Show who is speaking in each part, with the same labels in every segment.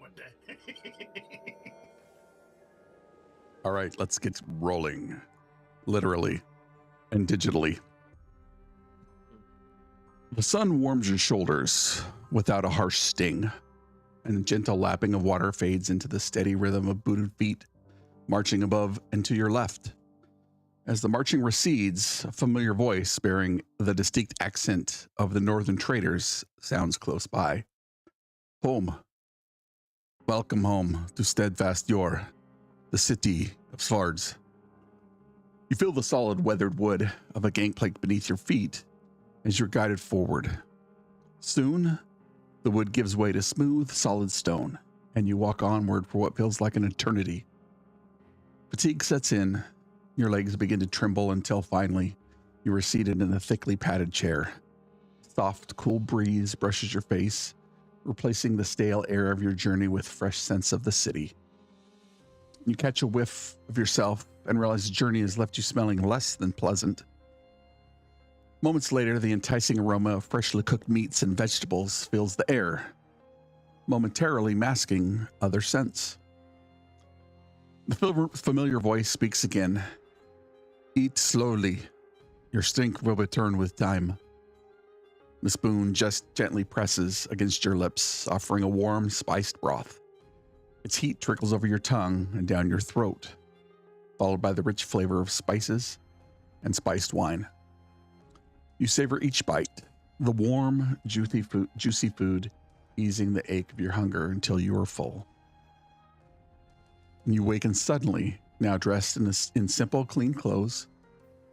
Speaker 1: What the?
Speaker 2: All right, let's get rolling. Literally and digitally. The sun warms your shoulders without a harsh sting, and a gentle lapping of water fades into the steady rhythm of booted feet marching above and to your left. As the marching recedes, a familiar voice bearing the distinct accent of the northern traders sounds close by. Home. Welcome home to Steadfast Yor, the city of Svards. You feel the solid weathered wood of a gangplank beneath your feet as you're guided forward. Soon, the wood gives way to smooth, solid stone, and you walk onward for what feels like an eternity. Fatigue sets in, your legs begin to tremble until finally you are seated in a thickly padded chair. Soft, cool breeze brushes your face, replacing the stale air of your journey with fresh scents of the city. You catch a whiff of yourself and realize the journey has left you smelling less than pleasant. Moments later, the enticing aroma of freshly cooked meats and vegetables fills the air, momentarily masking other scents. The familiar voice speaks again. Eat slowly. Your strength will return with time. The spoon just gently presses against your lips, offering a warm, spiced broth. Its heat trickles over your tongue and down your throat, followed by the rich flavor of spices and spiced wine. You savor each bite, the warm, juicy food easing the ache of your hunger until you are full. You waken suddenly, now dressed in simple, clean clothes.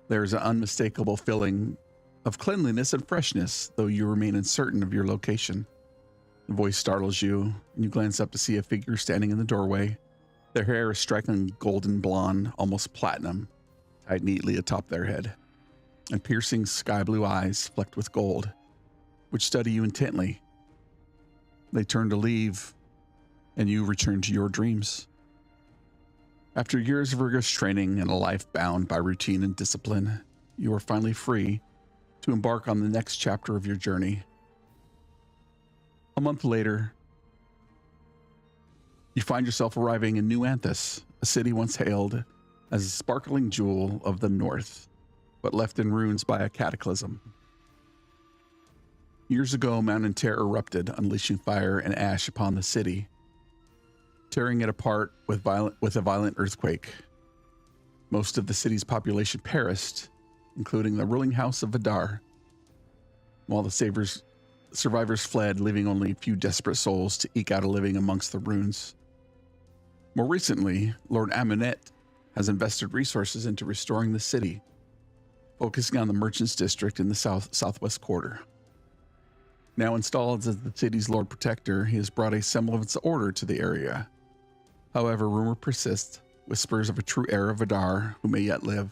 Speaker 2: There is an unmistakable feeling of cleanliness and freshness, though you remain uncertain of your location. The voice startles you, and you glance up to see a figure standing in the doorway. Their hair is striking golden blonde, almost platinum, tied neatly atop their head, and piercing sky blue eyes flecked with gold, which study you intently. They turn to leave, and you return to your dreams. After years of rigorous training and a life bound by routine and discipline, you are finally free to embark on the next chapter of your journey. A month later, you find yourself arriving in New Anthus, a city once hailed as a sparkling jewel of the north, but left in ruins by a cataclysm. Years ago, Mountain Terror erupted, unleashing fire and ash upon the city, tearing it apart with a violent earthquake. Most of the city's population perished, including the ruling house of Vidar, while the survivors fled, leaving only a few desperate souls to eke out a living amongst the ruins. More recently, Lord Amunet has invested resources into restoring the city, focusing on the Merchants District in the southwest quarter. Now installed as the city's Lord Protector, he has brought a semblance of order to the area. However, rumor persists, whispers of a true heir of Vidar who may yet live,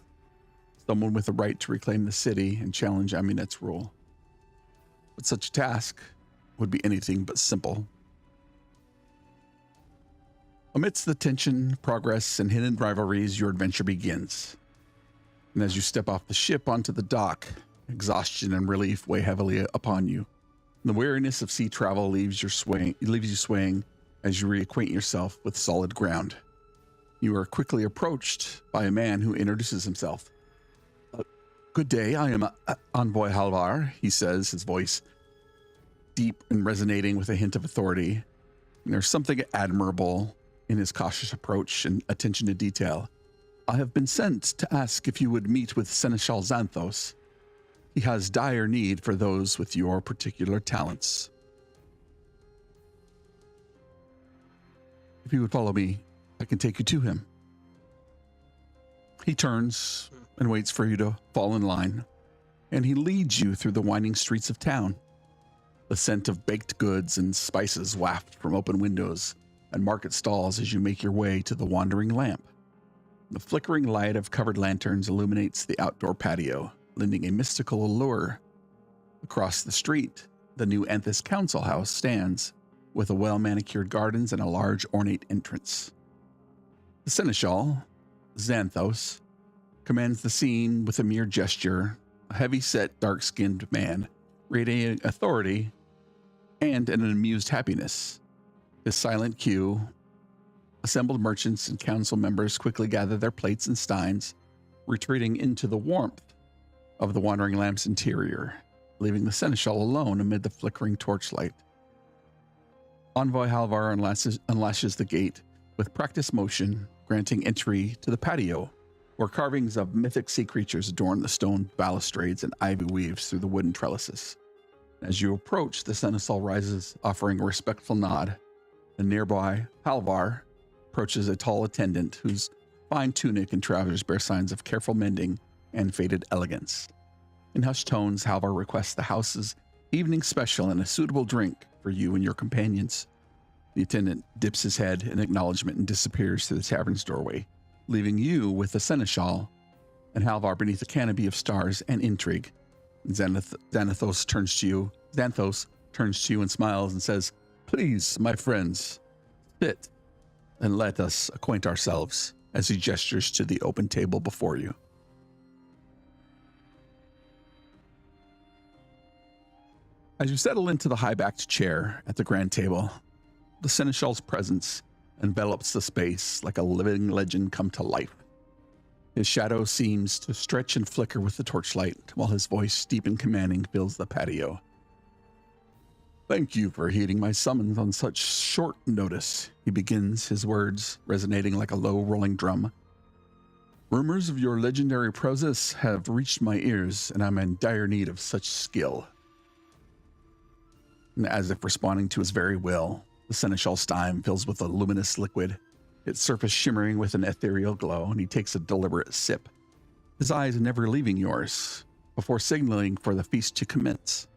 Speaker 2: someone with the right to reclaim the city and challenge Amunet's rule. But such a task would be anything but simple. Amidst the tension, progress, and hidden rivalries, your adventure begins. And as you step off the ship onto the dock, exhaustion and relief weigh heavily upon you. The weariness of sea travel leaves you swaying as you reacquaint yourself with solid ground. You are quickly approached by a man who introduces himself. Good day, I am Envoy Halvar, he says, his voice deep and resonating with a hint of authority. And there's something admirable in his cautious approach and attention to detail. I have been sent to ask if you would meet with Seneschal Xanthos. He has dire need for those with your particular talents. If you would follow me, I can take you to him. He turns and waits for you to fall in line, and he leads you through the winding streets of town. The scent of baked goods and spices waft from open windows and market stalls as you make your way to the wandering lamp. The flickering light of covered lanterns illuminates the outdoor patio, lending a mystical allure. Across the street, the New Anthus Council House stands, with a well-manicured gardens and a large ornate entrance. The Seneschal, Xanthos, commands the scene with a mere gesture, a heavy-set, dark-skinned man, radiating authority and an amused happiness. His silent cue, assembled merchants and council members quickly gather their plates and steins, retreating into the warmth of the wandering lamp's interior, leaving the seneschal alone amid the flickering torchlight. Envoy Halvar unlashes the gate with practiced motion, granting entry to the patio, where carvings of mythic sea creatures adorn the stone balustrades and ivy weaves through the wooden trellises. As you approach, the seneschal rises, offering a respectful nod. The nearby Halvar approaches a tall attendant whose fine tunic and trousers bear signs of careful mending and faded elegance. In hushed tones, Halvar requests the house's evening special and a suitable drink for you and your companions. The attendant dips his head in acknowledgement and disappears through the tavern's doorway, leaving you with the seneschal and Halvar beneath a canopy of stars and intrigue. Xanathos turns to you and smiles and says, "Please, my friends, sit and let us acquaint ourselves," as he gestures to the open table before you. As you settle into the high-backed chair at the grand table, the seneschal's presence envelops the space like a living legend come to life. His shadow seems to stretch and flicker with the torchlight, while his voice, deep and commanding, fills the patio. "Thank you for heeding my summons on such short notice," he begins, his words resonating like a low rolling drum. "Rumors of your legendary prowess have reached my ears, and I'm in dire need of such skill." And as if responding to his very will, the seneschal's stein fills with a luminous liquid, its surface shimmering with an ethereal glow, and he takes a deliberate sip, his eyes never leaving yours, before signaling for the feast to commence.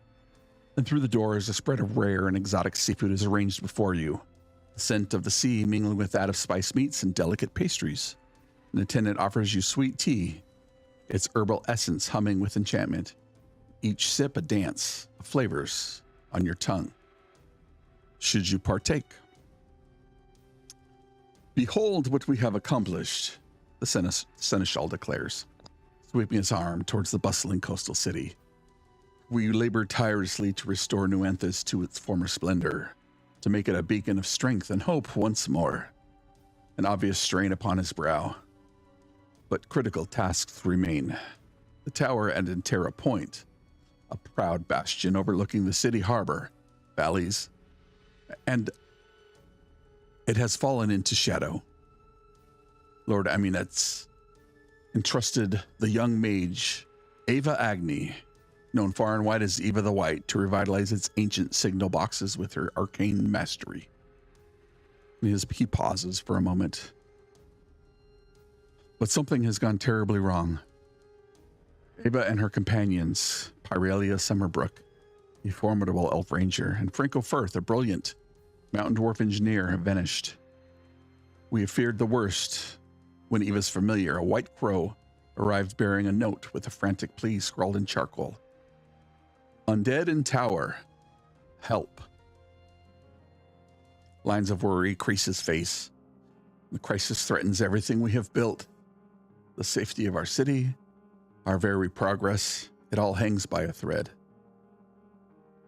Speaker 2: And through the doors, a spread of rare and exotic seafood is arranged before you, the scent of the sea mingling with that of spiced meats and delicate pastries. An attendant offers you sweet tea, its herbal essence humming with enchantment, each sip a dance of flavors on your tongue. Should you partake? "Behold what we have accomplished," the seneschal declares, sweeping his arm towards the bustling coastal city. "We labor tirelessly to restore Nuanthus to its former splendor, to make it a beacon of strength and hope once more." An obvious strain upon his brow. But critical tasks remain. The tower at Intera Point, a proud bastion overlooking the city harbor, valleys, and it has fallen into shadow. Lord Aminet's entrusted the young mage, Ava Agni, known far and wide as Eva the White, to revitalize its ancient signal boxes with her arcane mastery. He pauses for a moment. But something has gone terribly wrong. Ava and her companions, Pyrelia Summerbrook, a formidable elf ranger, and Franco Firth, a brilliant mountain dwarf engineer, have vanished. We have feared the worst when Eva's familiar, a white crow, arrived bearing a note with a frantic plea scrawled in charcoal. "Undead in tower. Help." Lines of worry crease his face. The crisis threatens everything we have built. The safety of our city, our very progress, it all hangs by a thread.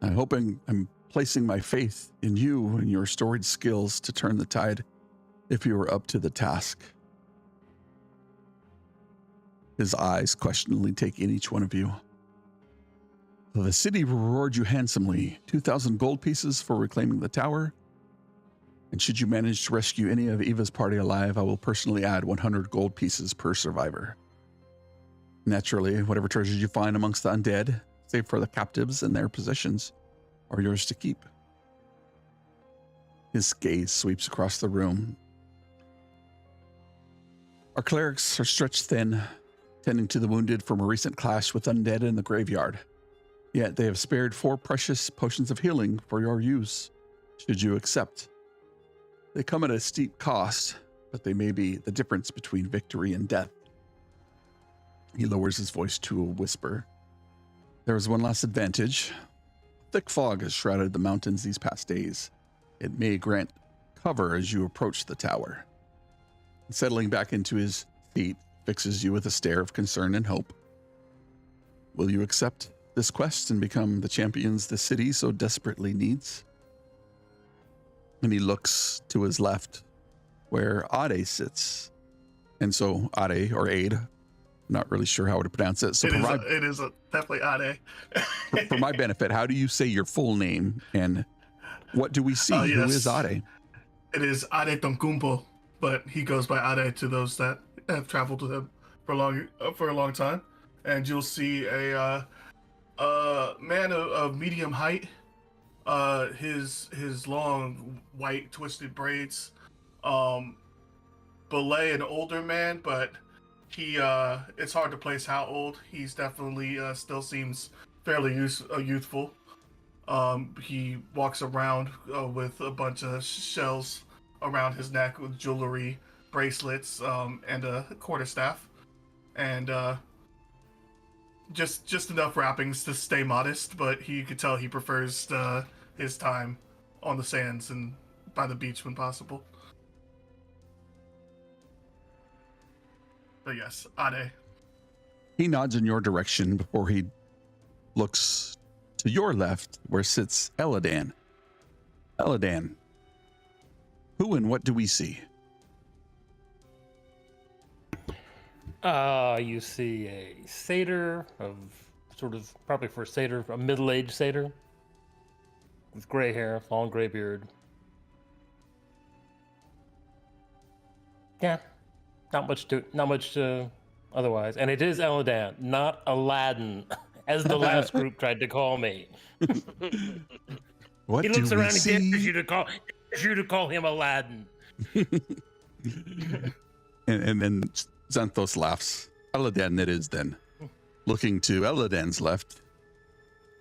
Speaker 2: I'm placing my faith in you and your storied skills to turn the tide if you are up to the task. His eyes questioningly take in each one of you. The city will reward you handsomely, 2,000 gold pieces for reclaiming the tower. And should you manage to rescue any of Eva's party alive, I will personally add 100 gold pieces per survivor. Naturally, whatever treasures you find amongst the undead, save for the captives and their possessions, are yours to keep. His gaze sweeps across the room. Our clerics are stretched thin, tending to the wounded from a recent clash with undead in the graveyard. Yet they have spared 4 precious potions of healing for your use, should you accept. They come at a steep cost, but they may be the difference between victory and death. He lowers his voice to a whisper. There is one last advantage. Thick fog has shrouded the mountains these past days. It may grant cover as you approach the tower. Settling back into his seat, fixes you with a stare of concern and hope. Will you accept this quest and become the champions the city so desperately needs? And he looks to his left where Ade sits. And so Ade, or Ade, not really sure how to pronounce it. So
Speaker 1: it is definitely Ade.
Speaker 2: for my benefit, how do you say your full name and what do we see?
Speaker 1: Yes.
Speaker 2: Who is Ade?
Speaker 1: It is Ade Toncumpo, but he goes by Ade to those that have traveled with him for a long time. And you'll see a man of medium height. His long white twisted braids belay an older man, but he it's hard to place how old. He's definitely still seems fairly youthful. He walks around with a bunch of shells around his neck with jewelry, bracelets, and a quarterstaff, and just enough wrappings to stay modest. But you could tell he prefers his time on the sands and by the beach when possible. But yes, Ade.
Speaker 2: He nods in your direction before he looks to your left where sits Eladan. Eladan, who and what do we see?
Speaker 3: You see a satyr of probably for a satyr, a middle-aged satyr with gray hair, long gray beard. Yeah, not much to otherwise. And it is Eladan, not Aladdin, as the last group tried to call me.
Speaker 2: What
Speaker 3: he
Speaker 2: do
Speaker 3: looks
Speaker 2: we
Speaker 3: around and
Speaker 2: see?
Speaker 3: gets you to call him Aladdin.
Speaker 2: and then Xanthos laughs. Eladan it is then. Looking to Eladan's left,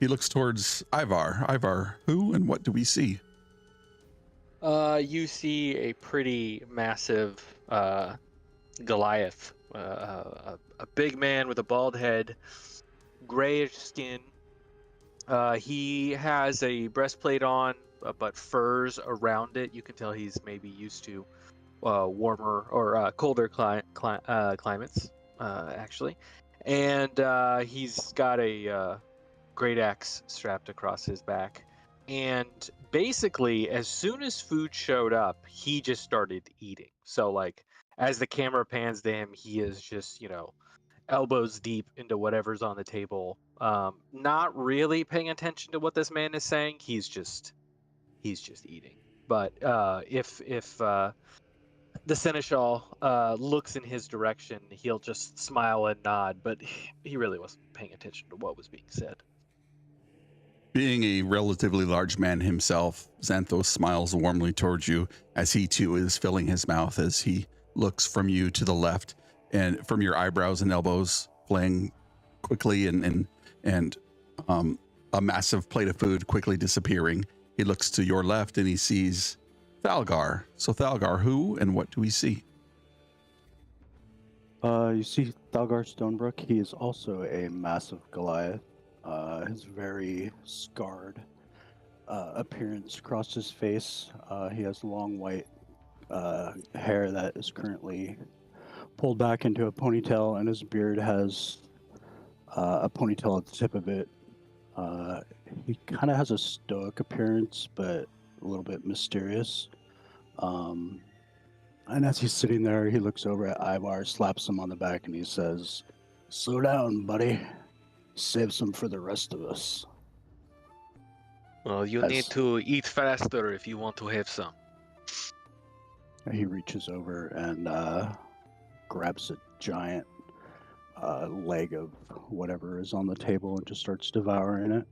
Speaker 2: he looks towards Ivar. Ivar, who and what do we see?
Speaker 4: You see a pretty massive Goliath, a big man with a bald head, grayish skin. He has a breastplate on, but furs around it. You can tell he's maybe used to warmer or colder climates, actually. And he's got a great axe strapped across his back. And basically, as soon as food showed up, he just started eating. So, like, as the camera pans to him, he is just, elbows deep into whatever's on the table. Not really paying attention to what this man is saying. He's just eating. But if the seneschal looks in his direction, he'll just smile and nod. But he really wasn't paying attention to what was being said.
Speaker 2: Being a relatively large man himself, Xanthos smiles warmly towards you as he too is filling his mouth as he looks from you to the left and from your eyebrows and elbows flaying quickly and a massive plate of food quickly disappearing. He looks to your left and he sees Thalgar. So Thalgar, who and what do we see?
Speaker 5: You see Thalgar Stonebrook. He is also a massive Goliath. His very scarred appearance across his face. He has long white hair that is currently pulled back into a ponytail, and his beard has a ponytail at the tip of it. He kind of has a stoic appearance, but a little bit mysterious. And as he's sitting there, he looks over at Ivar, slaps him on the back, and he says, "Slow down, buddy. Save some for the rest of us."
Speaker 4: Well, you need to eat faster if you want to have some.
Speaker 5: He reaches over and grabs a giant leg of whatever is on the table and just starts devouring it.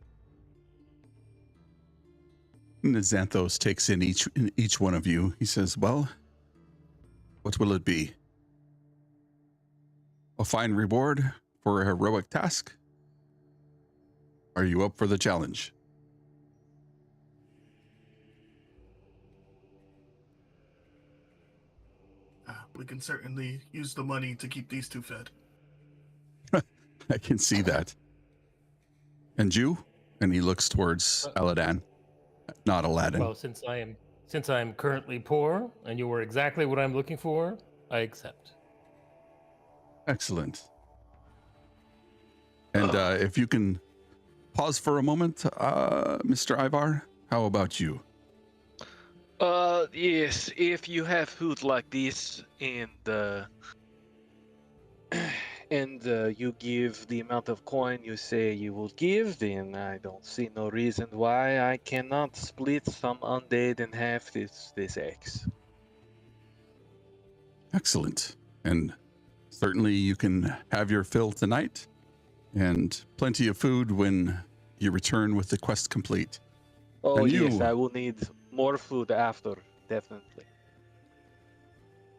Speaker 2: And as Xanthos takes in each one of you, he says, "Well, what will it be? A fine reward for a heroic task? Are you up for the challenge?"
Speaker 1: We can certainly use the money to keep these two fed.
Speaker 2: I can see that. And you? And he looks towards Aladdin, not Aladdin.
Speaker 3: Well, since I am currently poor, and you were exactly what I'm looking for, I accept.
Speaker 2: Excellent. And if you can pause for a moment, Mr. Ivar, how about you?
Speaker 4: Yes, if you have food like this and you give the amount of coin you say you will give, then I don't see no reason why I cannot split some undead and half this X.
Speaker 2: Excellent. And certainly you can have your fill tonight and plenty of food when you return with the quest complete.
Speaker 4: Oh
Speaker 2: And
Speaker 4: yes,
Speaker 2: you,
Speaker 4: I will need more food after, definitely.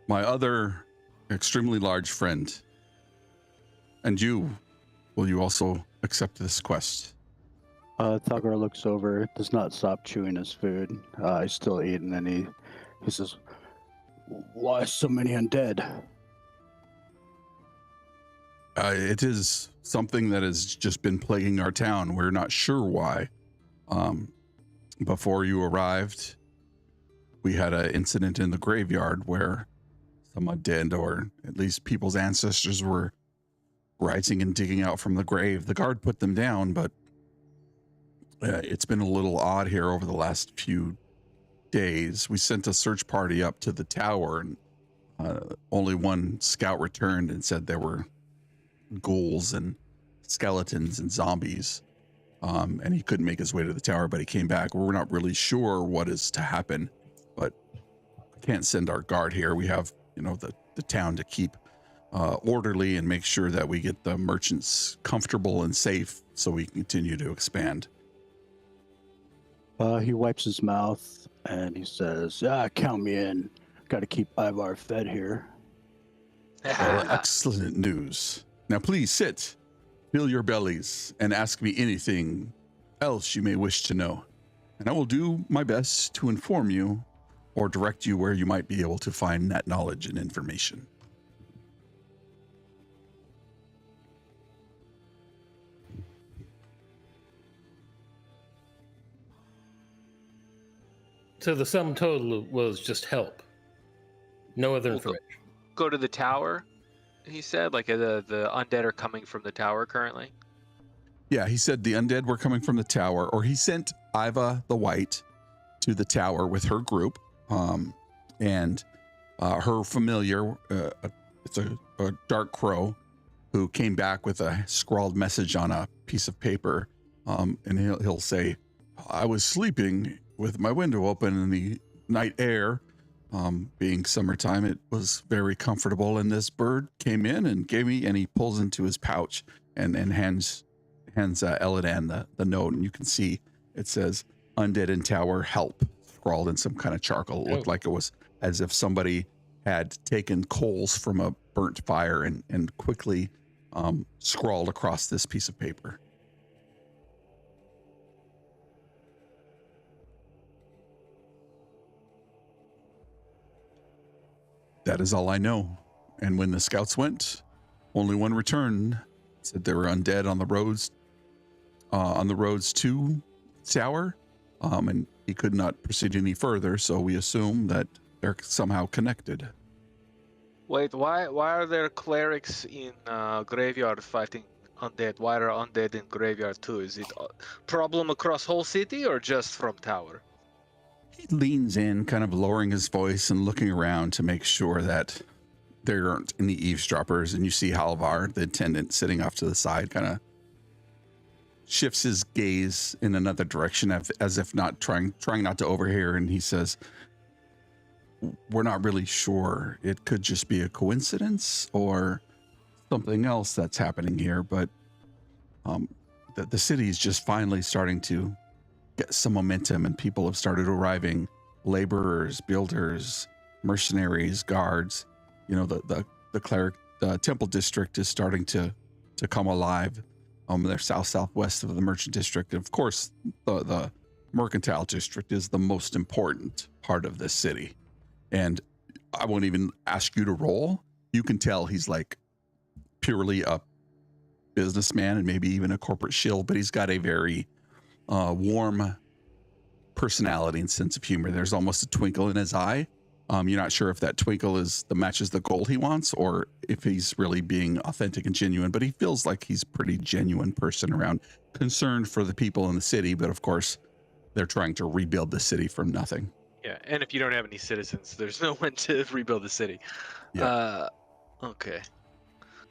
Speaker 2: my other extremely large friend, and you, will you also accept this quest?
Speaker 5: Thugger looks over, does not stop chewing his food. He's still eating, and he says, "Why so many undead?"
Speaker 2: It is something that has just been plaguing our town. We're not sure why. Before you arrived, we had an incident in the graveyard where some undead, or at least people's ancestors, were rising and digging out from the grave. The guard put them down, but it's been a little odd here over the last few days. We sent a search party up to the tower, and only one scout returned and said there were ghouls and skeletons and zombies. And he couldn't make his way to the tower, but he came back. We're not really sure what is to happen, but we can't send our guard here. We have, the town to keep orderly and make sure that we get the merchants comfortable and safe so we can continue to expand.
Speaker 5: He wipes his mouth and he says, count me in. Got to keep Ivar fed here.
Speaker 2: Well, excellent news. Now please sit, fill your bellies, and ask me anything else you may wish to know. And I will do my best to inform you or direct you where you might be able to find that knowledge and information.
Speaker 3: So the sum total was just help. No other
Speaker 4: We'll
Speaker 3: information.
Speaker 4: Go to the tower, he said? Like the undead are coming from the tower currently?
Speaker 2: Yeah, he said the undead were coming from the tower, or he sent Iva the White to the tower with her group, and her familiar, it's a dark crow, who came back with a scrawled message on a piece of paper, and he'll say, "I was sleeping with my window open in the night air. Being summertime, it was very comfortable, and this bird came in and gave me," and he pulls into his pouch and hands Elidan the note, and you can see it says "Undead in Tower Help" scrawled in some kind of charcoal. It looked like it was as if somebody had taken coals from a burnt fire and quickly scrawled across this piece of paper. That is all I know. And when the scouts went, only one returned. Said there were undead on the roads to tower, and he could not proceed any further. So we assume that they're somehow connected.
Speaker 4: Wait, why are there clerics in graveyard fighting undead? Why are undead in graveyard too? Is it a problem across whole city or just from tower?
Speaker 2: He leans in, kind of lowering his voice and looking around to make sure that there aren't any eavesdroppers. And you see Halvar, the attendant, sitting off to the side, kind of shifts his gaze in another direction as if not trying not to overhear. And he says, "We're not really sure. It could just be a coincidence or something else that's happening here. But the city is just finally starting to get some momentum, and people have started arriving. Laborers, builders, mercenaries, guards. The cleric, the temple district is starting to come alive. They're southwest of the merchant district. And of course, the mercantile district is the most important part of this city. And I won't even ask you to roll. You can tell he's like purely a businessman and maybe even a corporate shill, but he's got a very warm personality and sense of humor. There's almost a twinkle in his eye. You're not sure if that twinkle matches the goal he wants, or if he's really being authentic and genuine, but he feels like he's a pretty genuine person around, concerned for the people in the city. But of course, they're trying to rebuild the city from nothing.
Speaker 4: Yeah, and if you don't have any citizens, there's no one to rebuild the city.
Speaker 2: Yeah.
Speaker 4: Okay.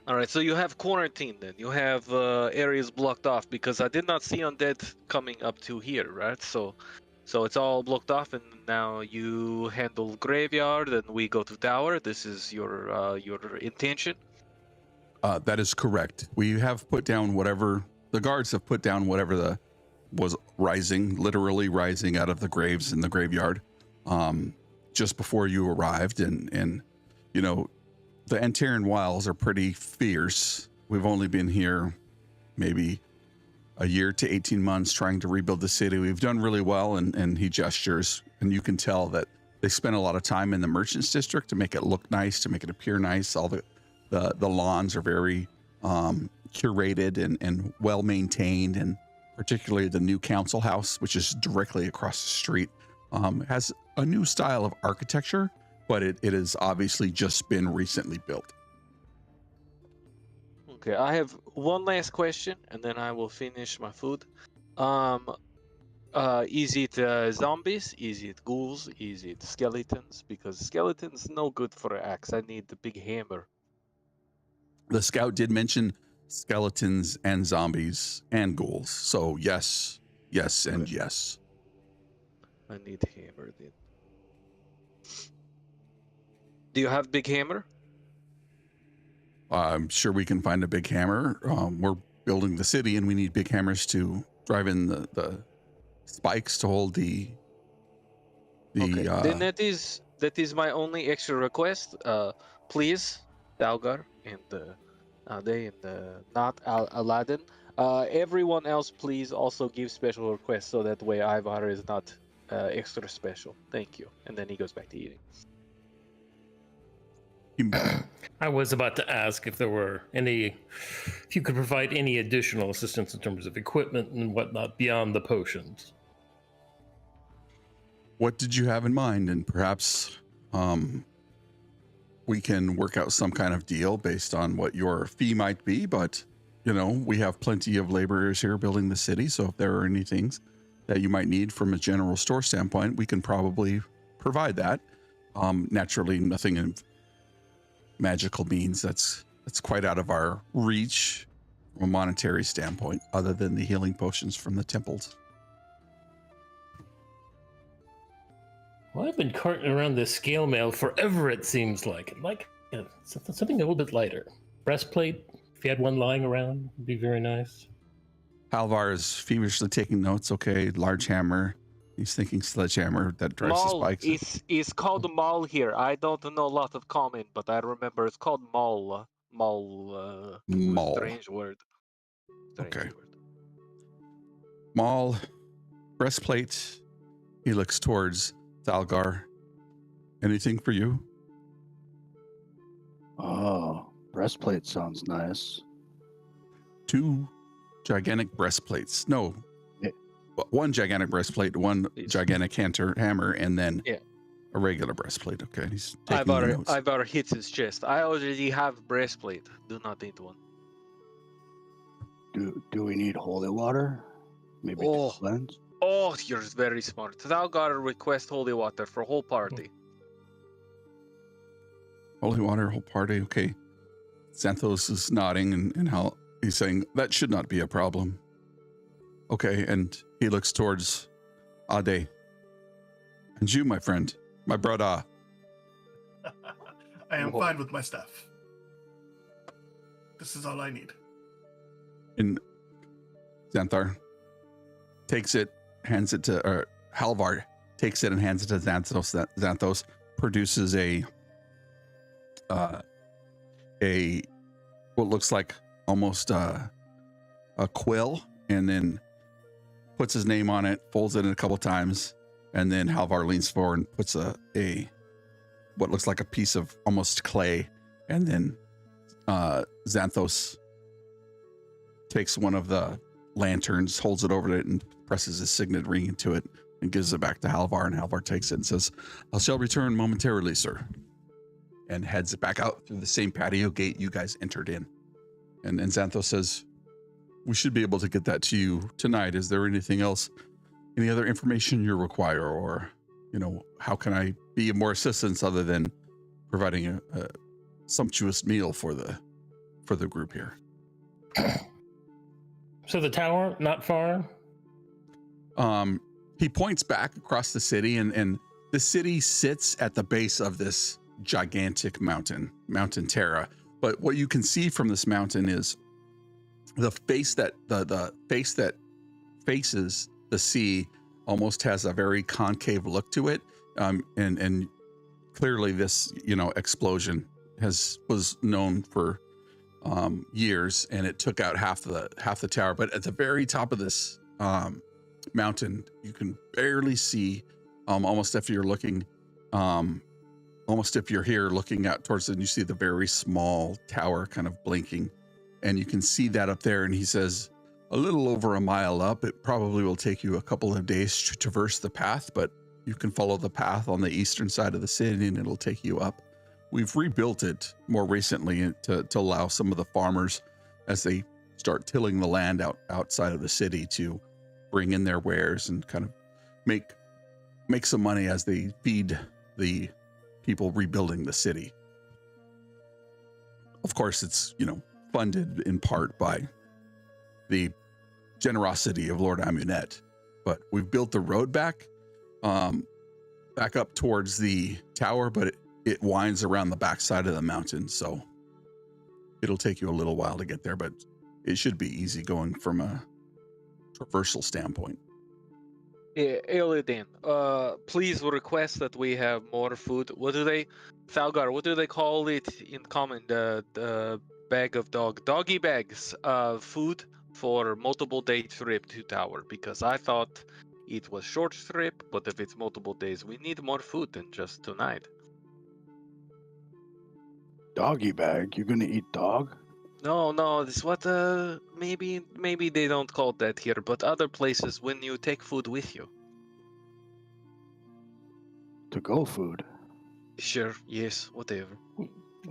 Speaker 4: All right, so you have quarantine then. You have areas blocked off because I did not see undead coming up to here, right? So it's all blocked off, and now you handle graveyard, and we go to tower. This is your intention.
Speaker 2: That is correct. We have put down whatever the guards have put down, whatever was rising, literally rising out of the graves in the graveyard, just before you arrived. And you know, the Antaran wilds are pretty fierce. We've only been here maybe a year to 18 months trying to rebuild the city. We've done really well, and he gestures, and you can tell that they spent a lot of time in the merchants district to make it look nice, to make it appear nice. All the lawns are very curated and well maintained, and particularly the new council house, which is directly across the street, has a new style of architecture, but it has obviously just been recently built.
Speaker 4: Okay, I have one last question, and then I will finish my food. Is it zombies? Is it ghouls? Is it skeletons? Because skeletons no good for an axe. I need the big hammer.
Speaker 2: The scout did mention skeletons and zombies and ghouls. So yes, and yes.
Speaker 4: I need hammer then. Do you have big hammer?
Speaker 2: I'm sure we can find a big hammer. We're building the city, and we need big hammers to drive in the spikes to hold the.
Speaker 4: Okay. Then that is my only extra request. Please, Dalgar and they and not Aladdin. Everyone else, please also give special requests so that way Ivar is not extra special. Thank you. And then he goes back to eating.
Speaker 3: I was about to ask if you could provide any additional assistance in terms of equipment and whatnot beyond the potions.
Speaker 2: What did you have in mind? And perhaps we can work out some kind of deal based on what your fee might be. But, you know, we have plenty of laborers here building the city. So if there are any things that you might need from a general store standpoint, we can probably provide that. Naturally, nothing in magical means that's quite out of our reach from a monetary standpoint, other than the healing potions from the temples.
Speaker 3: Well, I've been carting around this scale mail forever, it seems like. Something a little bit lighter. Breastplate, if you had one lying around, would be very nice.
Speaker 2: Halvar is feverishly taking notes. Okay, large hammer. He's thinking sledgehammer that drives the spikes.
Speaker 4: It's called Maul here. I don't know a lot of common, but I remember it's called Maul. Maul. Strange word.
Speaker 2: Okay. Maul, breastplate. He looks towards Thalgar. Anything for you?
Speaker 5: Oh, breastplate sounds nice.
Speaker 2: 2 gigantic breastplates. No. One gigantic breastplate, one gigantic hammer, and then a regular breastplate. Okay, he's taking notes.
Speaker 4: Ivar hits his chest. I already have breastplate. Do not need one.
Speaker 5: Do we need holy water? Maybe to cleanse?
Speaker 4: Oh, you're very smart. Thalgar request holy water for whole party.
Speaker 2: Holy water, whole party. Okay. Xanthos is nodding and how he's saying that should not be a problem. Okay, and he looks towards Ade. And you, my friend, my brother.
Speaker 1: I am fine with my stuff. This is all I need.
Speaker 2: And Xanthar takes it, hands it to, Halvar takes it and hands it to Xanthos. Xanthos produces a what looks like almost a quill, and then puts his name on it, folds it in a couple times, and then Halvar leans forward and puts a what looks like a piece of almost clay, and then Xanthos takes one of the lanterns, holds it over it, and presses his signet ring into it, and gives it back to Halvar, and Halvar takes it and says, "I shall return momentarily, sir," and heads back out through the same patio gate you guys entered in. And Xanthos says, "We should be able to get that to you tonight. Is there anything else, any other information you require, or how can I be of more assistance other than providing a sumptuous meal for the group here?
Speaker 3: So the tower, not far.
Speaker 2: He points back across the city, and the city sits at the base of this gigantic mountain, Mountain Terra. But what you can see from this mountain is the face that faces the sea almost has a very concave look to it. And clearly this, explosion was known for years, and it took out half the tower. But at the very top of this mountain, you can barely see, almost if you're here looking out towards it, and you see the very small tower kind of blinking, and you can see that up there. And he says, a little over a mile up, it probably will take you a couple of days to traverse the path, but you can follow the path on the eastern side of the city and it'll take you up. We've rebuilt it more recently to allow some of the farmers, as they start tilling the land outside of the city, to bring in their wares and kind of make some money as they feed the people rebuilding the city. Of course, it's, funded in part by the generosity of Lord Amunet, but we've built the road back up towards the tower, but it winds around the backside of the mountain, so it'll take you a little while to get there, but it should be easy going from a traversal standpoint.
Speaker 4: Yeah, Eilidin, please request that we have more food. Thalgar, what do they call it in common? The bag of doggy bags of food for multiple day trip to tower, because I thought it was short trip, but if it's multiple days, we need more food than just tonight.
Speaker 5: Doggy bag? You're gonna eat dog?
Speaker 4: No, this what maybe they don't call that here, but other places when you take food with you.
Speaker 5: To go food?
Speaker 4: Sure, yes, whatever.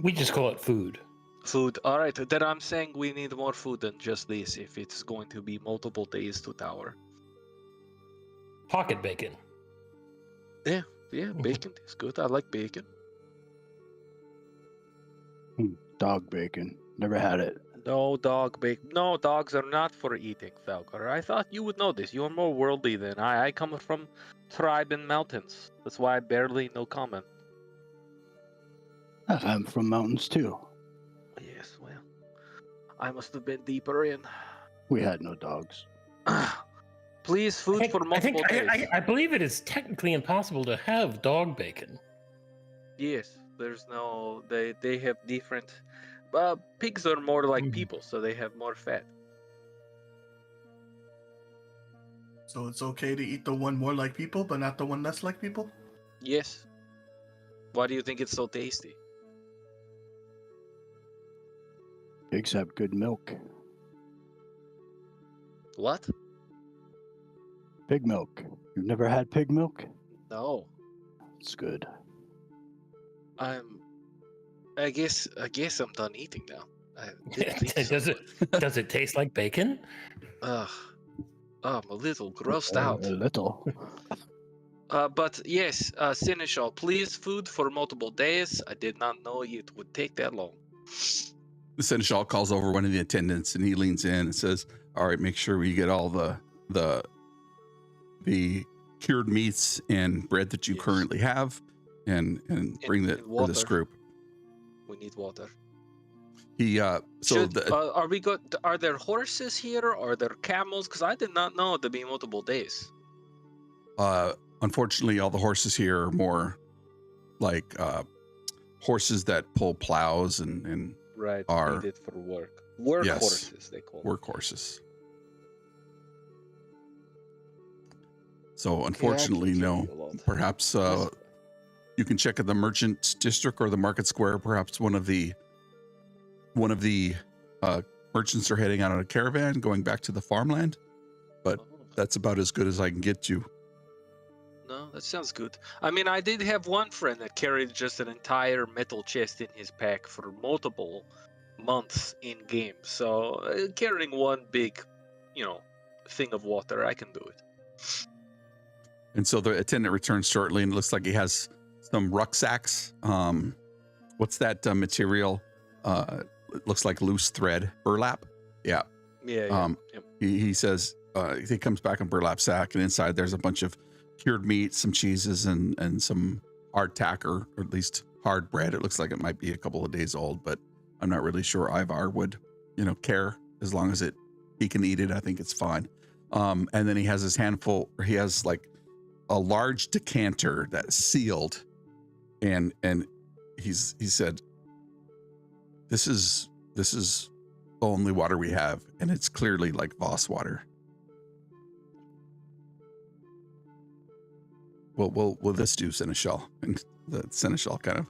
Speaker 3: We just call it food.
Speaker 4: Food. All right, then I'm saying we need more food than just this if it's going to be multiple days to tower.
Speaker 3: Pocket bacon.
Speaker 4: Yeah, bacon is good. I like bacon.
Speaker 5: Dog bacon. Never had it.
Speaker 4: No dog bacon. No, dogs are not for eating, Falcor. I thought you would know this. You are more worldly than I. I come from tribe in mountains. That's why I barely know common.
Speaker 5: I'm from mountains too.
Speaker 4: Yes, well, I must have been deeper in.
Speaker 5: We had no dogs.
Speaker 4: Please, food for multiple days.
Speaker 3: I believe it is technically impossible to have dog bacon.
Speaker 4: Yes, there's no. They have different. Pigs are more like people, so they have more fat.
Speaker 1: So it's okay to eat the one more like people, but not the one less like people?
Speaker 4: Yes. Why do you think it's so tasty?
Speaker 5: Pigs have good milk.
Speaker 4: What?
Speaker 5: Pig milk. You've never had pig milk?
Speaker 4: No.
Speaker 5: It's good.
Speaker 4: I guess I'm done eating now.
Speaker 3: Does it taste like bacon?
Speaker 4: Ugh. I'm a little grossed out.
Speaker 5: A little.
Speaker 4: But yes, Seneschal, please, food for multiple days. I did not know it would take that long.
Speaker 2: The Seneschal calls over one of the attendants, and he leans in and says, all right, make sure we get all the cured meats and bread that you currently have, and bring that for this group.
Speaker 4: We need water.
Speaker 2: He
Speaker 4: are we good? Are there horses here? Are there camels? Because I did not know there'd be multiple days.
Speaker 2: Unfortunately, all the horses here are more like horses that pull plows and
Speaker 4: right,
Speaker 2: are
Speaker 4: needed for work. Work
Speaker 2: yes,
Speaker 4: horses, they call
Speaker 2: work horses. So unfortunately, no. Perhaps you can check at the merchant district or the market square. Perhaps one of the merchants are heading out on a caravan going back to the farmland, but that's about as good as I can get you.
Speaker 4: No, that sounds good. I mean, I did have one friend that carried just an entire metal chest in his pack for multiple months in game. So carrying one big, thing of water, I can do it.
Speaker 2: And so the attendant returns shortly, and it looks like he has some rucksacks. What's that material? It looks like loose thread, burlap. Yeah.
Speaker 4: Yeah. Yep.
Speaker 2: He says he comes back in burlap sack, and inside there's a bunch of cured meat, some cheeses, and some hardtack, or at least hard bread. It looks like it might be a couple of days old, but I'm not really sure Ivar would, care as long as he can eat it. I think it's fine. And then he has his handful. He has like a large decanter that's sealed, and he said, "This is the only water we have, and it's clearly like Voss water. Will this do, Seneschal?" And the Seneschal kind of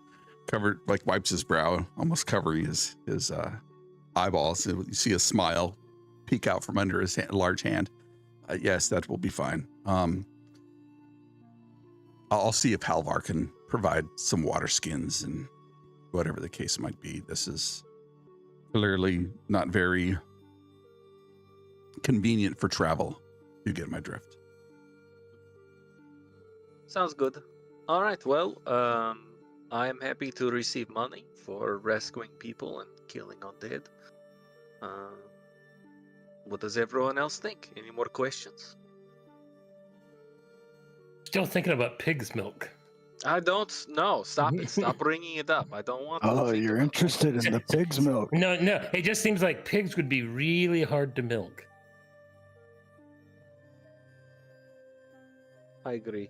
Speaker 2: wipes his brow, almost covering his eyeballs. And you see a smile peek out from under his large hand. Yes, that will be fine. I'll see if Halvar can provide some water skins and whatever the case might be. This is clearly not very convenient for travel. You get my drift.
Speaker 4: Sounds good. All right. Well, I am happy to receive money for rescuing people and killing undead. What does everyone else think? Any more questions?
Speaker 3: Still thinking about pig's milk.
Speaker 4: I don't know. Stop it. Stop bringing it up. I don't want to.
Speaker 5: Oh,
Speaker 4: think
Speaker 5: you're
Speaker 4: about
Speaker 5: interested in the pig's milk.
Speaker 3: No. It just seems like pigs would be really hard to milk.
Speaker 4: I agree.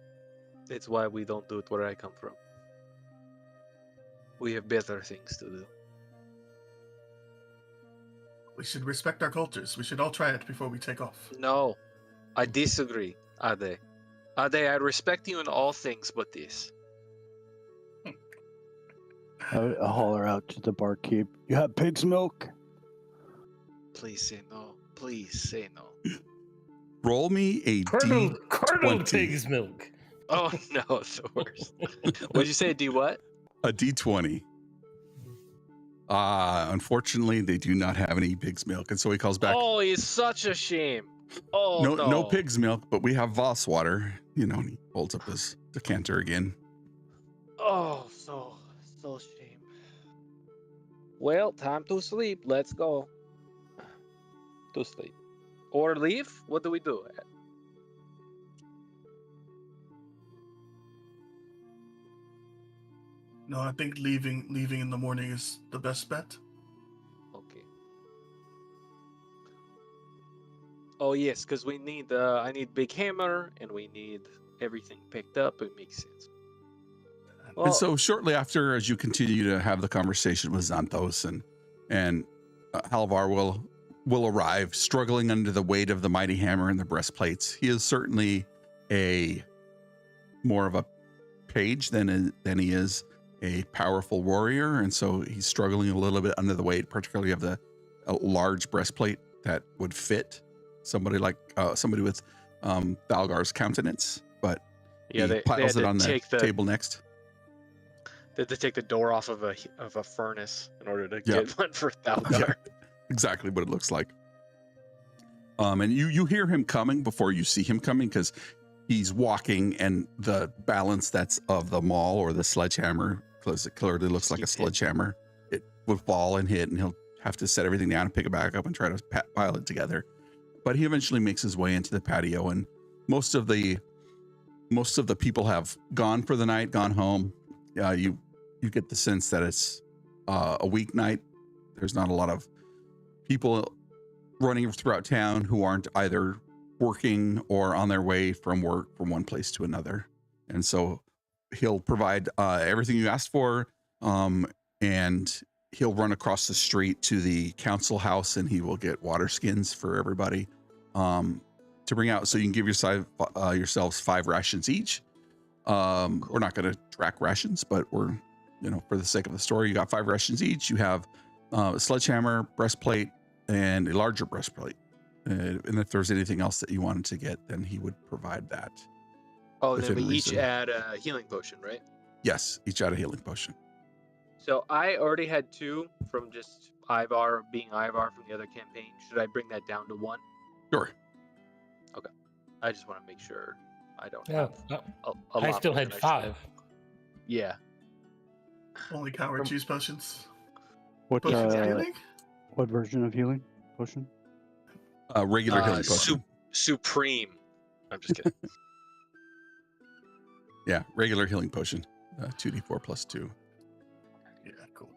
Speaker 4: It's why we don't do it where I come from. We have better things to do.
Speaker 1: We should respect our cultures. We should all try it before we take off.
Speaker 4: No, I disagree, Ade. Ade, I respect you in all things but this.
Speaker 5: I holler out to the barkeep. You have pig's milk?
Speaker 4: Please say no. Please say no.
Speaker 2: Roll me a
Speaker 3: Curdled
Speaker 2: D20.
Speaker 3: pig's milk.
Speaker 4: Oh no, it's the worst. What'd you say? D what?
Speaker 2: A D20. Unfortunately, they do not have any pig's milk, and so he calls back.
Speaker 4: Oh, it's such a shame. Oh no.
Speaker 2: No pig's milk, but we have Voss water. And he holds up his decanter again.
Speaker 4: Oh, so shame. Well, time to sleep. Let's go. To sleep. Or leave? What do we do?
Speaker 1: No, I think leaving in the morning is the best bet.
Speaker 4: Okay. Oh yes, because we need I need big hammer and we need everything picked up. It makes sense. Well,
Speaker 2: And so shortly after, as you continue to have the conversation with Xanthos, and Halvar will arrive, struggling under the weight of the mighty hammer and the breastplates. He is certainly more of a page than he is a powerful warrior, and so he's struggling a little bit under the weight, particularly of a large breastplate that would fit somebody with Thalgar's countenance. But
Speaker 4: yeah,
Speaker 2: he piles it on the table next.
Speaker 4: They had to take the door off of a furnace in order to get one for Thalgar.
Speaker 2: Yeah, exactly what it looks like. And you hear him coming before you see him coming, because he's walking, and the balance that's of the maul or the sledgehammer, because it clearly looks like a sledgehammer, it would fall and hit, and he'll have to set everything down and pick it back up and try to pile it together. But he eventually makes his way into the patio, and most of the people have gone for the night, gone home. You get the sense that it's a weeknight. There's not a lot of people running throughout town who aren't either working or on their way from work from one place to another. And so he'll provide everything you asked for, and he'll run across the street to the council house, and he will get water skins for everybody to bring out, so you can give yourselves 5 rations each. We're not going to track rations, but we're, for the sake of the story, you got 5 rations each. You have a sledgehammer, breastplate, and a larger breastplate. And if there's anything else that you wanted to get, then he would provide that.
Speaker 4: Oh, then we each add a healing potion, right?
Speaker 2: Yes, each add a healing potion.
Speaker 4: So I already had 2 from just Ivar being Ivar from the other campaign. Should I bring that down to 1?
Speaker 2: Sure.
Speaker 4: Okay. I just want to make sure I don't
Speaker 3: Yeah,
Speaker 4: have a
Speaker 3: I
Speaker 4: lot
Speaker 3: still
Speaker 4: more
Speaker 3: had
Speaker 4: than I should.
Speaker 3: 5.
Speaker 4: Yeah.
Speaker 1: Only coward choose potions.
Speaker 5: What
Speaker 1: Potions of healing?
Speaker 5: what version of healing potion?
Speaker 2: Regular healing potion.
Speaker 4: Supreme. I'm just kidding.
Speaker 2: Yeah, regular healing potion. 2d4 plus 2.
Speaker 1: Yeah, cool.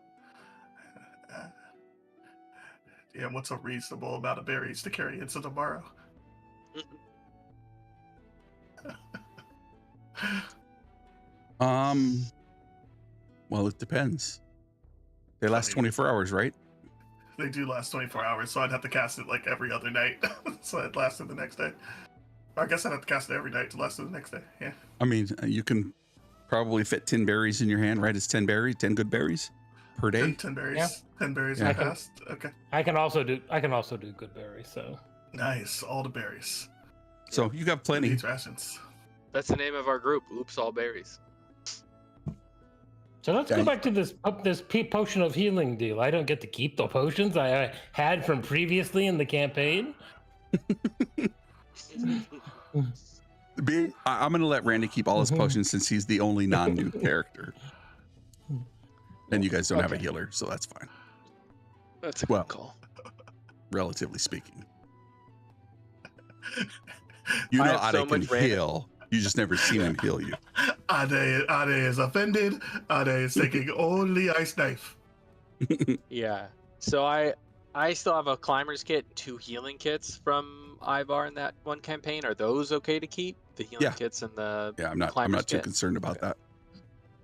Speaker 1: Yeah, what's a reasonable amount of berries to carry into tomorrow?
Speaker 2: Well, it depends. They last 24 hours, right?
Speaker 1: They do last 24 hours, so I'd have to cast it like every other night. So it lasted the next day. Or I guess I'd have to cast it every night to last the next day. Yeah.
Speaker 2: I mean, you can probably fit 10 berries in your hand, right? It's 10 berries, 10 good berries per day.
Speaker 1: 10 berries.
Speaker 3: Yeah.
Speaker 1: 10 berries
Speaker 2: Yeah.
Speaker 1: in the past. Okay.
Speaker 3: I can also do good berries. So
Speaker 1: Nice. All the berries.
Speaker 2: So you got
Speaker 1: Who
Speaker 2: plenty.
Speaker 1: needs rations?
Speaker 4: That's the name of our group. Oops, all berries.
Speaker 3: let's
Speaker 2: Okay.
Speaker 3: go back to this potion of healing deal. I don't get to keep the potions I had from previously in the campaign.
Speaker 2: I'm going to let Randy keep all his
Speaker 3: Mhm.
Speaker 2: potions since he's the only non-new character. And you guys don't have a
Speaker 4: Okay.
Speaker 2: healer, so that's fine,
Speaker 4: That's a
Speaker 2: Well.
Speaker 4: good call.
Speaker 2: relatively speaking. You
Speaker 4: I
Speaker 2: know
Speaker 4: have so
Speaker 2: Ade can
Speaker 4: much random-
Speaker 2: heal. You just never seen him heal you.
Speaker 1: Ade is offended. Ade is taking only ice knife.
Speaker 4: Yeah. So I still have a climber's kit and 2 healing kits from Ivar in that one campaign. Are those okay to keep? The healing
Speaker 2: Yeah.
Speaker 4: kits and the
Speaker 2: Yeah, I'm not
Speaker 4: climber's
Speaker 2: too
Speaker 4: kit?
Speaker 2: concerned about
Speaker 4: Okay.
Speaker 2: that.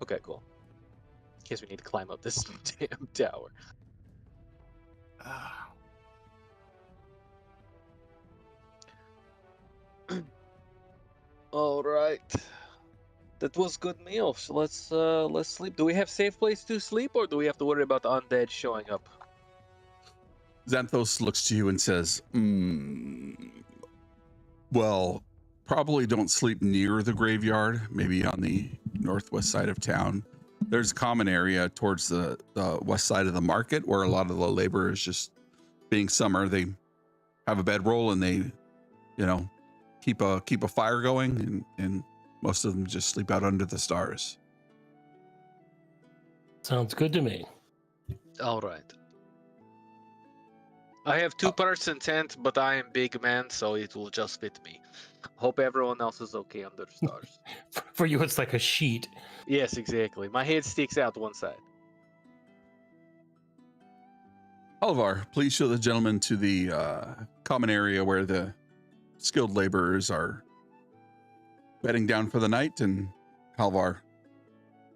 Speaker 4: Okay, cool. In case we need to climb up this damn tower.
Speaker 1: Ah,
Speaker 4: All right. That was good meal. So let's sleep. Do we have safe place to sleep, or do we have to worry about the undead showing up?
Speaker 2: Xanthos looks to you and says, well, probably don't sleep near the graveyard, maybe on the northwest side of town. There's a common area towards the west side of the market where a lot of the labor is just being summer. They have a bedroll and they, keep a fire going, and most of them just sleep out under the stars.
Speaker 3: Sounds good to me.
Speaker 4: All right. I have 2-person tent, but I am big man, so it will just fit me. Hope everyone else is okay under the stars.
Speaker 3: For you, it's like a sheet.
Speaker 4: Yes, exactly. My head sticks out one side.
Speaker 2: Alvar, please show the gentleman to the common area where the skilled laborers are bedding down for the night. And Halvar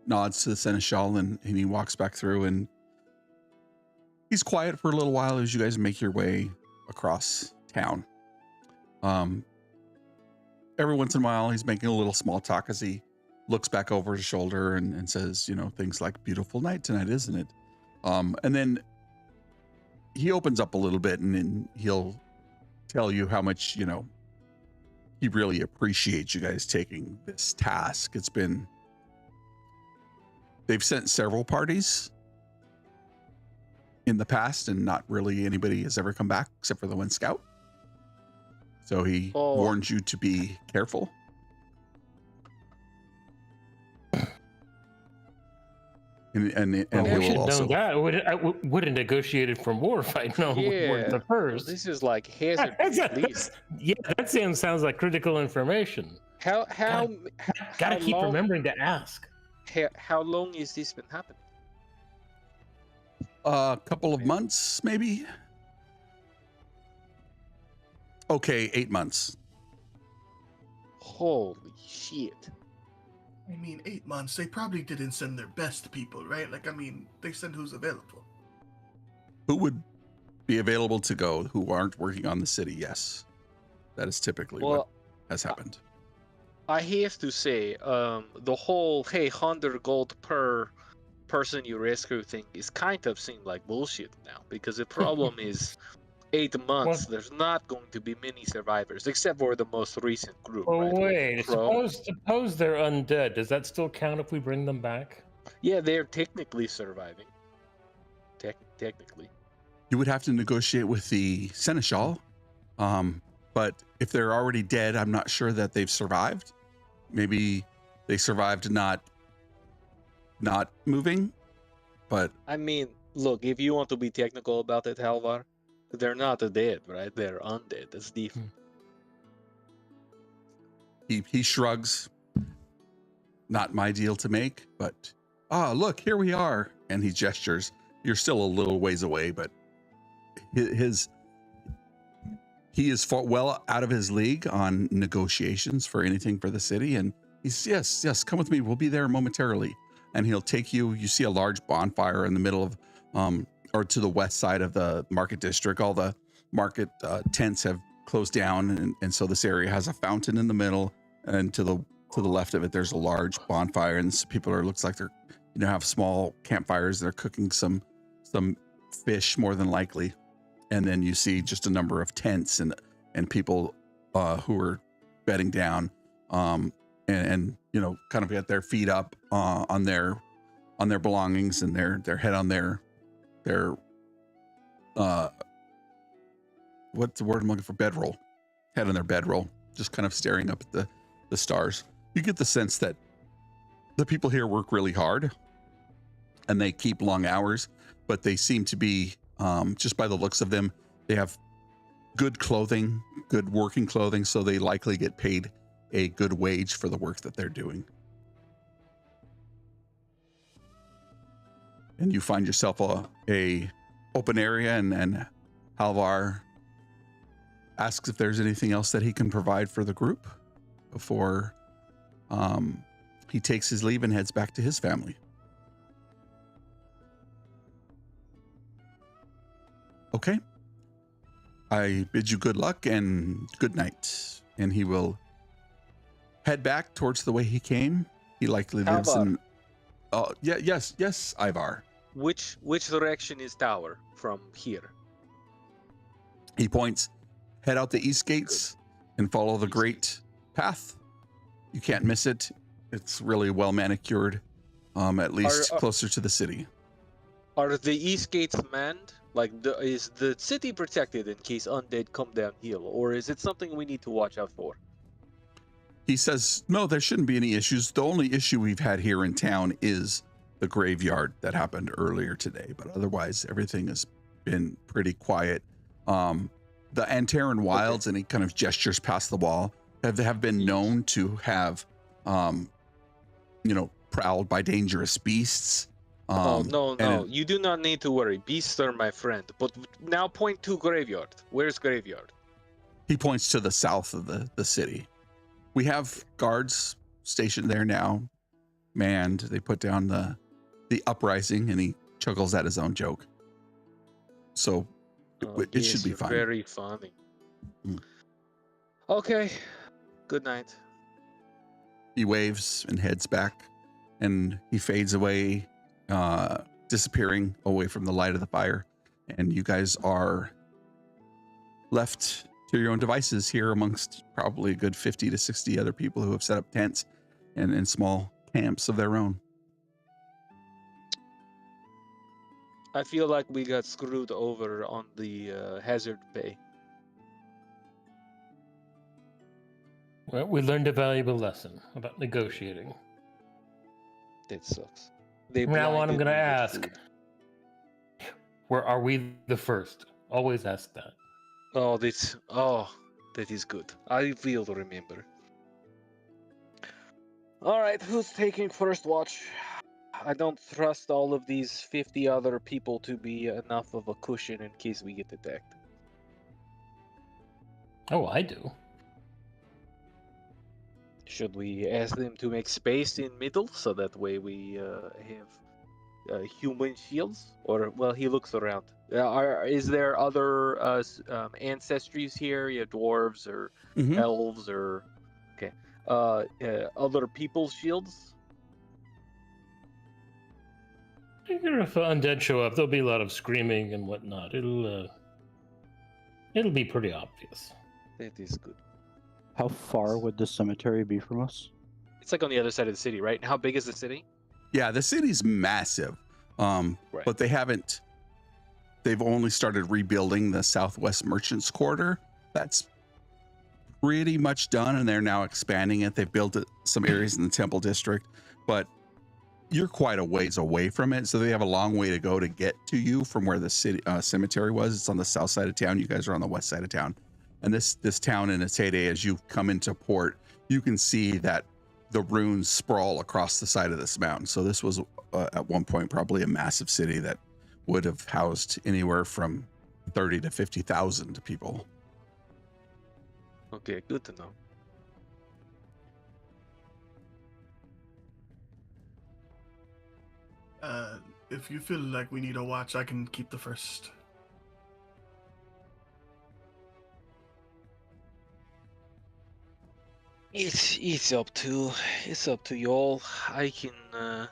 Speaker 2: nods to the seneschal and he walks back through, and he's quiet for a little while as you guys make your way across town. Every once in a while, he's making a little small talk as he looks back over his shoulder and says, things like, beautiful night tonight, isn't it? And then he opens up a little bit and then he'll tell you how much, he really appreciates you guys taking this task. They've sent several parties in the past and not really anybody has ever come back except for the one scout. So he warns you to be careful. And he
Speaker 3: We should
Speaker 2: will
Speaker 3: have
Speaker 2: also
Speaker 3: known that. I would have negotiated for more if I'd known what
Speaker 4: Yeah,
Speaker 3: the first.
Speaker 4: This is like hazard least.
Speaker 3: Yeah, that sounds like critical information.
Speaker 4: How
Speaker 3: Gotta keep
Speaker 4: long-
Speaker 3: remembering to ask.
Speaker 4: How long has this been happening?
Speaker 2: a couple of months, maybe. Okay, 8 months.
Speaker 4: Holy shit.
Speaker 1: I mean, 8 months. They probably didn't send their best people, right? They send who's available.
Speaker 2: Who would be available to go who aren't working on the city? Yes, that is typically what has happened.
Speaker 4: I have to say, the whole 100 gold per person you rescue thing is kind of seem like bullshit now, because the problem is 8 months.
Speaker 3: What?
Speaker 4: There's not going to be many survivors except for the most recent group.
Speaker 3: Oh,
Speaker 4: right? With
Speaker 3: wait.
Speaker 4: Crow.
Speaker 3: Suppose they're undead. Does that still count if we bring them back?
Speaker 4: Yeah, they're technically surviving. Technically.
Speaker 2: You would have to negotiate with the seneschal, but if they're already dead, I'm not sure that they've survived. maybe they survived not moving, but
Speaker 4: I mean, look, if you want to be technical about it, Halvar, they're not dead, right? They're undead. That's different.
Speaker 2: he shrugs. Not my deal to make, but look, here we are. And he gestures. You're still a little ways away, but he is well out of his league on negotiations for anything for the city. And he's, yes, come with me. We'll be there momentarily. And he'll take you. You see a large bonfire in the middle of, or to the west side of the market district. All the market tents have closed down. And so this area has a fountain in the middle. And to the left of it, there's a large bonfire. And people looks like they're, have small campfires. They're cooking some fish, more than likely. And then you see just a number of tents and people who are bedding down, and kind of get their feet up on their belongings and their head on their what's the word I'm looking for? Bedroll. Head on their bedroll, just kind of staring up at the stars. You get the sense that the people here work really hard and they keep long hours, but they seem to be, just by the looks of them, they have good clothing, good working clothing, so they likely get paid a good wage for the work that they're doing. And you find yourself a open area, and Halvar asks if there's anything else that he can provide for the group before he takes his leave and heads back to his family. Okay. I bid you good luck and good night. And he will head back towards the way he came. He likely lives in... Oh, yeah, yes, Ivar.
Speaker 4: Which direction is tower from here?
Speaker 2: He points, head out the east gates and follow the great path. You can't miss it. It's really well manicured, at least closer to the city.
Speaker 4: Are the east gates manned? Like, is the city protected in case undead come downhill, or is it something we need to watch out for?
Speaker 2: He says, no, there shouldn't be any issues. The only issue we've had here in town is the graveyard that happened earlier today, but otherwise everything has been pretty quiet. The Antaran Wilds, and he kind of gestures past the wall, have been known to have, prowled by dangerous beasts.
Speaker 4: No, you do not need to worry. Beasts are my friend. But now point to graveyard. Where's graveyard?
Speaker 2: He points to the south of the city. We have guards stationed there now, manned. They put down the uprising, and he chuckles at his own joke. So it should be fine.
Speaker 4: Very funny. Okay. Good night.
Speaker 2: He waves and heads back, and he fades away, disappearing away from the light of the fire. And you guys are left to your own devices here amongst probably a good 50 to 60 other people who have set up tents and small camps of their own.
Speaker 4: I feel like we got screwed over on the hazard pay.
Speaker 3: Well, we learned a valuable lesson about negotiating.
Speaker 4: That sucks.
Speaker 3: From now on, I'm going to ask, where are we the first? Always ask that.
Speaker 4: That is good. I will remember. All right, who's taking first watch? I don't trust all of these 50 other people to be enough of a cushion in case we get attacked.
Speaker 3: Oh, I do.
Speaker 4: Should we ask them to make space in middle so that way we have human shields? Or, well, he looks around. Is there other ancestries here? Yeah, dwarves or elves or other people's shields?
Speaker 3: I figure if undead show up, there'll be a lot of screaming and whatnot. It'll be pretty obvious.
Speaker 4: That is good.
Speaker 5: How far would the cemetery be from us?
Speaker 4: It's like on the other side of the city, right? And how big is the city?
Speaker 2: Yeah, the city's massive,
Speaker 4: Right.
Speaker 2: but they've only started rebuilding the Southwest Merchants Quarter. That's pretty much done, and they're now expanding it. They've built some areas in the Temple District, but you're quite a ways away from it, so they have a long way to go to get to you from where the city cemetery was. It's on the south side of town. You guys are on the west side of town, and this town in its heyday, as you come into port, you can see that the ruins sprawl across the side of this mountain. So this was at one point probably a massive city that would have housed anywhere from 30 to 50,000 people.
Speaker 4: Okay, good to know.
Speaker 1: If you feel like we need a watch, I can keep the first.
Speaker 4: It's up to y'all. I can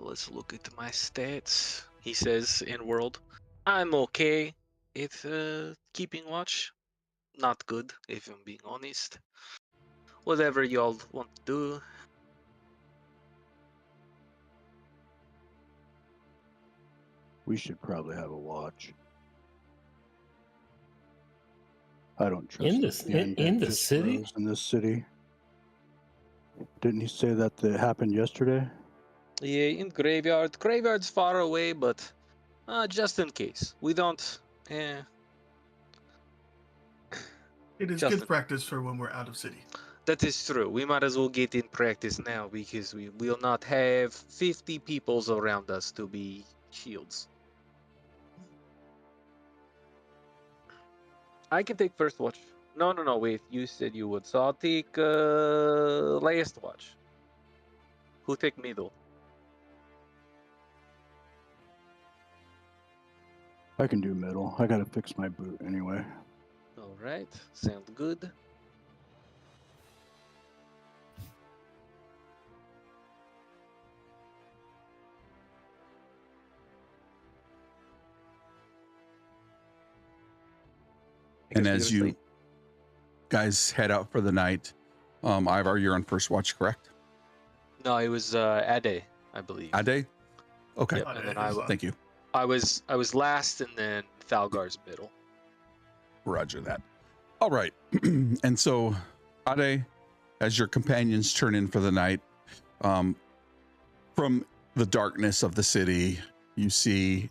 Speaker 4: let's look at my stats. He says in world. I'm okay. It's keeping watch. Not good, if I'm being honest. Whatever y'all want to do.
Speaker 5: We should probably have a watch. I don't trust
Speaker 3: In
Speaker 5: the
Speaker 3: this-
Speaker 5: undead
Speaker 3: in the
Speaker 5: just
Speaker 3: city?
Speaker 5: grows in this city. Didn't he say that happened yesterday?
Speaker 4: Yeah, in graveyard. Graveyard's far away, but just in case. We don't.
Speaker 1: It is
Speaker 4: Just
Speaker 1: good practice for when we're out of city.
Speaker 4: That is true. We might as well get in practice now because we will not have 50 peoples around us to be shields. I can take first watch. No, wait. You said you would, so I'll take last watch. Who take middle?
Speaker 5: I can do middle. I gotta fix my boot anyway.
Speaker 4: All right, sounds good. I
Speaker 2: And
Speaker 4: guess we
Speaker 2: as
Speaker 4: gotta
Speaker 2: you
Speaker 4: sleep.
Speaker 2: guys head out for the night, Ivar, you're on first watch, correct?
Speaker 4: No, it was Ade, I believe.
Speaker 2: Ade? Okay,
Speaker 4: Yep, and then I,
Speaker 2: thank you.
Speaker 4: I was last, and then Thalgar's middle.
Speaker 2: Roger that. All right. And so, Ade, as your companions turn in for the night, from the darkness of the city, you see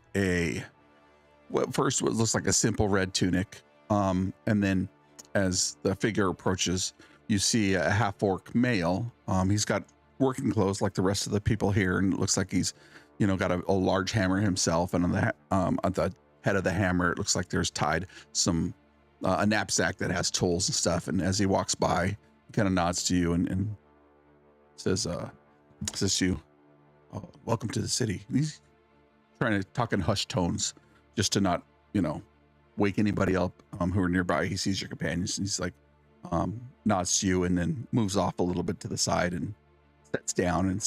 Speaker 2: first what looks like a simple red tunic. And then as the figure approaches, you see a half-orc male. He's got working clothes like the rest of the people here, and it looks like he's, got a large hammer himself. And on at the head of the hammer, it looks like there's tied some a knapsack that has tools and stuff. And as he walks by, he kind of nods to you and says to you, "Welcome to the city." He's trying to talk in hushed tones, just to not, wake anybody up who are nearby. He sees your companions, and he's like, nods to you, and then moves off a little bit to the side and sits down and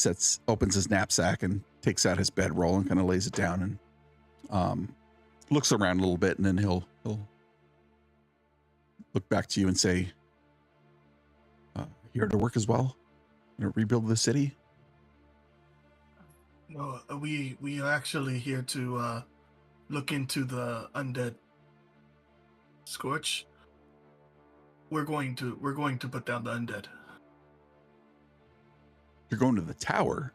Speaker 2: opens his knapsack and takes out his bedroll and kind of lays it down and looks around a little bit, and then he'll look back to you and say, "Here to work as well? Rebuild the city?"
Speaker 1: No, we are actually here to look into the undead scorch. We're going to put down the undead.
Speaker 2: You're going to the tower?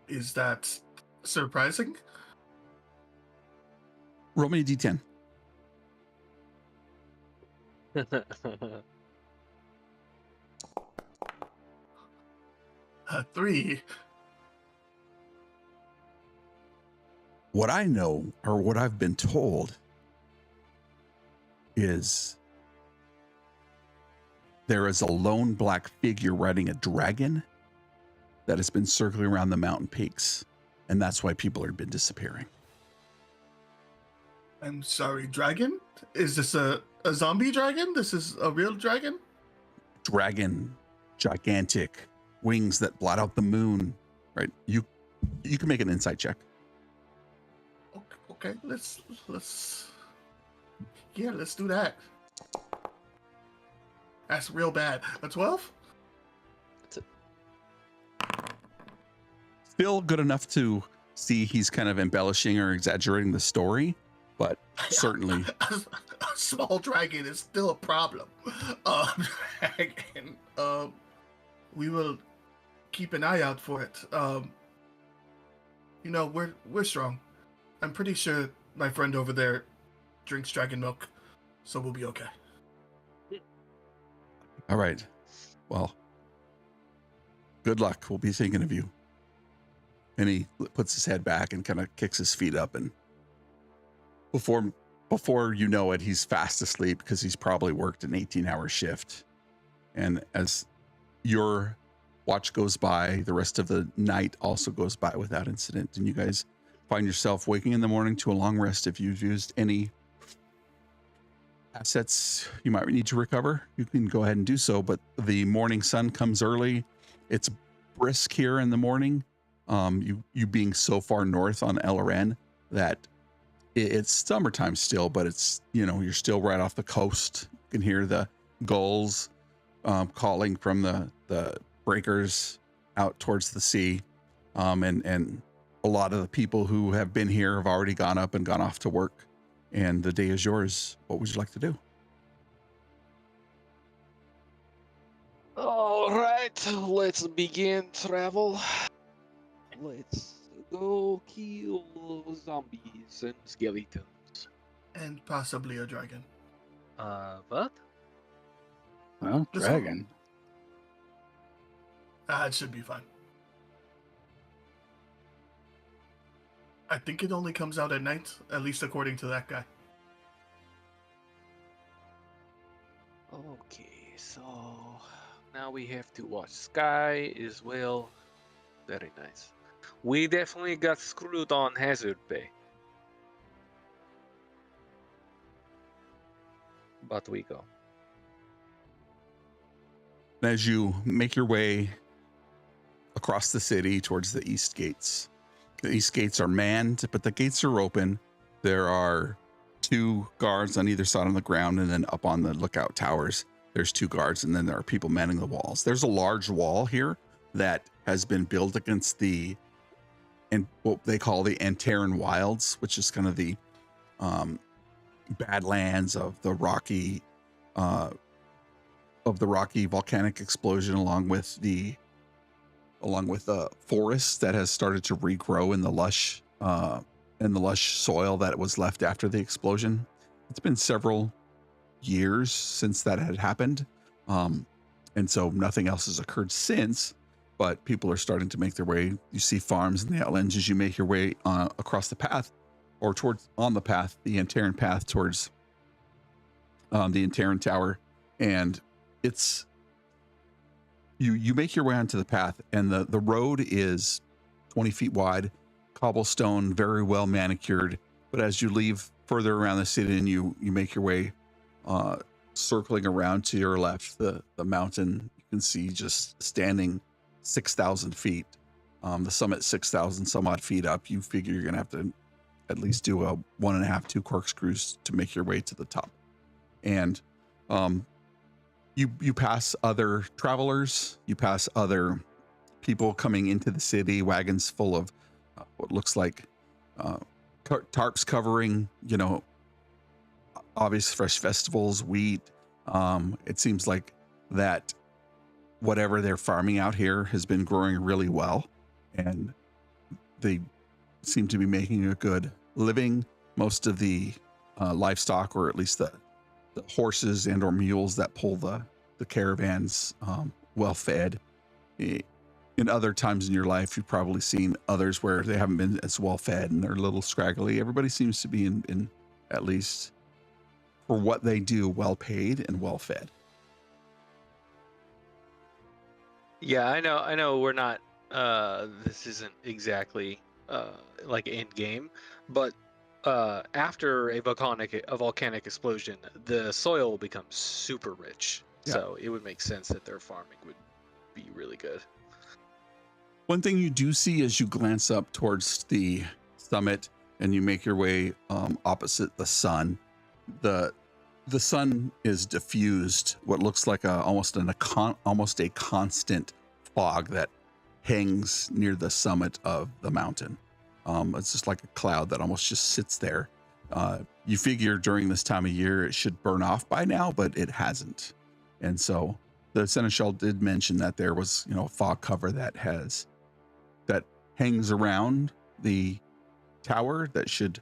Speaker 1: Is that surprising?
Speaker 2: Roll me a d10.
Speaker 1: 3.
Speaker 2: What I know, or what I've been told, is there is a lone black figure riding a dragon that has been circling around the mountain peaks, and that's why people have been disappearing.
Speaker 1: I'm sorry, dragon? Is this a zombie dragon? This is a real dragon?
Speaker 2: Dragon, gigantic, wings that blot out the moon. Right? You can make an insight check.
Speaker 1: Okay, let's do that. That's real bad. A 12?
Speaker 2: Still good enough to see he's kind of embellishing or exaggerating the story, but Certainly.
Speaker 1: A small dragon is still a problem. Um, and we will keep an eye out for it. We're strong. I'm pretty sure my friend over there drinks dragon milk, so we'll be okay.
Speaker 2: All right. Well, good luck. We'll be thinking of you. And he puts his head back and kind of kicks his feet up, and before you know it, he's fast asleep because he's probably worked an 18-hour shift. And as your watch goes by, the rest of the night also goes by without incident, and you guys find yourself waking in the morning to a long rest. If you've used any assets you might need to recover, you can go ahead and do so. But the morning sun comes early. It's brisk here in the morning. You being so far north on LRN that it's summertime still, but it's, you're still right off the coast. You can hear the gulls calling from the breakers out towards the sea. And a lot of the people who have been here have already gone up and gone off to work, and the day is yours. What would you like to do?
Speaker 6: All right, let's begin travel. Let's go kill zombies and skeletons.
Speaker 1: And possibly a dragon.
Speaker 4: What?
Speaker 5: Well,
Speaker 1: This
Speaker 5: dragon.
Speaker 1: It should be fine. I think it only comes out at night, at least according to that guy.
Speaker 6: Okay, so now we have to watch sky as well. Very nice.
Speaker 4: We definitely got screwed on hazard pay. But we go.
Speaker 2: As you make your way across the city towards the east gates, the east gates are manned, but the gates are open. There are 2 guards on either side on the ground, and then up on the lookout towers, there's 2 guards, and then there are people manning the walls. There's a large wall here that has been built against and what they call the Antaran Wilds, which is kind of the badlands of the rocky volcanic explosion, along with the forest that has started to regrow in the lush soil that was left after the explosion. It's been several years since that had happened, and so nothing else has occurred since. But people are starting to make their way. You see farms in the outlands as you make your way across the path, or the Antaran path towards the Antaran Tower, and it's you make your way onto the path, and the road is 20 feet wide, cobblestone, very well manicured. But as you leave further around the city and you make your way circling around to your left, the mountain you can see just standing 6,000 feet. The summit 6,000 some odd feet up. You figure you're gonna have to at least do a 1.5, 2 corkscrews to make your way to the top. And you pass other travelers, you pass other people coming into the city, wagons full of what looks like tarps covering, obvious fresh vegetables, wheat. It seems like that whatever they're farming out here has been growing really well, and they seem to be making a good living. Most of the livestock, or at least the horses and or mules that pull the caravans, well fed. In other times in your life, you've probably seen others where they haven't been as well fed and they're a little scraggly. Everybody seems to be in at least for what they do, well paid and well fed.
Speaker 4: Yeah, I know we're not this isn't exactly like end game, but after a volcanic explosion, the soil will become super rich.
Speaker 2: Yeah.
Speaker 4: So it would make sense that their farming would be really good.
Speaker 2: One thing you do see as you glance up towards the summit and you make your way opposite the sun, the sun is diffused, what looks like almost a constant fog that hangs near the summit of the mountain. It's just like a cloud that almost just sits there. You figure during this time of year it should burn off by now, but it hasn't. And so the seneschal did mention that there was, a fog cover that hangs around the tower that should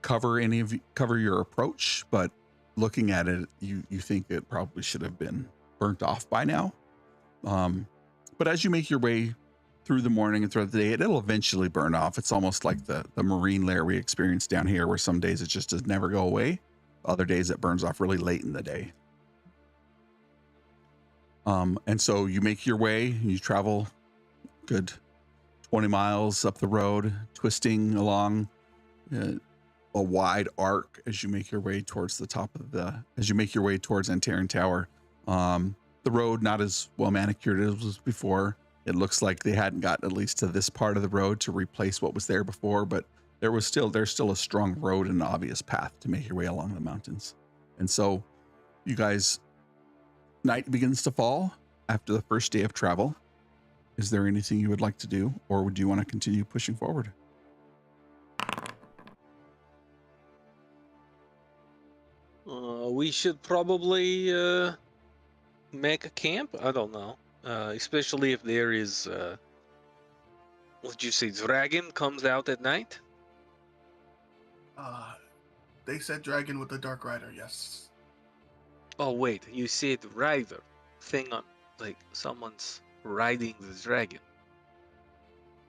Speaker 2: cover your approach, but looking at it, you think it probably should have been burnt off by now. But as you make your way through the morning and throughout the day, it'll eventually burn off. It's almost like the marine layer we experience down here, where some days it just does never go away. Other days it burns off really late in the day. And so you make your way, you travel good 20 miles up the road, twisting along a wide arc as you make your way towards Antaran Tower. The road not as well manicured as it was before. It looks like they hadn't gotten at least to this part of the road to replace what was there before, but there's still a strong road and an obvious path to make your way along the mountains. And so you guys, night begins to fall after the first day of travel. Is there anything you would like to do, or would you want to continue pushing forward?
Speaker 6: We should probably make a camp. I don't know, especially if there is. Would you say dragon comes out at night?
Speaker 1: They said dragon with the dark rider. Yes.
Speaker 6: Oh wait, you said rider. Thing on, like someone's riding the dragon.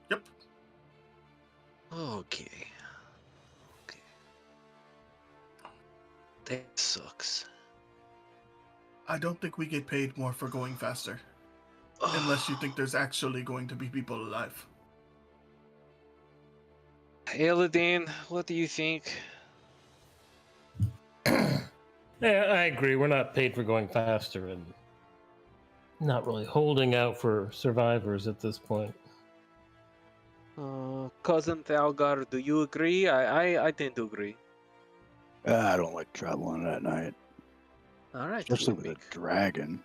Speaker 1: Yep.
Speaker 6: Okay. That sucks.
Speaker 1: I don't think we get paid more for going faster. Unless you think there's actually going to be people alive.
Speaker 6: Eladin, what do you think?
Speaker 3: Yeah, I agree. We're not paid for going faster and not really holding out for survivors at this point.
Speaker 6: Cousin Thalgar, do you agree? I tend to agree.
Speaker 5: I don't like traveling at night,
Speaker 6: All right.
Speaker 5: especially with a dragon.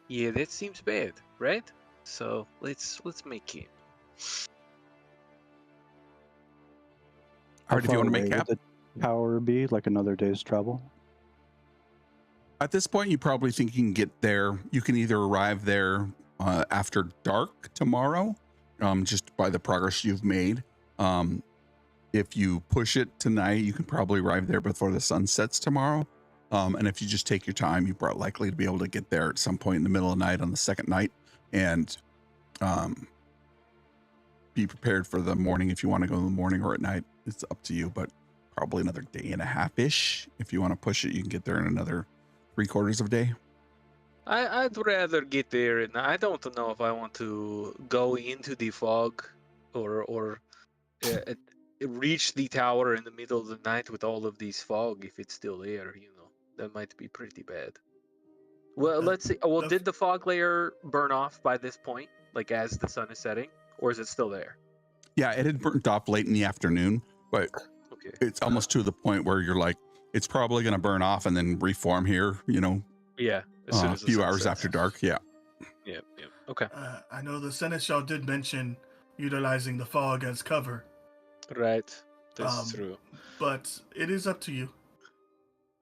Speaker 6: Yeah, that seems bad, right? So let's make camp.
Speaker 2: All right, if you want to make
Speaker 5: How far
Speaker 2: camp,
Speaker 5: away would the tower be, like another day's travel?
Speaker 2: at this point, you probably think you can get there. You can either arrive there after dark tomorrow, just by the progress you've made. If you push it tonight, you can probably arrive there before the sun sets tomorrow. And if you just take your time, you're likely to be able to get there at some point in the middle of the night on the second night, and be prepared for the morning if you want to go in the morning or at night. It's up to you, but probably another day and a half-ish. If you want to push it, you can get there in another 3/4 of a day.
Speaker 6: I'd rather get there, and I don't know if I want to go into the fog or reach the tower in the middle of the night with all of these fog if it's still there. That might be pretty bad. Well, let's see. Well, did the fog layer burn off by this point, like as the sun is setting, or is it still there?
Speaker 2: Yeah, it had burnt off late in the afternoon, but
Speaker 6: Okay.
Speaker 2: it's almost to the point where you're like, it's probably going to burn off and then reform here,
Speaker 6: Yeah. As soon
Speaker 2: a
Speaker 6: as the
Speaker 2: few
Speaker 6: sun
Speaker 2: hours
Speaker 6: sets.
Speaker 2: after dark. Yeah.
Speaker 6: Yeah. Okay.
Speaker 1: I know the seneschal did mention utilizing the fog as cover,
Speaker 6: Right. That's true.
Speaker 1: but it is up to you.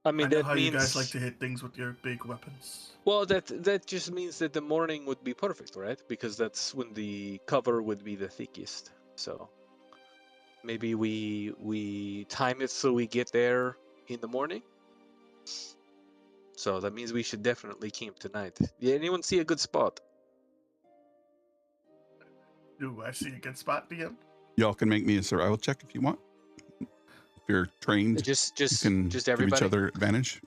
Speaker 6: I mean,
Speaker 1: I know
Speaker 6: that
Speaker 1: how
Speaker 6: means
Speaker 1: you guys like to hit things with your big weapons.
Speaker 6: Well, that just means that the morning would be perfect, right? Because that's when the cover would be the thickest. So maybe we time it so we get there in the morning. So that means we should definitely camp tonight. Yeah, anyone see a good spot?
Speaker 1: Do I see a good spot, DM?
Speaker 2: Y'all can make me a survival check if you want. If you're trained,
Speaker 6: Just
Speaker 2: you can
Speaker 6: just
Speaker 2: give each
Speaker 6: everybody.
Speaker 2: other advantage.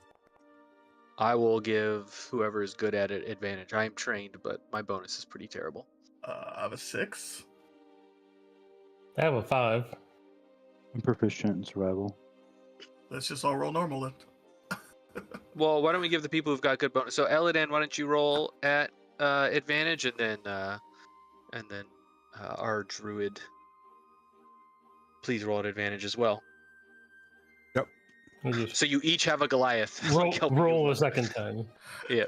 Speaker 6: I will give whoever is good at it advantage. I am trained, but my bonus is pretty terrible.
Speaker 1: I have a 6.
Speaker 3: I have a 5.
Speaker 5: I'm proficient in survival.
Speaker 1: Let's just all roll normal then.
Speaker 6: Well, why don't we give the people who've got good bonus? So Eladan, why don't you roll at advantage, and then our druid, please roll at advantage as well.
Speaker 2: Yep.
Speaker 3: We'll just
Speaker 6: So you each have a Goliath. like helping
Speaker 3: roll
Speaker 6: you.
Speaker 3: a second time.
Speaker 6: Yeah,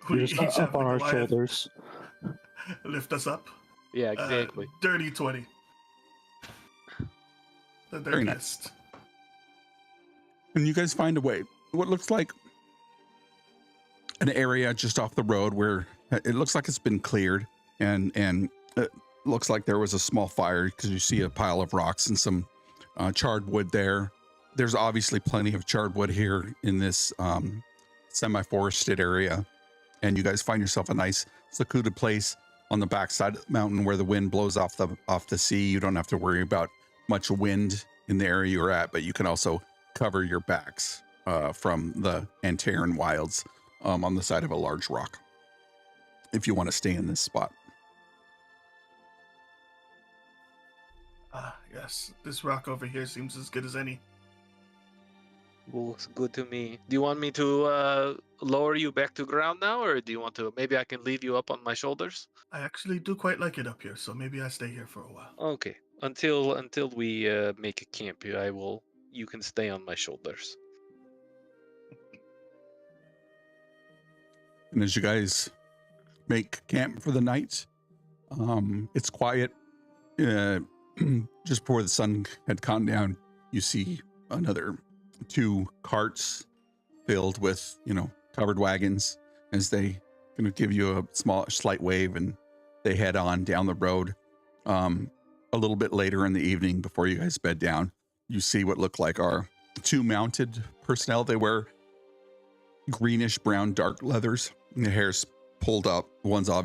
Speaker 1: We
Speaker 5: You're
Speaker 1: each
Speaker 5: just
Speaker 1: have
Speaker 5: up
Speaker 1: the
Speaker 5: on our
Speaker 1: Goliath
Speaker 5: shoulders.
Speaker 1: lift us up.
Speaker 6: yeah, exactly.
Speaker 1: Dirty 20. The
Speaker 2: Very
Speaker 1: dirtiest.
Speaker 2: And you guys find a way. What looks like an area just off the road where it looks like it's been cleared, and it looks like there was a small fire because you see a pile of rocks and some charred wood there. There's obviously plenty of charred wood here in this semi-forested area, and you guys find yourself a nice secluded place on the backside of the mountain where the wind blows off the sea. You don't have to worry about much wind in the area you're at, but you can also cover your backs from the Antaran wilds on the side of a large rock if you want to stay in this spot.
Speaker 1: Yes, this rock over here seems as good as any.
Speaker 6: Looks good to me. Do you want me to lower you back to ground now, or do you want to? Maybe I can leave you up on my shoulders.
Speaker 1: I actually do quite like it up here, so maybe I stay here for a while.
Speaker 6: Okay. Until we make a camp, you can stay on my shoulders.
Speaker 2: And as you guys make camp for the night, it's quiet. Just before the sun had gone down, you see another 2 carts filled with, covered wagons as they give you a slight wave, and they head on down the road. A little bit later in the evening, before you guys bed down, you see what look like are 2 mounted personnel. They wear greenish brown dark leathers, and the hair's pulled up. One's of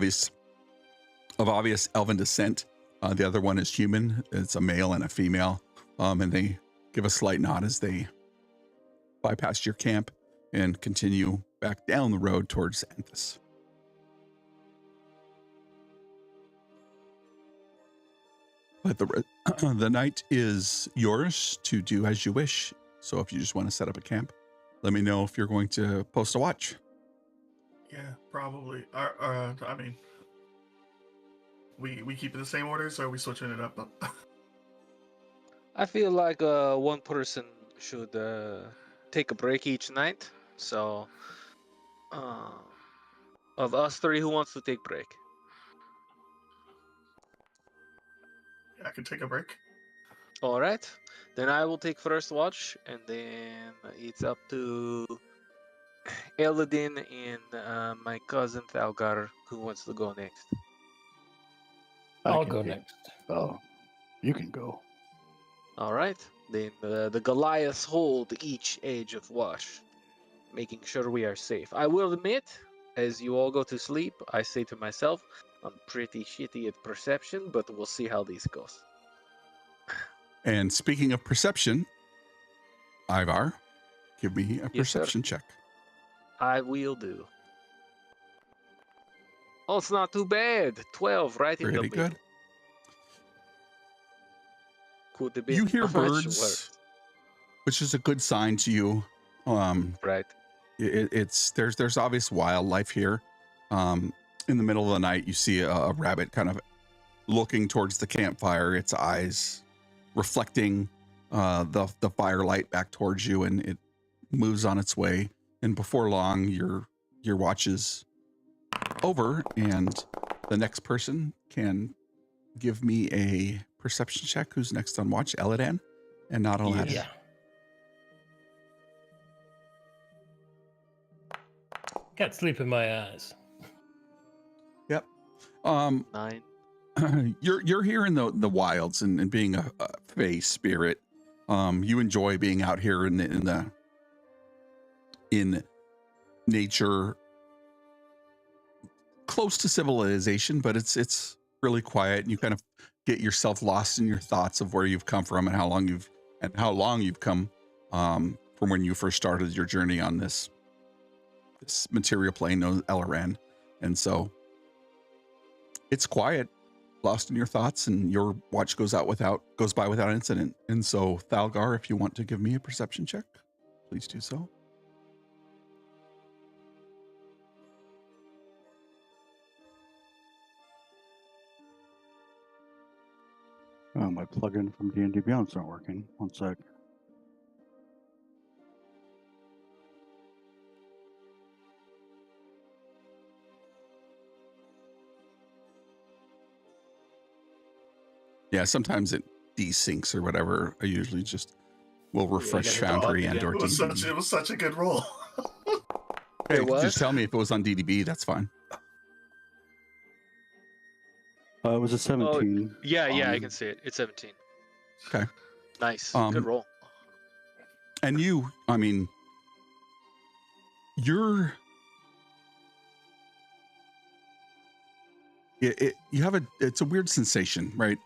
Speaker 2: obvious elven descent. The other one is human. It's a male and a female. And they give a slight nod as they bypass your camp and continue back down the road towards Xanthus. But the night is yours to do as you wish. So if you just want to set up a camp, let me know if you're going to post a watch.
Speaker 1: Yeah, probably. I mean, we keep it the same orders, or are we switching it up?
Speaker 6: I feel like one person should take a break each night. So, of us 3, who wants to take break?
Speaker 1: I can take a break.
Speaker 6: All right. Then I will take first watch, and then it's up to Eladin and my cousin Thalgar, who wants to go next.
Speaker 3: I'll go next.
Speaker 5: Oh, you can go.
Speaker 6: All right. Then the Goliaths hold each edge of watch, making sure we are safe. I will admit, as you all go to sleep, I say to myself, I'm pretty shitty at perception, but we'll see how this goes.
Speaker 2: And speaking of perception, Ivar, give me a
Speaker 6: Yes, sir.
Speaker 2: perception check.
Speaker 6: I will do. Oh, it's not too bad. 12, right in the
Speaker 2: Pretty
Speaker 6: middle.
Speaker 2: good.
Speaker 6: Could have been
Speaker 2: You hear
Speaker 6: much
Speaker 2: birds,
Speaker 6: worse.
Speaker 2: which is a good sign to you.
Speaker 6: Right.
Speaker 2: There's obvious wildlife here. In the middle of the night, you see a rabbit kind of looking towards the campfire, its eyes reflecting the firelight back towards you, and it moves on its way. And before long, your watch is over, and the next person can give me a perception check. Who's next on watch? Eladan and not Aladdin.
Speaker 3: Yeah. Got sleep in my eyes.
Speaker 2: Yep.
Speaker 6: 9.
Speaker 2: You're here in the wilds and being a fae spirit. You enjoy being out here in nature, close to civilization, but it's really quiet, and you kind of get yourself lost in your thoughts of where you've come from and how long you've come from when you first started your journey on this material plane known as Elran. And so it's quiet, lost in your thoughts, and your watch goes by without incident. And so, Thalgar, if you want to give me a perception check, please do so.
Speaker 5: Oh, my plugin from D&D Beyond's not working. One sec.
Speaker 2: Yeah, sometimes it desyncs or whatever. I usually just will refresh
Speaker 4: get the
Speaker 2: Foundry
Speaker 4: bug
Speaker 2: and or
Speaker 1: It was
Speaker 2: DDB.
Speaker 1: such a good roll.
Speaker 2: Hey,
Speaker 4: It was?
Speaker 2: just tell me if it was on DDB. That's fine.
Speaker 5: It was a 17.
Speaker 4: Yeah, I
Speaker 5: on-
Speaker 4: can see it. It's 17.
Speaker 2: Okay.
Speaker 4: Nice.
Speaker 2: Um,
Speaker 4: Good roll.
Speaker 2: And you, I mean, you're you have it's a weird sensation, right?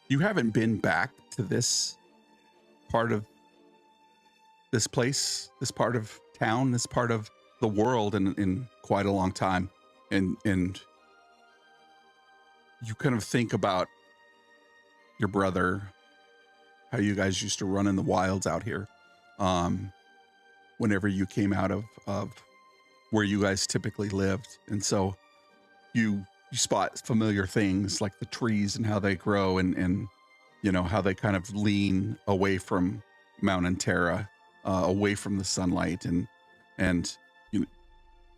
Speaker 2: You haven't been back to this part of this place, this part of town, this part of the world in quite a long time. And you kind of think about your brother, how you guys used to run in the wilds out here. Whenever you came out of where you guys typically lived. And so you spot familiar things like the trees and how they grow and you know how they kind of lean away from Mount Terra, away from the sunlight, and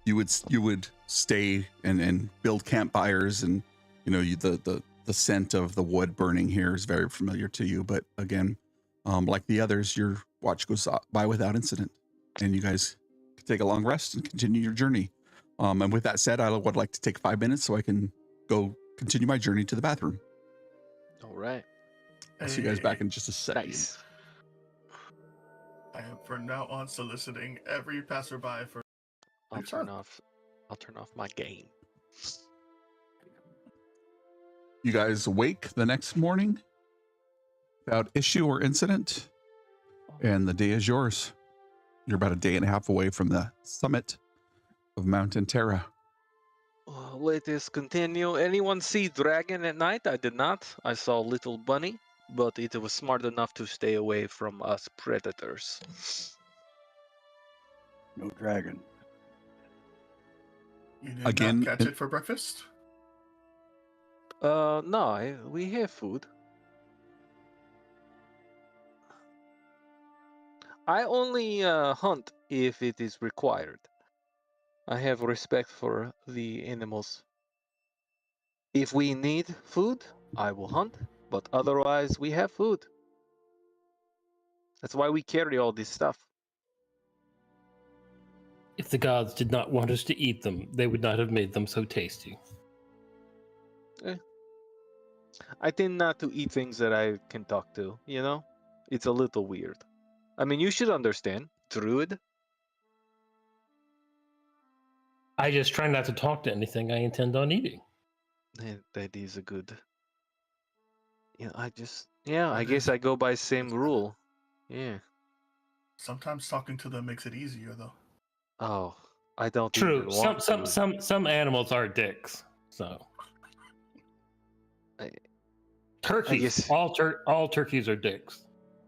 Speaker 2: you would stay and build campfires, and you know the scent of the wood burning here is very familiar to you. But again, like the others, your watch goes by without incident, and you guys can take a long rest and continue your journey. And with that said, I would like to take 5 minutes so I can go continue my journey to the bathroom.
Speaker 4: All right.
Speaker 2: I'll see you guys back in just a second.
Speaker 4: Nice.
Speaker 1: I am from now on soliciting every passerby for.
Speaker 4: I'll turn off my game.
Speaker 2: You guys awake the next morning without issue or incident, and the day is yours. You're about a day and a half away from the summit of Mountain Terra.
Speaker 4: Let us continue. Anyone see dragon at night? I did not. I saw little bunny, but it was smart enough to stay away from us predators.
Speaker 5: No dragon.
Speaker 1: You did
Speaker 2: Again,
Speaker 1: not catch it for breakfast?
Speaker 4: No, we have food. I only hunt if it is required. I have respect for the animals. If we need food, I will hunt, but otherwise we have food. That's why we carry all this stuff.
Speaker 3: If the gods did not want us to eat them, they would not have made them so tasty.
Speaker 4: I tend not to eat things that I can talk to, you know? It's a little weird. I mean, you should understand. Druid.
Speaker 3: I just try not to talk to anything I intend on eating.
Speaker 4: That is a good... Yeah, I guess I go by same rule. Yeah.
Speaker 1: Sometimes talking to them makes it easier, though.
Speaker 4: Oh, I don't
Speaker 3: True.
Speaker 4: even want to.
Speaker 3: Some animals are dicks. So turkeys.
Speaker 4: guess-
Speaker 3: All turkeys are dicks.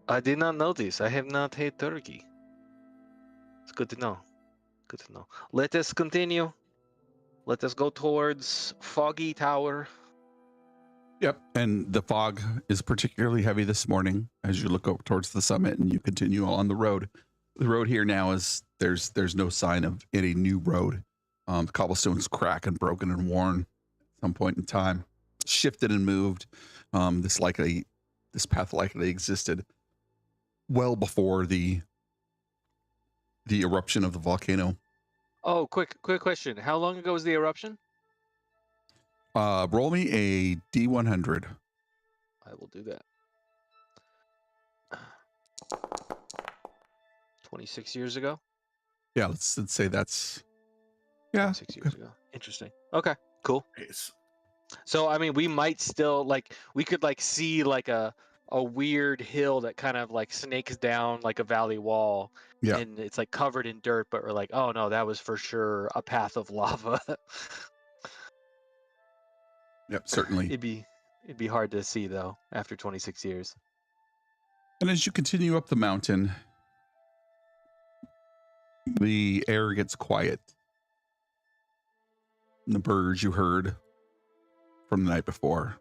Speaker 4: I did not know this. I have not had turkey. It's good to know. Good to know. Let us continue. Let us go towards Foggy Tower.
Speaker 2: Yep. And the fog is particularly heavy this morning as you look over towards the summit and you continue on the road. The road here now is there's no sign of any new road. The cobblestone's cracked and broken and worn at some point in time, shifted and moved. This path likely existed well before the eruption of the volcano.
Speaker 4: Oh, quick question. How long ago was the eruption?
Speaker 2: Roll me a D100.
Speaker 4: I will do that. 26 years ago?
Speaker 2: Yeah, let's say that's
Speaker 4: 6 years ago. Interesting. Okay, cool.
Speaker 1: Yes.
Speaker 4: So, I mean, we might still, we could, see, a weird hill that kind of, snakes down, like a valley wall.
Speaker 2: Yeah.
Speaker 4: And it's, covered in dirt, but we're like, oh, no, that was for sure a path of lava.
Speaker 2: Yep, certainly.
Speaker 4: It'd be hard to see, though, after 26 years.
Speaker 2: And as you continue up the mountain, the air gets quiet. And the birds you heard from the night before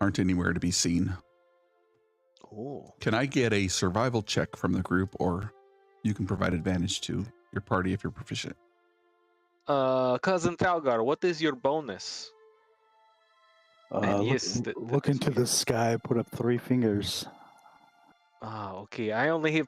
Speaker 2: aren't anywhere to be seen.
Speaker 4: Oh.
Speaker 2: Can I get a survival check from the group, or you can provide advantage to your party if you're proficient?
Speaker 4: Cousin Talgar, what is your bonus? And
Speaker 5: Look,
Speaker 4: yes,
Speaker 5: look into the sky, put up 3 fingers.
Speaker 6: Ah, okay. I only have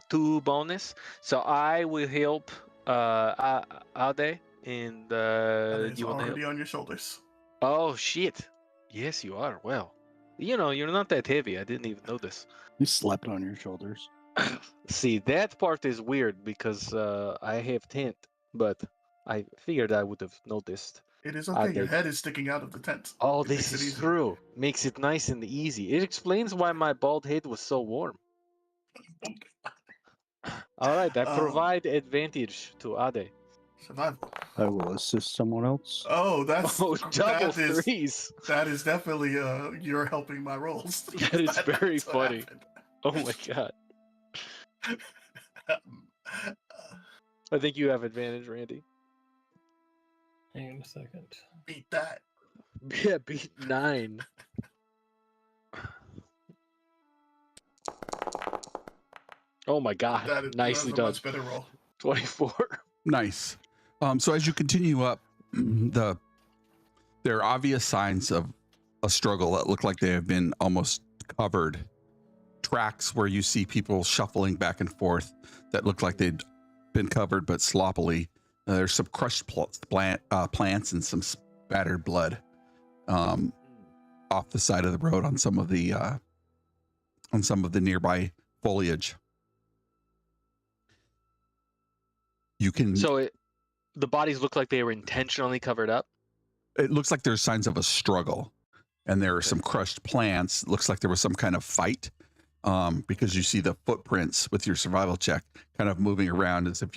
Speaker 6: 2 bonus, so I will help Ade and
Speaker 1: And
Speaker 6: do
Speaker 1: it's
Speaker 6: you want to help?
Speaker 1: already on your shoulders.
Speaker 6: Oh shit. Yes, you are. Well, you're not that heavy. I didn't even know this.
Speaker 5: He slept on your shoulders.
Speaker 6: See, that part is weird because I have tent, but I figured I would have noticed.
Speaker 1: It is okay. Your
Speaker 6: Ade.
Speaker 1: head is sticking out of the tent.
Speaker 6: Oh,
Speaker 1: It
Speaker 6: this
Speaker 1: makes it
Speaker 6: is
Speaker 1: easy.
Speaker 6: true. Makes it nice and easy. It explains why my bald head was so warm. All right, I provide advantage to Ade.
Speaker 1: Survival.
Speaker 5: I will assist someone else.
Speaker 1: Oh, that's
Speaker 6: Oh, double
Speaker 1: that is
Speaker 6: threes.
Speaker 1: that is definitely you're helping my rolls.
Speaker 6: That is very
Speaker 1: That's what
Speaker 6: funny.
Speaker 1: happened.
Speaker 6: Oh my god. I think you have advantage, Randy.
Speaker 3: Hang on a second.
Speaker 1: Beat that.
Speaker 6: Yeah, beat 9. Oh my god.
Speaker 1: That's
Speaker 6: Nicely
Speaker 1: a
Speaker 6: done.
Speaker 1: much better roll.
Speaker 6: 24.
Speaker 2: Nice. So as you continue up, there are obvious signs of a struggle that look like they have been almost covered. Tracks where you see people shuffling back and forth that look like they'd been covered but sloppily. There's some crushed plants and some spattered blood off the side of the road on some of the nearby foliage. You can.
Speaker 6: So the bodies look like they were intentionally covered up.
Speaker 2: It looks like there's signs of a struggle, and there are some crushed plants. Looks like there was some kind of fight, because you see the footprints with your survival check kind of moving around as if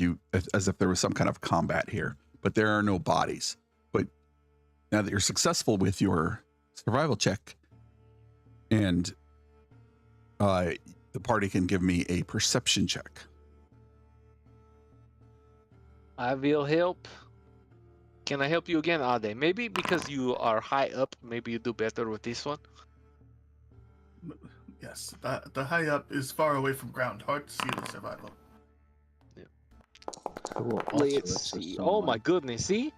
Speaker 2: there was some kind of combat here. But there are no bodies. But now that you're successful with your survival check, and the party can give me a perception check.
Speaker 6: I will help. Can I help you again, Ade? Maybe because you are high up, maybe you do better with this one.
Speaker 1: Yes, the high up is far away from ground. Hard to see the survival.
Speaker 5: I will also
Speaker 6: Let's
Speaker 5: assist
Speaker 6: see.
Speaker 5: someone.
Speaker 6: Oh my goodness, see?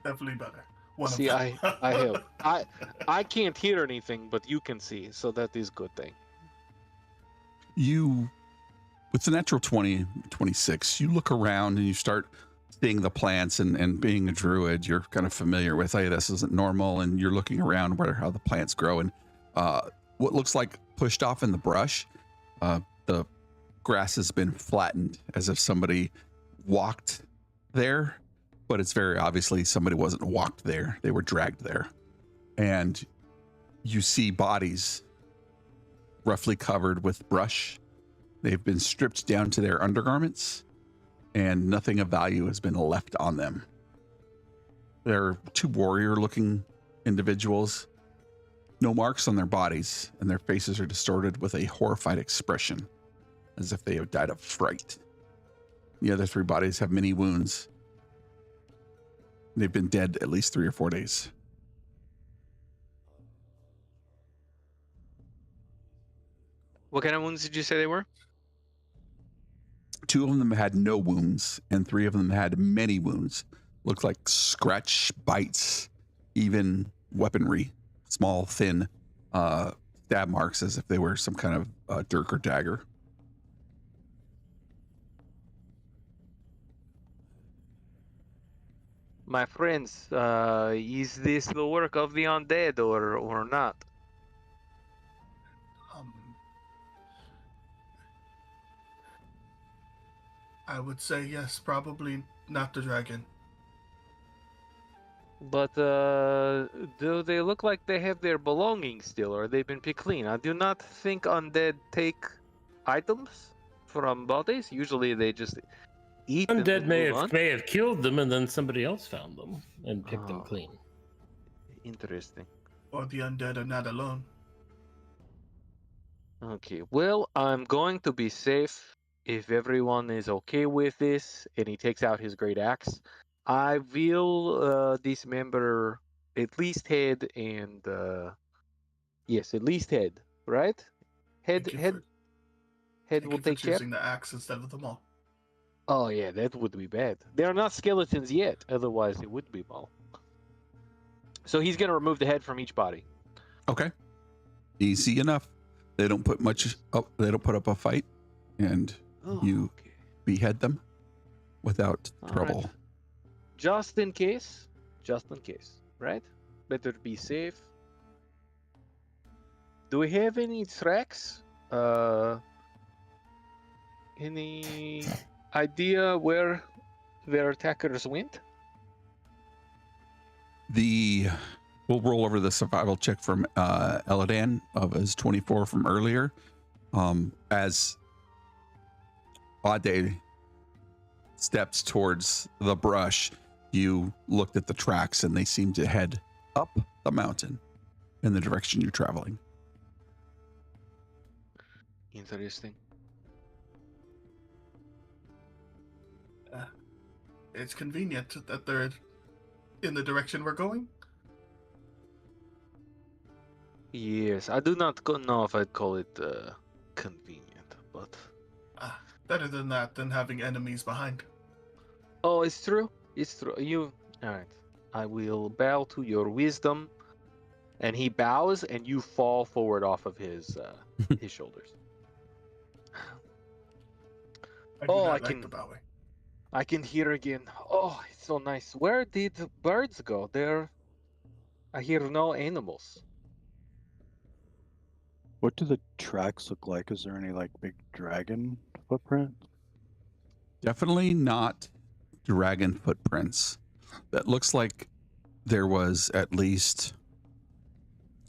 Speaker 1: Definitely better. One
Speaker 6: See,
Speaker 1: of
Speaker 6: I
Speaker 1: them.
Speaker 6: help. I can't hear anything, but you can see, so that is good thing.
Speaker 2: You, with the natural 20, 26, you look around and you start seeing the plants, and being a druid, you're kind of familiar with, hey, this isn't normal, and you're looking around how the plants grow, and what looks like pushed off in the brush, the grass has been flattened as if somebody walked there, but it's very obviously somebody wasn't walked there, they were dragged there. And you see bodies roughly covered with brush. They've been stripped down to their undergarments, and nothing of value has been left on them. There are 2 warrior-looking individuals, no marks on their bodies, and their faces are distorted with a horrified expression, as if they have died of fright. The other 3 bodies have many wounds. They've been dead at least 3 or 4 days.
Speaker 6: What kind of wounds did you say they were?
Speaker 2: 2 of them had no wounds, and 3 of them had many wounds. Looked like scratch, bites, even weaponry, small, thin stab marks, as if they were some kind of dirk or dagger.
Speaker 6: My friends, is this the work of the undead or not?
Speaker 1: I would say yes, probably not the dragon.
Speaker 6: But do they look like they have their belongings still, or they've been picked clean? I do not think undead take items from bodies. Usually they just eat them
Speaker 3: Undead
Speaker 6: and
Speaker 3: may
Speaker 6: move on.
Speaker 3: have killed them, and then somebody else found them and picked them
Speaker 6: Oh.
Speaker 3: clean.
Speaker 6: Interesting.
Speaker 1: Or the undead are not alone.
Speaker 6: Okay, well, I'm going to be safe if everyone is okay with this, and he takes out his great axe. I will dismember at least head and yes, at least head, right? Head
Speaker 1: Thank you
Speaker 6: head
Speaker 1: for-
Speaker 6: head
Speaker 1: Thank
Speaker 6: will
Speaker 1: you for
Speaker 6: take care.
Speaker 1: choosing the axe instead of the maul.
Speaker 6: Oh yeah, that would be bad. They are not skeletons yet, otherwise it would be Maul. So he's gonna remove the head from each body.
Speaker 2: Okay. Easy enough. They don't put much up. They don't put up a fight, and
Speaker 4: Oh,
Speaker 2: you
Speaker 4: okay.
Speaker 2: behead them without
Speaker 4: All
Speaker 2: trouble.
Speaker 4: right. Just in case. Just in case, right? Better be safe. Do we have any tracks? Any idea where their attackers went?
Speaker 2: We'll roll over the survival check from Eladan of his 24 from earlier. As Ade steps towards the brush, you looked at the tracks and they seem to head up the mountain in the direction you're traveling.
Speaker 4: Interesting.
Speaker 1: It's convenient that they're in the direction we're going.
Speaker 4: Yes, I do not know if I'd call it convenient, but
Speaker 1: Better than that than having enemies behind.
Speaker 4: oh, it's true. It's true. You all right? I will bow to your wisdom, and he bows, and you fall forward off of his his shoulders.
Speaker 1: I do
Speaker 4: Oh,
Speaker 1: not
Speaker 4: I
Speaker 1: like
Speaker 4: can-
Speaker 1: the bowing.
Speaker 4: I can hear again. Oh, it's so nice. Where did the birds go? I hear no animals.
Speaker 5: What do the tracks look like? Is there any like big dragon footprint?
Speaker 2: Definitely not dragon footprints. That looks like there was at least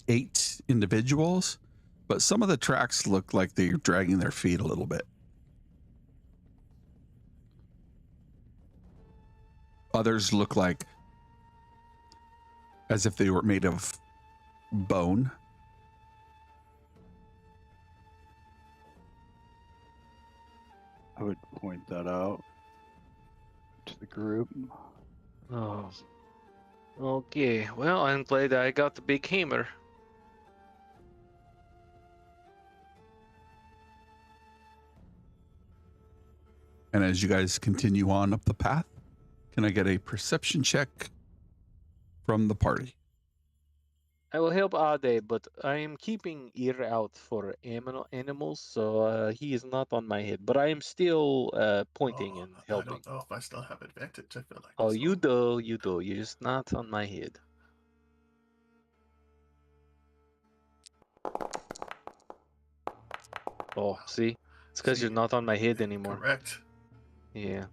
Speaker 2: 8 individuals, but some of the tracks look like they're dragging their feet a little bit. Others look like as if they were made of bone.
Speaker 5: I would point that out to the group.
Speaker 4: Oh. Okay. Well, I'm glad I got the big hammer.
Speaker 2: And as you guys continue on up the path, can I get a perception check from the party?
Speaker 4: I will help Ade, but I am keeping ear out for animals, so he is not on my head. But I am still pointing and
Speaker 1: I
Speaker 4: helping.
Speaker 1: don't know if I still have advantage. I feel like.
Speaker 4: Oh,
Speaker 1: so.
Speaker 4: you do. You're just not on my head. Oh, see? It's because you're
Speaker 1: See,
Speaker 4: not on my head anymore.
Speaker 1: Correct.
Speaker 4: Yeah,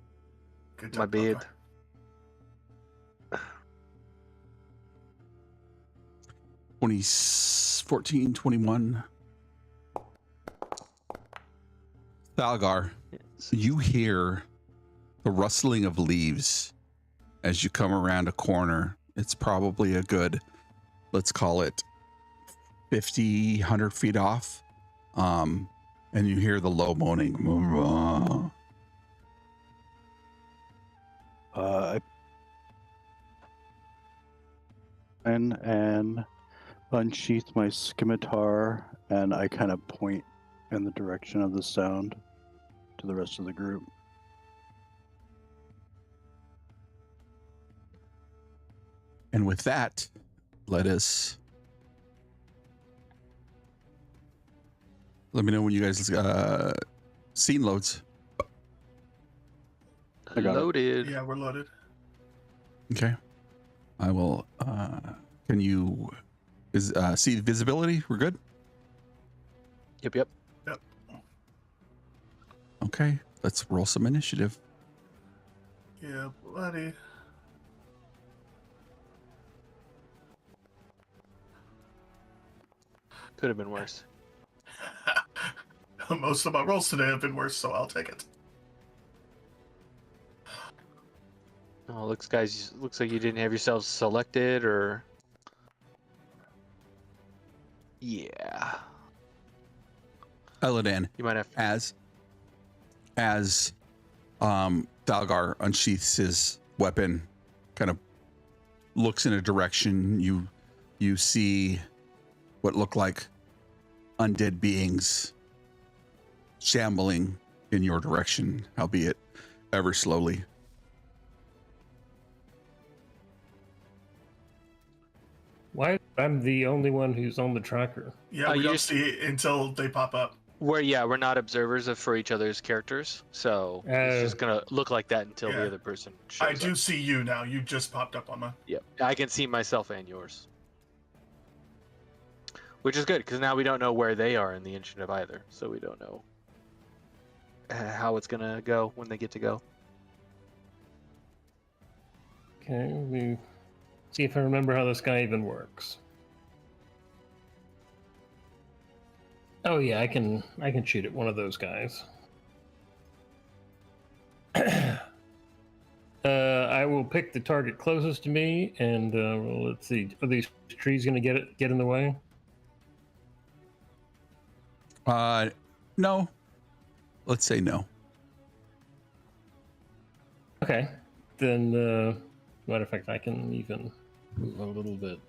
Speaker 1: Good
Speaker 4: my
Speaker 1: job,
Speaker 4: bad.
Speaker 1: Belgar.
Speaker 2: 14, 21. Thalgar, you hear the rustling of leaves as you come around a corner. It's probably a good, let's call it 50, 100 feet off. And you hear the low moaning.
Speaker 5: I and unsheath my scimitar, and I kind of point in the direction of the sound to the rest of the group.
Speaker 2: And with that, let me know when you guys scene loads.
Speaker 5: I got it.
Speaker 4: Loaded.
Speaker 1: Yeah, we're loaded.
Speaker 2: Okay. I will can you see visibility? We're good?
Speaker 4: Yep.
Speaker 2: Okay. Let's roll some initiative.
Speaker 1: Yeah, buddy.
Speaker 4: Could have been worse.
Speaker 1: Most of my rolls today have been worse, so I'll take it.
Speaker 4: Oh, looks like you didn't have yourselves selected, or yeah,
Speaker 2: Eladan,
Speaker 4: you might have.
Speaker 2: as Thalgar unsheaths his weapon, kind of looks in a direction, you see what look like undead beings shambling in your direction, albeit ever slowly.
Speaker 3: Why? I'm the only one who's on the tracker.
Speaker 1: Yeah, we
Speaker 4: you
Speaker 1: don't
Speaker 4: just-
Speaker 1: see it until they pop up.
Speaker 4: We're not observers for each other's characters, so it's just gonna look like that until
Speaker 1: Yeah.
Speaker 4: the other person shows
Speaker 1: I do
Speaker 4: up.
Speaker 1: see you now. You just popped up on my.
Speaker 4: Yep, I can see myself and yours, which is good because now we don't know where they are in the initiative either, so we don't know how it's gonna go when they get to go.
Speaker 3: Okay, let me see if I remember how this guy even works. Oh yeah, I can shoot at one of those guys. I will pick the target closest to me, and well, let's see. Are these trees going to get in the way?
Speaker 2: No. Let's say no.
Speaker 3: Okay, then. Matter of fact, I can even move a little bit.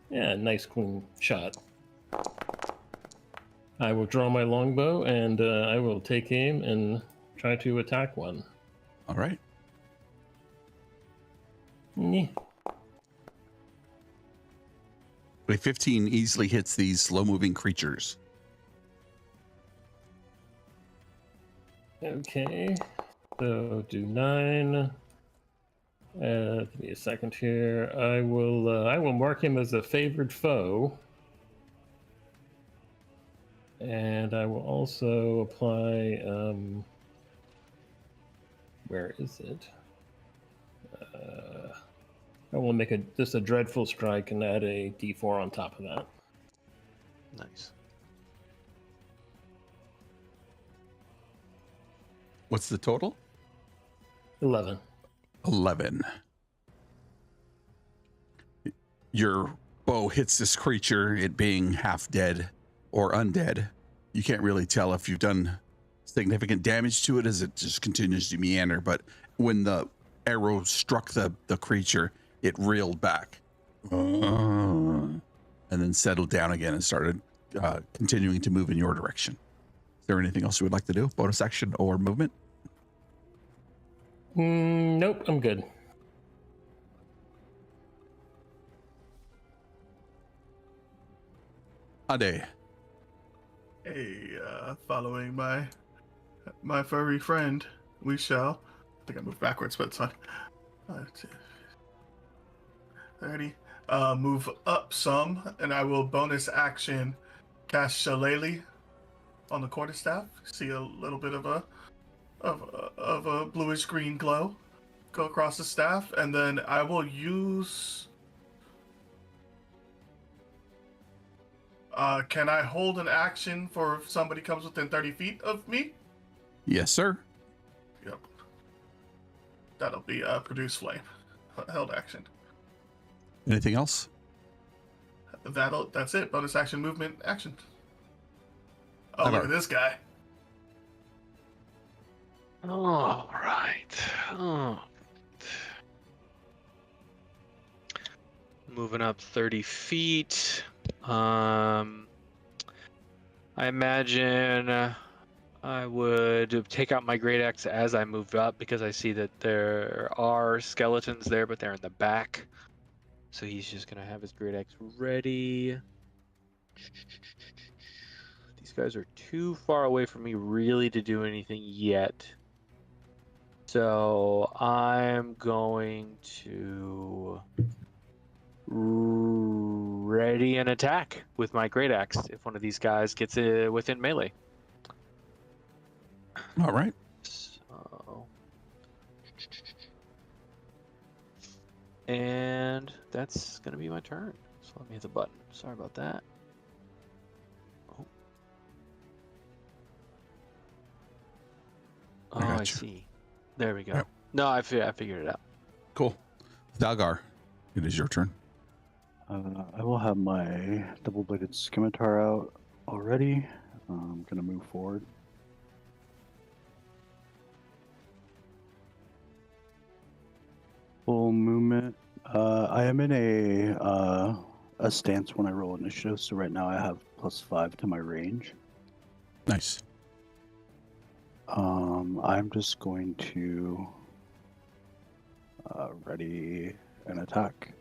Speaker 3: Yeah, nice clean shot. I will draw my longbow and I will take aim and try to attack one.
Speaker 2: All right.
Speaker 3: Yeah.
Speaker 2: A 15 easily hits these slow-moving creatures.
Speaker 3: Okay, so do 9. Give me a second here. I will mark him as a favored foe, and I will also apply. Where is it? I will make just a dreadful strike and add a D4 on top of that.
Speaker 4: Nice.
Speaker 2: What's the total?
Speaker 3: 11.
Speaker 2: 11. Your bow hits this creature, it being half dead or undead. You can't really tell if you've done significant damage to it as it just continues to meander, but when the arrow struck the creature, it reeled back and then settled down again and started continuing to move in your direction. Is there anything else you would like to do? Bonus action or movement?
Speaker 3: Nope, I'm good.
Speaker 2: Ade.
Speaker 1: Hey, following my furry friend, we shall. I think I moved backwards, but it's fine. 30. Move up some, and I will bonus action cast Shillelagh on the quarterstaff. See a little bit of a bluish green glow go across the staff, and then I will use. Can I hold an action for if somebody comes within 30 feet of me?
Speaker 2: Yes, sir.
Speaker 1: Yep. That'll be produce flame. Held action.
Speaker 2: Anything else?
Speaker 1: That's it. Bonus action, movement, action. Oh,
Speaker 2: How
Speaker 1: look
Speaker 2: about-
Speaker 1: at this guy.
Speaker 4: All right. Oh. Moving up 30 feet. I imagine I would take out my great axe as I moved up because I see that there are skeletons there, but they're in the back. So he's just gonna have his great axe ready. These guys are too far away from me really to do anything yet. So I'm going to ready an attack with my great axe if one of these guys gets within melee.
Speaker 2: All right.
Speaker 4: So, and that's gonna be my turn. So let me hit the button. Sorry about that. Oh, I
Speaker 2: gotcha.
Speaker 4: see. There we go.
Speaker 2: Yep.
Speaker 4: No, I figured it out.
Speaker 2: Cool. Dalgar, it is your turn.
Speaker 5: I will have my double-bladed scimitar out already. I'm gonna move forward. Full movement. I am in a stance when I roll initiative, so right now I have +5 to my range.
Speaker 2: Nice.
Speaker 5: I'm just going to ready an attack.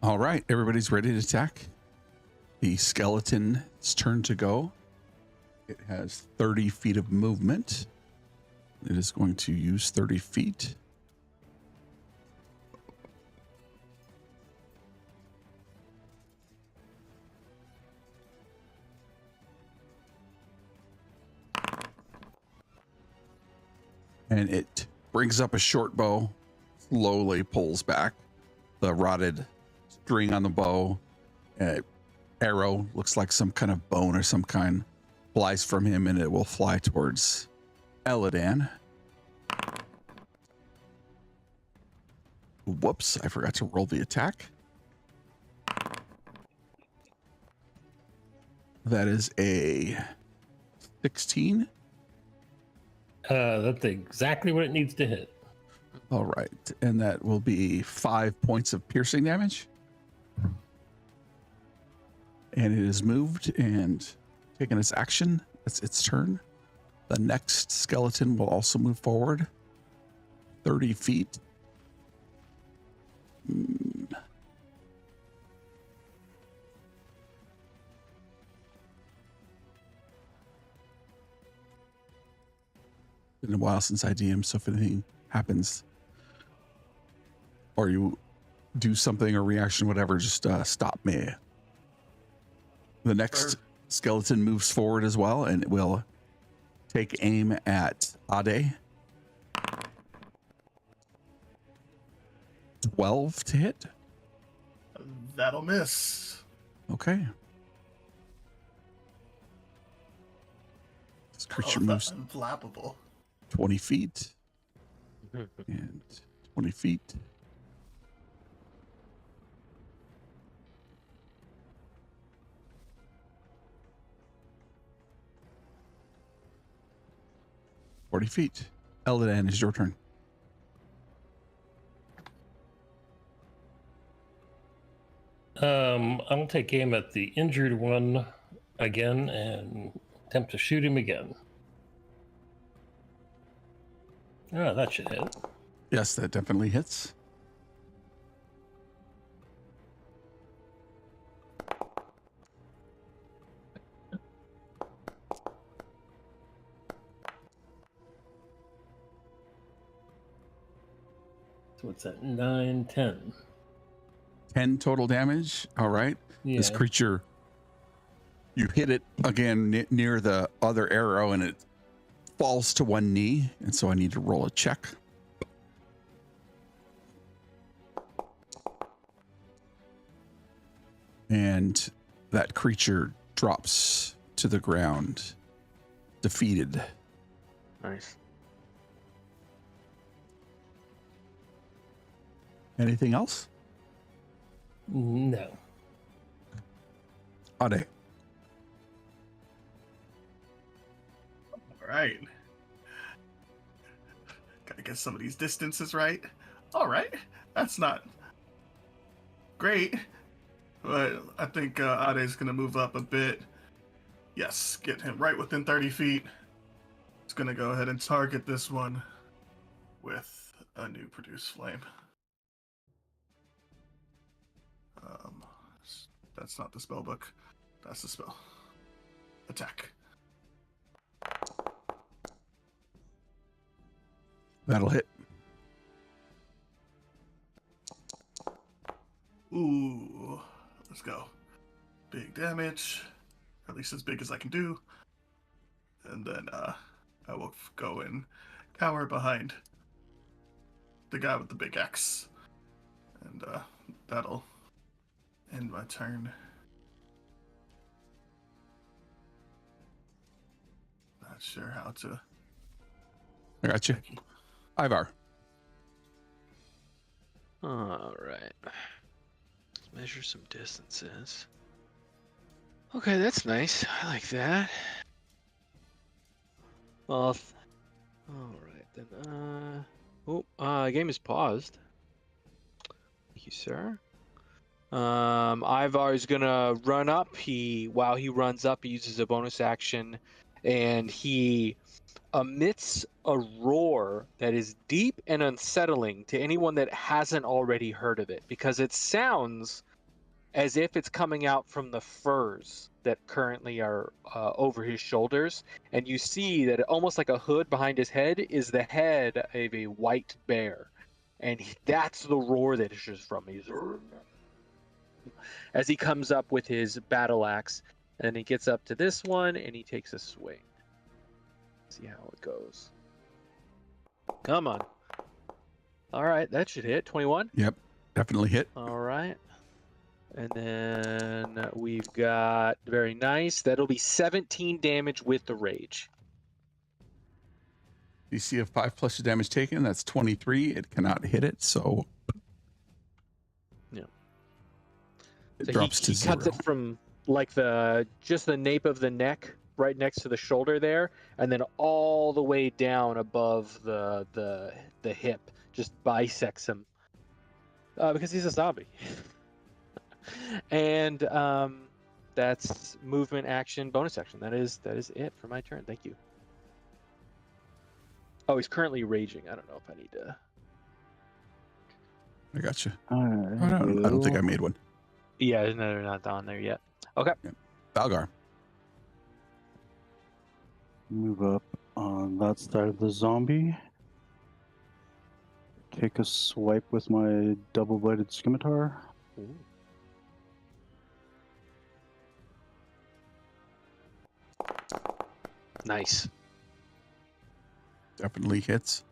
Speaker 2: All right, everybody's ready to attack. The skeleton's turn to go. It has 30 feet of movement. It is going to use 30 feet. And it brings up a short bow, slowly pulls back the rotted string on the bow. Arrow looks like some kind of bone or some kind flies from him, and it will fly towards Eladan. Whoops, I forgot to roll the attack. That is a 16.
Speaker 3: That's exactly what it needs to hit.
Speaker 2: All right, and that will be 5 points of piercing damage. And it is moved and taken its action. It's its turn. The next skeleton will also move forward 30 feet. Been a while since I DM, so if anything happens or you do something or reaction, whatever, just stop me. The next skeleton moves forward as well, and it will take aim at Ade. 12 to hit.
Speaker 1: That'll miss.
Speaker 2: Okay. This creature moves
Speaker 1: Unflappable.
Speaker 2: 20 feet. And 20 feet. $40. Eladan, is your turn.
Speaker 3: I'm gonna take aim at the injured one again and attempt to shoot him again. Ah, that should hit.
Speaker 2: Yes, that definitely hits.
Speaker 3: So what's that? 9, 10.
Speaker 2: 10 total damage. All right.
Speaker 3: Yeah.
Speaker 2: This creature, you hit it again near the other arrow, and it falls to one knee. And so I need to roll a check. And that creature drops to the ground, defeated.
Speaker 4: Nice.
Speaker 2: Anything else?
Speaker 3: No.
Speaker 2: Ade.
Speaker 1: All right. Gotta get some of these distances right. All right. That's not great. But I think Ade's going to move up a bit. Yes, get him right within 30 feet. It's going to go ahead and target this one with a new Produce Flame. That's not the spell book. That's the spell. Attack.
Speaker 2: That'll hit.
Speaker 1: Ooh. Let's go. Big damage. At least as big as I can do. And then I will go and cower behind the guy with the big axe. And that'll end my turn. Not sure how to.
Speaker 2: I got you. Ivar.
Speaker 6: All right. Let's measure some distances. Okay, that's nice. I like that. Well, all right then. Game is paused. Thank you, sir. Ivar is gonna run up. While he runs up, he uses a bonus action, and he emits a roar that is deep and unsettling to anyone that hasn't already heard of it, because it sounds
Speaker 4: as if it's coming out from the furs that currently are over his shoulders. And you see that almost like a hood behind his head is the head of a white bear. And that's the roar that issues from me. As he comes up with his battle axe. And he gets up to this one and he takes a swing. See how it goes. Come on. All right, that should hit. 21.
Speaker 2: Yep, definitely hit.
Speaker 4: All right. And then we've got, very nice, that'll be 17 damage with the rage.
Speaker 2: DC of 5 plus your damage taken. That's 23. It cannot hit it, so
Speaker 4: Yeah.
Speaker 2: it
Speaker 4: So
Speaker 2: drops
Speaker 4: he
Speaker 2: to 0.
Speaker 4: cuts it from like just the nape of the neck right next to the shoulder there, and then all the way down above the hip, just bisects him because he's a zombie. And that's movement, action, bonus action. That is it for my turn. Thank you. Oh, he's currently raging. I don't know if I need to.
Speaker 2: I got you.
Speaker 5: All
Speaker 2: I
Speaker 5: right.
Speaker 2: don't think I made one.
Speaker 4: Yeah, they're not on there yet. Okay.
Speaker 2: Valgar.
Speaker 5: Move up on that side of the zombie. Take a swipe with my double-bladed scimitar.
Speaker 4: Ooh. Nice.
Speaker 2: Definitely hits.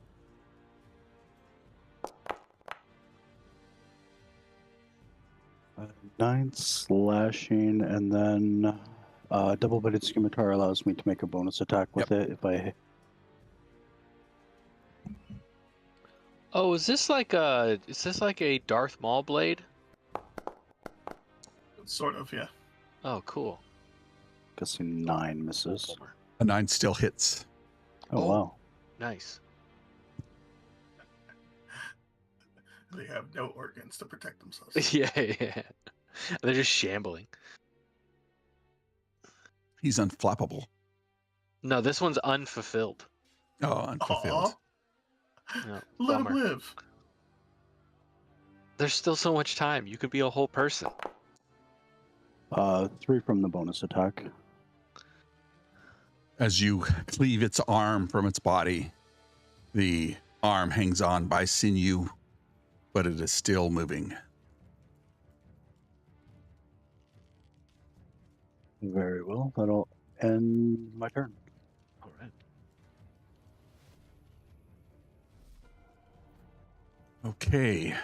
Speaker 5: Uh, 9 slashing, and then double-bladed scimitar allows me to make a bonus attack with it if I.
Speaker 4: Oh, is this like a Darth Maul blade?
Speaker 1: Sort of, yeah.
Speaker 4: Oh, cool.
Speaker 5: Guessing 9 misses.
Speaker 4: Bummer.
Speaker 2: A 9 still hits.
Speaker 5: Oh,
Speaker 4: Oh.
Speaker 5: wow.
Speaker 4: Nice.
Speaker 1: They have no organs to protect themselves.
Speaker 4: Yeah. They're just shambling.
Speaker 2: He's unflappable.
Speaker 4: No, this one's unfulfilled.
Speaker 2: Oh, unfulfilled.
Speaker 4: No,
Speaker 1: Let him
Speaker 4: bummer.
Speaker 1: live.
Speaker 4: There's still so much time. You could be a whole person.
Speaker 5: 3 from the bonus attack.
Speaker 2: As you cleave its arm from its body, the arm hangs on by sinew, but it is still moving.
Speaker 5: Very well. That'll end my turn.
Speaker 4: All right.
Speaker 2: Okay.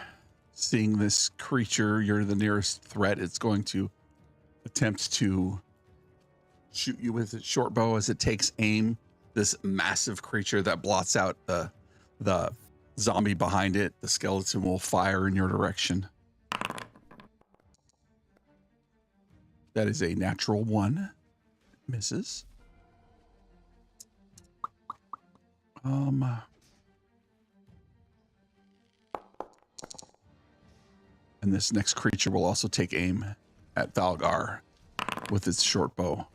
Speaker 2: Seeing this creature, you're the nearest threat. It's going to attempt to shoot you with its short bow as it takes aim. This massive creature that blots out the zombie behind it. The skeleton will fire in your direction. That is a natural 1. Misses. And this next creature will also take aim at Thalgar with its short bow,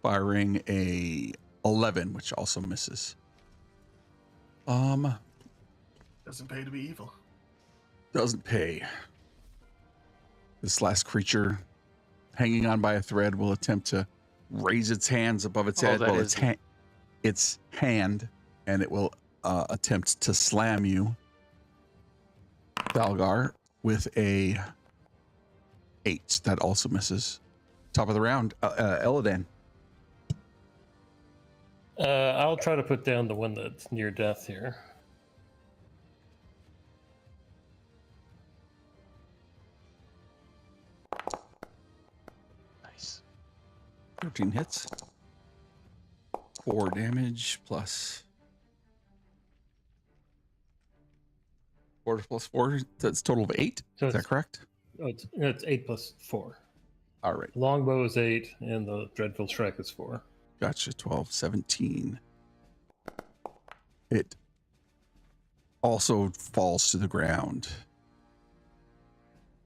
Speaker 2: firing a 11, which also misses.
Speaker 1: Doesn't pay to be evil.
Speaker 2: Doesn't pay. This last creature, hanging on by a thread, will attempt to raise its hands above its head.
Speaker 4: that
Speaker 2: Well,
Speaker 4: is-
Speaker 2: its hand, and it will attempt to slam you, Thalgar, with a 8. That also misses. Top of the round, Eladan.
Speaker 3: I'll try to put down the one that's near death here.
Speaker 4: Nice.
Speaker 2: 13 hits. 4 damage plus 4 plus 4. That's a total of 8.
Speaker 3: So
Speaker 2: Is that
Speaker 3: it's,
Speaker 2: correct?
Speaker 3: oh, it's 8 plus 4.
Speaker 2: All right.
Speaker 3: Longbow is 8, and the Dreadful Shrek is 4.
Speaker 2: Gotcha. 12, 17. It also falls to the ground.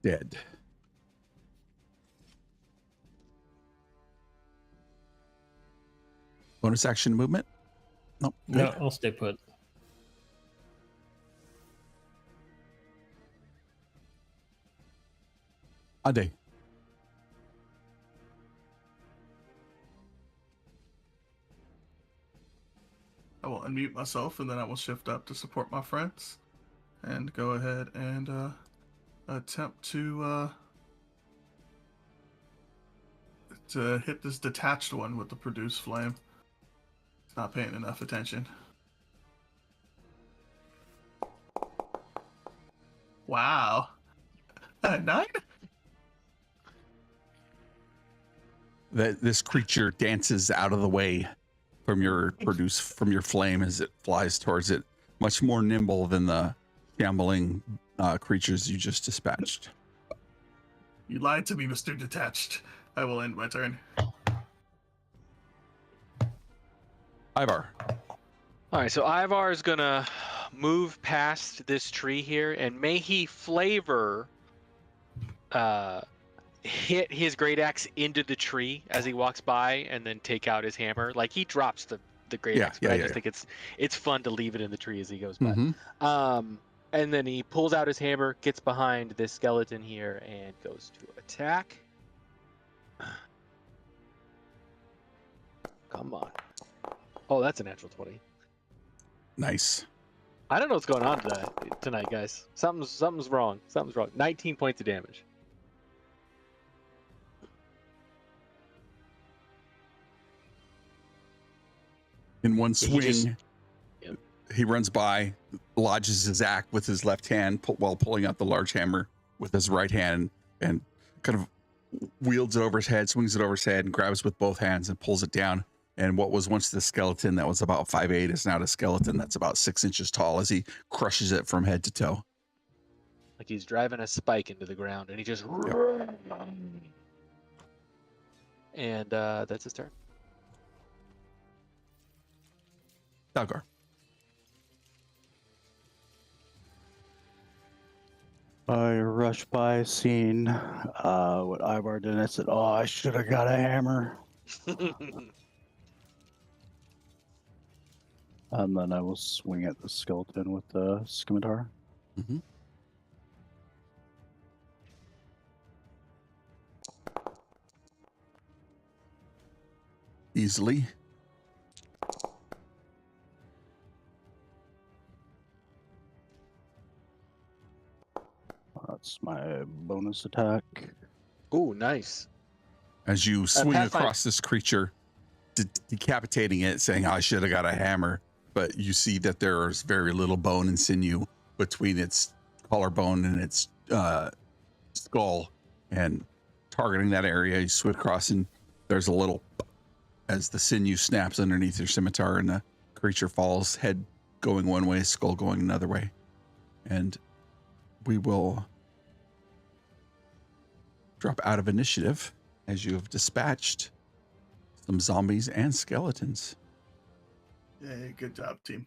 Speaker 2: Dead. Bonus action movement? Nope.
Speaker 3: No,
Speaker 2: Good.
Speaker 3: I'll stay put.
Speaker 2: Ade.
Speaker 1: I will unmute myself and then I will shift up to support my friends and go ahead and attempt to hit this detached one with the produce flame. It's not paying enough attention. Wow. 9?
Speaker 2: This creature dances out of the way from your flame as it flies towards it, much more nimble than the shambling creatures you just dispatched.
Speaker 1: You lied to me, Mr. Detached. I will end my turn.
Speaker 2: Ivar.
Speaker 4: All right, so Ivar is gonna move past this tree here, and may he flavor hit his great axe into the tree as he walks by, and then take out his hammer. Like he drops the great axe, but I just think it's fun to leave it in the tree as he goes by.
Speaker 2: Mm-hmm.
Speaker 4: And then he pulls out his hammer, gets behind this skeleton here, and goes to attack. Come on. Oh, that's a natural 20.
Speaker 2: Nice.
Speaker 4: I don't know what's going on tonight, guys. Something's wrong. 19 points of damage.
Speaker 2: In one swing, he runs by, lodges his axe with his left hand while pulling out the large hammer with his right hand, and kind of wields it over his head, swings it over his head, and grabs with both hands and pulls it down. And what was once the skeleton that was about 5'8" is now the skeleton that's about 6 inches tall as he crushes it from head to toe.
Speaker 4: Like he's driving a spike into the ground, and he just...
Speaker 2: Yep.
Speaker 4: And that's his turn.
Speaker 2: Dalgar.
Speaker 5: I rushed by, seeing what Ivar did. I said, "Oh, I should have got a hammer." And then I will swing at the skeleton with the scimitar.
Speaker 2: Mm-hmm. Easily.
Speaker 5: That's my bonus attack.
Speaker 4: Ooh, nice.
Speaker 2: As you swing across this creature, decapitating it, saying, "I should have got a hammer," but you see that there is very little bone and sinew between its collarbone and its skull, and targeting that area, you swing across, and there's a little as the sinew snaps underneath your scimitar, and the creature falls, head going one way, skull going another way. And we will drop out of initiative as you have dispatched some zombies and skeletons.
Speaker 1: Yay, good job, team.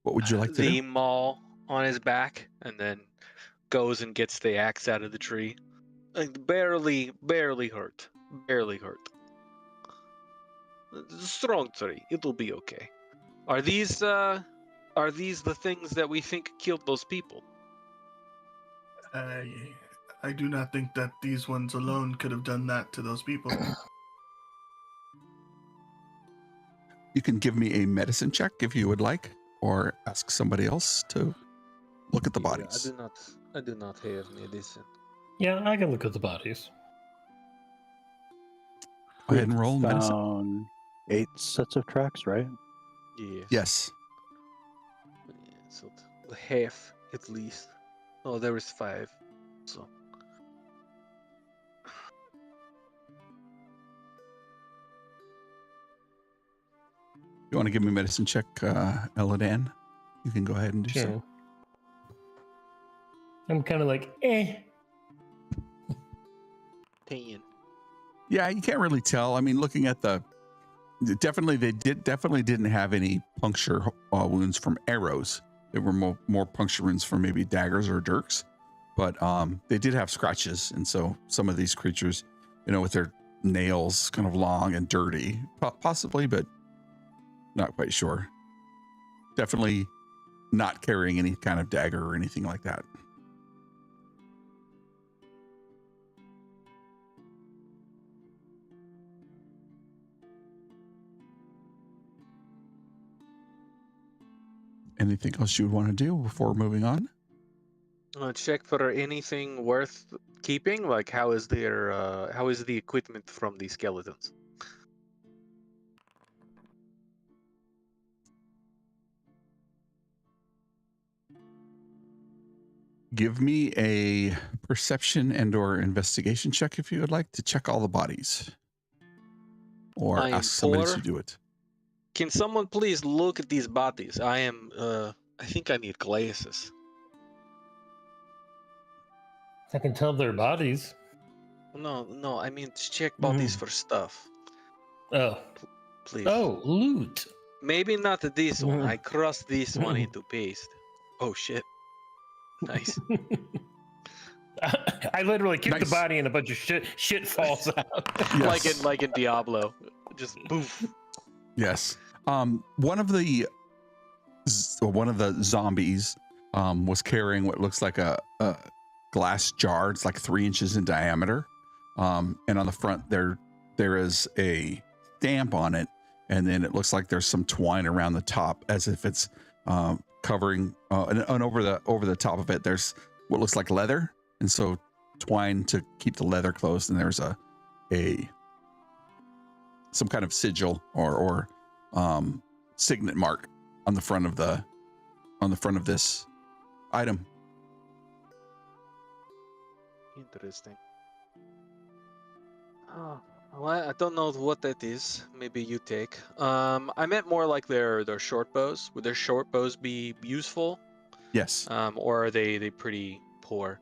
Speaker 2: What would you like to
Speaker 4: the
Speaker 2: do?
Speaker 4: maul on his back, and then goes and gets the axe out of the tree. Like barely hurt. Barely hurt. It's a strong tree. It'll be okay. Are these the things that we think killed those people?
Speaker 1: I do not think that these ones alone could have done that to those people.
Speaker 2: You can give me a medicine check if you would like, or ask somebody else to look at the bodies.
Speaker 6: I do not have medicine.
Speaker 3: Yeah, I can look at the bodies.
Speaker 2: Go ahead and roll medicine.
Speaker 5: Found 8 sets of tracks, right?
Speaker 6: Yeah.
Speaker 2: Yes.
Speaker 6: Yeah, so the half at least. Oh, there was 5. So.
Speaker 2: You want to give me a medicine check, Eladan? You can go ahead and do so.
Speaker 3: I'm kind of like, eh.
Speaker 6: 10.
Speaker 2: Yeah, you can't really tell. I mean, looking at they definitely didn't have any puncture wounds from arrows. They were more puncture wounds from maybe daggers or dirks, but they did have scratches. And so some of these creatures, with their nails kind of long and dirty, possibly, but Not quite sure. Definitely not carrying any kind of dagger or anything like that. Anything else you would want to do before moving on?
Speaker 6: Check for anything worth keeping. Like, how is the equipment from the skeletons?
Speaker 2: Give me a perception and or investigation check if you would like to check all the bodies. Or
Speaker 6: I am
Speaker 2: ask somebody
Speaker 6: poor.
Speaker 2: to do it.
Speaker 6: Can someone please look at these bodies? I think I need glasses.
Speaker 3: I can tell their bodies.
Speaker 6: No, I mean to check bodies for stuff.
Speaker 3: Oh.
Speaker 6: Please.
Speaker 3: Oh, loot.
Speaker 6: Maybe not this one.
Speaker 3: Mhm.
Speaker 6: I crossed this one into paste. Oh shit. Nice.
Speaker 3: I literally kick the
Speaker 2: Nice.
Speaker 3: body and a bunch of shit falls out.
Speaker 2: Yes.
Speaker 6: like in Diablo. Just poof.
Speaker 2: Yes. One of the zombies was carrying what looks like a glass jar. It's like 3 inches in diameter. And on the front there is a stamp on it, and then it looks like there's some twine around the top as if it's covering and over the top of it there's what looks like leather, and so twine to keep the leather closed, and there's a some kind of sigil or signet mark on the front of this item.
Speaker 6: Interesting. Oh, well, I don't know what that is. Maybe you take. I meant more like their short bows. Would their short bows be useful?
Speaker 2: Yes.
Speaker 6: Or are they pretty poor?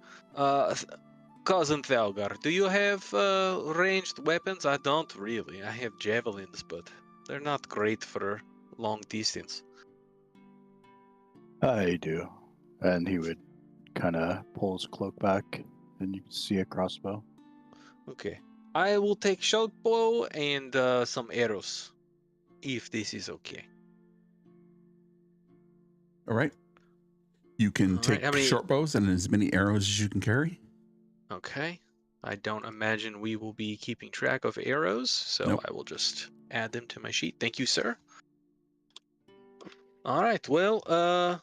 Speaker 6: Cousin Thalgar, do you have ranged weapons? I don't really. I have javelins, but they're not great for long distance.
Speaker 5: I do. And he would kind of pull his cloak back, and you can see a crossbow.
Speaker 6: Okay. I will take short bow and some arrows, if this is okay.
Speaker 2: All right. You can
Speaker 6: All right,
Speaker 2: take
Speaker 6: how many-
Speaker 2: short bows and as many arrows as you can carry.
Speaker 6: Okay. I don't imagine we will be keeping track of arrows, so
Speaker 2: Nope.
Speaker 6: I will just add them to my sheet. Thank you, sir. All right. Well,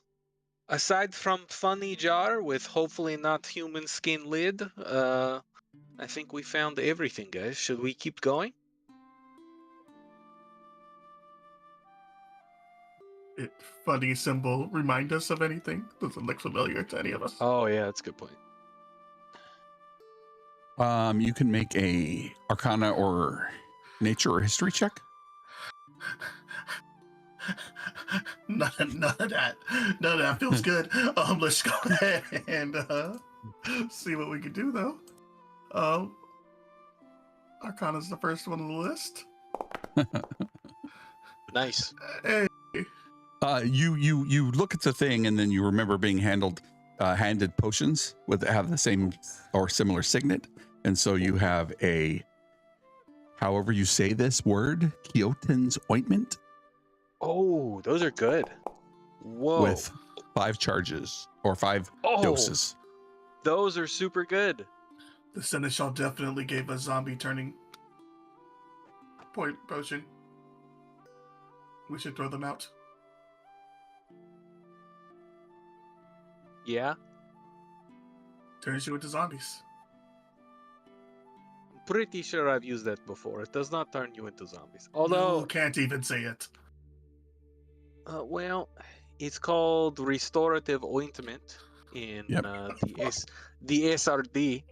Speaker 6: aside from funny jar with hopefully not human skin lid, I think we found everything, guys. Should we keep going?
Speaker 1: Funny symbol remind us of anything? Doesn't look familiar to any of us.
Speaker 6: Oh yeah, that's a good point.
Speaker 2: You can make a Arcana or Nature or History check.
Speaker 1: None of that. None of that feels good. Let's go ahead and see what we can do, though. Arcana's the first one on the list.
Speaker 6: Nice.
Speaker 1: Hey.
Speaker 2: You look at the thing and then you remember being handed potions have the same or similar signet, and so you have a, however you say this word, Kiotin's ointment.
Speaker 6: Oh, those are good. Whoa.
Speaker 2: With 5 charges or 5 doses.
Speaker 6: Those are super good.
Speaker 1: The Seneschal definitely gave a zombie turning point potion. We should throw them out.
Speaker 6: Yeah.
Speaker 1: Turns you into zombies.
Speaker 6: I'm pretty sure I've used that before. It does not turn you into zombies. Although,
Speaker 1: You can't even say it.
Speaker 6: well, it's called restorative ointment in
Speaker 2: Yep.
Speaker 6: the SRD,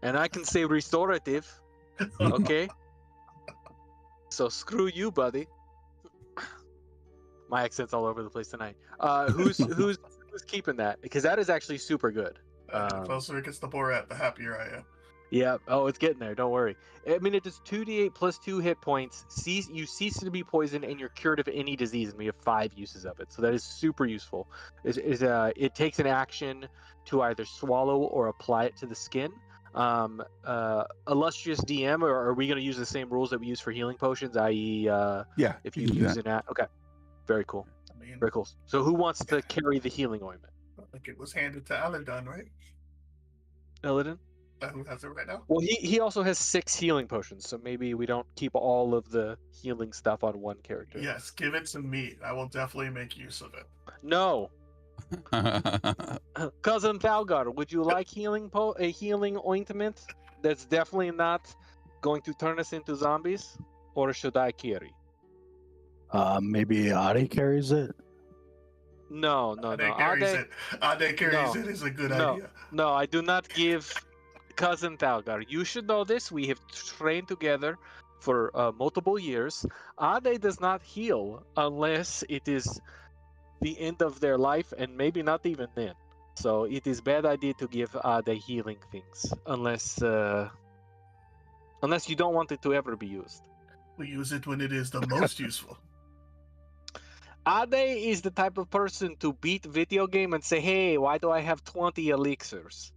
Speaker 6: and I can say restorative. Okay. So screw you, buddy. My accent's all over the place tonight. Who's keeping that? Because that is actually super good.
Speaker 1: The closer it gets to Borat, the happier I am.
Speaker 6: Yeah. Oh, it's getting there. Don't worry. I mean, it does 2d8 plus 2 hit points. You cease to be poisoned, and you're cured of any disease. And we have 5 uses of it, so that is super useful. It takes an action to either swallow or apply it to the skin. Illustrious DM, or are we going to use the same rules that we use for healing potions? I.e.,
Speaker 2: Yeah.
Speaker 6: if
Speaker 2: you
Speaker 6: you
Speaker 2: can do
Speaker 6: use
Speaker 2: that.
Speaker 6: an okay.
Speaker 4: Very cool.
Speaker 1: I mean,
Speaker 4: Very cool. So who wants to carry the healing ointment?
Speaker 1: I think it was handed to Aladon, right?
Speaker 4: Illidan?
Speaker 1: Who has it right now?
Speaker 4: Well, he also has 6 healing potions, so maybe we don't keep all of the healing stuff on one character.
Speaker 1: Yes, give it to me. I will definitely make use of it.
Speaker 4: No, cousin Thalgar, would you like a healing ointment that's definitely not going to turn us into zombies, or should I carry?
Speaker 5: Maybe Adi carries it.
Speaker 4: No.
Speaker 1: Ade carries it. Ade carries
Speaker 4: No.
Speaker 1: it is a good
Speaker 4: No.
Speaker 1: idea.
Speaker 4: No, I do not give cousin Thalgar. You should know this. We have trained together for multiple years. Ade does not heal unless it is the end of their life, and maybe not even then. So it is bad idea to give Ade healing things unless you don't want it to ever be used.
Speaker 1: We use it when it is the most useful.
Speaker 4: Ade is the type of person to beat video game and say, "Hey, why do I have 20 elixirs?"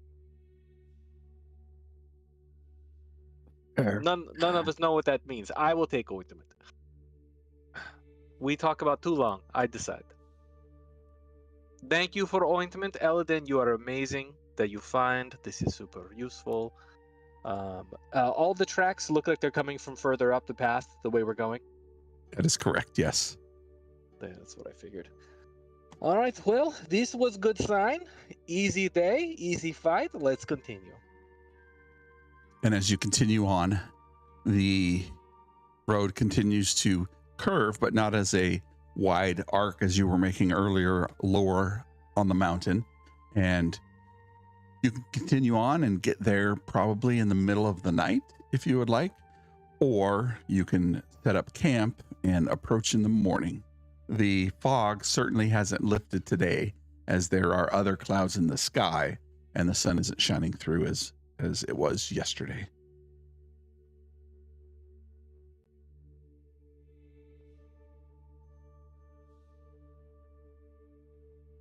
Speaker 5: Fair.
Speaker 4: None of us know what that means. I will take ointment. We talk about too long. I decide. Thank you for ointment, Eladin. You are amazing that you find. This is super useful. All the tracks look like they're coming from further up the path, the way we're going.
Speaker 2: That is correct, yes.
Speaker 4: Yeah, that's what I figured. All right, well, this was good sign. Easy day, easy fight. Let's continue.
Speaker 2: And as you continue on, the road continues to curve, but not as a wide arc as you were making earlier, lower on the mountain. And you can continue on and get there probably in the middle of the night if you would like, or you can set up camp and approach in the morning. The fog certainly hasn't lifted today, as there are other clouds in the sky and the sun isn't shining through as it was yesterday.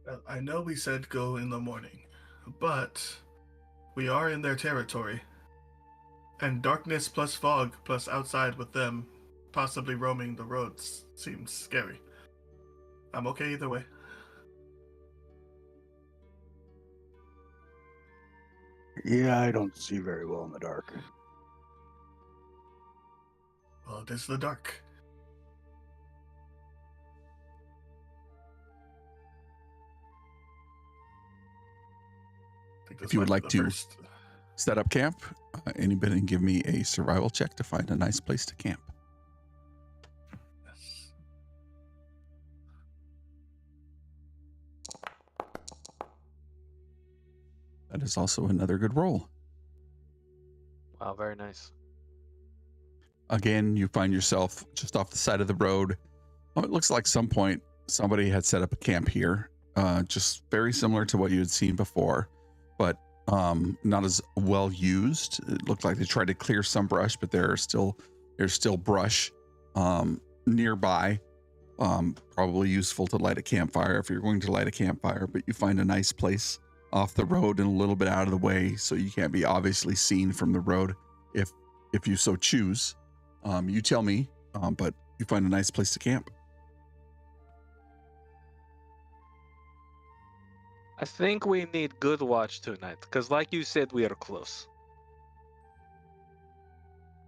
Speaker 1: Well, I know we said go in the morning, but we are in their territory. And darkness plus fog plus outside with them possibly roaming the roads seems scary. I'm okay either way.
Speaker 5: Yeah, I don't see very well in the dark.
Speaker 1: Well, it is the dark. I think
Speaker 2: If
Speaker 1: this
Speaker 2: you would
Speaker 1: might be
Speaker 2: like
Speaker 1: the
Speaker 2: to
Speaker 1: first.
Speaker 2: set up camp, anybody can give me a survival check to find a nice place to camp.
Speaker 1: Yes.
Speaker 2: That is also another good roll.
Speaker 4: Wow, very nice.
Speaker 2: Again, you find yourself just off the side of the road. It looks like some point somebody had set up a camp here, just very similar to what you had seen before, but not as well used. It looked like they tried to clear some brush, but there's still brush nearby. Probably useful to light a campfire if you're going to light a campfire, but you find a nice place off the road and a little bit out of the way, so you can't be obviously seen from the road if you so choose. You tell me, but you find a nice place to camp.
Speaker 4: I think we need good watch tonight, because like you said, we are close.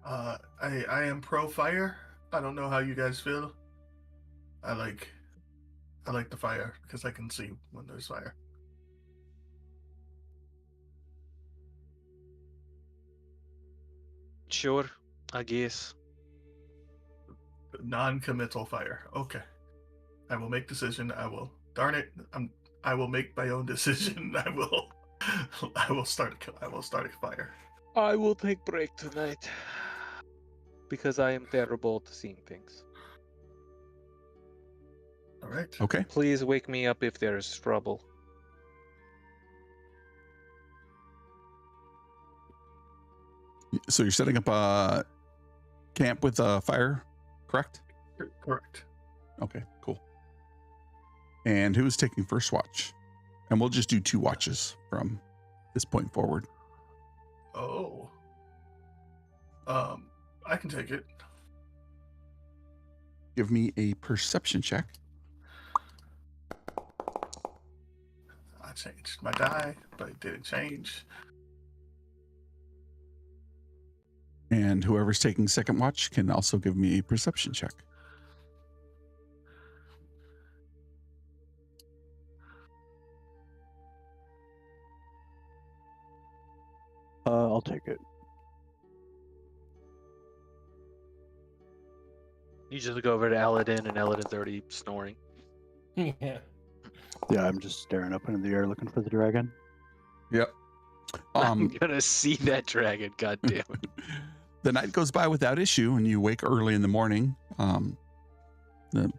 Speaker 1: I am pro fire. I don't know how you guys feel. I like the fire because I can see when there's fire.
Speaker 4: Sure, I guess.
Speaker 1: Non-committal fire. Okay. I will make decision. I will. Darn it. I will make my own decision. I will start a fire.
Speaker 4: I will take break tonight, because I am terrible at seeing things.
Speaker 1: All right.
Speaker 2: Okay.
Speaker 4: Please wake me up if there is trouble.
Speaker 2: So you're setting up a camp with a fire, correct?
Speaker 1: Correct.
Speaker 2: Okay, cool. And who's taking first watch? And we'll just do 2 watches from this point forward.
Speaker 1: Oh. I can take it.
Speaker 2: Give me a perception check.
Speaker 1: changed my die, but it didn't change.
Speaker 2: And whoever's taking second watch can also give me a perception check.
Speaker 5: I'll take it.
Speaker 4: You just go over to Eladin, and Eladin's already snoring.
Speaker 3: Yeah.
Speaker 5: Yeah, I'm just staring up into the air looking for the dragon.
Speaker 2: Yep.
Speaker 4: I'm gonna see that dragon. God damn it!
Speaker 2: The night goes by without issue, and you wake early in the morning. The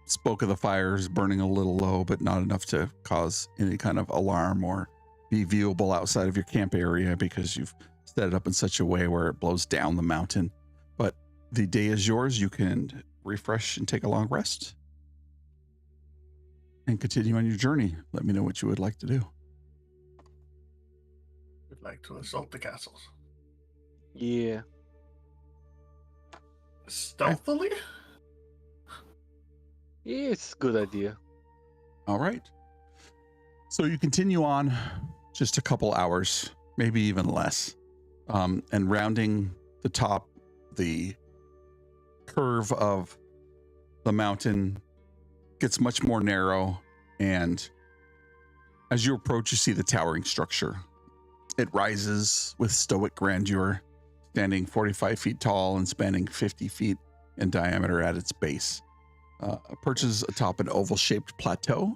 Speaker 2: smoke of the fire is burning a little low, but not enough to cause any kind of alarm or be viewable outside of your camp area because you've set it up in such a way where it blows down the mountain. But the day is yours. You can refresh and take a long rest and continue on your journey. Let me know what you would like to do.
Speaker 1: We'd like to assault the castles.
Speaker 4: Yeah.
Speaker 1: Stealthily?
Speaker 4: Yeah, it's a good idea.
Speaker 2: All right. So you continue on just a couple hours, maybe even less, and rounding the top, the curve of the mountain gets much more narrow, and as you approach, you see the towering structure. It rises with stoic grandeur, standing 45 feet tall and spanning 50 feet in diameter at its base. Perches atop an oval-shaped plateau,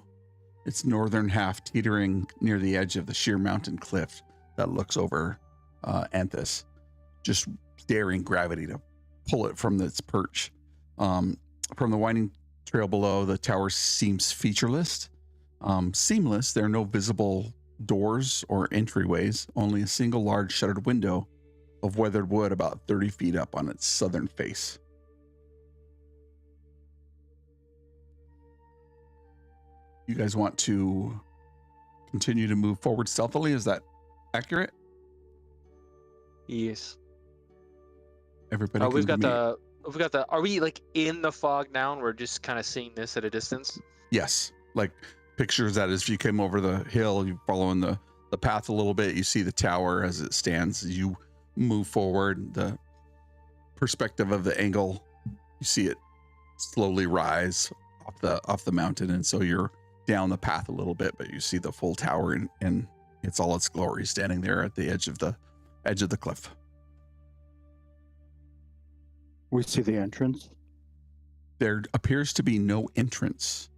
Speaker 2: its northern half teetering near the edge of the sheer mountain cliff that looks over Anthus, just daring gravity to pull it from its perch. From the winding trail below, the tower seems featureless, seamless. There are no visible doors or entryways, only a single large shuttered window of weathered wood about 30 feet up on its southern face. You guys want to continue to move forward stealthily? Is that accurate?
Speaker 4: Yes.
Speaker 2: Everybody.
Speaker 4: We've got the. Are we like in the fog now, and we're just kind of seeing this at a distance?
Speaker 2: Yes. Like pictures that as if you came over the hill, you following the path a little bit, you see the tower as it stands. As you move forward, the perspective of the angle, you see it slowly rise off the mountain, and so you're down the path a little bit, but you see the full tower and it's all its glory standing there at the edge of the cliff.
Speaker 5: We see the entrance.
Speaker 2: There appears to be no entrance.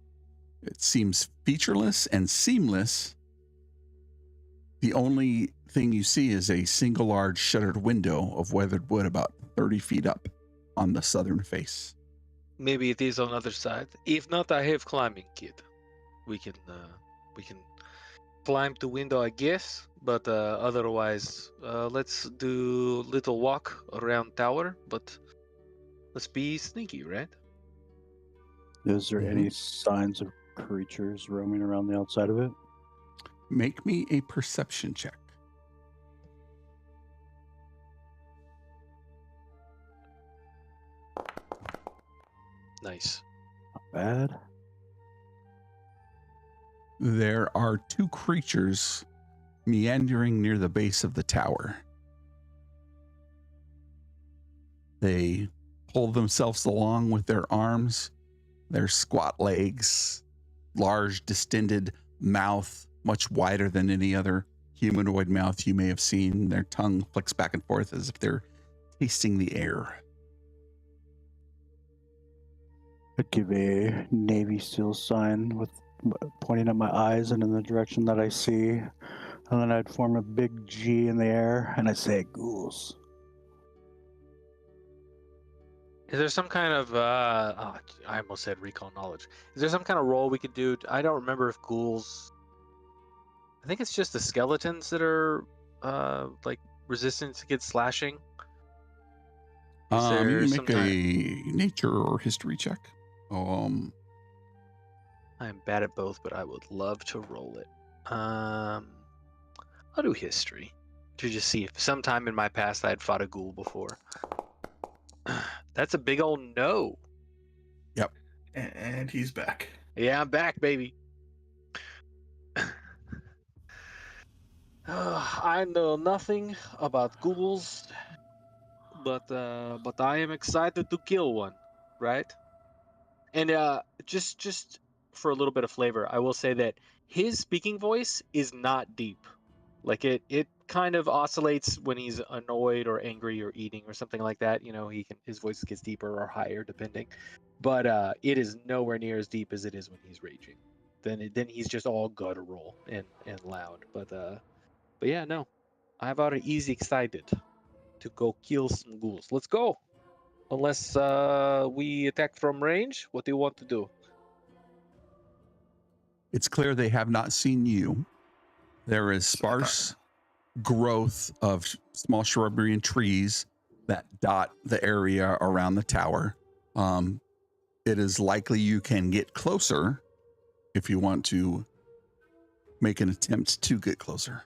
Speaker 2: It seems featureless and seamless. The only thing you see is a single large shuttered window of weathered wood about 30 feet up on the southern face.
Speaker 6: Maybe it is on the other side. If not, I have climbing kit. We can climb the window, I guess. But otherwise, let's do little walk around tower. But let's be sneaky, right?
Speaker 5: Is there any signs of creatures roaming around the outside of it?
Speaker 2: Make me a perception check.
Speaker 6: Nice.
Speaker 5: Not bad.
Speaker 2: There are two creatures meandering near the base of the tower. They pull themselves along with their arms, their squat legs, large distended mouth, much wider than any other humanoid mouth you may have seen. Their tongue flicks back and forth as if they're tasting the air.
Speaker 5: I'd give a Navy SEAL sign with pointing at my eyes and in the direction that I see. And then I'd form a big G in the air and I'd say, ghouls.
Speaker 6: Is there some kind of I almost said recall knowledge. Is there some kind of roll we could do? I don't remember if ghouls. I think it's just the skeletons that are like resistant against slashing.
Speaker 2: You can
Speaker 6: some
Speaker 2: make a nature or history check.
Speaker 6: I'm bad at both, but I would love to roll it. I'll do history to just see if sometime in my past I had fought a ghoul before. That's a big old no.
Speaker 1: And he's back.
Speaker 6: Yeah, I'm back, baby. I know nothing about ghouls, but I am excited to kill one, right? And just for a little bit of flavor, I will say that his speaking voice is not deep. Like it kind of oscillates when he's annoyed or angry or eating or something like that. You know, his voice gets deeper or higher depending. But it is nowhere near as deep as it is when he's raging. Then he's just all guttural and loud. But yeah, no. I'm very easy excited to go kill some ghouls. Let's go. Unless we attack from range, what do you want to do?
Speaker 2: It's clear they have not seen you. There is sparse growth of small shrubbery and trees that dot the area around the tower. It is likely you can get closer if you want to make an attempt to get closer.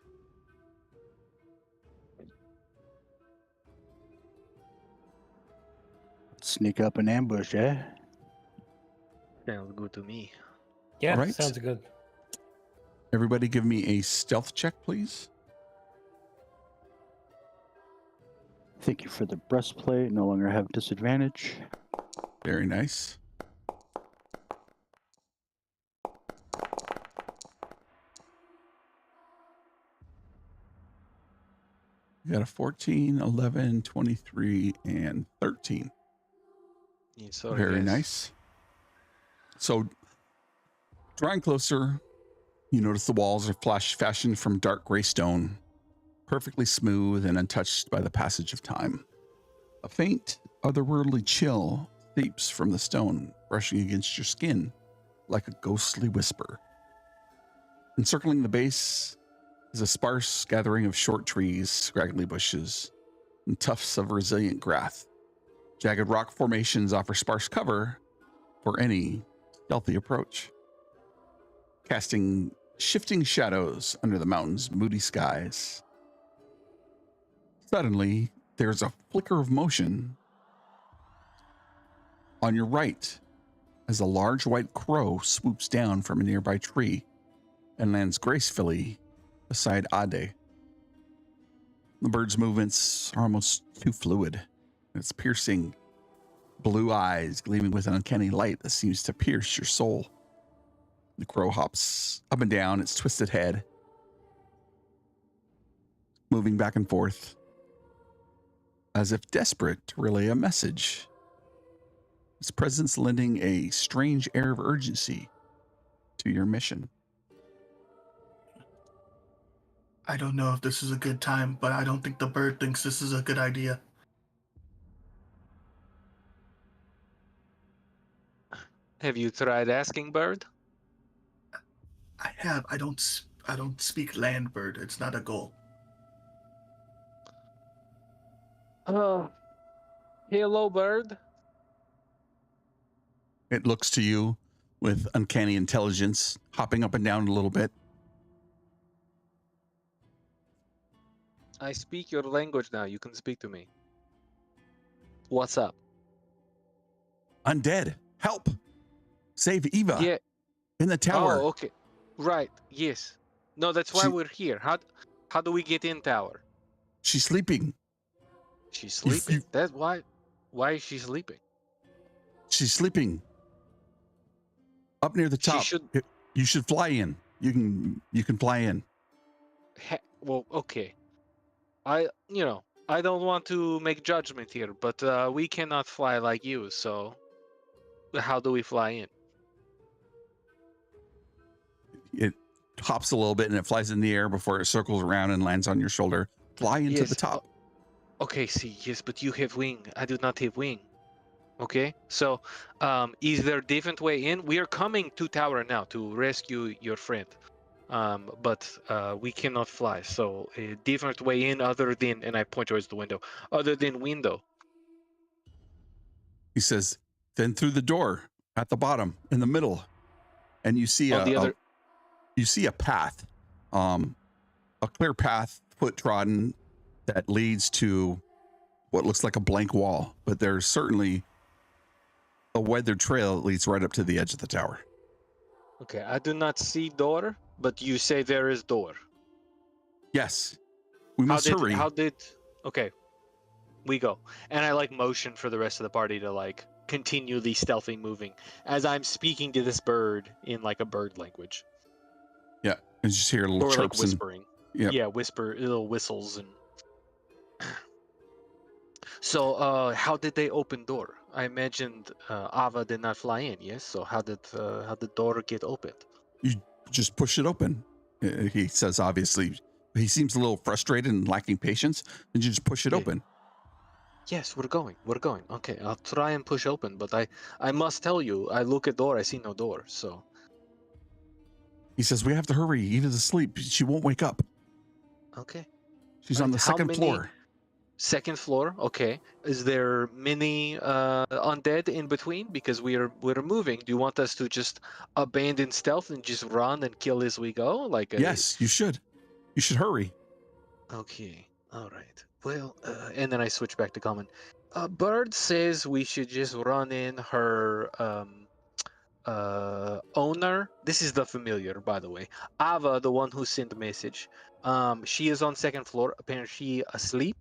Speaker 5: Sneak up and ambush, eh?
Speaker 6: Sounds good to me.
Speaker 3: Yeah,
Speaker 2: All right.
Speaker 3: sounds good.
Speaker 2: Everybody give me a stealth check, please.
Speaker 5: Thank you for the breastplate. No longer have disadvantage.
Speaker 2: Very nice. You got a 14, 11, 23, and 13.
Speaker 6: Yeah, sorry,
Speaker 2: Very
Speaker 6: guys.
Speaker 2: nice. So, drawing closer, you notice the walls are fashioned from dark gray stone, perfectly smooth and untouched by the passage of time. A faint, otherworldly chill seeps from the stone, brushing against your skin like a ghostly whisper. Encircling the base is a sparse gathering of short trees, scraggly bushes, and tufts of resilient grass. Jagged rock formations offer sparse cover for any stealthy approach, casting shifting shadows under the mountain's moody skies. Suddenly, there's a flicker of motion on your right as a large white crow swoops down from a nearby tree and lands gracefully beside Ade. The bird's movements are almost too fluid. Its piercing blue eyes gleaming with an uncanny light that seems to pierce your soul. The crow hops up and down its twisted head, moving back and forth, as if desperate to relay a message. Its presence lending a strange air of urgency to your mission.
Speaker 1: I don't know if this is a good time, but I don't think the bird thinks this is a good idea.
Speaker 6: Have you tried asking bird?
Speaker 1: I have. I don't speak land bird. It's not a goal.
Speaker 6: Hello, bird.
Speaker 2: It looks to you with uncanny intelligence, hopping up and down a little bit.
Speaker 6: I speak your language now. You can speak to me. What's up?
Speaker 2: Undead, help! Save Eva
Speaker 6: Yeah.
Speaker 2: in the tower.
Speaker 6: Oh, okay. Right. Yes. No, that's why
Speaker 2: She-
Speaker 6: we're here. How do we get in tower?
Speaker 2: She's sleeping.
Speaker 6: She's sleeping.
Speaker 2: you-
Speaker 6: That's why. Why is she sleeping?
Speaker 2: She's sleeping. Up near the
Speaker 6: She
Speaker 2: top.
Speaker 6: should-
Speaker 2: You should fly in. You can fly in.
Speaker 6: Well, okay. I don't want to make judgment here, but we cannot fly like you. So, how do we fly in?
Speaker 2: It hops a little bit and it flies in the air before it circles around and lands on your shoulder. Fly into the
Speaker 6: Yes,
Speaker 2: top.
Speaker 6: Okay, see, yes, but you have wing. I do not have wing. Okay, so is there a different way in? We are coming to tower now to rescue your friend, but we cannot fly. So a different way in other than, and I point towards the window, other than window.
Speaker 2: He says, then through the door at the bottom in the middle, and you see
Speaker 6: On the other.
Speaker 2: you see a path, a clear path, foot trodden, that leads to what looks like a blank wall, but there's certainly a weathered trail that leads right up to the edge of the tower.
Speaker 6: Okay, I do not see door, but you say there is door.
Speaker 2: Yes. We must hurry.
Speaker 4: Okay, we go. And I like motion for the rest of the party to like continually stealthy moving as I'm speaking to this bird in like a bird language.
Speaker 2: Yeah. And just hear little
Speaker 4: Or like
Speaker 2: chirps and
Speaker 4: whispering.
Speaker 2: Yep.
Speaker 4: Yeah, whisper little whistles and so how did they open door? I imagined Ava did not fly in, yes? So how did the door get opened?
Speaker 2: you just push it open. He says, obviously, he seems a little frustrated and lacking patience, and you just push it
Speaker 4: Yeah.
Speaker 2: open.
Speaker 4: Yes, we're going. Okay, I'll try and push open, but I must tell you, I look at door, I see no door, so.
Speaker 2: He says, we have to hurry. Eva's asleep. She won't wake up.
Speaker 4: Okay.
Speaker 2: She's on the
Speaker 4: How
Speaker 2: second
Speaker 4: many-
Speaker 2: floor.
Speaker 4: Second floor, okay. Is there many undead in between? Because we're moving. Do you want us to just abandon stealth and just run and kill as we go? Like
Speaker 2: Yes, you should. You should hurry.
Speaker 4: Okay. All right. Well, and then I switch back to common. Bird says we should just run in her owner. This is the familiar, by the way. Ava, the one who sent the message. She is on second floor. Apparently, she asleep.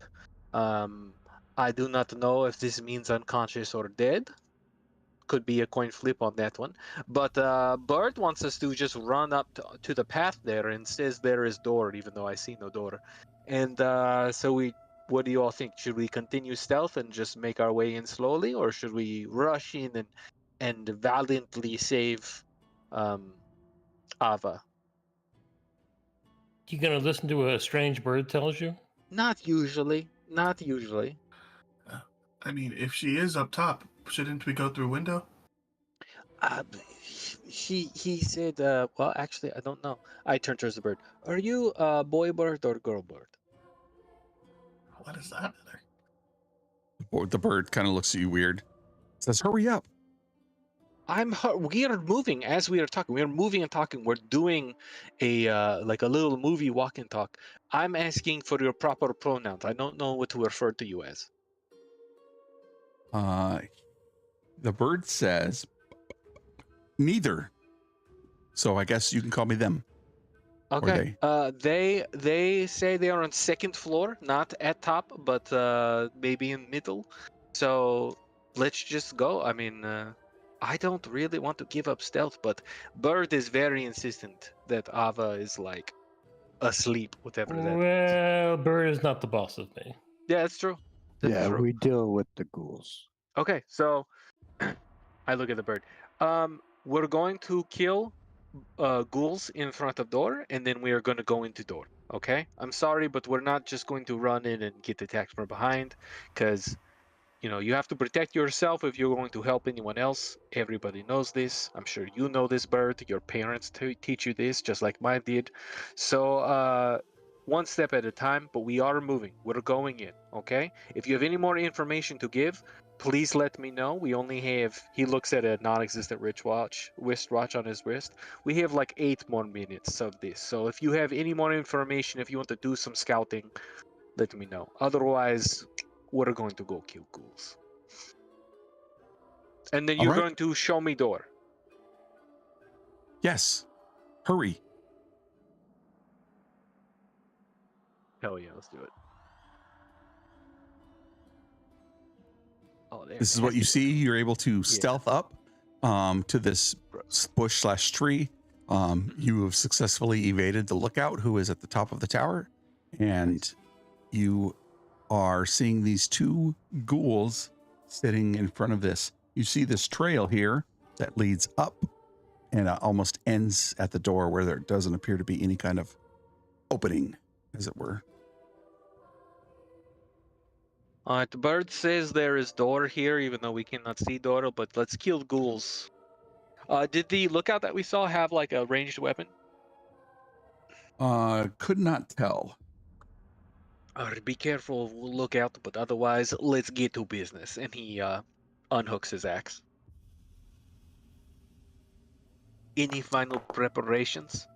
Speaker 4: I do not know if this means unconscious or dead. Could be a coin flip on that one. But Bird wants us to just run up to the path there and says there is door, even though I see no door. And what do you all think? Should we continue stealth and just make our way in slowly, or should we rush in and valiantly save Ava?
Speaker 3: You gonna listen to a strange bird tells you?
Speaker 4: Not usually. Not usually.
Speaker 1: I mean, if she is up top, shouldn't we go through window?
Speaker 4: He said, well, actually, I don't know. I turned towards the bird. Are you a boy bird or girl bird?
Speaker 1: What does that matter?
Speaker 2: The bird kind of looks at you weird. Says, hurry up.
Speaker 4: We are moving as we are talking. We are moving and talking. We're doing a like a little movie walk and talk. I'm asking for your proper pronouns. I don't know what to refer to you as.
Speaker 2: The bird says, neither. So I guess you can call me them.
Speaker 4: Okay. They say they are on second floor, not at top, but maybe in middle. So let's just go. I mean, I don't really want to give up stealth, but Bird is very insistent that Ava is like asleep, whatever that means.
Speaker 3: Well, Bird is not the boss of me.
Speaker 4: Yeah, that's true. That's
Speaker 5: Yeah,
Speaker 4: true.
Speaker 5: we deal with the ghouls.
Speaker 4: Okay, so I look at the bird. We're going to kill ghouls in front of door, and then we are going to go into door. Okay? I'm sorry, but we're not just going to run in and get attacked from behind, because you have to protect yourself if you're going to help anyone else. Everybody knows this. I'm sure you know this, Bird. Your parents teach you this, just like mine did. So, one step at a time, but we are moving. We're going in, okay? If you have any more information to give, please let me know. We only have, he looks at a non-existent wristwatch on his wrist. We have like 8 more minutes of this. So if you have any more information, if you want to do some scouting, let me know. Otherwise, we're going to go kill ghouls. And then you're going to show me door.
Speaker 2: Yes. Hurry.
Speaker 4: Hell yeah, let's do it. Oh, there.
Speaker 2: This is what you see. You're able to stealth up to this bush/tree. You have successfully evaded the lookout, who is at the top of the tower, and you are seeing these 2 ghouls sitting in front of this. You see this trail here that leads up and almost ends at the door where there doesn't appear to be any kind of opening, as it were.
Speaker 4: The bird says there is door here, even though we cannot see door, but let's kill ghouls. Did the lookout that we saw have like a ranged weapon?
Speaker 2: Could not tell.
Speaker 4: Be careful, lookout, but otherwise, let's get to business. And he unhooks his axe. Any final preparations?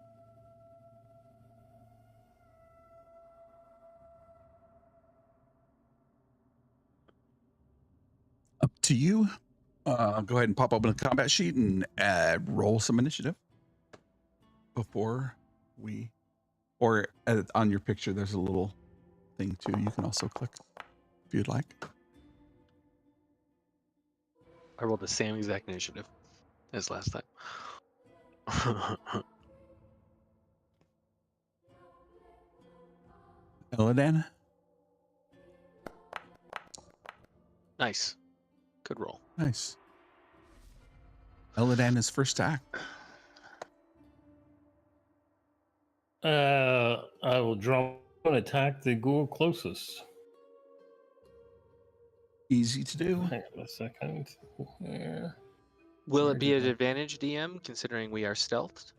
Speaker 2: Up to you. Go ahead and pop open the combat sheet and roll some initiative before we Or on your picture, there's a little thing too. You can also click if you'd like.
Speaker 4: I rolled the same exact initiative as last time.
Speaker 2: Illidan,
Speaker 4: Nice. Good roll.
Speaker 2: nice. Illidan is first act.
Speaker 3: I will draw and attack the ghoul closest.
Speaker 2: Easy to do.
Speaker 3: Hang on a second. There.
Speaker 4: Will
Speaker 2: Where
Speaker 4: it be
Speaker 2: did
Speaker 4: an
Speaker 2: that-
Speaker 4: advantage, DM, considering we are stealthed?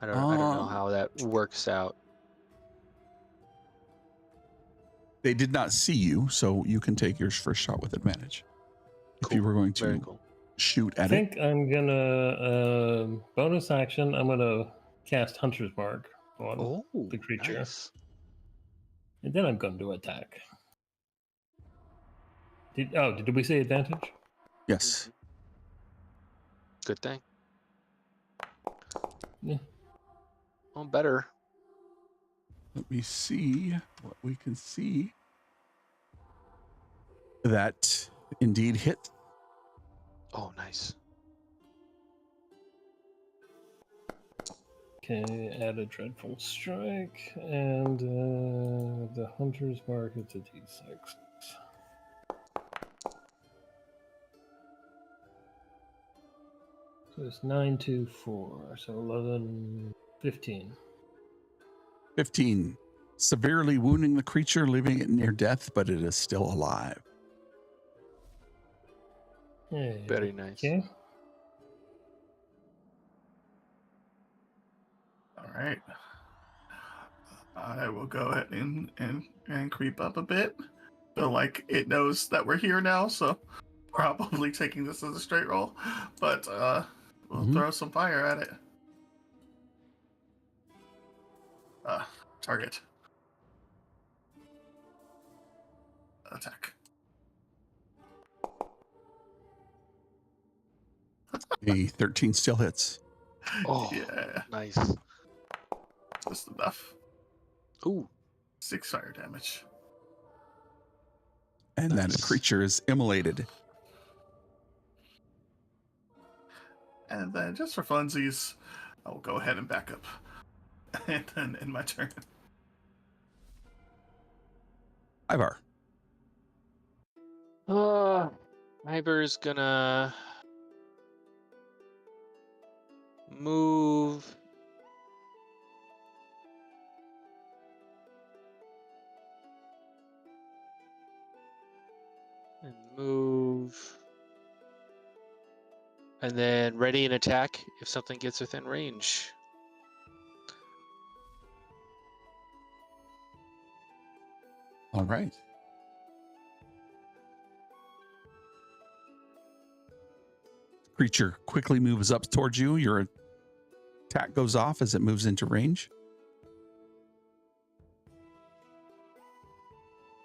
Speaker 4: I don't know how that works out.
Speaker 2: They did not see you, so you can take your first shot with advantage. If you
Speaker 4: Cool.
Speaker 2: were going
Speaker 4: Very
Speaker 2: to
Speaker 4: cool.
Speaker 2: shoot
Speaker 3: I
Speaker 2: at it,
Speaker 3: think I'm gonna bonus action. I'm gonna cast Hunter's Mark on
Speaker 4: Oh,
Speaker 3: the creature,
Speaker 4: nice.
Speaker 3: and then I'm going to attack. Did we say advantage?
Speaker 2: yes.
Speaker 4: Good thing.
Speaker 3: Yeah.
Speaker 4: Oh, better.
Speaker 2: Let me see what we can see. That indeed hit.
Speaker 4: Oh, nice.
Speaker 3: Okay, add a dreadful strike, and the Hunter's Mark is a d6. So it's 9, 2, 4, so 11, 15.
Speaker 2: 15. Severely wounding the creature, leaving it near death, but it is still alive.
Speaker 3: Hey,
Speaker 4: Very nice.
Speaker 3: Okay.
Speaker 1: All right. I will go ahead and creep up a bit. Feel like it knows that we're here now, so probably taking this as a straight roll. But we'll
Speaker 2: Mhm.
Speaker 1: throw some fire at it. Target. Attack.
Speaker 2: A 13 still hits.
Speaker 4: Oh,
Speaker 1: Yeah,
Speaker 4: nice.
Speaker 1: just enough.
Speaker 4: Ooh,
Speaker 1: 6 fire damage.
Speaker 2: And that
Speaker 4: Nice.
Speaker 2: creature is immolated.
Speaker 1: And then just for funsies, I'll go ahead and back up. And then in my turn.
Speaker 2: Ivar.
Speaker 4: Ivor's gonna move. And move. And then ready an attack if something gets within range.
Speaker 2: All right. Creature quickly moves up towards you. Your attack goes off as it moves into range.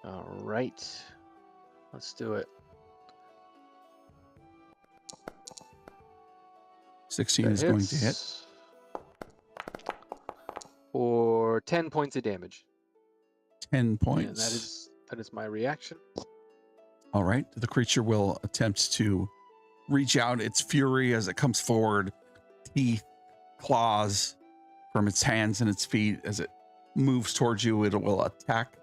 Speaker 4: All right. Let's do it.
Speaker 2: 16
Speaker 4: That
Speaker 2: is going to hit.
Speaker 4: hits. For 10 points of damage.
Speaker 2: 10
Speaker 4: And
Speaker 2: points.
Speaker 4: that is my reaction.
Speaker 2: All right. The creature will attempt to reach out its fury as it comes forward. Teeth, claws from its hands and its feet. As it moves towards you, it will attack.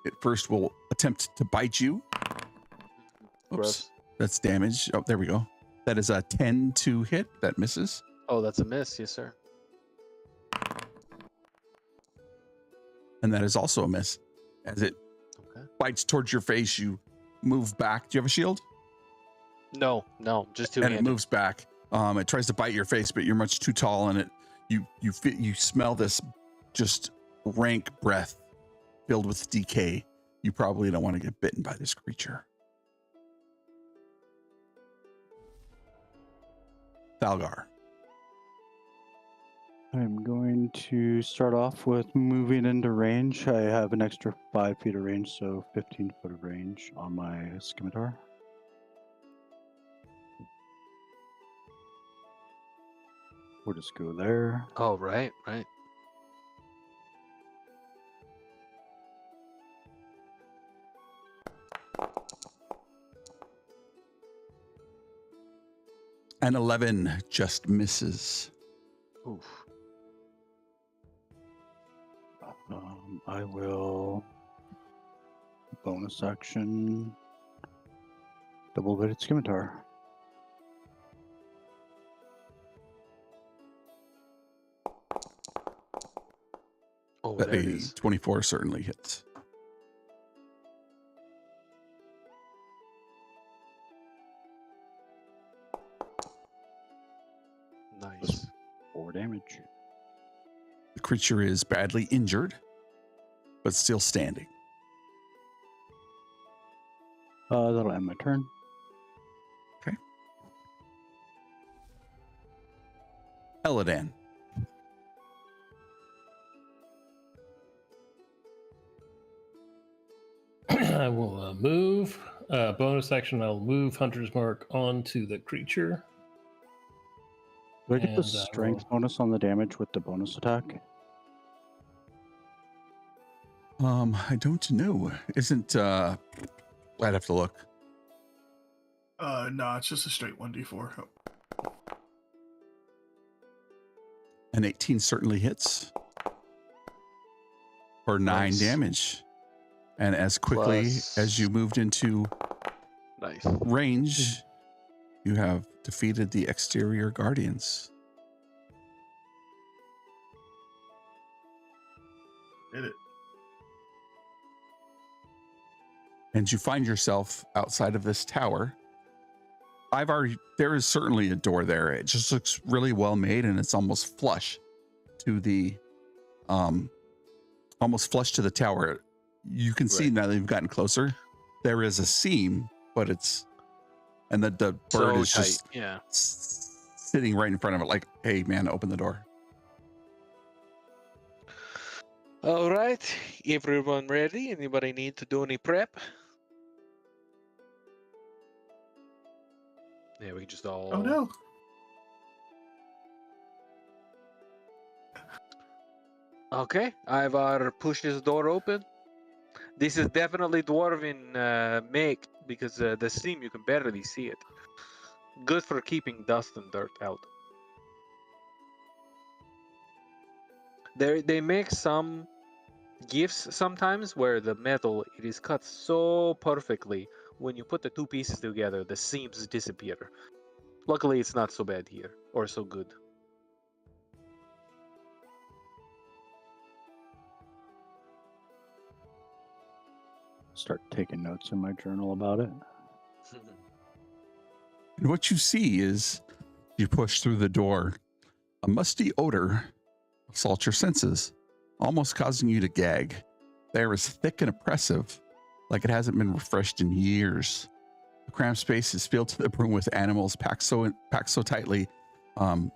Speaker 2: It first will attempt to bite you. Oops.
Speaker 4: Gross.
Speaker 2: That's damage. Oh, there we go. That is a 10 to hit. That misses.
Speaker 4: Oh, that's a miss. Yes, sir.
Speaker 2: And that is also a miss. As it
Speaker 4: Okay.
Speaker 2: bites towards your face, you move back. Do you have a shield?
Speaker 4: No, just two
Speaker 2: And it
Speaker 4: handed.
Speaker 2: moves back. It tries to bite your face, but you're much too tall, and you smell this just rank breath filled with decay. You probably don't want to get bitten by this creature. Thalgar.
Speaker 5: I'm going to start off with moving into range. I have an extra 5 feet of range, so 15 foot of range on my scimitar. We'll just go there.
Speaker 4: Oh, right, right.
Speaker 2: An 11 just misses.
Speaker 4: Oof.
Speaker 5: I will bonus action double-bitted scimitar.
Speaker 4: Oh,
Speaker 2: But
Speaker 4: there it
Speaker 2: a
Speaker 4: is.
Speaker 2: 24 certainly hits.
Speaker 4: Nice.
Speaker 5: 4 damage.
Speaker 2: The creature is badly injured, but still standing.
Speaker 5: That'll end my turn.
Speaker 2: Eladan.
Speaker 3: I will move. Bonus action, I'll move Hunter's Mark onto the creature.
Speaker 5: Do I get the
Speaker 3: And I
Speaker 5: strength
Speaker 3: will-
Speaker 5: bonus on the damage with the bonus attack?
Speaker 2: I don't know. Isn't I'd have to look.
Speaker 1: No, it's just a straight 1d4.
Speaker 2: An 18 certainly hits. For 9
Speaker 4: Nice.
Speaker 2: damage. And as quickly
Speaker 4: Plus-
Speaker 2: as you moved into
Speaker 4: Nice.
Speaker 2: range, you have defeated the exterior guardians.
Speaker 1: Did it.
Speaker 2: And you find yourself outside of this tower. There is certainly a door there. It just looks really well made, and it's almost flush to the tower. You can see
Speaker 4: Right.
Speaker 2: now that you've gotten closer, there is a seam, but and the bird
Speaker 4: So
Speaker 2: is
Speaker 4: tight.
Speaker 2: just
Speaker 4: Yeah.
Speaker 2: sitting right in front of it, like, hey man, open the door.
Speaker 6: All right, everyone ready? Anybody need to do any prep?
Speaker 4: Yeah, we just all.
Speaker 1: Oh no.
Speaker 6: Okay, Ivar pushes the door open. This is definitely dwarven make because the seam you can barely see it. Good for keeping dust and dirt out. They make some gifts sometimes where the metal it is cut so perfectly when you put the two pieces together the seams disappear. Luckily it's not so bad here or so good.
Speaker 5: Start taking notes in my journal about it.
Speaker 2: And what you see is you push through the door. A musty odor assaults your senses, almost causing you to gag. The air is thick and oppressive, like it hasn't been refreshed in years. The cramped space is filled to the brim with animals packed so tightly,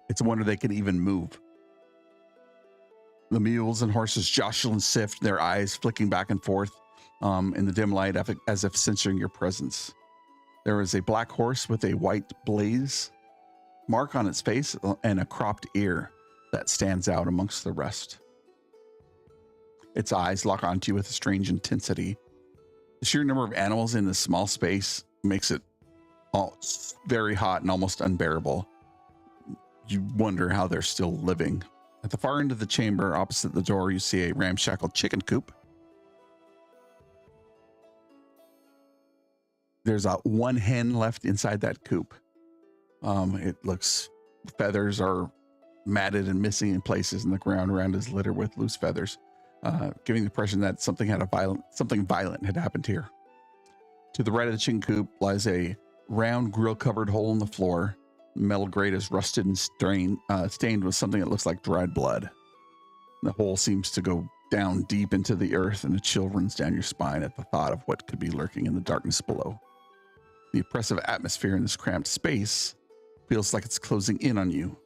Speaker 2: it's a wonder they can even move. The mules and horses jostle and sift, their eyes flicking back and forth in the dim light as if sensing your presence. There is a black horse with a white blaze mark on its face and a cropped ear that stands out amongst the rest. Its eyes lock onto you with a strange intensity. The sheer number of animals in this small space makes it all very hot and almost unbearable. You wonder how they're still living. At the far end of the chamber, opposite the door, you see a ramshackle chicken coop. There's one hen left inside that coop. It looks, feathers are matted and missing in places, and the ground around is littered with loose feathers, giving the impression that something violent had happened here. To the right of the chicken coop lies a round grill-covered hole in the floor. The metal grate is rusted and stained with something that looks like dried blood. The hole seems to go down deep into the earth, and a chill runs down your spine at the thought of what could be lurking in the darkness below. The oppressive atmosphere in this cramped space feels like it's closing in on you.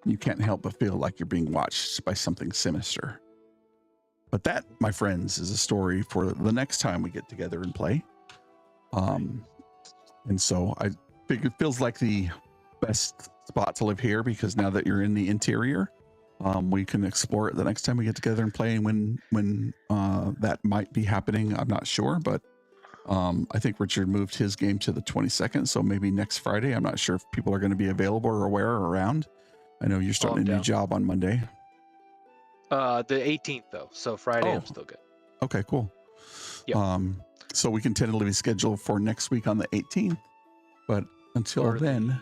Speaker 2: You can't help but feel like you're being watched by something sinister. But that, my friends, is a story for the next time we get together and play. And so I think it feels like the best spot to live here because now that you're in the interior, we can explore it the next time we get together and play. And when that might be happening, I'm not sure, but I think Richard moved his game to the 22nd, so maybe next Friday. I'm not sure if people are going to be available or aware or around. I know you're starting
Speaker 4: I'm
Speaker 2: a new
Speaker 4: down.
Speaker 2: job on Monday.
Speaker 4: The 18th though, so Friday
Speaker 2: Oh.
Speaker 4: I'm still good.
Speaker 2: Okay, cool.
Speaker 4: Yep.
Speaker 2: So we can tentatively schedule for next week on the 18th, but until
Speaker 4: Or
Speaker 2: then,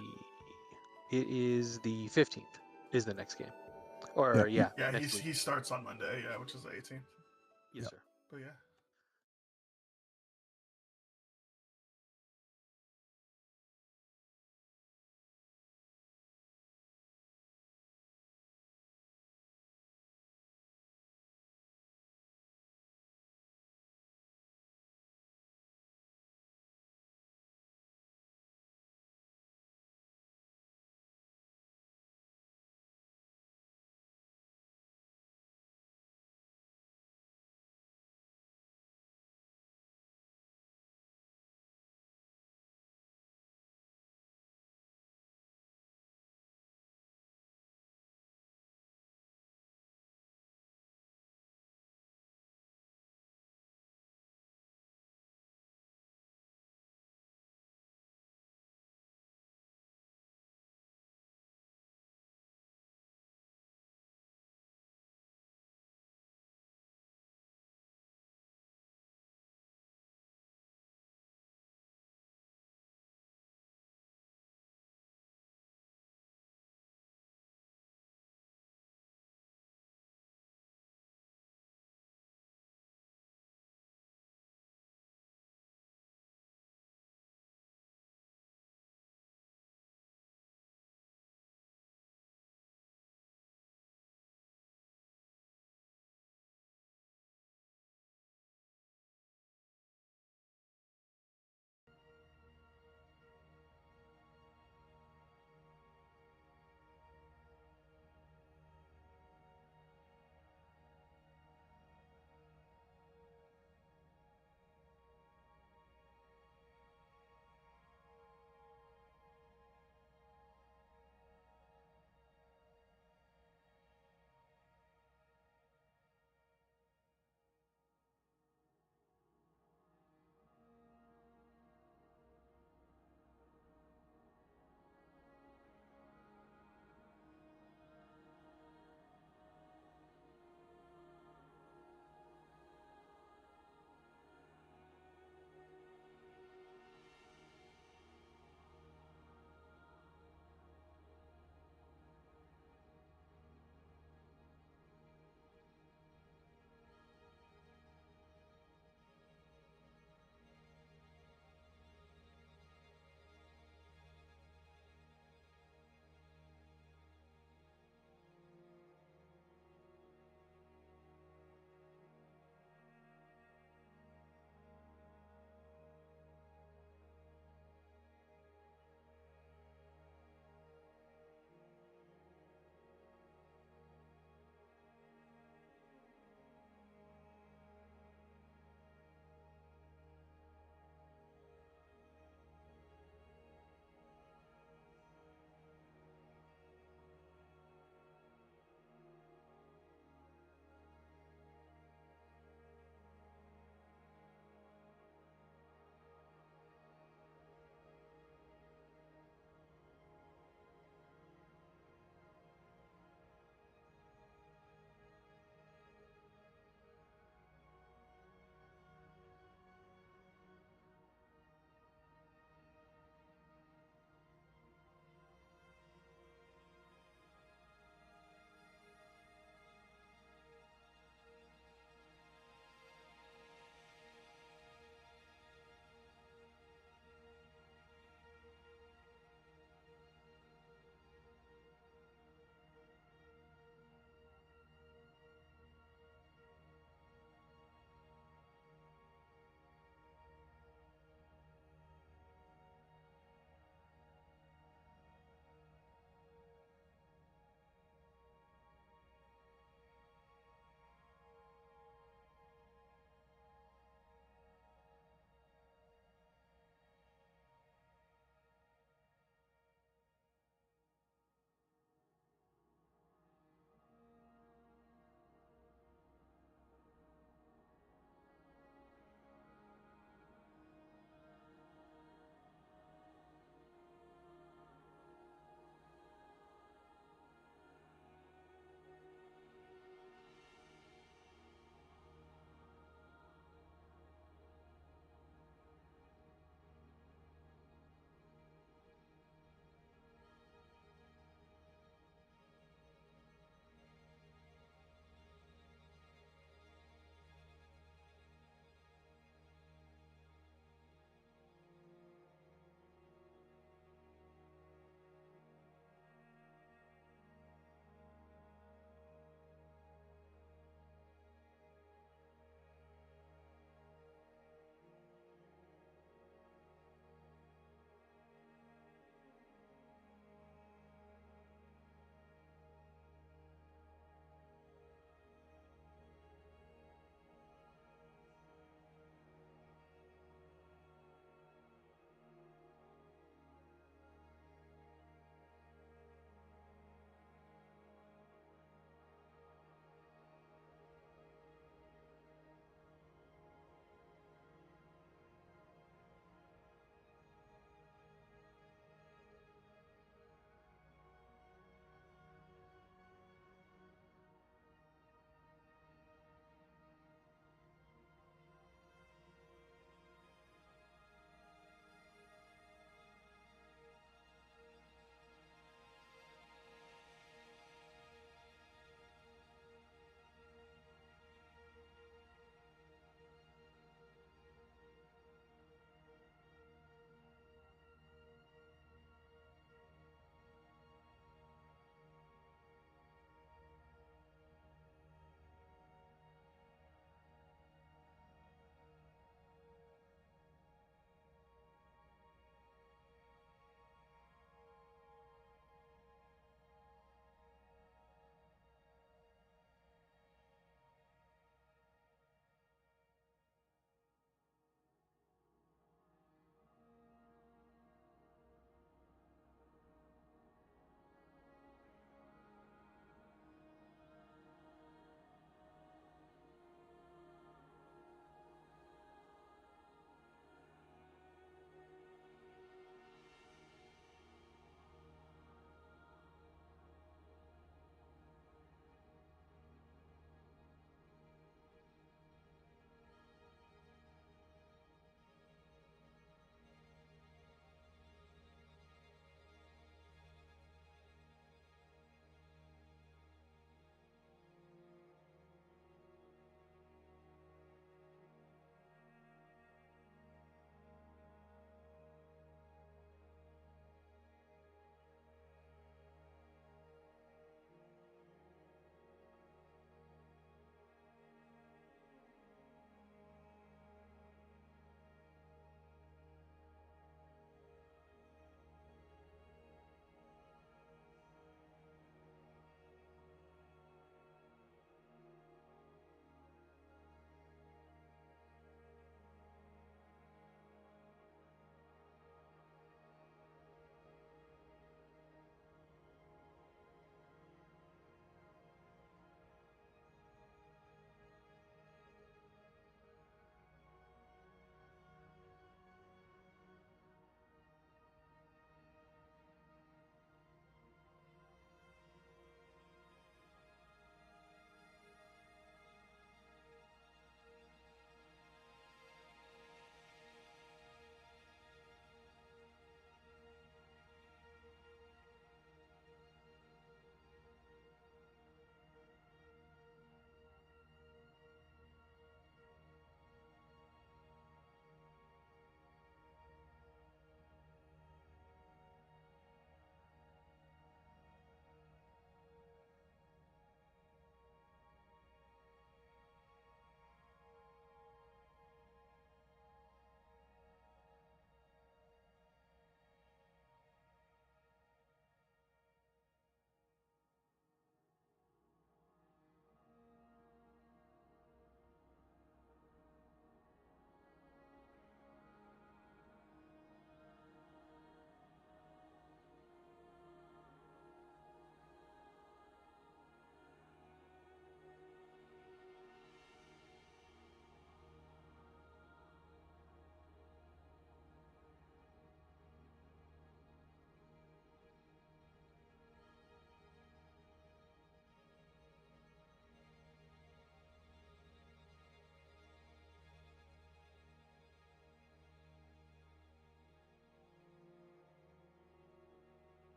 Speaker 4: it is the 15th is the next game. Or
Speaker 2: Yeah.
Speaker 4: yeah,
Speaker 1: Yeah,
Speaker 4: next week.
Speaker 1: he starts on Monday, yeah, which is the 18th.
Speaker 4: Yes,
Speaker 2: Yeah.
Speaker 4: sir.
Speaker 1: But yeah.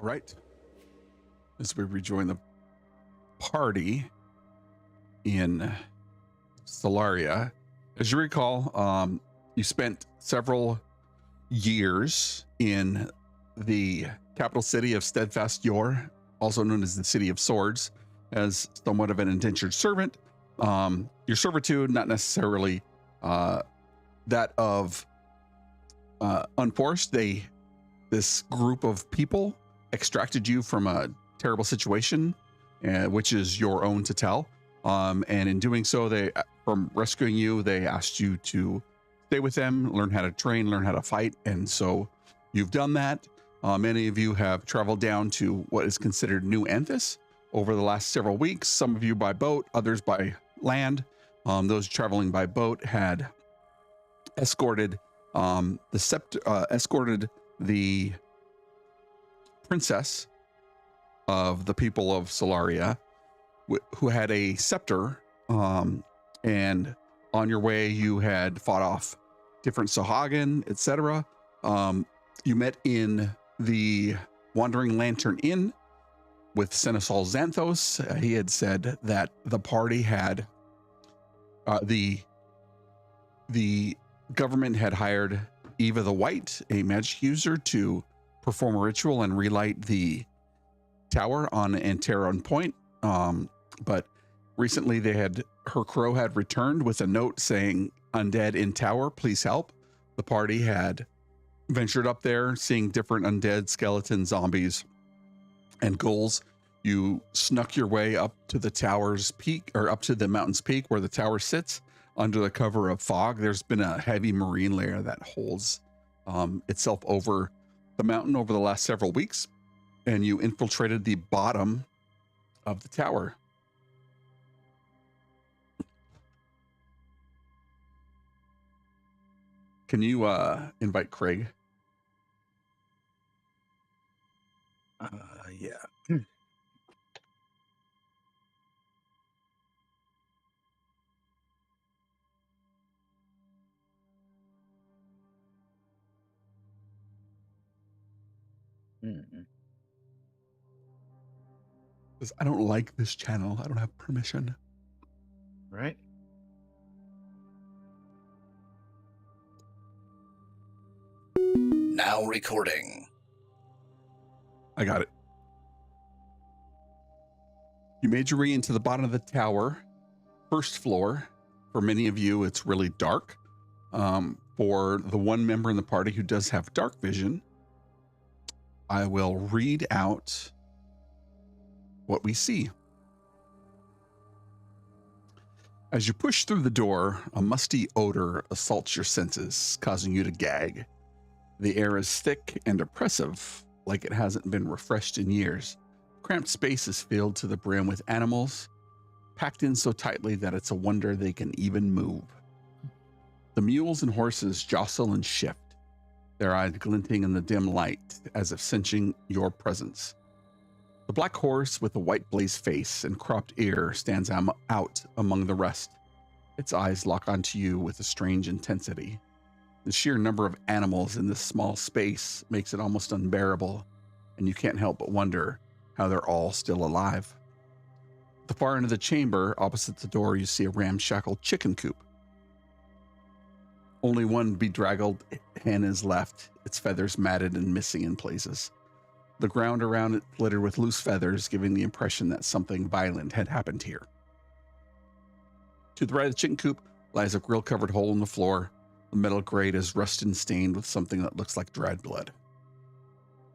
Speaker 2: All right. As we rejoin the party in Solaria, as you recall, you spent several years in the capital city of Steadfast Yor, also known as the City of Swords, as somewhat of an indentured servant. Your servitude, not necessarily that of unforced. This group of people extracted you from a terrible situation, which is your own to tell. And in doing so, from rescuing you, they asked you to stay with them, learn how to train, learn how to fight. And so you've done that. Many of you have traveled down to what is considered New Anthus over the last several weeks, some of you by boat, others by land. Those traveling by boat had escorted the princess of the people of Solaria, who had a scepter, and on your way you had fought off different Sahagan, etc. You met in the Wandering Lantern Inn with Seneschal Xanthos. He had said that the party had the government had hired Eva the White, a magic user, to perform a ritual and relight the tower on Anteron Point. But recently her crow had returned with a note saying, "Undead in tower, please help." The party had ventured up there, seeing different undead, skeletons, zombies, and ghouls. You snuck your way up to the tower's peak, or up to the mountain's peak where the tower sits under the cover of fog. There's been a heavy marine layer that holds itself over the mountain over the last several weeks, and you infiltrated the bottom of the tower. Can you invite Craig?
Speaker 5: Yeah.
Speaker 2: Because I don't like this channel. I don't have permission.
Speaker 7: Right.
Speaker 8: Now recording.
Speaker 2: I got it. You made your way into the bottom of the tower, first floor. For many of you, it's really dark. For the one member in the party who does have dark vision, I will read out what we see. As you push through the door, a musty odor assaults your senses, causing you to gag. The air is thick and oppressive, like it hasn't been refreshed in years. Cramped space is filled to the brim with animals, packed in so tightly that it's a wonder they can even move. The mules and horses jostle and shift, their eyes glinting in the dim light as if sensing your presence. The black horse with the white blazed face and cropped ear stands out among the rest. Its eyes lock onto you with a strange intensity. The sheer number of animals in this small space makes it almost unbearable, and you can't help but wonder how they're all still alive. At the far end of the chamber, opposite the door, you see a ramshackle chicken coop. Only one bedraggled hen is left, its feathers matted and missing in places. The ground around it littered with loose feathers, giving the impression that something violent had happened here. To the right of the chicken coop lies a grill-covered hole in the floor. The metal grate is rusted and stained with something that looks like dried blood.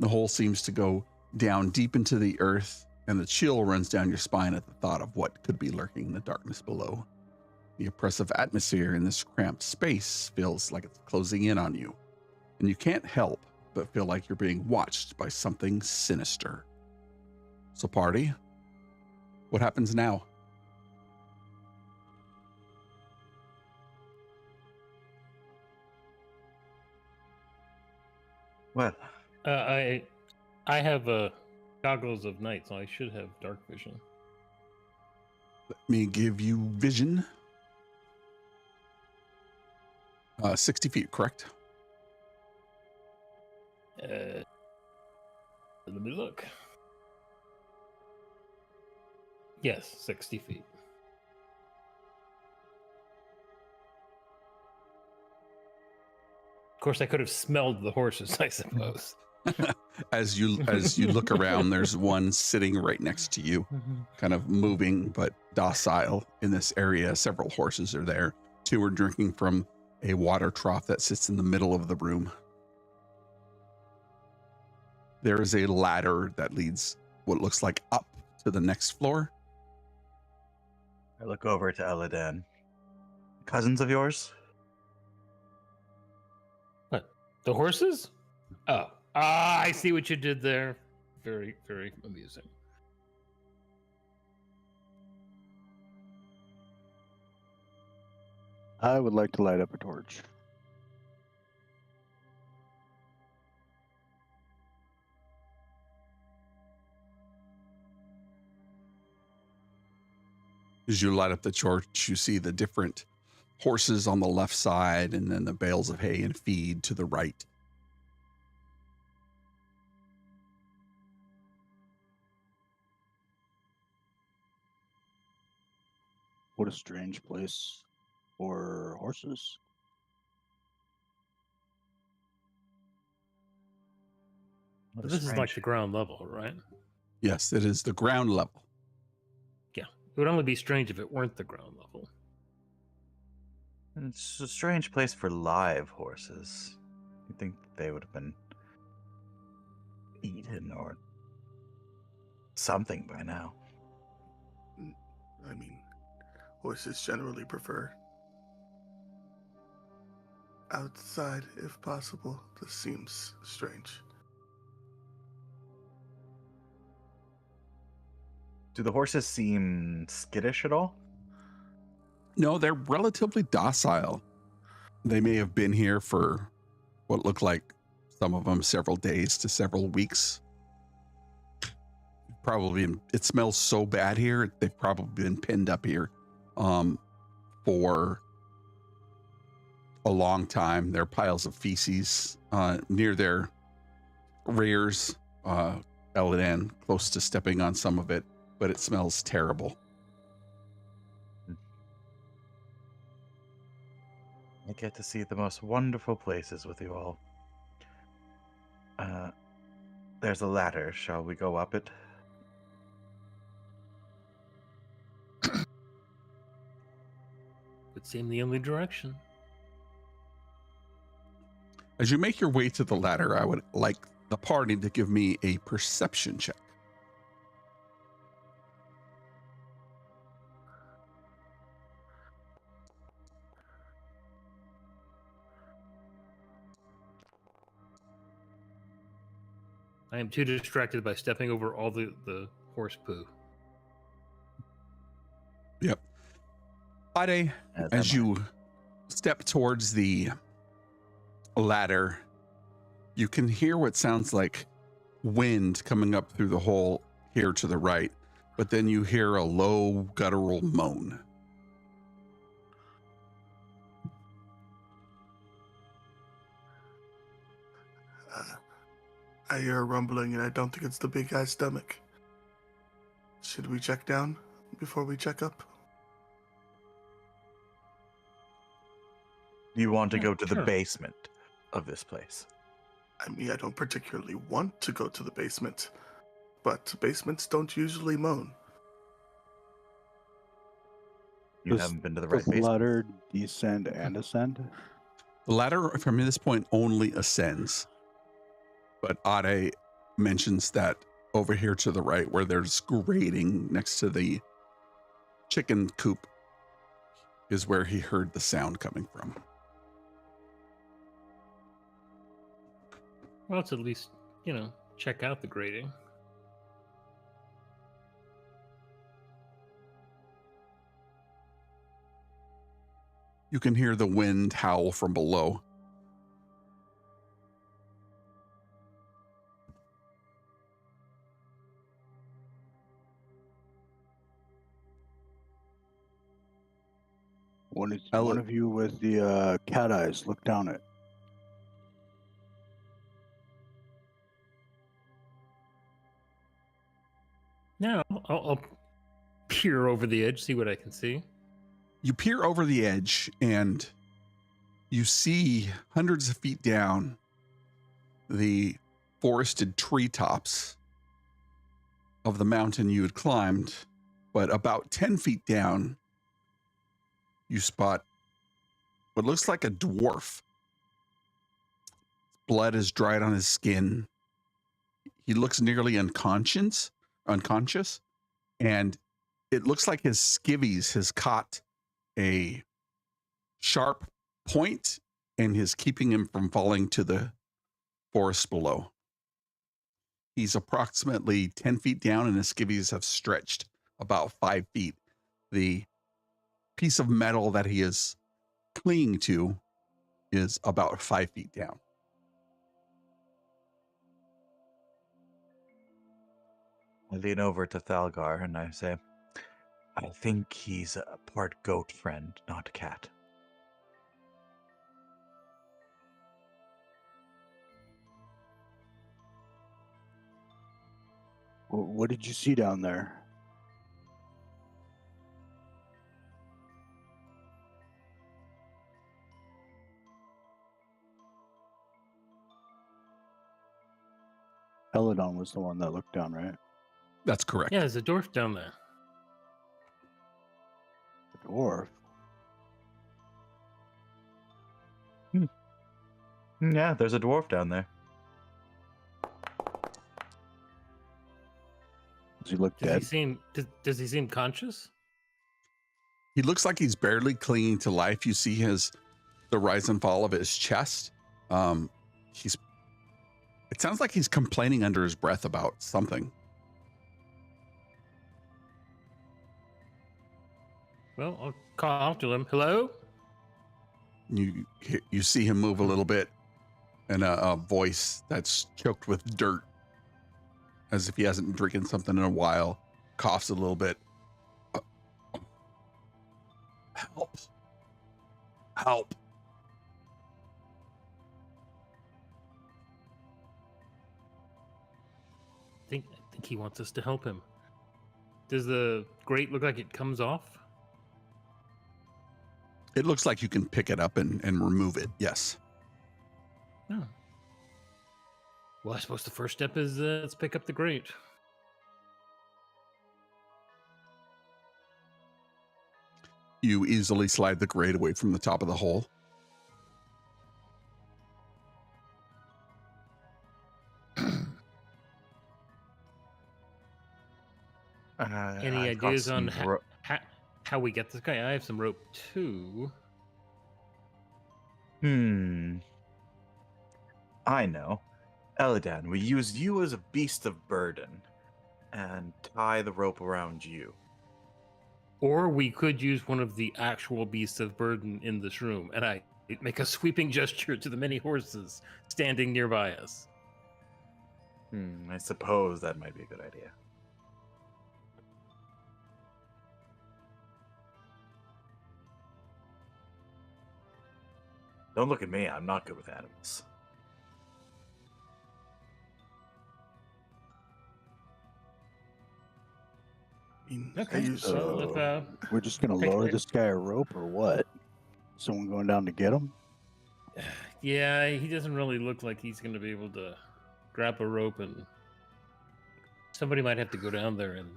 Speaker 2: The hole seems to go down deep into the earth, and the chill runs down your spine at the thought of what could be lurking in the darkness below. The oppressive atmosphere in this cramped space feels like it's closing in on you, and you can't help but feel like you're being watched by something sinister. So, party, what happens now?
Speaker 7: Well,
Speaker 3: I have goggles of night, so I should have dark vision.
Speaker 2: Let me give you vision. 60 feet, correct?
Speaker 3: Let me look. Yes, 60 feet. Of course, I could have smelled the horses, I suppose.
Speaker 2: As you look around, there's one sitting right next to you, kind of moving but docile in this area. Several horses are there. 2 are drinking from a water trough that sits in the middle of the room. There is a ladder that leads what looks like up to the next floor.
Speaker 7: I look over to Eladan. Cousins of yours?
Speaker 3: What? The horses? Oh. Ah, I see what you did there. Very, very amusing.
Speaker 5: I would like to light up a torch.
Speaker 2: As you light up the torch, you see the different horses on the left side and then the bales of hay and feed to the right.
Speaker 5: What a strange place for horses.
Speaker 7: What
Speaker 3: But
Speaker 7: a
Speaker 3: this is like
Speaker 7: strange-
Speaker 3: the ground level, right?
Speaker 2: Yes, it is the ground level.
Speaker 3: Yeah. It would only be strange if it weren't the ground level.
Speaker 7: It's a strange place for live horses. You'd think they would have been eaten or something by now.
Speaker 1: I mean, horses generally prefer outside if possible. This seems strange.
Speaker 7: Do the horses seem skittish at all?
Speaker 2: No, they're relatively docile. They may have been here for what looked like, some of them, several days to several weeks. Probably, it smells so bad here, they've probably been pinned up here for a long time. There are piles of feces near their rears. Eladan close to stepping on some of it, but it smells terrible.
Speaker 7: I get to see the most wonderful places with you all. There's a ladder. Shall we go up it?
Speaker 3: Would seem the only direction.
Speaker 2: As you make your way to the ladder, I would like the party to give me a perception check.
Speaker 3: I am too distracted by stepping over all the horse poo.
Speaker 2: Yep. Ade, as you step towards the ladder, you can hear what sounds like wind coming up through the hole here to the right, but then you hear a low guttural moan.
Speaker 1: I hear a rumbling, and I don't think it's the big guy's stomach. Should we check down before we check up?
Speaker 7: Do you want to go to
Speaker 3: Sure.
Speaker 7: the basement of this place?
Speaker 1: I mean, I don't particularly want to go to the basement, but basements don't usually moan.
Speaker 7: You
Speaker 5: Does-
Speaker 7: haven't been to the right
Speaker 5: Does the
Speaker 7: basement.
Speaker 5: ladder descend and ascend?
Speaker 2: The ladder from this point only ascends, but Ade mentions that over here to the right, where there's grating next to the chicken coop, is where he heard the sound coming from.
Speaker 3: Well, let's at least, check out the grating.
Speaker 2: You can hear the wind howl from below.
Speaker 5: One of you with the cat eyes, look down it.
Speaker 3: Now I'll peer over the edge, see what I can see.
Speaker 2: You peer over the edge and you see hundreds of feet down the forested treetops of the mountain you had climbed, but about 10 feet down, you spot what looks like a dwarf. Blood is dried on his skin. He looks nearly unconscious, and it looks like his skivvies has caught a sharp point and is keeping him from falling to the forest below. He's approximately 10 feet down and his skivvies have stretched about 5 feet. The piece of metal that he is clinging to is about 5 feet down.
Speaker 7: I lean over to Thalgar and I say, I think he's a part goat friend, not cat.
Speaker 5: What did you see down there? Eladon was the one that looked down, right?
Speaker 2: That's correct.
Speaker 3: Yeah, there's a dwarf down there.
Speaker 5: The dwarf.
Speaker 7: Yeah, there's a dwarf down there.
Speaker 5: Does he look dead?
Speaker 3: Does he seem conscious?
Speaker 2: He looks like he's barely clinging to life. You see the rise and fall of his chest. It sounds like he's complaining under his breath about something.
Speaker 3: Well, I'll call out to him. Hello?
Speaker 2: You see him move a little bit, and a voice that's choked with dirt, as if he hasn't been drinking something in a while, coughs a little bit. Help. Help.
Speaker 3: I think he wants us to help him. Does the grate look like it comes off?
Speaker 2: It looks like you can pick it up and remove it, yes.
Speaker 3: Oh. Well, I suppose the first step is let's pick up the grate.
Speaker 2: You easily slide the grate away from the top of the hole.
Speaker 3: Any
Speaker 7: I've got
Speaker 3: ideas
Speaker 7: some
Speaker 3: on how we get this guy? I have some rope too.
Speaker 7: I know. Eladan, we use you as a beast of burden and tie the rope around you.
Speaker 3: Or we could use one of the actual beasts of burden in this room, and I make a sweeping gesture to the many horses standing nearby us.
Speaker 7: I suppose that might be a good idea. Don't look at me, I'm not good with animals.
Speaker 3: Okay,
Speaker 5: so we're just gonna lower this guy a rope or what? Someone going down to get him?
Speaker 3: Yeah, he doesn't really look like he's going to be able to grab a rope, and somebody might have to go down there and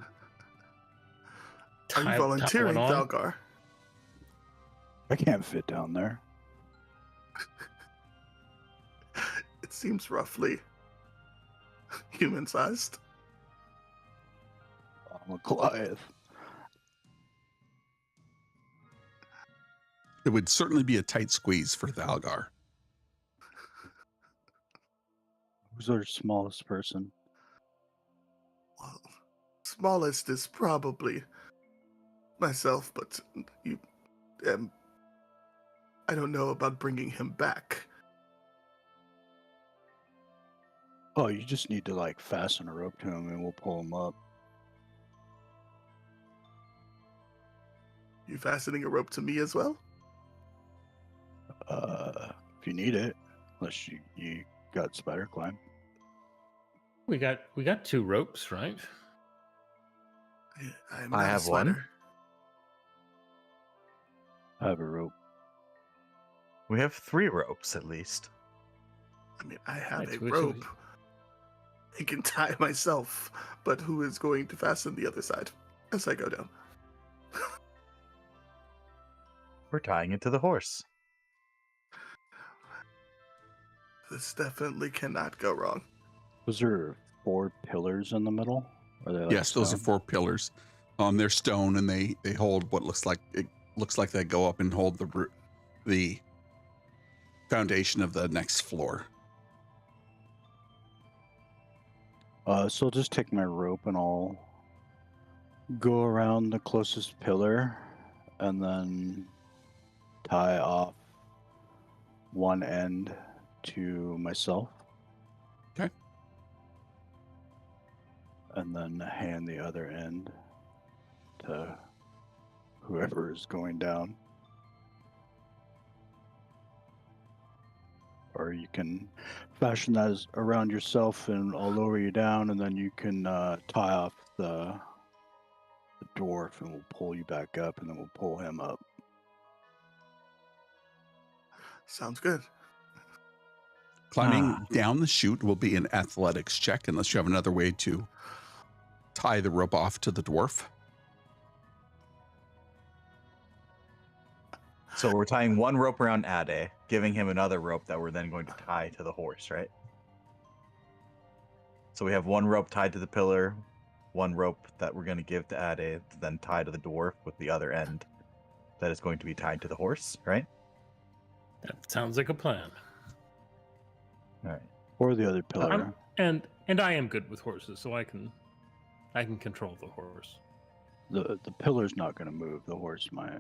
Speaker 1: Are you volunteering,
Speaker 3: tie one on.
Speaker 1: Thalgar?
Speaker 5: I can't fit down there.
Speaker 1: It seems roughly human-sized.
Speaker 5: I'm a Goliath.
Speaker 2: It would certainly be a tight squeeze for Thalgar.
Speaker 5: Who's our smallest person?
Speaker 1: Well, smallest is probably myself, but I don't know about bringing him back.
Speaker 5: Oh, you just need to like fasten a rope to him and we'll pull him up.
Speaker 1: You fastening a rope to me as well?
Speaker 5: If you need it, unless you got spider climb.
Speaker 3: We got 2 ropes, right?
Speaker 1: I'm
Speaker 7: I
Speaker 1: not a
Speaker 7: have one.
Speaker 1: sweater.
Speaker 5: I have a rope.
Speaker 7: We have 3 ropes at least.
Speaker 1: I mean, I have
Speaker 3: Right,
Speaker 1: a
Speaker 3: two or two.
Speaker 1: rope. I can tie myself, but who is going to fasten the other side as I go down?
Speaker 7: We're tying it to the horse.
Speaker 1: This definitely cannot go wrong.
Speaker 5: Was there 4 pillars in the middle? Are they like
Speaker 2: Yes, those are
Speaker 5: stone?
Speaker 2: 4 pillars. They're stone, and they hold what looks like they go up and hold the foundation of the next floor.
Speaker 5: So I'll just take my rope and I'll go around the closest pillar and then tie off one end to myself.
Speaker 2: Okay.
Speaker 5: And then hand the other end to whoever is going down. Or you can fashion that around yourself and I'll lower you down and then you can tie off the dwarf and we'll pull you back up and then we'll pull him up.
Speaker 1: Sounds good.
Speaker 2: Climbing down the chute will be an athletics check unless you have another way to tie the rope off to the dwarf.
Speaker 7: So we're tying one rope around Ade, giving him another rope that we're then going to tie to the horse, right? So we have one rope tied to the pillar, one rope that we're going to give to Ade, then tie to the dwarf with the other end that is going to be tied to the horse, right?
Speaker 3: That sounds like a plan.
Speaker 7: All right.
Speaker 5: Or the other pillar.
Speaker 3: And I am good with horses, so I can control the horse.
Speaker 5: The pillar's not going to move. The horse might.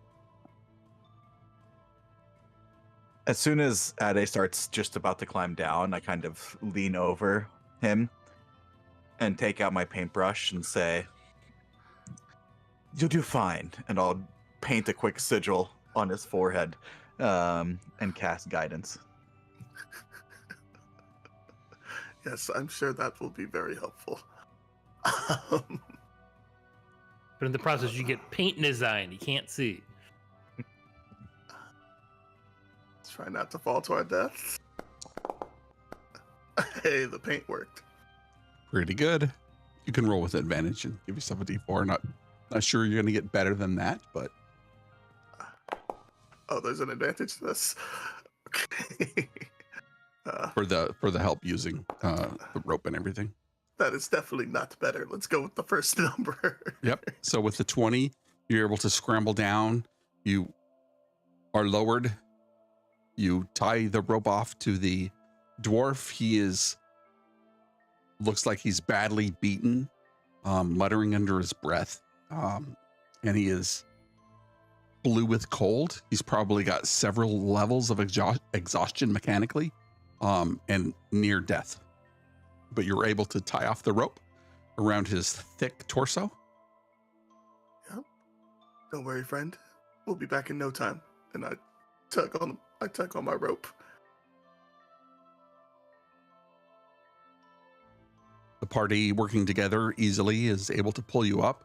Speaker 7: As soon as Ade starts just about to climb down, I kind of lean over him and take out my paintbrush and say, "You'll do fine." And I'll paint a quick sigil on his forehead and cast guidance.
Speaker 1: Yes, I'm sure that will be very helpful.
Speaker 3: But in the process, you get paint in his eye and he can't see.
Speaker 1: Try not to fall to our deaths. Hey, the paint worked.
Speaker 2: Pretty good. You can roll with advantage and give yourself a d4. Not sure you're going to get better than that, but
Speaker 1: Oh, there's an advantage to this. Okay.
Speaker 2: for the help using the rope and everything.
Speaker 1: That is definitely not better. Let's go with the first number.
Speaker 2: Yep. So with the 20, you're able to scramble down. You are lowered. You tie the rope off to the dwarf. He looks like he's badly beaten, muttering under his breath. And he is blue with cold. He's probably got several levels of exhaustion mechanically, and near death. But you're able to tie off the rope around his thick torso.
Speaker 1: Yep. Don't worry, friend. We'll be back in no time. And I tug on my rope.
Speaker 2: The party working together easily is able to pull you up.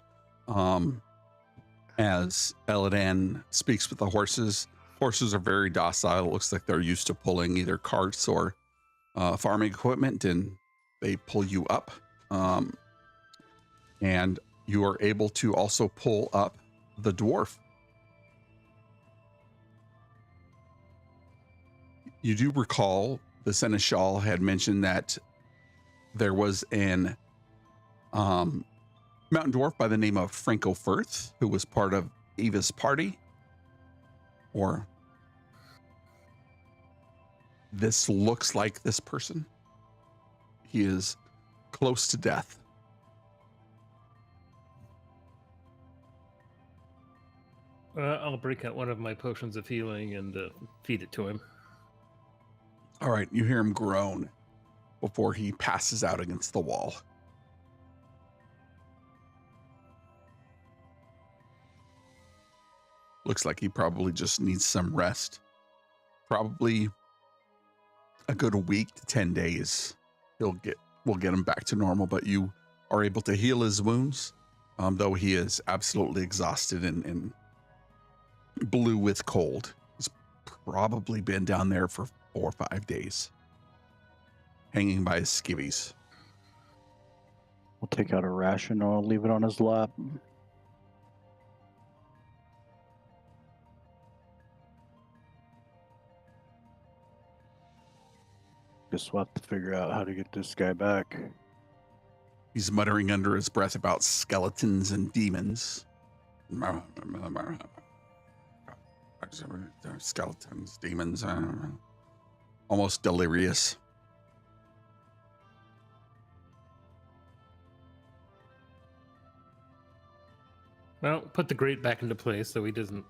Speaker 2: As Eladan speaks with the horses, horses are very docile. It looks like they're used to pulling either carts or farming equipment, and they pull you up. And you are able to also pull up the dwarf. You do recall the Seneschal had mentioned that there was an mountain dwarf by the name of Franco Firth, who was part of Eva's party. Or this looks like this person. He is close to death.
Speaker 3: I'll break out one of my potions of healing and feed it to him.
Speaker 2: All right, you hear him groan before he passes out against the wall. Looks like he probably just needs some rest. Probably a good week to 10 days. We'll get him back to normal, but you are able to heal his wounds though he is absolutely exhausted and blue with cold. He's probably been down there for 4 or 5 days, hanging by his skivvies.
Speaker 5: We'll take out a ration and I'll leave it on his lap. Guess we'll have to figure out how to get this guy back.
Speaker 2: He's muttering under his breath about skeletons and demons. Skeletons, demons, almost delirious.
Speaker 3: Well, put the grate back into place so he doesn't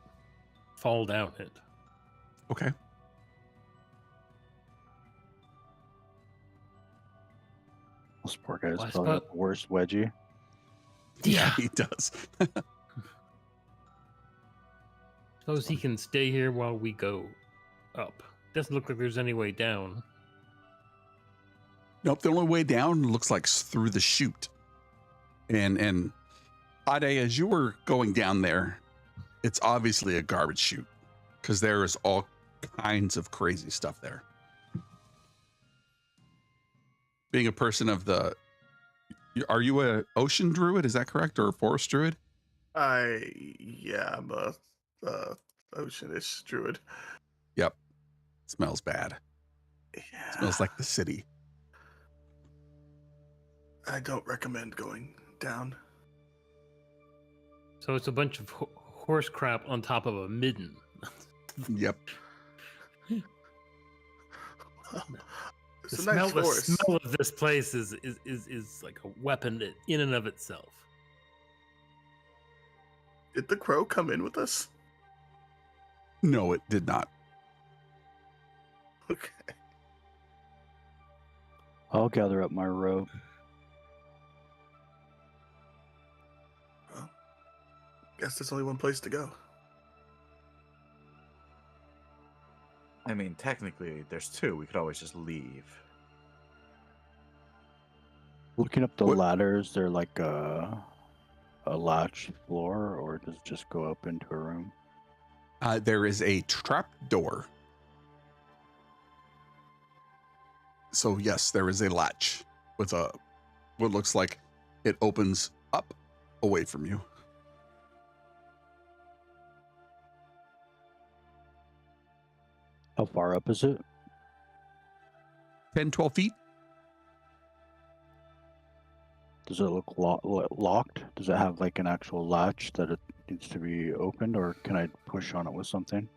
Speaker 3: fall down it.
Speaker 2: Okay.
Speaker 5: This poor guy's
Speaker 3: Well, I
Speaker 5: probably got the worst wedgie.
Speaker 2: Yeah, he does.
Speaker 3: Suppose he can stay here while we go up. Doesn't look like there's any way down.
Speaker 2: Nope, the only way down looks like through the chute. And Ade, as you were going down there, it's obviously a garbage chute because there is all kinds of crazy stuff there. Being a person of are you a ocean druid? Is that correct, or a forest druid?
Speaker 1: Yeah, I'm a oceanish druid.
Speaker 2: Yep. Smells bad.
Speaker 1: Yeah.
Speaker 2: Smells like the city.
Speaker 1: I don't recommend going down.
Speaker 3: So it's a bunch of horse crap on top of a midden.
Speaker 2: Yep.
Speaker 1: It's
Speaker 3: The
Speaker 1: a nice forest.
Speaker 3: smell of this place is like a weapon in and of itself.
Speaker 1: Did the crow come in with us?
Speaker 2: No, it did not.
Speaker 1: Okay.
Speaker 5: I'll gather up my rope.
Speaker 1: Well, guess there's only one place to go.
Speaker 7: I mean, technically, there's two. We could always just leave.
Speaker 5: Looking up the
Speaker 2: What-
Speaker 5: ladders, they're like a latch floor, or does it just go up into a room?
Speaker 2: There is a trap door. So yes, there is a latch with what looks like it opens up away from you.
Speaker 5: How far up is it?
Speaker 2: 10, 12 feet.
Speaker 5: Does it look locked? Does it have like an actual latch that it needs to be opened, or can I push on it with something?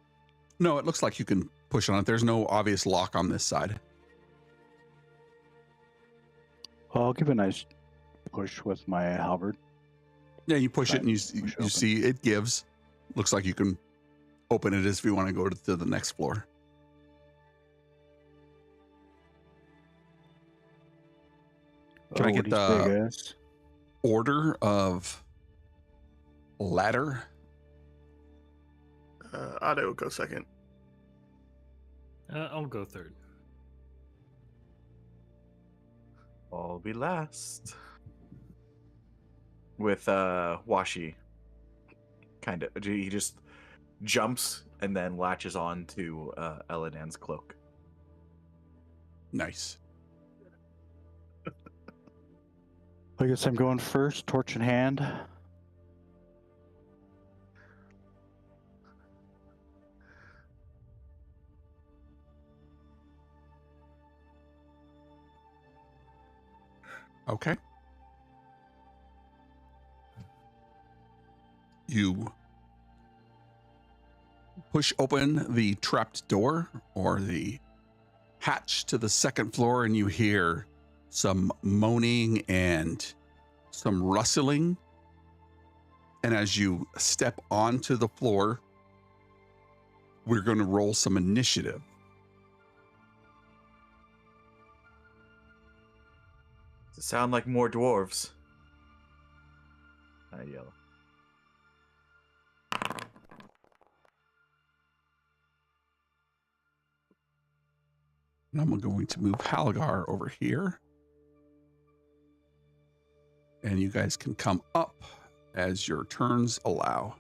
Speaker 2: No, it looks like you can push on it. There's no obvious lock on this side.
Speaker 5: I'll give a nice push with my halberd.
Speaker 2: Yeah, you push it and you
Speaker 5: Push it
Speaker 2: you
Speaker 5: open.
Speaker 2: see it gives. Looks like you can open it as if you want to go to the next floor. Can I
Speaker 5: Oh,
Speaker 2: get
Speaker 5: what do you say,
Speaker 2: the
Speaker 5: guys?
Speaker 2: order of ladder?
Speaker 1: Ade will go second.
Speaker 3: I'll go third.
Speaker 7: I'll be last. With Washi. Kind of. He just jumps and then latches on to Eladan's cloak.
Speaker 2: Nice.
Speaker 5: I guess I'm going first, torch in hand.
Speaker 2: Okay. You push open the trapped door or the hatch to the second floor, and you hear some moaning and some rustling. And as you step onto the floor, we're going to roll some initiative.
Speaker 7: Does it sound like more dwarves? I yell.
Speaker 2: And I'm going to move Halagar over here. And you guys can come up as your turns allow.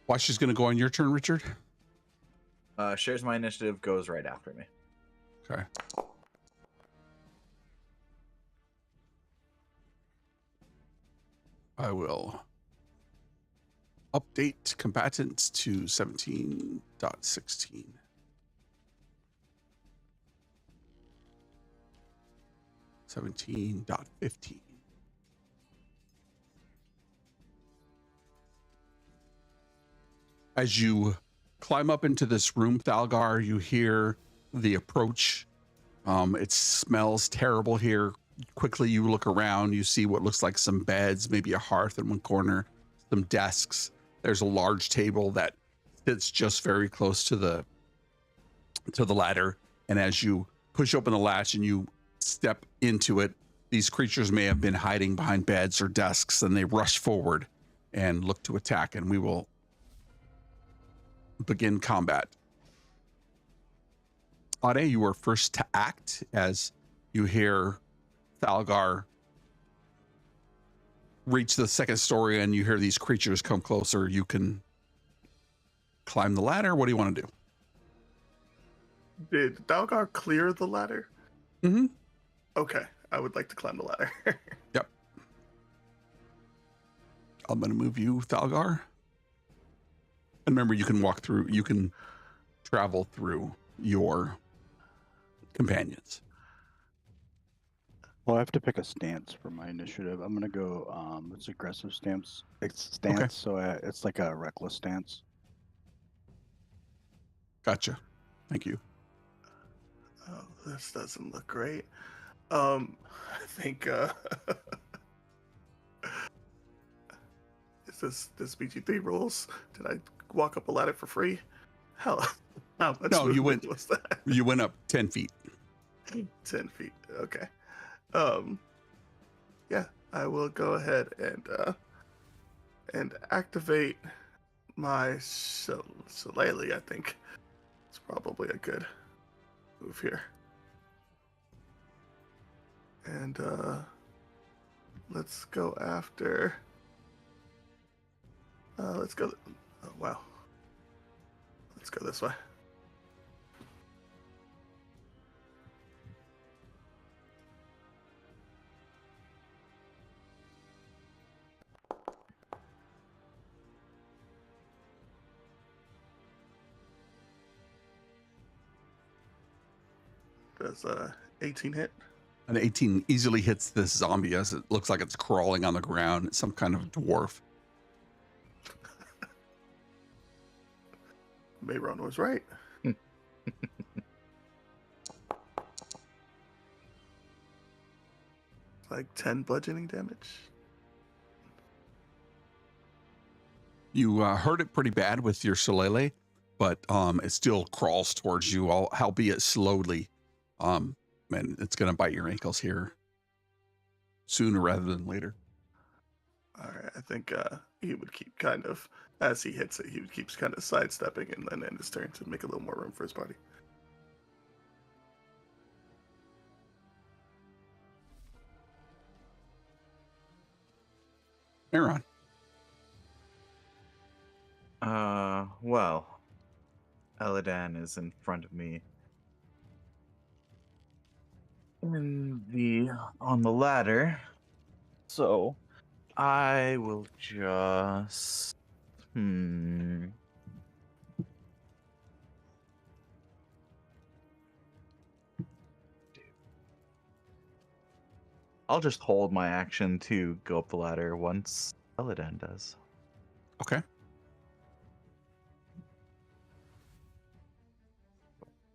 Speaker 2: Watch is going to go on your turn, Richard.
Speaker 7: Shares my initiative, goes right after me.
Speaker 2: Okay. I will update combatants to 17.16. .15. As you climb up into this room, Thalgar, you hear the approach. It smells terrible here. Quickly, you look around. You see what looks like some beds, maybe a hearth in one corner, some desks. There's a large table that sits just very close to the ladder. And as you push open the latch and you step into it, these creatures may have been hiding behind beds or desks, and they rush forward and look to attack. And we will begin combat. Ade, you are first to act as you hear Thalgar reach the second story and you hear these creatures come closer. You can climb the ladder. What do you want to do?
Speaker 1: Did Dalgar clear the ladder?
Speaker 2: Mm-hmm.
Speaker 1: Okay, I would like to climb the ladder.
Speaker 2: Yep. I'm going to move you, Thalgar. And remember, you can walk through, you can travel through your companions.
Speaker 5: Well, I have to pick a stance for my initiative. I'm gonna go. It's aggressive stance.
Speaker 2: Okay.
Speaker 5: So it's like a reckless stance.
Speaker 2: Gotcha. Thank you.
Speaker 1: Oh, this doesn't look great. I think is this BG3 rules? Did I walk up a ladder for free? Hell, how much
Speaker 2: No, you
Speaker 1: movement was that?
Speaker 2: You went up 10 feet.
Speaker 1: 10 feet. Okay. Yeah, I will go ahead and activate my Solaria. I think it's probably a good move here. And let's go after. Let's go. Oh wow. Let's go this way. Does 18 hit?
Speaker 2: An 18 easily hits this zombie as it looks like it's crawling on the ground. It's some kind of dwarf.
Speaker 1: Mayron was right. Like 10 bludgeoning damage.
Speaker 2: You hurt it pretty bad with your shillelagh, but it still crawls towards you, albeit slowly. And it's going to bite your ankles here sooner rather than later.
Speaker 1: All right, I think he would keep kind of, as he hits it, he would keep kind of sidestepping and then end his turn to make a little more room for his body.
Speaker 2: Aaron.
Speaker 7: Well, Eladan is in front of me. On the ladder. So I will just I'll just hold my action to go up the ladder once Eladan does.
Speaker 2: Okay.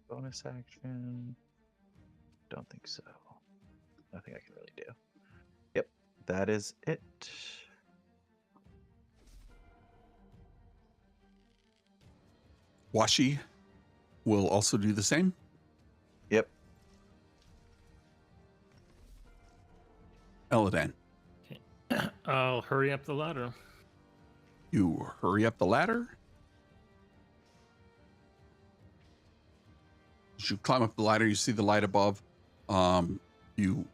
Speaker 7: Bonus action. Don't think so. Nothing I can really do. Yep, that is it.
Speaker 2: Washi will also do the same.
Speaker 7: Yep.
Speaker 2: Eladan,
Speaker 3: I'll hurry up the ladder.
Speaker 2: you hurry up the ladder. As you climb up the ladder, you see the light above. You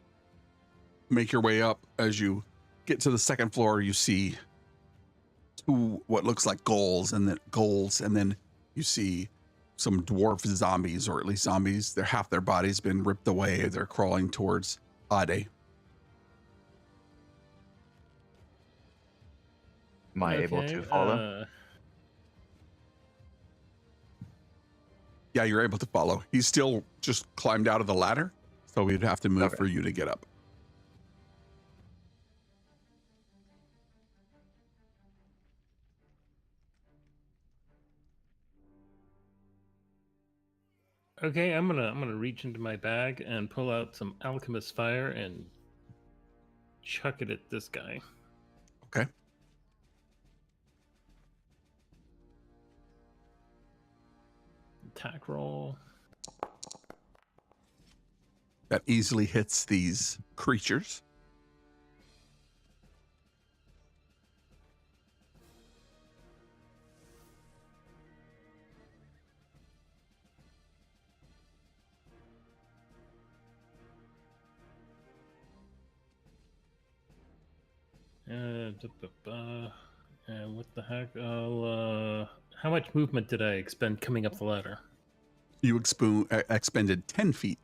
Speaker 2: make your way up. As you get to the second floor, you see two what looks like ghouls, and then you see some dwarf zombies, or at least zombies. They're half their body's been ripped away. They're crawling towards Ade.
Speaker 7: Am I able to follow?
Speaker 2: Yeah, you're able to follow. He's still just climbed out of the ladder, so we'd have to move
Speaker 7: Okay.
Speaker 2: for you to get up.
Speaker 3: Okay, I'm gonna reach into my bag and pull out some alchemist fire and chuck it at this guy.
Speaker 2: Okay.
Speaker 3: Attack roll.
Speaker 2: That easily hits these creatures.
Speaker 3: And what the heck? How much movement did I expend coming up the ladder?
Speaker 2: You expended 10 feet.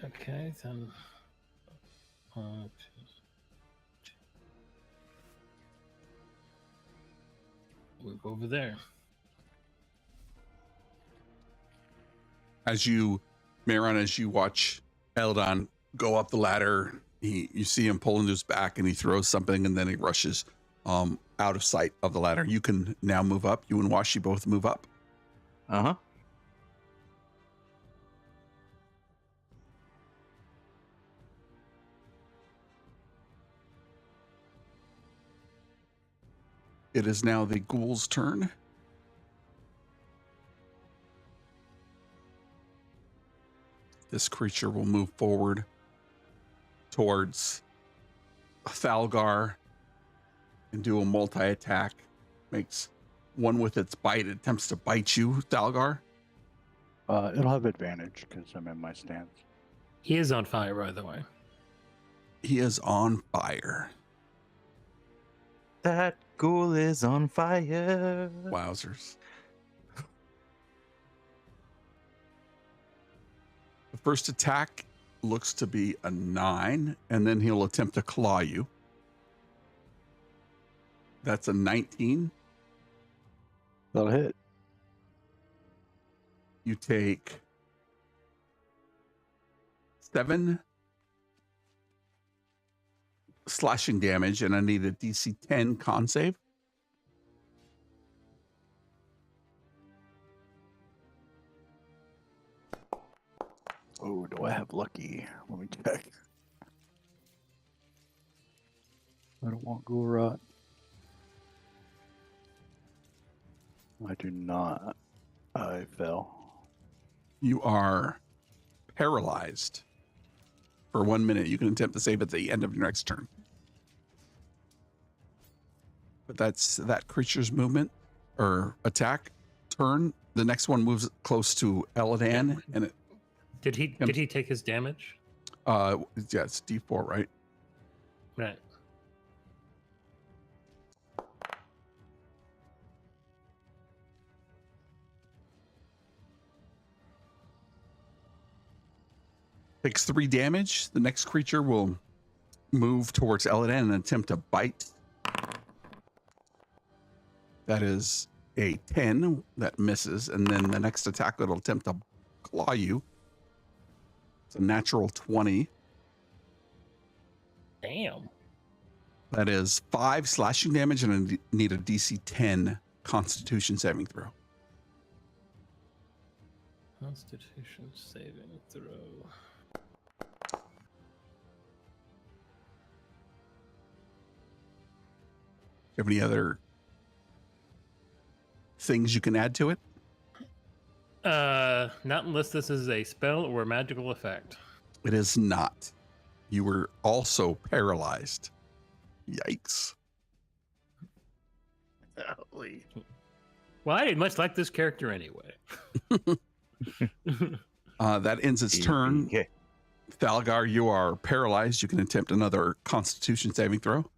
Speaker 3: Okay, then. Move over there.
Speaker 2: As you watch Eldon go up the ladder, you see him pulling his back, and he throws something, and then he rushes out of sight of the ladder. You can now move up. You and Washi both move up.
Speaker 7: Uh-huh.
Speaker 2: It is now the ghoul's turn. This creature will move forward towards Thalgar and do a multi-attack. Makes one with its bite. It attempts to bite you, Thalgar.
Speaker 5: It'll have advantage because I'm in my stance.
Speaker 3: He is on fire, by the way.
Speaker 2: He is on fire.
Speaker 7: That ghoul is on fire.
Speaker 2: Wowzers. The first attack looks to be a 9, and then he'll attempt to claw you. That's a 19.
Speaker 5: That'll hit.
Speaker 2: You take 7 slashing damage, and I need a DC 10 con save.
Speaker 5: Oh, do I have lucky? Let me check. I don't want ghoul rot. I do not. I fell.
Speaker 2: You are paralyzed for 1 minute. You can attempt to save at the end of your next turn. But that's that creature's movement or attack turn. The next one moves close to Eladan, and it
Speaker 3: Did he take his damage?
Speaker 2: yeah, it's D4, right?
Speaker 3: Right.
Speaker 2: Takes 3 damage. The next creature will move towards Eladan and attempt to bite. That is a 10 that misses, and then the next attack will attempt to claw you. It's a natural 20.
Speaker 3: Damn.
Speaker 2: That is 5 slashing damage, and I need a DC 10 Constitution saving throw.
Speaker 3: Constitution saving throw.
Speaker 2: Do you have any other things you can add to it?
Speaker 3: Not unless this is a spell or a magical effect.
Speaker 2: It is not. You were also paralyzed. Yikes.
Speaker 1: Holy.
Speaker 3: Well, I didn't much like this character anyway.
Speaker 2: That ends its turn.
Speaker 7: Okay.
Speaker 2: Thalgar, you are paralyzed. You can attempt another Constitution saving throw.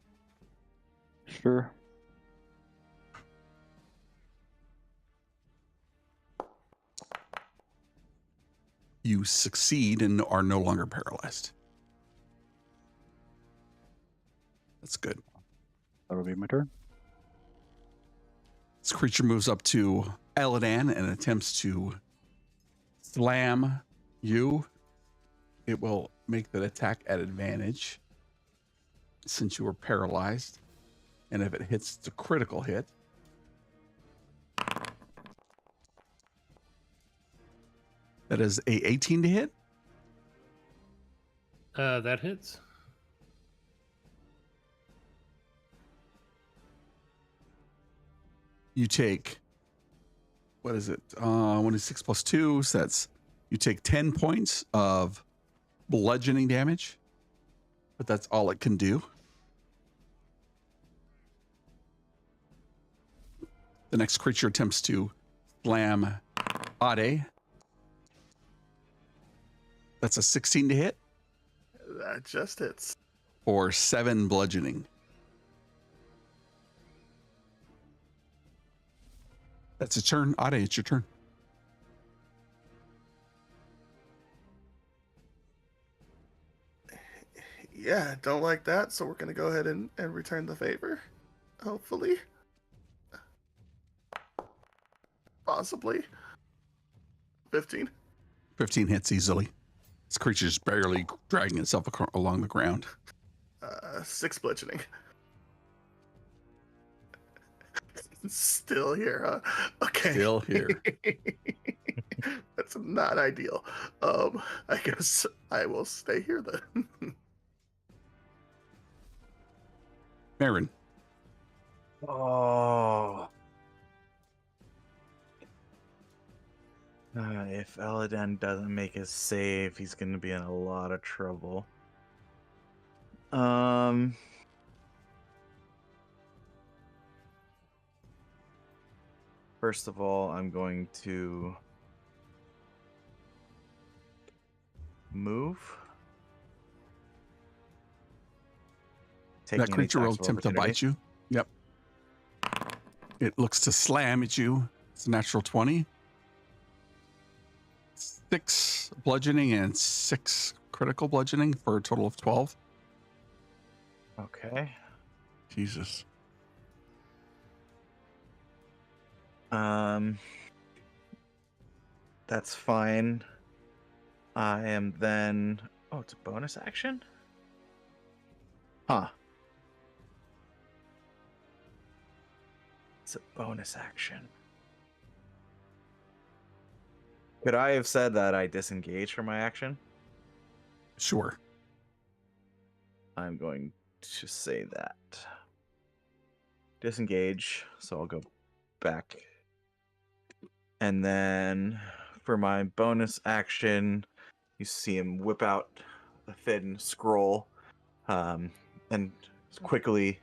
Speaker 5: Sure.
Speaker 2: You succeed and are no longer paralyzed. That's good.
Speaker 5: That'll be my turn.
Speaker 2: This creature moves up to Eladan and attempts to slam you. It will make that attack at advantage since you were paralyzed. And if it hits, it's a critical hit. That is a 18 to hit.
Speaker 3: That hits.
Speaker 2: You take, what is it? 1d6 plus 2. So you take 10 points of bludgeoning damage, but that's all it can do. The next creature attempts to slam Ade. That's a 16 to hit
Speaker 1: That just hits.
Speaker 2: or 7 bludgeoning. That's a turn. Ade, it's your turn.
Speaker 1: Yeah, don't like that, so we're gonna go ahead and return the favor. Hopefully. Possibly. 15.
Speaker 2: 15 hits easily. This creature's barely dragging itself along the ground.
Speaker 1: 6 bludgeoning. Still here, huh? Okay.
Speaker 2: Still here.
Speaker 1: That's not ideal. I guess I will stay here then.
Speaker 2: Marin,
Speaker 7: Oh. If Eladan doesn't make his save, he's going to be in a lot of trouble. First of all, I'm going to move.
Speaker 2: that creature will attempt to bite you. Yep. It looks to slam at you. It's a natural 20. 6 bludgeoning and 6 critical bludgeoning for a total of 12.
Speaker 7: Okay.
Speaker 2: Jesus.
Speaker 7: That's fine. I am then... Oh, it's a bonus action? Huh. It's a bonus action. Could I have said that I disengage from my action?
Speaker 2: Sure.
Speaker 7: I'm going to say that. Disengage, so I'll go back. And then for my bonus action, you see him whip out a thin scroll and quickly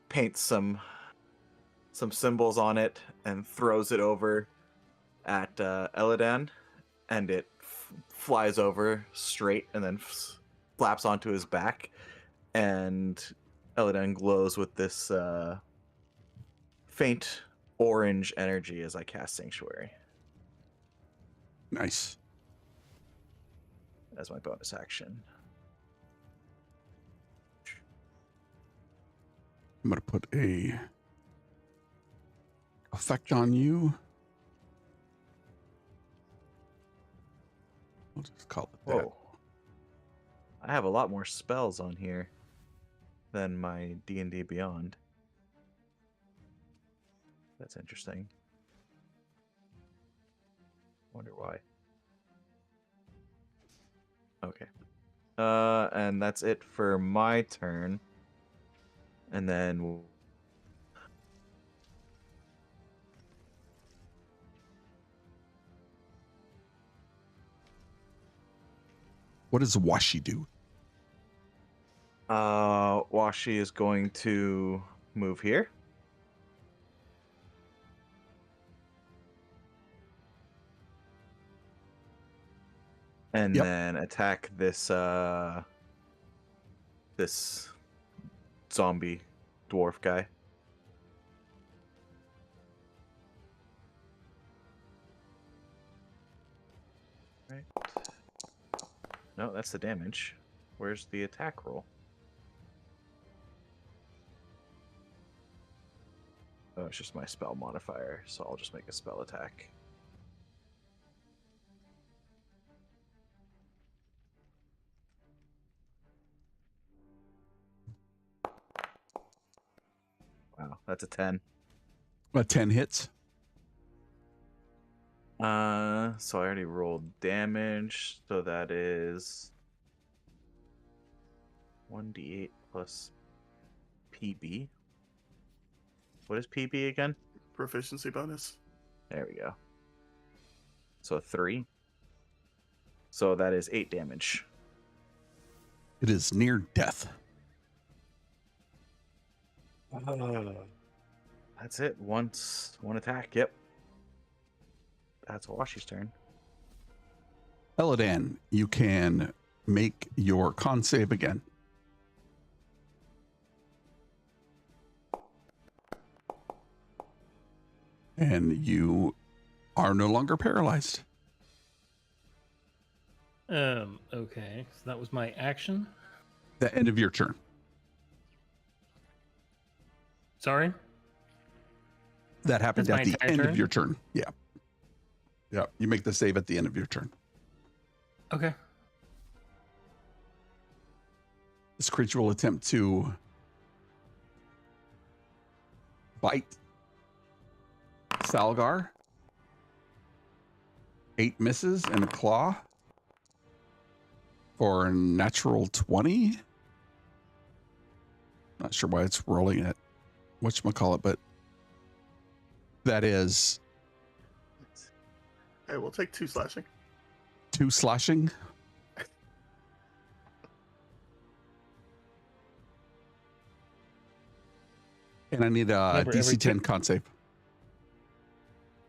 Speaker 7: paints some symbols on it and throws it over at Eladan, and it flies over straight and then flaps onto his back, and Eladan glows with this faint orange energy as I cast Sanctuary
Speaker 2: Nice.
Speaker 7: as my bonus action.
Speaker 2: I'm going to put a effect on you. We'll just call it that.
Speaker 7: Whoa. I have a lot more spells on here than my D&D Beyond. That's interesting. Wonder why. Okay. And that's it for my turn. And then
Speaker 2: What does Washi do?
Speaker 7: Washi is going to move here. And
Speaker 2: Yep.
Speaker 7: then attack this this zombie dwarf guy. Right. No, that's the damage. Where's the attack roll? Oh, it's just my spell modifier, so I'll just make a spell attack. Wow, that's a 10.
Speaker 2: 10 hits.
Speaker 7: So I already rolled damage, so that is 1d8 plus PB. What is PB again?
Speaker 1: Proficiency bonus.
Speaker 7: There we go. So 3. So that is 8 damage.
Speaker 2: It is near death.
Speaker 7: That's it. One attack. Yep. That's Washi's turn.
Speaker 2: Eladan, you can make your con save again. And you are no longer paralyzed.
Speaker 3: Okay. So that was my action.
Speaker 2: The end of your turn.
Speaker 3: Sorry?
Speaker 2: That happened
Speaker 3: That's
Speaker 2: at
Speaker 3: my
Speaker 2: the
Speaker 3: entire
Speaker 2: end of
Speaker 3: turn?
Speaker 2: your turn. Yeah. Yeah. You make the save at the end of your turn.
Speaker 3: Okay.
Speaker 2: This creature will attempt to bite Salgar. 8 misses and a claw for a natural 20. Not sure why it's rolling at whatchamacallit, but that is
Speaker 1: Hey, we'll take 2 slashing.
Speaker 2: 2 slashing. And I need a
Speaker 3: Remember, every
Speaker 2: DC 10 con save.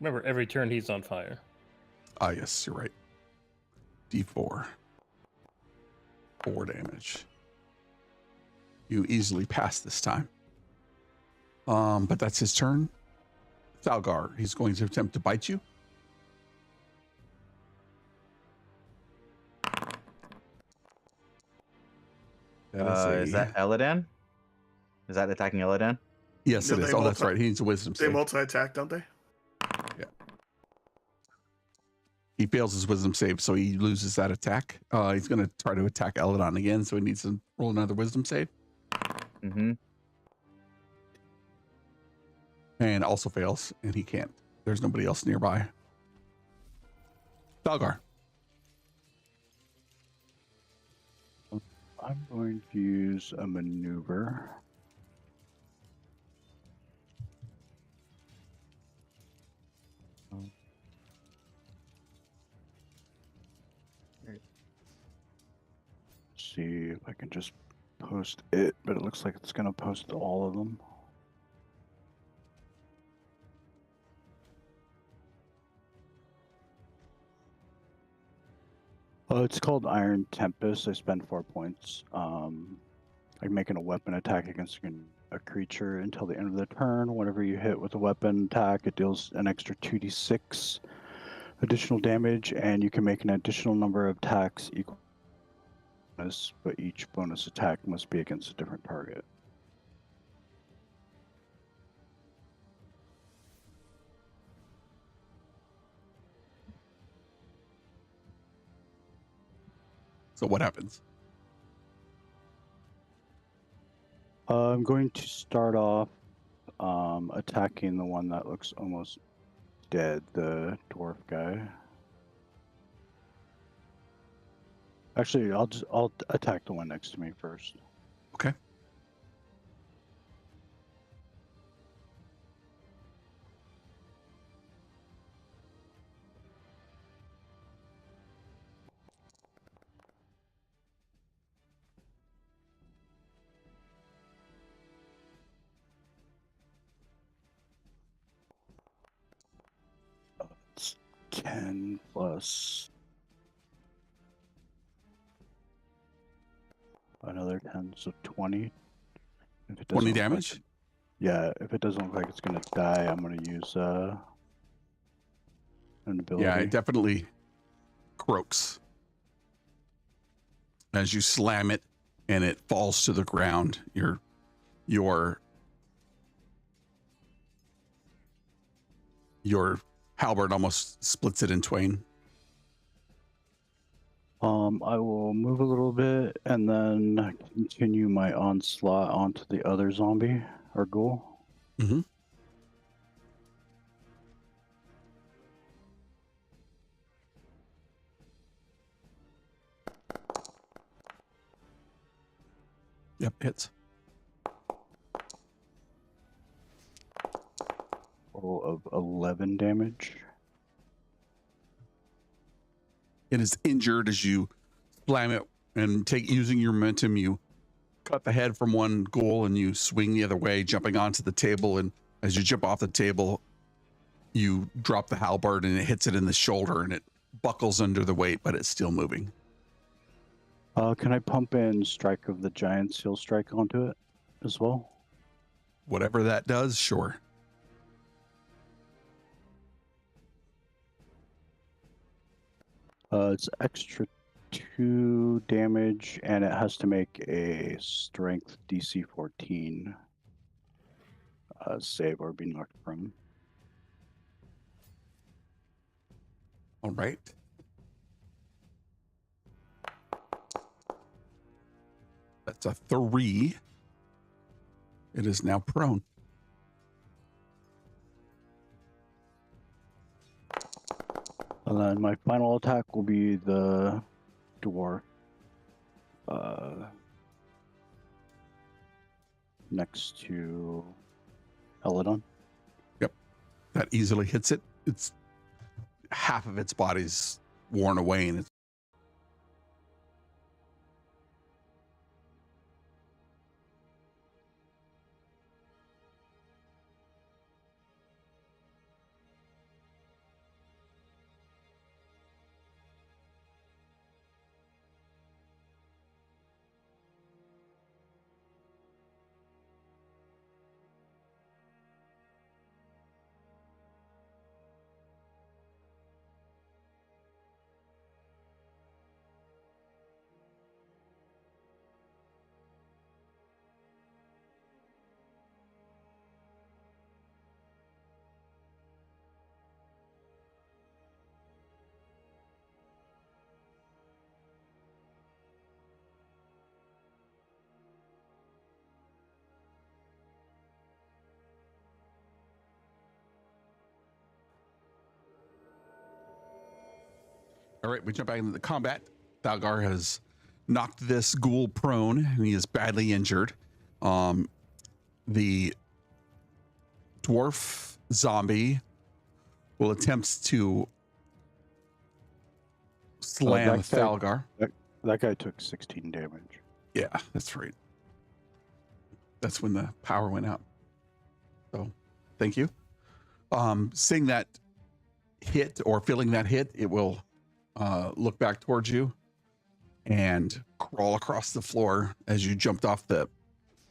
Speaker 3: Remember, every turn he's on fire.
Speaker 2: Ah, yes, you're right. D4. 4 damage. You easily pass this time. But that's his turn. Thalgar, he's going to attempt to bite you.
Speaker 7: Is that Eladan? Is that attacking Eladan?
Speaker 2: Yes,
Speaker 1: No,
Speaker 2: it is.
Speaker 1: they
Speaker 2: Oh, that's
Speaker 1: multi-
Speaker 2: right. He needs a wisdom
Speaker 1: They
Speaker 2: save.
Speaker 1: multi-attack, don't they?
Speaker 2: He fails his wisdom save, so he loses that attack. He's going to try to attack Eladon again, so he needs to roll another wisdom save.
Speaker 7: Mm-hmm.
Speaker 2: And also fails, and he can't. There's nobody else nearby. Thalgar.
Speaker 5: I'm going to use a maneuver. See if I can just post it, but it looks like it's going to post all of them. Oh, it's called Iron Tempest. I spend 4 points. Like making a weapon attack against a creature until the end of the turn. Whenever you hit with a weapon attack, it deals an extra 2d6 additional damage, and you can make an additional number of attacks equal to bonus, but each bonus attack must be against a different target.
Speaker 2: So what happens?
Speaker 5: I'm going to start off attacking the one that looks almost dead, the dwarf guy. Actually, I'll attack the one next to me first.
Speaker 2: Okay.
Speaker 5: 10 plus another 10, so 20. If it
Speaker 2: 20
Speaker 5: doesn't look like
Speaker 2: damage?
Speaker 5: it- yeah, if it doesn't look like it's gonna die, I'm gonna use an ability.
Speaker 2: Yeah, it definitely croaks as you slam it and it falls to the ground. Your halberd almost splits it in twain.
Speaker 5: I will move a little bit and then continue my onslaught onto the other zombie or ghoul.
Speaker 2: Mm-hmm. Yep, hits.
Speaker 5: Total of 11 damage.
Speaker 2: It is injured as you slam it and using your momentum, you cut the head from one ghoul and you swing the other way, jumping onto the table. And as you jump off the table, you drop the halberd and it hits it in the shoulder and it buckles under the weight, but it's still moving.
Speaker 5: Can I pump in Strike of the Giant Seal Strike onto it as well?
Speaker 2: Whatever that does, sure.
Speaker 5: It's extra 2 damage, and it has to make a Strength DC 14 save or be knocked prone.
Speaker 2: All right. That's a 3. It is now prone.
Speaker 5: And then my final attack will be the dwarf. Next to Eladon.
Speaker 2: That easily hits it. It's half of its body's worn away and it's all right. We jump back into the combat. Thalgar has knocked this ghoul prone and he is badly injured. The dwarf zombie will attempt to slam Thalgar.
Speaker 5: That guy took 16 damage.
Speaker 2: Yeah, that's right. That's when the power went out. So thank you. Seeing that hit or feeling that hit, it will look back towards you and crawl across the floor as you jumped off the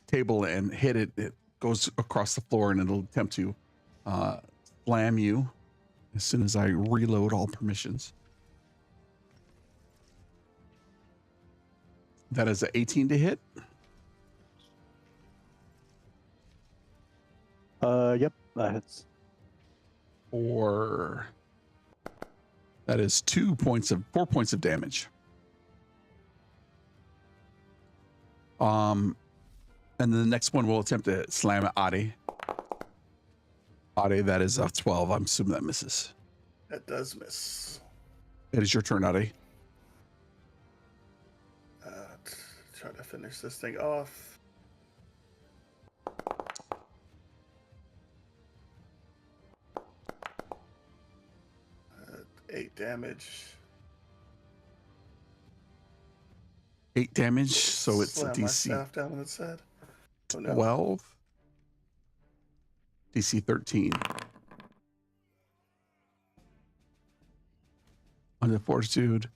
Speaker 2: table and hit it. It goes across the floor and it'll attempt to slam you as soon as I reload all permissions. That is an 18 to hit.
Speaker 5: Yep, that hits.
Speaker 2: Or that is 4 points of damage. And then the next one will attempt to slam at Adi. Adi, that is a 12. I'm assuming that misses.
Speaker 1: That does miss.
Speaker 2: It is your turn, Adi.
Speaker 1: Try to finish this thing off. Uh, 8 damage.
Speaker 2: 8 damage, so it's
Speaker 1: Slam
Speaker 2: a
Speaker 1: my
Speaker 2: DC
Speaker 1: staff down on its head. Oh, no.
Speaker 2: 12. DC 13. onto fortitude.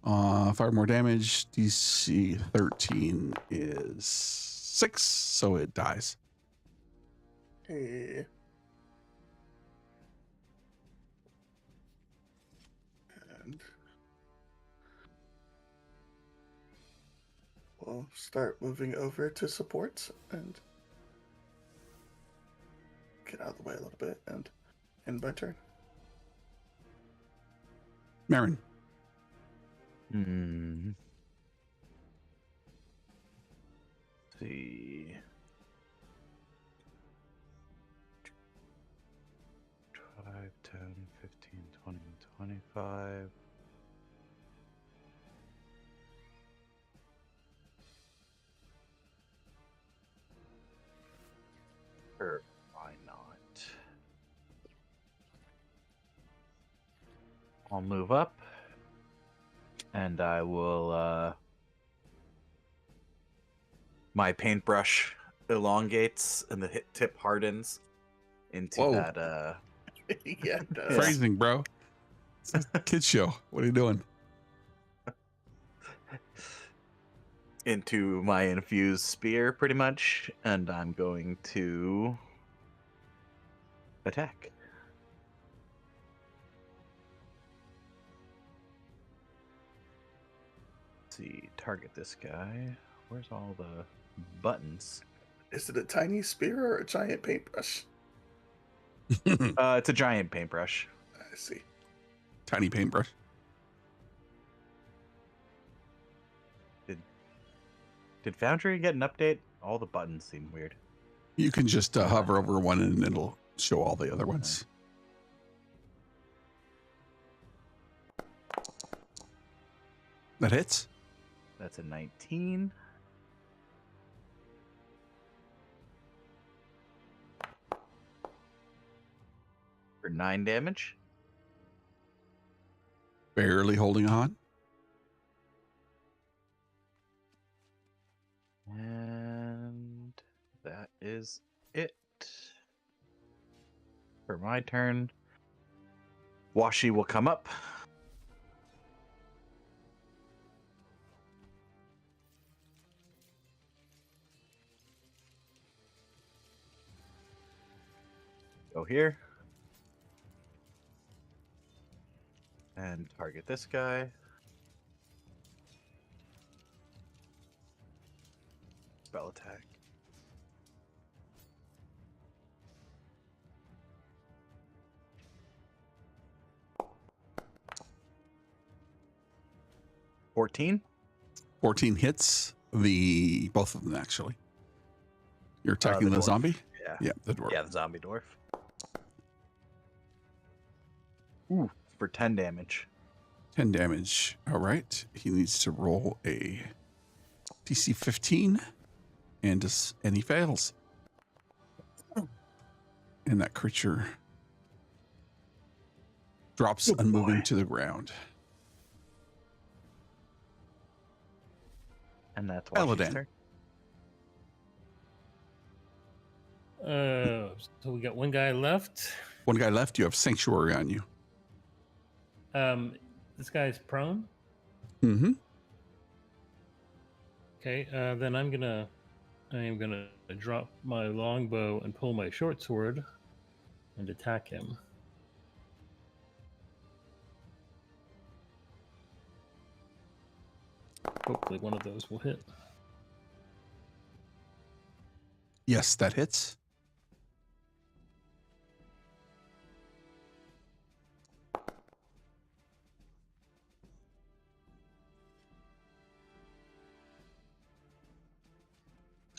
Speaker 2: 5 more damage. DC 13 is 6, so it dies.
Speaker 1: Hey. And we'll start moving over to supports and get out of the way a little bit and end my turn.
Speaker 2: Marin.
Speaker 7: Let's see. 5, 10, 15, 20, 25. Sure, why not? I'll move up, and I will, my paintbrush elongates, and the hit tip hardens into
Speaker 2: Whoa.
Speaker 7: that,
Speaker 1: Yeah, it does.
Speaker 2: Phrasing, bro. It's a kid show. What are you doing?
Speaker 7: into my infused spear, pretty much, and I'm going to attack. Let's see, target this guy. Where's all the buttons?
Speaker 1: Is it a tiny spear or a giant paintbrush?
Speaker 7: It's a giant paintbrush.
Speaker 1: I see.
Speaker 2: Tiny paintbrush.
Speaker 7: Did Foundry get an update? All the buttons seem weird.
Speaker 2: You can just hover over one and it'll show all the other ones. That hits.
Speaker 7: That's a 19. For 9 damage.
Speaker 2: Barely holding on.
Speaker 7: And that is it for my turn. Washi will come up. Go here. And target this guy. Spell attack. $14.
Speaker 2: 14 hits the both of them actually. You're attacking the
Speaker 7: dwarf.
Speaker 2: zombie?
Speaker 7: Yeah.
Speaker 2: Yeah, the dwarf.
Speaker 7: Yeah, the zombie dwarf. Ooh, for 10 damage.
Speaker 2: 10 damage. All right. He needs to roll a DC 15 and he fails. And that creature drops unmoving to the ground.
Speaker 7: And that's
Speaker 2: Paladin.
Speaker 7: Washi's turn.
Speaker 3: So we got one guy left.
Speaker 2: One guy left. You have Sanctuary on you.
Speaker 3: This guy's prone.
Speaker 2: Mm-hmm.
Speaker 3: Okay, then I am gonna drop my longbow and pull my short sword and attack him. Hopefully one of those will hit.
Speaker 2: Yes, that hits.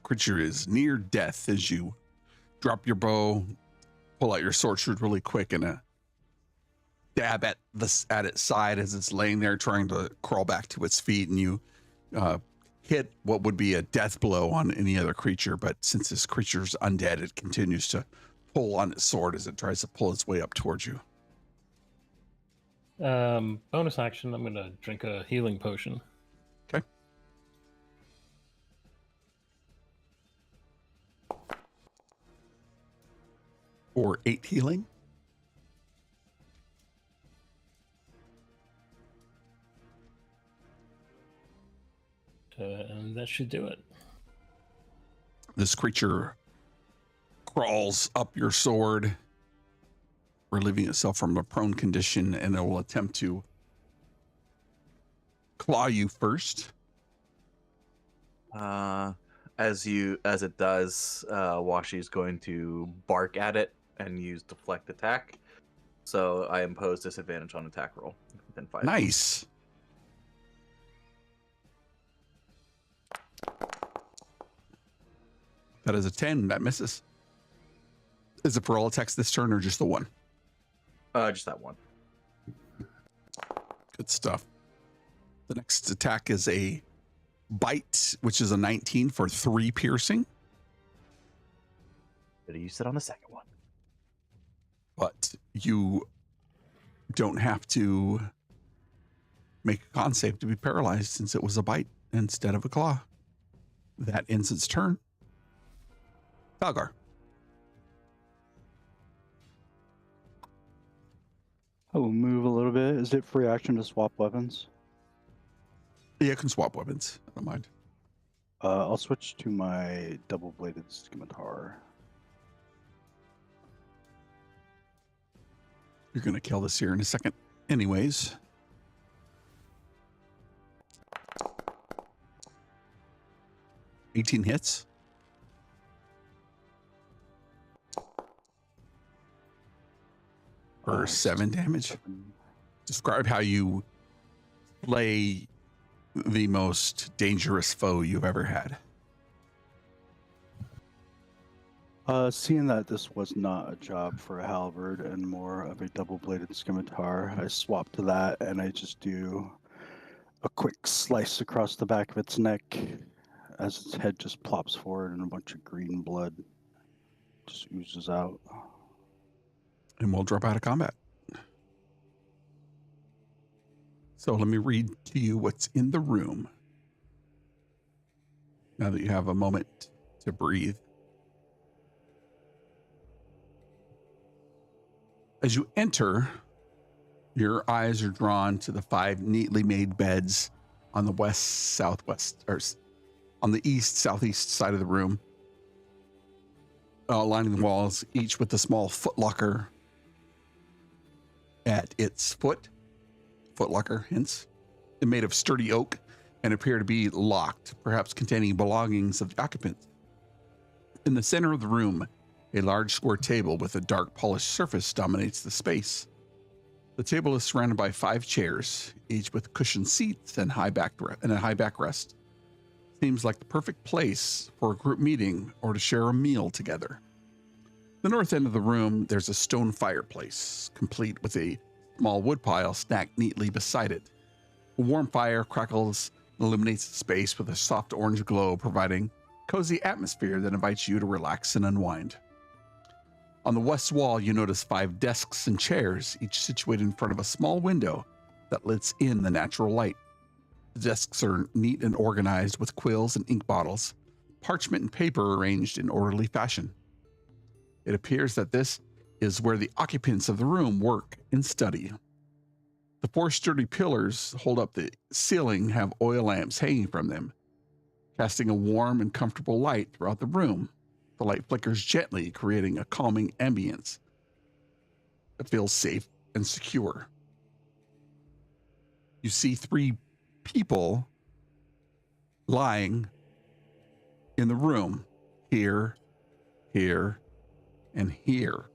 Speaker 2: Creature is near death as you drop your bow, pull out your sword really quick, and a dab at its side as it's laying there trying to crawl back to its feet, and you hit what would be a death blow on any other creature, but since this creature's undead, it continues to pull on its sword as it tries to pull its way up towards you.
Speaker 3: Bonus action, I'm gonna drink a healing potion.
Speaker 2: Okay. For 8 healing.
Speaker 3: and that should do it.
Speaker 2: This creature crawls up your sword, relieving itself from a prone condition, and it will attempt to claw you first.
Speaker 7: As it does, Washi's going to bark at it and use deflect attack. So I impose disadvantage on attack roll within 5 feet.
Speaker 2: Nice. That is a 10. That misses. Is it for all attacks this turn or just the one?
Speaker 7: Just that one.
Speaker 2: Good stuff. The next attack is a bite, which is a 19 for 3 piercing.
Speaker 7: But you sit on the second one.
Speaker 2: But you don't have to make a con save to be paralyzed since it was a bite instead of a claw. That ends its turn. Falgar.
Speaker 5: I will move a little bit. Is it free action to swap weapons?
Speaker 2: Yeah, I can swap weapons. I don't mind.
Speaker 5: I'll switch to my double-bladed scimitar.
Speaker 2: You're going to kill this here in a second. Anyways. $18 hits. For 7 damage. Describe how you slay the most dangerous foe you've ever had.
Speaker 5: Seeing that this was not a job for a halberd and more of a double-bladed scimitar, I swap to that and I just do a quick slice across the back of its neck as its head just plops forward and a bunch of green blood just oozes out.
Speaker 2: And we'll drop out of combat. So let me read to you what's in the room. Now that you have a moment to breathe. As you enter, your eyes are drawn to the 5 neatly made beds on the southwest, or on the southeast side of the room, lining the walls, each with a small footlocker at its foot. Footlocker, hence. They're made of sturdy oak and appear to be locked, perhaps containing belongings of the occupants. In the center of the room, a large square table with a dark polished surface dominates the space. The table is surrounded by 5 chairs, each with cushioned seats and a high backrest. Seems like the perfect place for a group meeting or to share a meal together. The north end of the room, there's a stone fireplace, complete with a small woodpile stacked neatly beside it. A warm fire crackles and illuminates the space with a soft orange glow, providing a cozy atmosphere that invites you to relax and unwind. On the west wall, you notice 5 desks and chairs, each situated in front of a small window that lets in the natural light. The desks are neat and organized with quills and ink bottles, parchment and paper arranged in orderly fashion. It appears that this is where the occupants of the room work and study. The 4 sturdy pillars hold up the ceiling have oil lamps hanging from them, casting a warm and comfortable light throughout the room. The light flickers gently, creating a calming ambience that feels safe and secure. You see 3 people lying in the room, here, here, and here.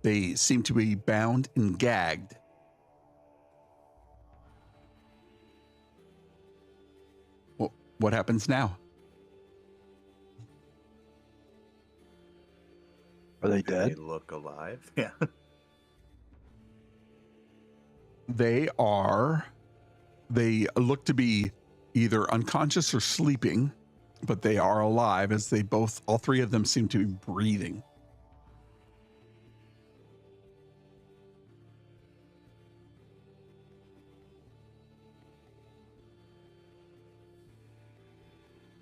Speaker 2: They seem to be bound and gagged. What happens now?
Speaker 5: Are they
Speaker 7: Do
Speaker 5: dead?
Speaker 7: They look alive. Yeah.
Speaker 2: They look to be either unconscious or sleeping, but they are alive as all 3 of them seem to be breathing.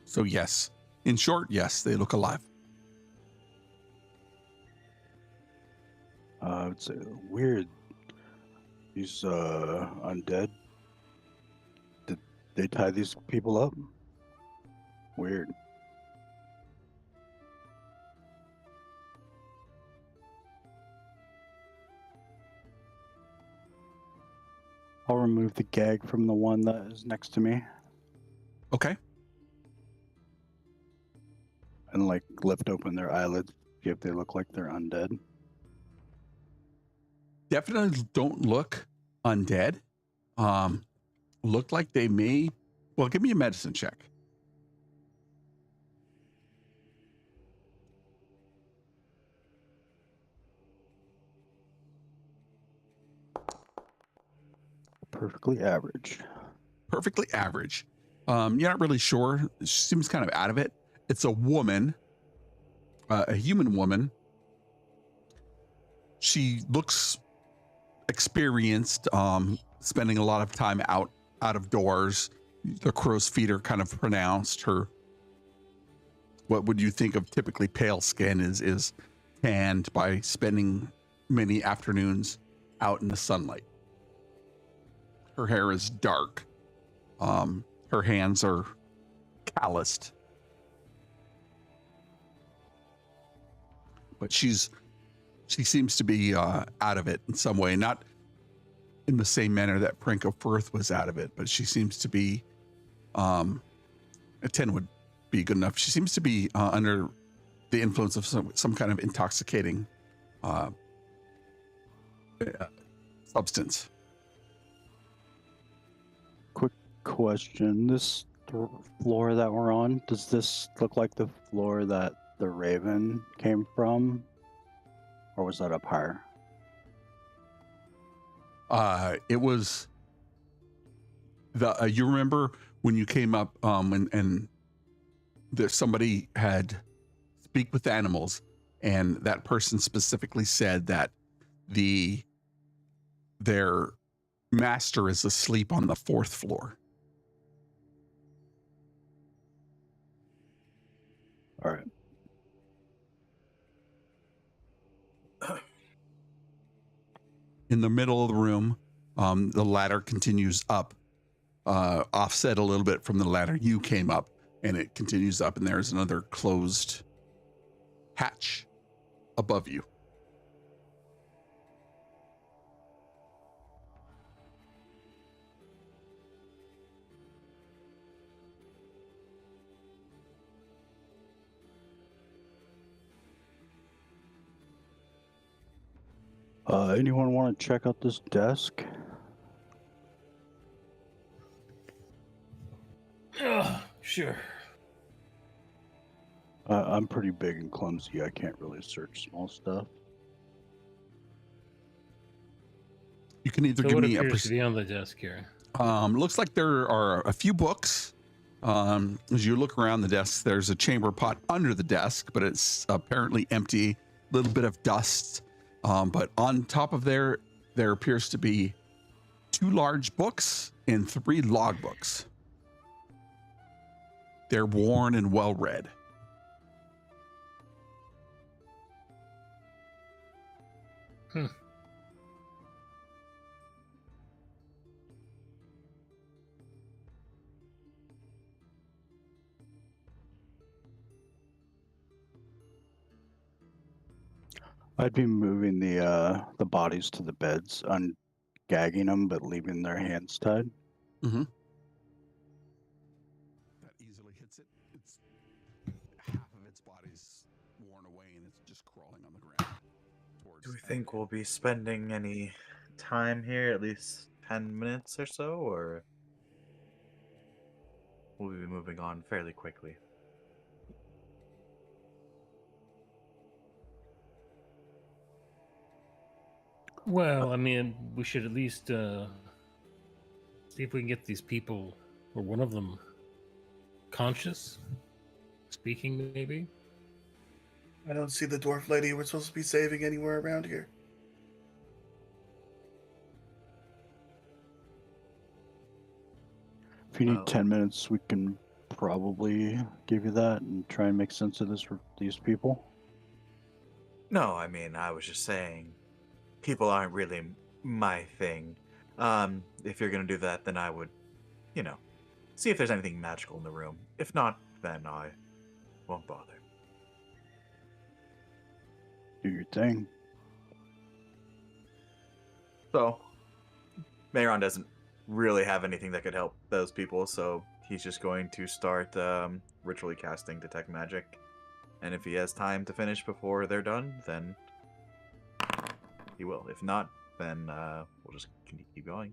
Speaker 2: So yes, in short, yes, they look alive.
Speaker 5: I would say weird. These undead. They tie these people up? Weird. I'll remove the gag from the one that is next to me
Speaker 2: Okay.
Speaker 5: and like lift open their eyelids, see if they look like they're undead.
Speaker 2: Definitely don't look undead. Look like they may. Well, give me a medicine check.
Speaker 5: Perfectly average.
Speaker 2: Perfectly average. You're not really sure. She seems kind of out of it. It's a woman, a human woman. She looks experienced, spending a lot of time out of doors. The crow's feet are kind of pronounced. Her, what would you think of typically pale skin, is tanned by spending many afternoons out in the sunlight. Her hair is dark. Her hands are calloused. But she seems to be out of it in some way, not in the same manner that Prank of Firth was out of it, but she seems to be, a 10 would be good enough. She seems to be under the influence of some kind of intoxicating substance.
Speaker 5: Quick question. This floor that we're on, does this look like the floor that the Raven came from? Or was that up higher?
Speaker 2: It was the you remember when you came up and there somebody had speak with animals, and that person specifically said that their master is asleep on the 4th floor.
Speaker 5: All right.
Speaker 2: In the middle of the room, the ladder continues up, offset a little bit from the ladder you came up, and it continues up, and there's another closed hatch above you.
Speaker 5: Anyone want to check out this desk?
Speaker 3: Sure.
Speaker 5: I'm pretty big and clumsy. I can't really search small stuff.
Speaker 2: You can either
Speaker 3: So
Speaker 2: give
Speaker 3: what
Speaker 2: me a
Speaker 3: appears to be on the desk here?
Speaker 2: looks like there are a few books. As you look around the desk, there's a chamber pot under the desk, but it's apparently empty. A little bit of dust. But on top of there appears to be 2 large books and 3 logbooks. They're worn and well read.
Speaker 5: I'd be moving the bodies to the beds, ungagging them, but leaving their hands tied.
Speaker 2: Mm-hmm. That easily hits it. It's half of its body's worn away, and it's just crawling on the ground.
Speaker 7: Do we think we'll be spending any time here, at least 10 minutes or so, or will we be moving on fairly quickly?
Speaker 3: Well, I mean, we should at least see if we can get these people, or one of them, conscious, speaking maybe.
Speaker 1: I don't see the dwarf lady we're supposed to be saving anywhere around here.
Speaker 5: If you need
Speaker 7: Well-
Speaker 5: 10 minutes, we can probably give you that and try and make sense of this these people.
Speaker 7: No, I mean, I was just saying, people aren't really my thing. If you're gonna do that, then I would, see if there's anything magical in the room. If not, then I won't bother.
Speaker 5: Do your thing.
Speaker 7: So, Mayron doesn't really have anything that could help those people, so he's just going to start ritually casting Detect Magic. And if he has time to finish before they're done, then he will. If not, then we'll just keep going.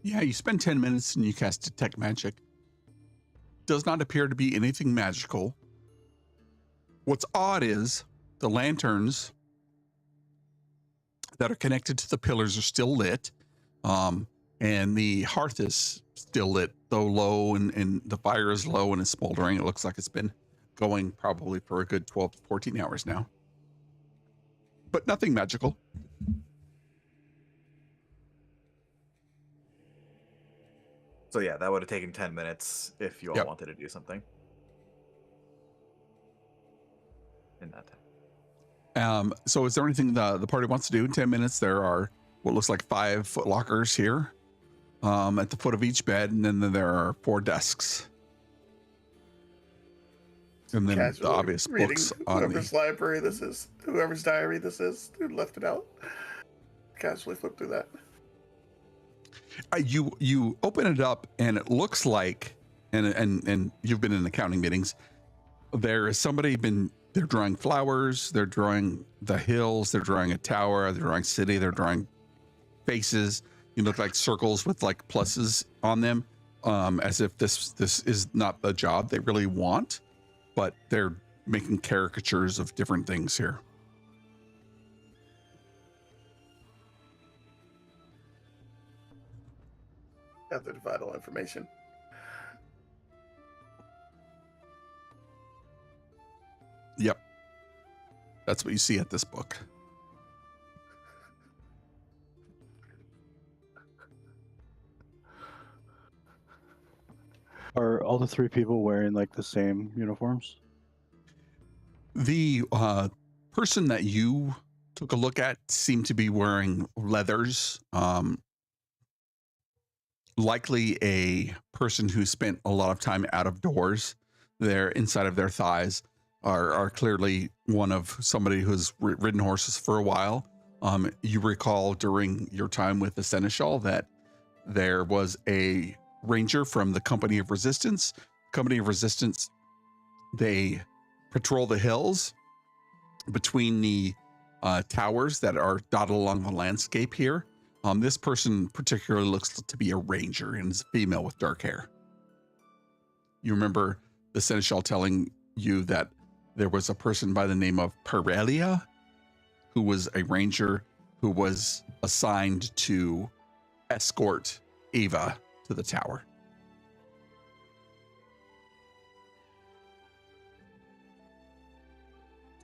Speaker 2: Yeah, you spend 10 minutes and you cast Detect Magic. Does not appear to be anything magical. What's odd is the lanterns that are connected to the pillars are still lit. And the hearth is still lit, though low, and the fire is low and it's smoldering. It looks like it's been going probably for a good 12 to 14 hours now. But nothing magical.
Speaker 7: So yeah, that would have taken 10 minutes if you all wanted to do something in that time.
Speaker 2: So is there anything the party wants to do in 10 minutes? There are what looks like 5 foot lockers here at the foot of each bed, and then there are 4 desks. And then
Speaker 1: Casually
Speaker 2: the obvious
Speaker 1: reading
Speaker 2: books on
Speaker 1: whoever's library this is, whoever's diary this is, who left it out. Casually flip through that.
Speaker 2: You open it up and it looks like, and you've been in accounting meetings, there is somebody they're drawing flowers, they're drawing the hills, they're drawing a tower, they're drawing city, they're drawing faces. You look like circles with like pluses on them, as if this is not the job they really want, but they're making caricatures of different things here.
Speaker 1: Gather the vital information.
Speaker 2: Yep. That's what you see at this book.
Speaker 5: Are all the 3 people wearing like the same uniforms?
Speaker 2: The person that you took a look at seemed to be wearing leathers. Likely a person who spent a lot of time out of doors. Their inside of their thighs are clearly one of somebody who's ridden horses for a while. You recall during your time with the Seneschal that there was a ranger from the Company of Resistance. Company of Resistance, they patrol the hills between the towers that are dotted along the landscape here. This person particularly looks to be a ranger and is a female with dark hair. You remember the Seneschal telling you that there was a person by the name of Perelia who was a ranger who was assigned to escort Eva to the tower.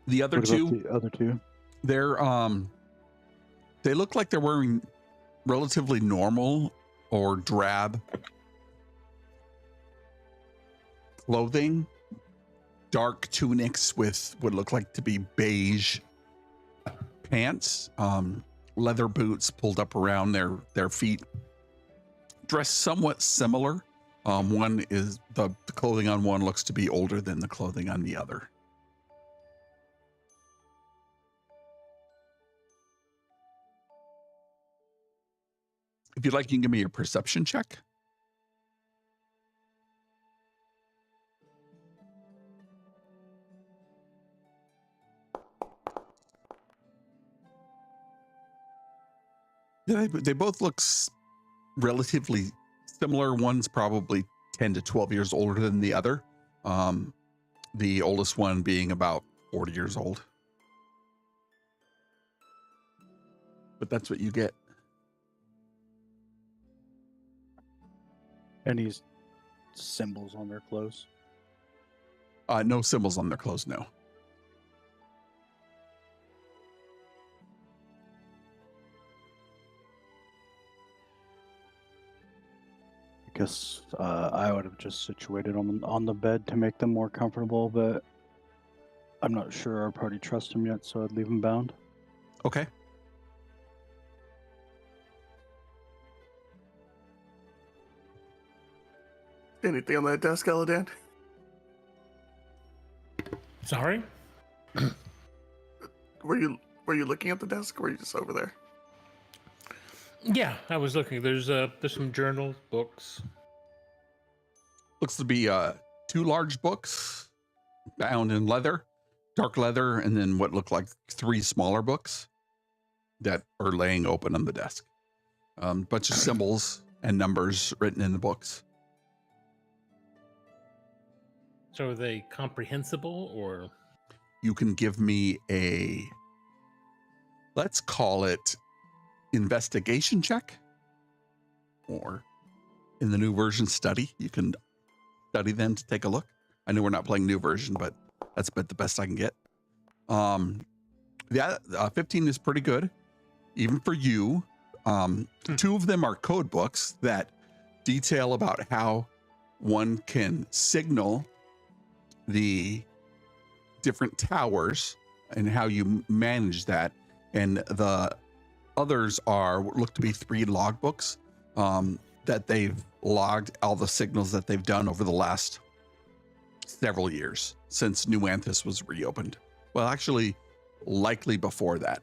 Speaker 2: The other
Speaker 5: What about the other 2?
Speaker 2: They look like they're wearing relatively normal or drab clothing, dark tunics with what look like to be beige pants, leather boots pulled up around their feet, dressed somewhat similar. One is the clothing on one looks to be older than the clothing on the other. If you'd like, you can give me your perception check. Yeah, they both look relatively similar. One's probably 10 to 12 years older than the other. The oldest one being about 40 years old. But that's what you get.
Speaker 5: Any symbols on their clothes?
Speaker 2: No symbols on their clothes, no.
Speaker 5: I guess I would have just situated them on the bed to make them more comfortable, but I'm not sure our party trusts him yet, so I'd leave him bound.
Speaker 2: Okay.
Speaker 1: Anything on that desk, Eladan?
Speaker 3: Sorry?
Speaker 1: Were you looking at the desk, or were you just over there?
Speaker 3: Yeah, I was looking. There's some journals, books.
Speaker 2: Looks to be 2 large books bound in leather, dark leather, and then what look like 3 smaller books that are laying open on the desk. Bunch of symbols and numbers written in the books.
Speaker 3: So are they comprehensible or?
Speaker 2: You can give me a, let's call it investigation check, or in the new version study. You can study them to take a look. I know we're not playing new version, but that's about the best I can get. Yeah, 15 is pretty good, even for you. 2 of them are code books that detail about how one can signal the different towers and how you manage that. And the others look to be 3 logbooks that they've logged all the signals that they've done over the last several years since New Anthus was reopened. Well, actually, likely before that.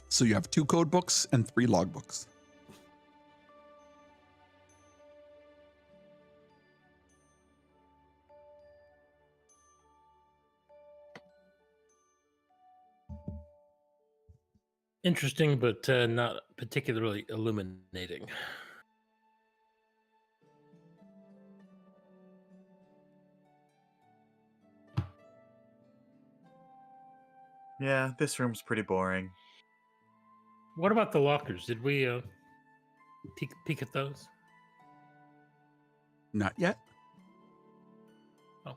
Speaker 2: So you have 2 code books and 3 log books.
Speaker 3: Interesting, but not particularly illuminating.
Speaker 7: Yeah, this room's pretty boring.
Speaker 3: What about the lockers? Did we peek at those?
Speaker 2: Not yet.
Speaker 3: Oh.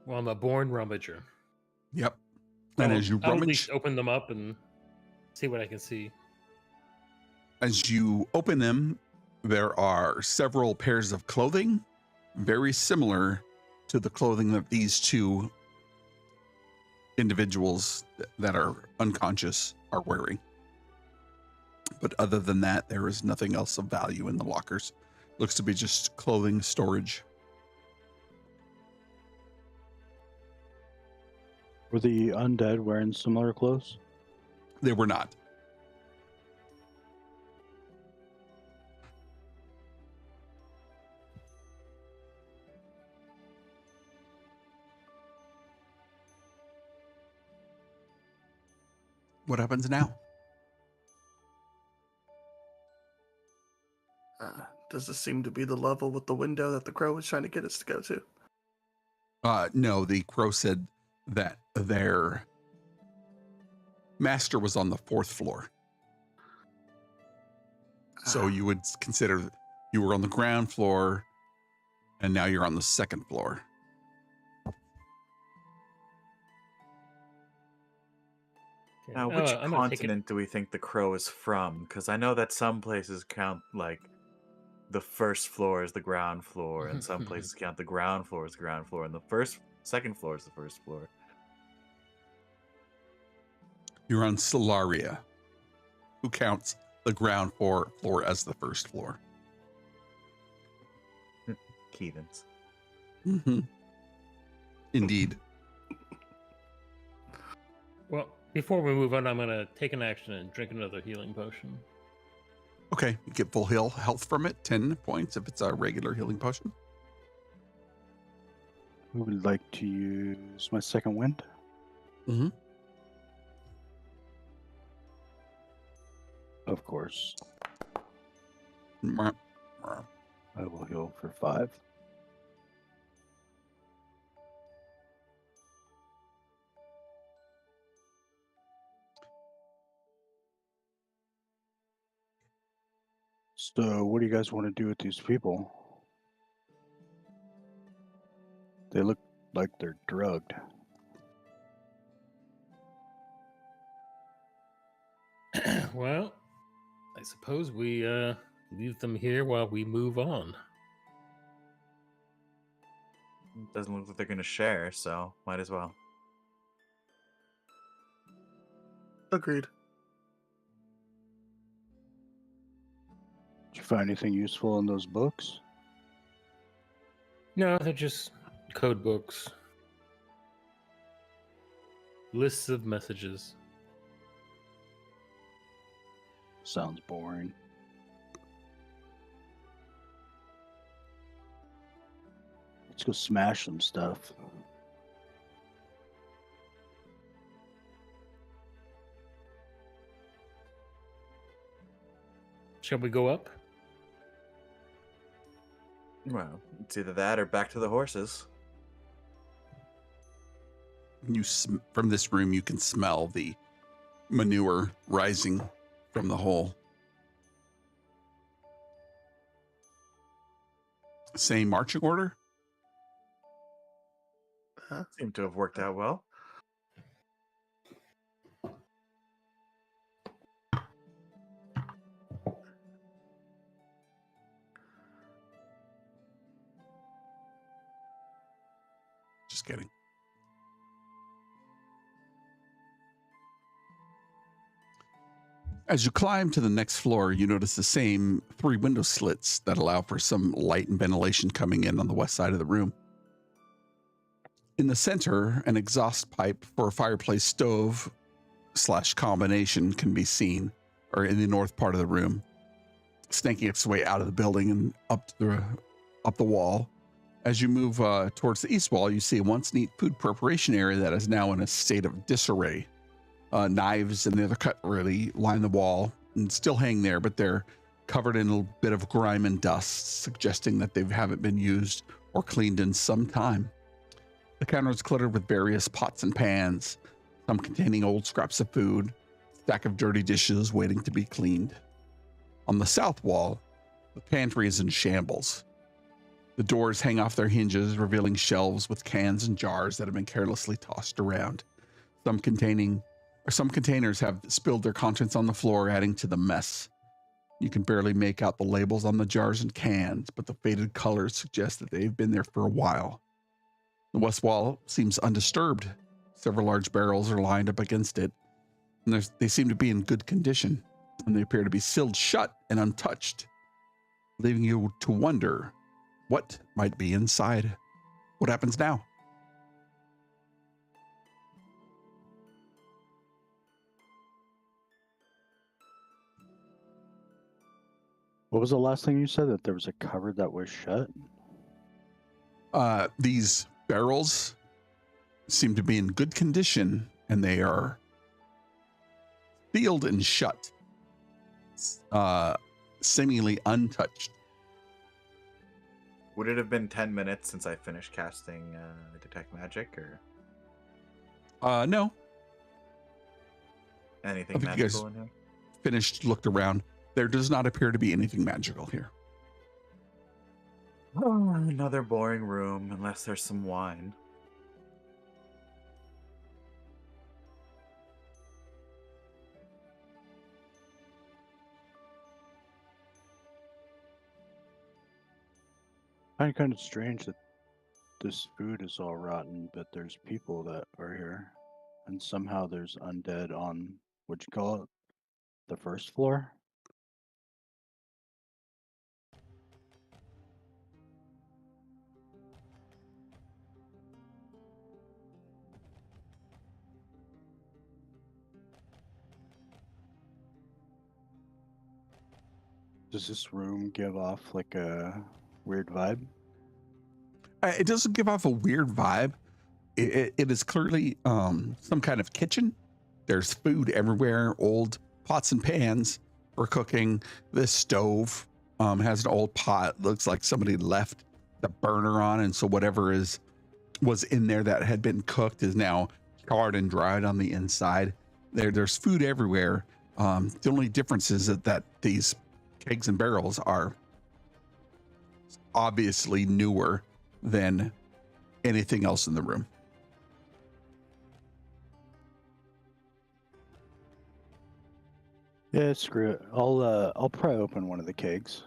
Speaker 3: Well, I'm a born rummager.
Speaker 2: Yep. And as you
Speaker 3: I'll at
Speaker 2: rummage,
Speaker 3: least open them up and see what I can see.
Speaker 2: as you open them, there are several pairs of clothing, very similar to the clothing that these 2 individuals that are unconscious are wearing. But other than that, there is nothing else of value in the lockers. Looks to be just clothing storage.
Speaker 5: Were the undead wearing similar clothes?
Speaker 2: They were not. What happens now?
Speaker 1: Does this seem to be the level with the window that the crow was trying to get us to go to?
Speaker 2: No, the crow said that their master was on the 4th floor. So you would consider you were on the ground floor and now you're on the 2nd floor.
Speaker 3: Okay.
Speaker 7: Now, which
Speaker 3: I'm gonna take it.
Speaker 7: continent do we think the crow is from? Because I know that some places count like the 1st floor is the ground floor, and some places count the ground floor as the ground floor, and the 2nd floor is the 1st floor.
Speaker 2: You're on Solaria, who counts the ground floor as the 1st floor.
Speaker 7: Heathens.
Speaker 2: Mm-hmm. Indeed.
Speaker 3: Well, before we move on, I'm gonna take an action and drink another healing potion.
Speaker 2: Okay, you get full health from it, 10 points if it's a regular healing potion.
Speaker 5: I would like to use my second wind.
Speaker 2: Mm-hmm.
Speaker 5: Of course.
Speaker 2: Mm-hmm.
Speaker 5: I will heal for 5. So, what do you guys want to do with these people? They look like they're drugged.
Speaker 3: Well, I suppose we leave them here while we move on.
Speaker 7: Doesn't look like they're gonna share, so might as well.
Speaker 1: Agreed.
Speaker 5: Did you find anything useful in those books?
Speaker 3: No, they're just code books. Lists of messages.
Speaker 5: Sounds boring. Let's go smash some stuff.
Speaker 3: Shall we go up?
Speaker 7: Well, it's either that or back to the horses.
Speaker 2: From this room, you can smell the manure rising from the hole. Same marching order?
Speaker 7: Seemed to have worked out well.
Speaker 2: Just kidding. As you climb to the next floor, you notice the same 3 window slits that allow for some light and ventilation coming in on the west side of the room. In the center, an exhaust pipe for a fireplace stove / combination can be seen, or in the north part of the room, snaking its way out of the building and up the wall. As you move towards the east wall, you see a once neat food preparation area that is now in a state of disarray. Knives and the other cutlery line the wall and still hang there, but they're covered in a bit of grime and dust, suggesting that they haven't been used or cleaned in some time. The counter is cluttered with various pots and pans, some containing old scraps of food, a stack of dirty dishes waiting to be cleaned. On the south wall, the pantry is in shambles. The doors hang off their hinges, revealing shelves with cans and jars that have been carelessly tossed around. Some containers have spilled their contents on the floor, adding to the mess. You can barely make out the labels on the jars and cans, but the faded colors suggest that they've been there for a while. The west wall seems undisturbed. Several large barrels are lined up against it, and they seem to be in good condition, and they appear to be sealed shut and untouched, leaving you to wonder what might be inside. What happens now?
Speaker 5: What was the last thing you said? That there was a cupboard that was shut?
Speaker 2: These barrels seem to be in good condition, and they are sealed and shut, seemingly untouched.
Speaker 7: Would it have been 10 minutes since I finished casting Detect Magic, or
Speaker 2: No.
Speaker 7: anything
Speaker 2: I think you guys
Speaker 7: magical in here?
Speaker 2: finished, looked around. There does not appear to be anything magical here.
Speaker 7: Oh, another boring room, unless there's some wine.
Speaker 5: I find it kind of strange that this food is all rotten, but there's people that are here. And somehow there's undead on, what'd you call it? The first floor? Does this room give off like a weird vibe?
Speaker 2: It doesn't give off a weird vibe. It is clearly some kind of kitchen. There's food everywhere, old pots and pans for cooking. This stove has an old pot. Looks like somebody left the burner on, and so whatever was in there that had been cooked is now charred and dried on the inside. There's food everywhere. The only difference is that these kegs and barrels are obviously newer than anything else in the room.
Speaker 5: Yeah, screw it. I'll pry open one of the kegs.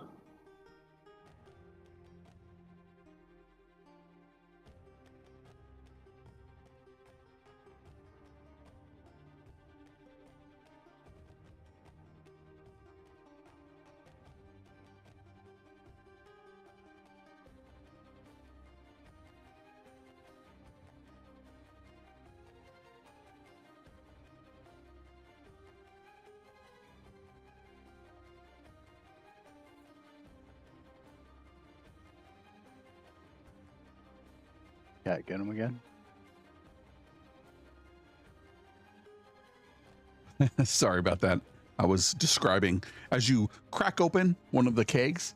Speaker 5: Cat get him again?
Speaker 2: Sorry about that. I was describing as you crack open one of the kegs.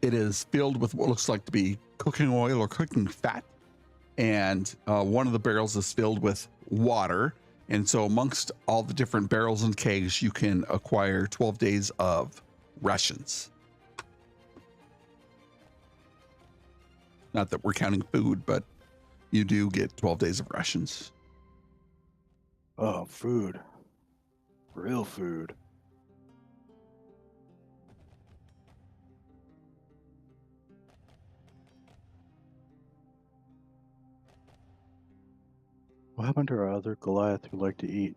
Speaker 2: It is filled with what looks like to be cooking oil or cooking fat, and one of the barrels is filled with water. And so, amongst all the different barrels and kegs, you can acquire 12 days of rations. Not that we're counting food, but you do get 12 days of rations.
Speaker 5: Oh, food. Real food. What happened to our other Goliath who liked to eat?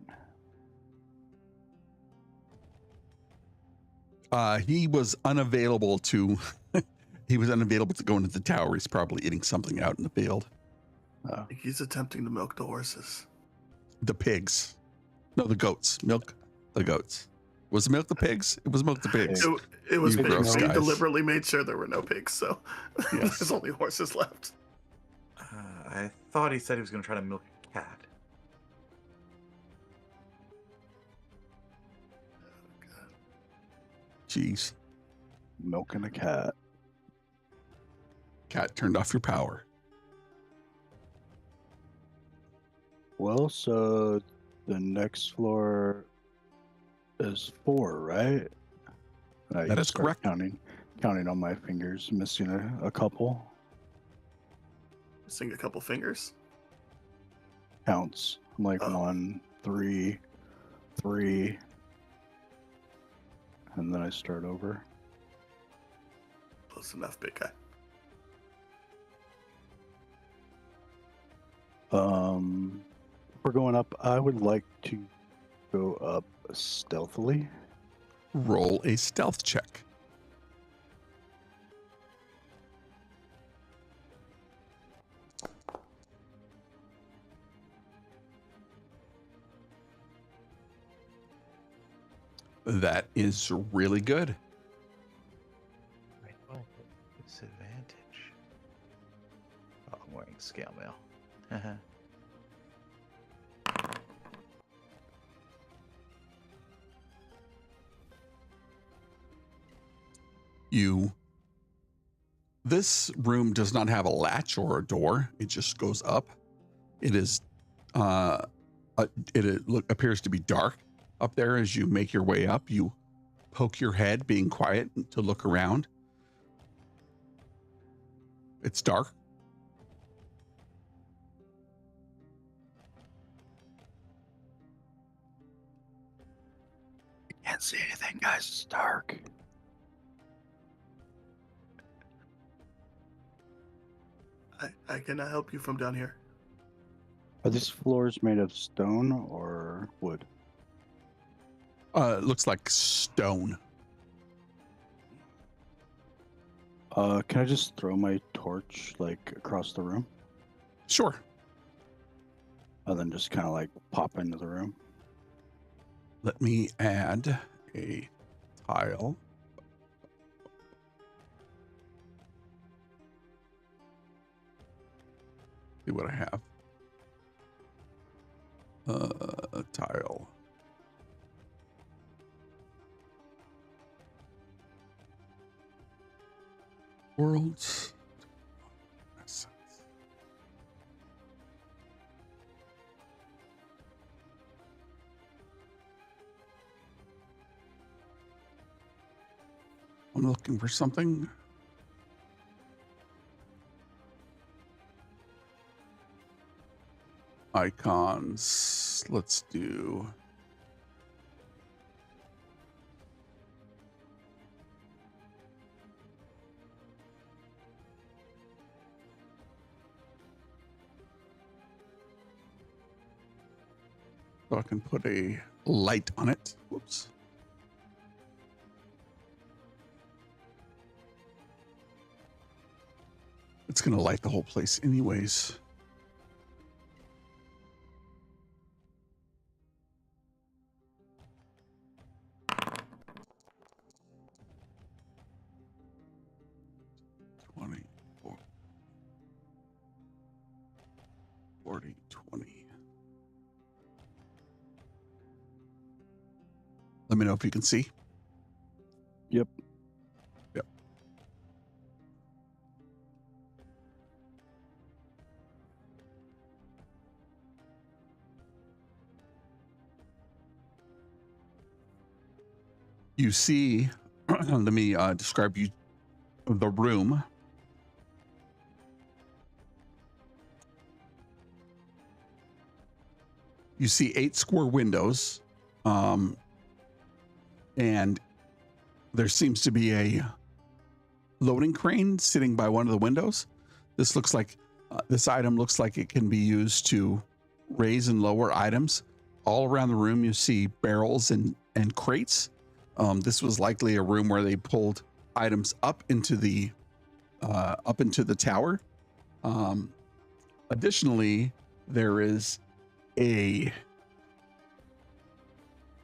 Speaker 2: He was unavailable to. He was unavailable to go into the tower. He's probably eating something out in the field.
Speaker 5: Oh,
Speaker 1: He's attempting to milk the horses.
Speaker 2: The pigs. No, the goats. Milk the goats. Was it milk the pigs? It was milk the pigs.
Speaker 1: It was
Speaker 2: You
Speaker 1: pigs.
Speaker 2: gross
Speaker 1: He
Speaker 2: guys.
Speaker 1: deliberately made sure there were no pigs, so
Speaker 2: Yes.
Speaker 1: there's only horses left.
Speaker 7: I thought he said he was going to try to milk a cat.
Speaker 2: Jeez.
Speaker 5: milking a cat.
Speaker 2: Cat turned off your power.
Speaker 5: Well, so the next floor is 4, right? I
Speaker 2: That is
Speaker 5: start
Speaker 2: correct.
Speaker 5: Counting on my fingers, missing a couple.
Speaker 1: Sing a couple fingers.
Speaker 5: Counts. I'm like
Speaker 1: Oh.
Speaker 5: 1, 3, 3. And then I start over.
Speaker 1: Close enough, big guy.
Speaker 5: We're going up. I would like to go up stealthily.
Speaker 2: Roll a stealth check. That is really good.
Speaker 7: Wait, what? Disadvantage. Oh, I'm wearing scale mail.
Speaker 2: This room does not have a latch or a door. It just goes up. It is, appears to be dark up there. As you make your way up, you poke your head, being quiet, to look around. It's dark.
Speaker 5: Can't see anything, guys. It's dark.
Speaker 1: I cannot help you from down here.
Speaker 5: Are these floors made of stone or wood?
Speaker 2: It looks like stone.
Speaker 5: Can I just throw my torch like across the room
Speaker 2: Sure.
Speaker 5: and then just kind of like pop into the room?
Speaker 2: Let me add a tile. See what I have. A tile. Worlds. I'm looking for something. Icons. Let's do. So I can put a light on it. Whoops. It's going to light the whole place anyways. Let me know if you can see.
Speaker 5: Yep.
Speaker 2: Yep. You see, let me describe you the room. You see 8 square windows, and there seems to be a loading crane sitting by one of the windows. This looks like this item looks like it can be used to raise and lower items. All around the room, you see barrels and crates. This was likely a room where they pulled items up into the tower. Additionally, there is a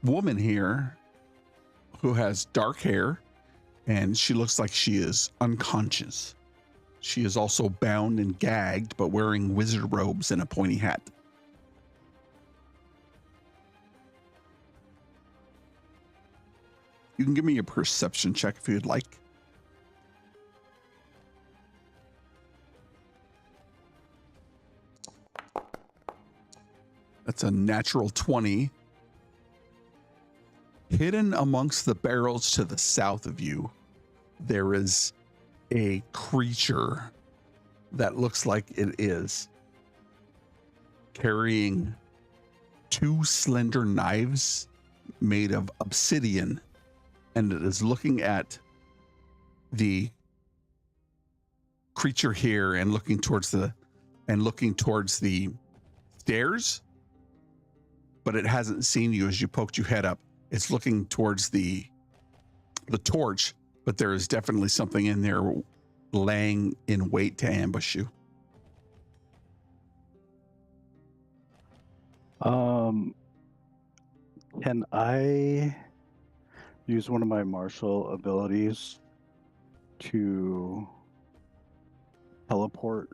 Speaker 2: woman here who has dark hair, and she looks like she is unconscious. She is also bound and gagged, but wearing wizard robes and a pointy hat. You can give me a perception check if you'd like. That's a natural 20. Hidden amongst the barrels to the south of you, there is a creature that looks like it is carrying 2 slender knives made of obsidian, and it is looking at the creature here and looking towards the stairs, but it hasn't seen you as you poked your head up. It's looking towards the torch, but there is definitely something in there laying in wait to ambush you.
Speaker 5: Can I use one of my martial abilities to teleport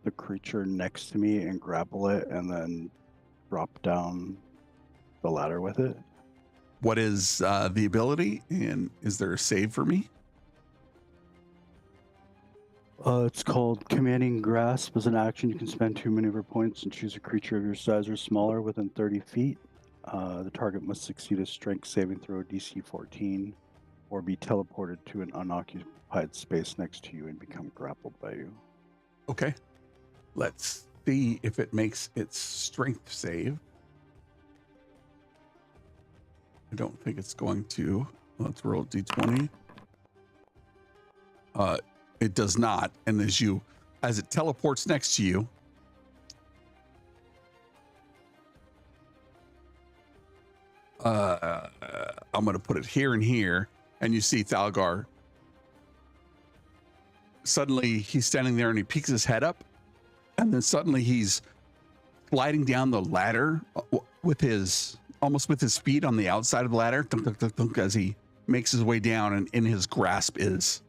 Speaker 5: the creature next to me and grapple it and then drop down the ladder with it?
Speaker 2: What is the ability, and is there a save for me?
Speaker 5: It's called Commanding Grasp. As an action, you can spend 2 maneuver points and choose a creature of your size or smaller within 30 feet. The target must succeed a strength saving throw DC 14 or be teleported to an unoccupied space next to you and become grappled by you.
Speaker 2: Okay. Let's see if it makes its strength save. I don't think it's going to. Let's roll d20. It does not. And as it teleports next to you, I'm going to put it here and here, and you see Thalgar. Suddenly he's standing there and he peeks his head up, and then suddenly he's sliding down the ladder with his feet on the outside of the ladder, dunk, dunk, dunk, dunk, as he makes his way down, and in his grasp is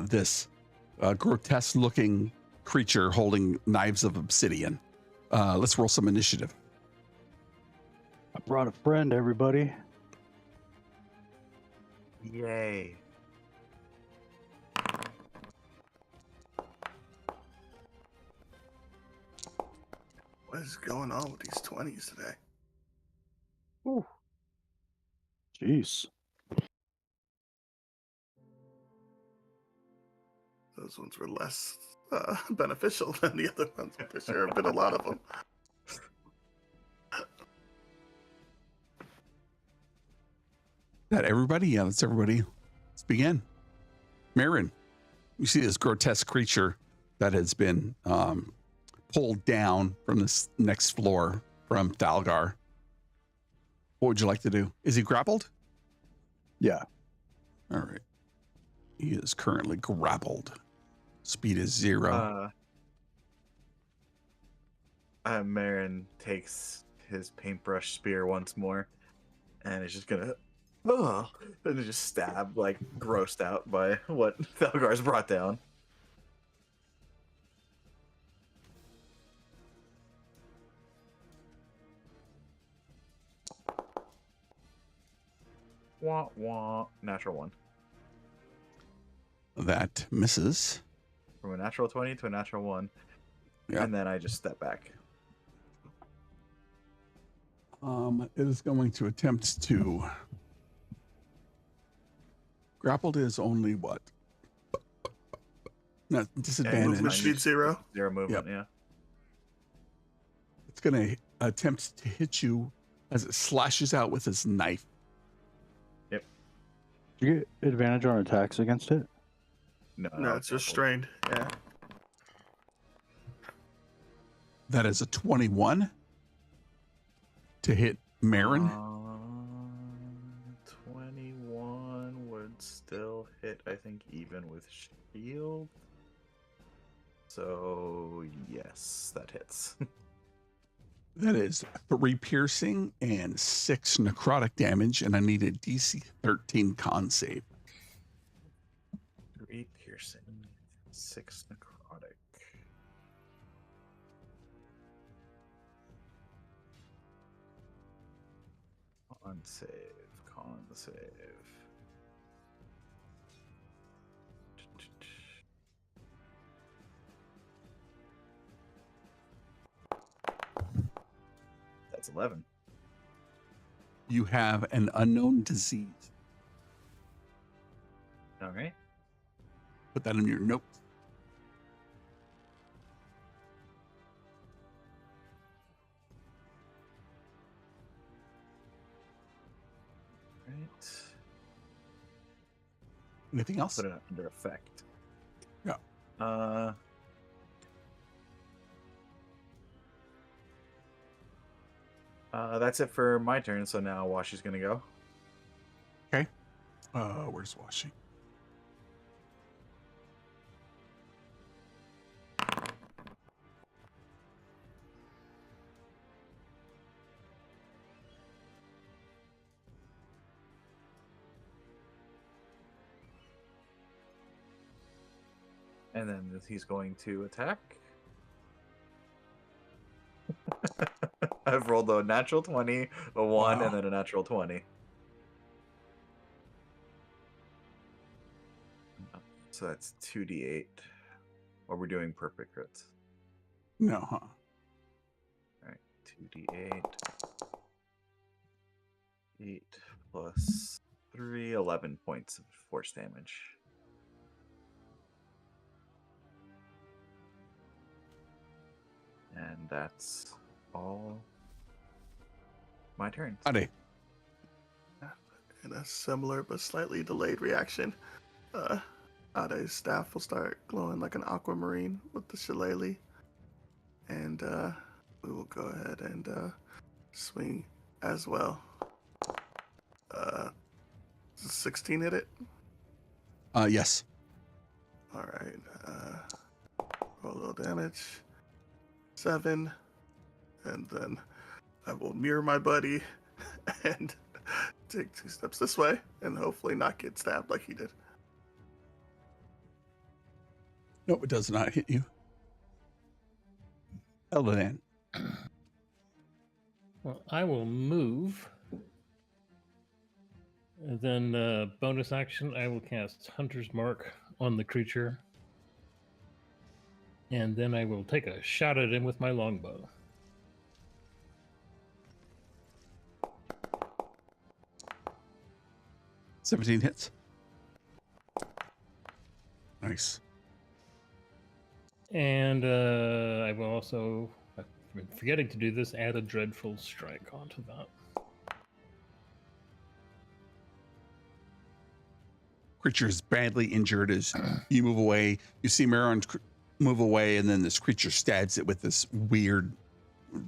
Speaker 2: this grotesque looking creature holding knives of obsidian. Let's roll some initiative.
Speaker 5: I brought a friend, everybody.
Speaker 7: Yay.
Speaker 1: What is going on with these 20s today?
Speaker 5: Jeez.
Speaker 1: Those ones were less beneficial than the other ones, but there sure have been a lot of them.
Speaker 2: That everybody? Yeah, that's everybody. Let's begin. Marin, you see this grotesque creature that has been pulled down from this next floor from Thalgar. What would you like to do? Is he grappled?
Speaker 5: Yeah.
Speaker 2: All right. He is currently grappled. Speed is 0.
Speaker 7: Marin takes his paintbrush spear once more and is just gonna and just stab, like, grossed out by what Thalgar's brought down. Wah, wah. Natural 1.
Speaker 2: That misses.
Speaker 7: From a natural 20 to a natural 1.
Speaker 2: Yep.
Speaker 7: And then I just step back.
Speaker 2: It is going to attempt to. Grappled is only what? Not
Speaker 1: And
Speaker 2: disadvantage.
Speaker 1: movement speed 0.
Speaker 7: 0 movement,
Speaker 2: Yep.
Speaker 7: yeah.
Speaker 2: It's going to attempt to hit you as it slashes out with its knife.
Speaker 5: Do you get advantage on attacks against it?
Speaker 7: No,
Speaker 1: No, it's restrained. Yeah.
Speaker 2: That is a 21 to hit Marin.
Speaker 7: 21 would still hit, I think, even with shield. So, yes, that hits.
Speaker 2: That is 3 piercing and 6 necrotic damage, and I need a DC 13 con save.
Speaker 7: 3 piercing, 6 necrotic. Con save, con save. That's 11.
Speaker 2: You have an unknown disease.
Speaker 7: All right.
Speaker 2: Put that in your notes.
Speaker 7: Right.
Speaker 2: Anything else?
Speaker 7: Put it under effect.
Speaker 2: Yeah.
Speaker 7: That's it for my turn. So now Washi's gonna go.
Speaker 2: Okay. Where's Washi?
Speaker 7: And then he's going to attack. I've rolled a natural 20, a 1,
Speaker 2: Wow.
Speaker 7: and then a natural 20. So that's 2d8. Or we're doing perfect crits.
Speaker 2: No, huh?
Speaker 7: Alright, 2d8. 8 plus 3, 11 points of force damage. And that's all my turn.
Speaker 2: Ade.
Speaker 1: In a similar but slightly delayed reaction, Ade's staff will start glowing like an aquamarine with the shillelagh. And we will go ahead and swing as well. 16 hit it?
Speaker 2: Yes.
Speaker 1: Alright. Roll a little damage. 7. And then I will mirror my buddy and take 2 steps this way and hopefully not get stabbed like he did.
Speaker 2: Nope, it does not hit you. Eldan.
Speaker 3: Well, I will move. And then bonus action, I will cast Hunter's Mark on the creature. And then I will take a shot at him with my longbow.
Speaker 2: $17 hits. Nice.
Speaker 3: And I will also, I've been forgetting to do this, add a Dreadful Strike onto that.
Speaker 2: Creature is badly injured as you move away. You see Maron move away, and then this creature stabs it with this weird,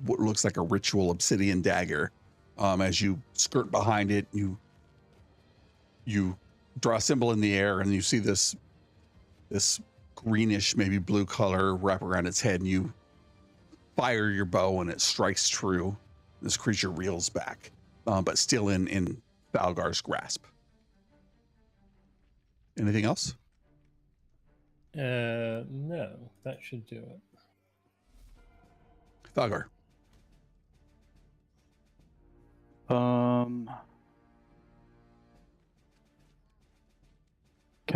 Speaker 2: what looks like a ritual obsidian dagger. As you skirt behind it, you draw a symbol in the air, and you see this greenish, maybe blue color wrap around its head, and you fire your bow, and it strikes true. This creature reels back, but still in Thalgar's grasp. Anything else?
Speaker 3: No, that should do it.
Speaker 2: Thalgar.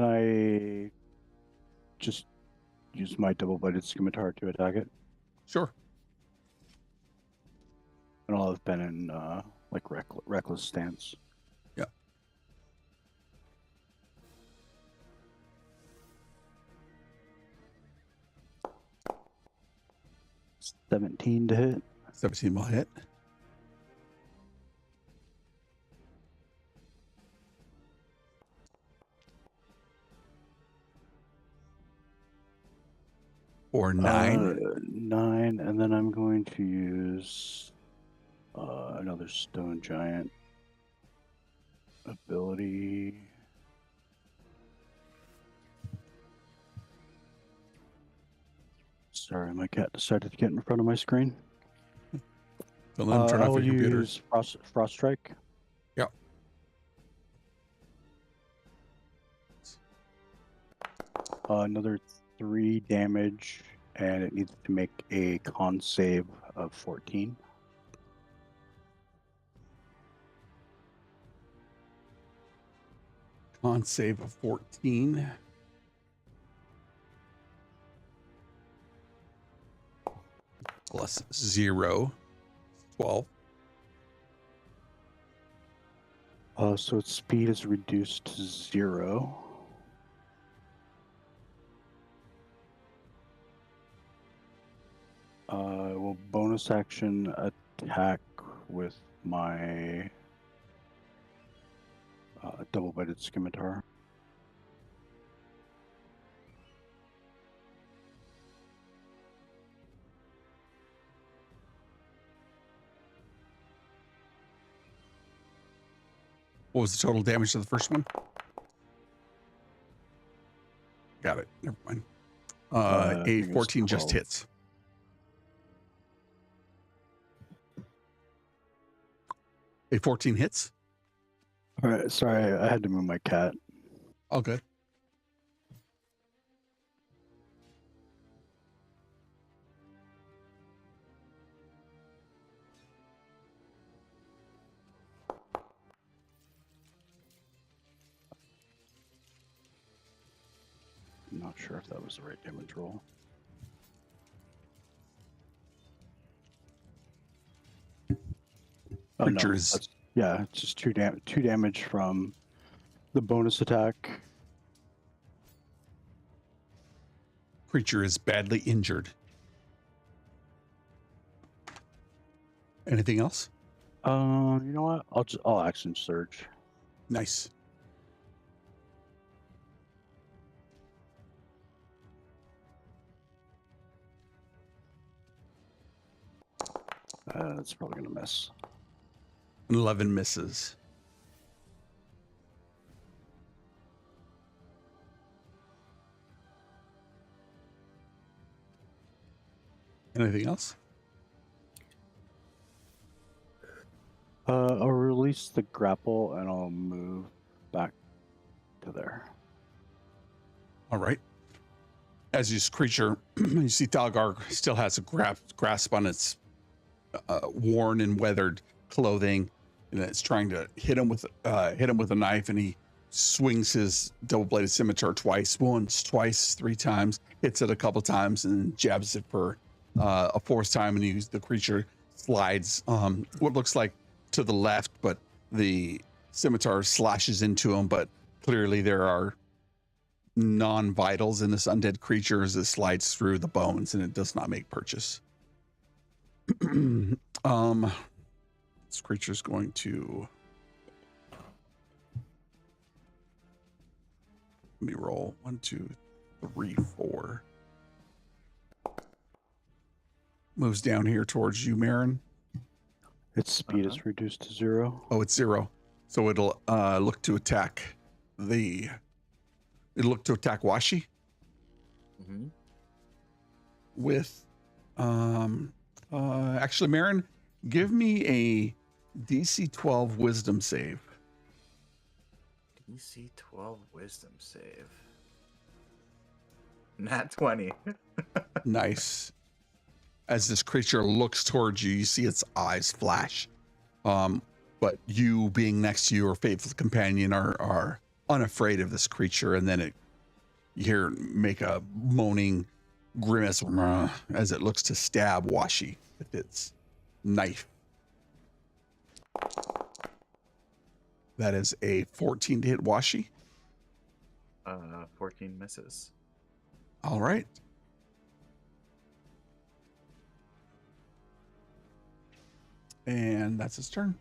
Speaker 5: Can I just use my double-bladed scimitar to attack it?
Speaker 2: Sure.
Speaker 5: And I'll have been in like reckless stance.
Speaker 2: Yeah.
Speaker 5: $17 to hit.
Speaker 2: 17 will hit. Or 9.
Speaker 5: 9, and then I'm going to use another stone giant ability. Sorry, my cat decided to get in front of my screen.
Speaker 2: Don't let him turn off
Speaker 5: I'll
Speaker 2: your computer.
Speaker 5: use Frost Strike.
Speaker 2: Yep.
Speaker 5: Another 3 damage, and it needs to make a con save of 14.
Speaker 2: Con save of 14. Plus 0. 12.
Speaker 5: So its speed is reduced to 0. Will bonus action attack with my double-bladed scimitar.
Speaker 2: What was the total damage to the first one? Got it. Never mind.
Speaker 5: I
Speaker 2: A
Speaker 5: think it was
Speaker 2: 14 just
Speaker 5: 12.
Speaker 2: hits. A 14 hits?
Speaker 5: All right, sorry, I had to move my cat.
Speaker 2: All good.
Speaker 5: I'm not sure if that was the right damage roll. Oh, no,
Speaker 2: Creatures.
Speaker 5: that's- yeah, it's just 2 damage from the bonus attack.
Speaker 2: Creature is badly injured. Anything else?
Speaker 5: You know what? I'll action surge.
Speaker 2: Nice.
Speaker 5: That's probably gonna miss.
Speaker 2: 11 misses. Anything else?
Speaker 5: I'll release the grapple and I'll move back to there.
Speaker 2: All right. As this creature, you see Thalgar still has a grasp on its worn and weathered clothing, and it's trying to hit him with a knife, and he swings his double-bladed scimitar once, twice, 3 times, hits it a couple times, and jabs it for a 4th time, and the creature slides what looks like to the left, but the scimitar slashes into him, but clearly there are non-vitals in this undead creature as it slides through the bones, and it does not make purchase. This creature is going to, let me roll 1, 2, 3, 4. Moves down here towards you, Marin.
Speaker 5: Its speed is reduced to 0.
Speaker 2: Oh, it's 0. So it'll look to attack Washi
Speaker 7: Mm-hmm.
Speaker 2: with actually, Marin, give me a DC 12 wisdom save.
Speaker 7: DC 12 wisdom save. Nat 20.
Speaker 2: Nice. As this creature looks towards you, you see its eyes flash. But you being next to your faithful companion are unafraid of this creature, and then you hear it make a moaning grimace as it looks to stab Washi with its knife. That is a 14 to hit Washi.
Speaker 7: 14 misses.
Speaker 2: All right. And that's his turn.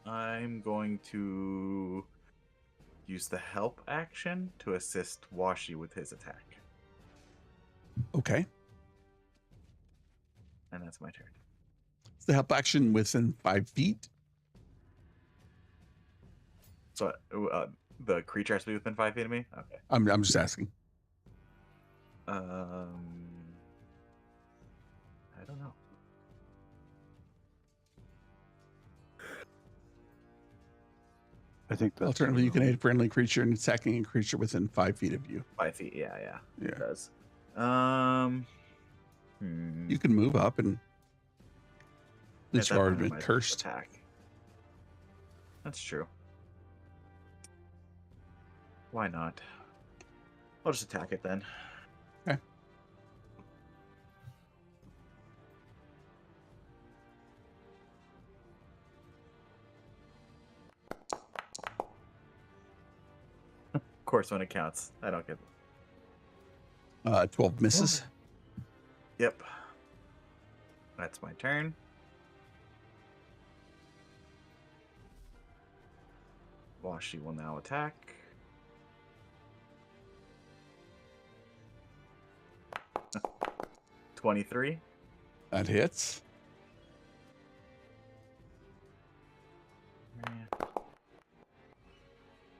Speaker 7: I'm going to use the help action to assist Washi with his attack.
Speaker 2: Okay.
Speaker 7: And that's my turn.
Speaker 2: It's the help action within 5 feet.
Speaker 7: So the creature has to be within 5 feet of me? Okay.
Speaker 2: I'm just asking.
Speaker 7: I don't know.
Speaker 5: I think that's
Speaker 2: Alternatively, you can aid a friendly creature in attacking a creature within 5 feet of you.
Speaker 7: 5 feet, yeah.
Speaker 2: Yeah.
Speaker 7: It does.
Speaker 2: You can move up and
Speaker 7: At that
Speaker 2: you've already
Speaker 7: point, I
Speaker 2: been
Speaker 7: might
Speaker 2: cursed.
Speaker 7: Attack. That's true. Why not? I'll just attack it then.
Speaker 2: Okay.
Speaker 7: Of course, when it counts. I don't get
Speaker 2: 12 misses.
Speaker 7: Yep. That's my turn. Washi will now attack. Uh, 23.
Speaker 2: That hits.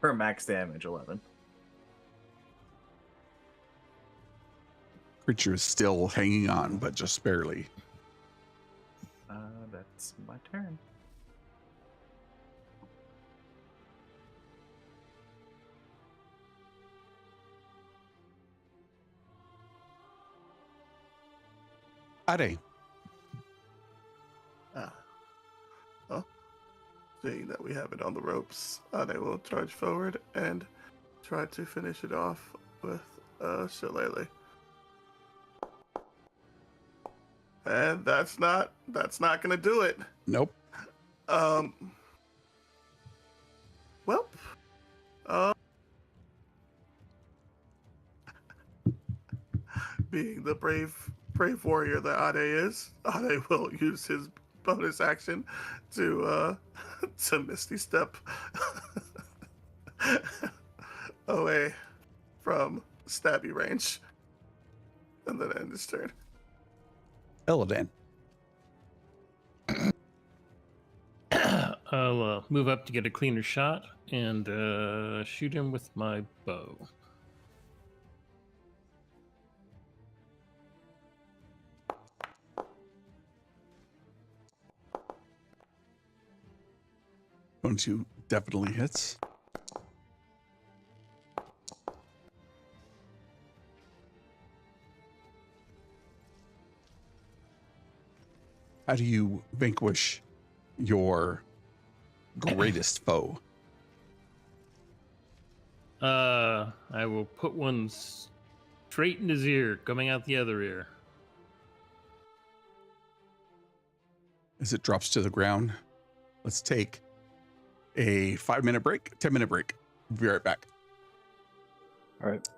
Speaker 7: For max damage, 11.
Speaker 2: Creature is still hanging on, but just barely.
Speaker 7: That's my turn.
Speaker 2: Ade.
Speaker 1: Well, seeing that we have it on the ropes, they will charge forward and try to finish it off with Shillelagh. And that's not gonna do it.
Speaker 2: Nope.
Speaker 1: Well, being the brave warrior that Ade is, Ade will use his bonus action to Misty Step away from stabby range, and then end his turn.
Speaker 2: Eladan.
Speaker 3: I'll move up to get a cleaner shot and shoot him with my bow.
Speaker 2: Going to definitely hits. How do you vanquish your greatest foe?
Speaker 3: I will put one straight in his ear, coming out the other ear.
Speaker 2: As it drops to the ground, let's take a 5-minute break, 10-minute break. We'll be right back.
Speaker 5: All right.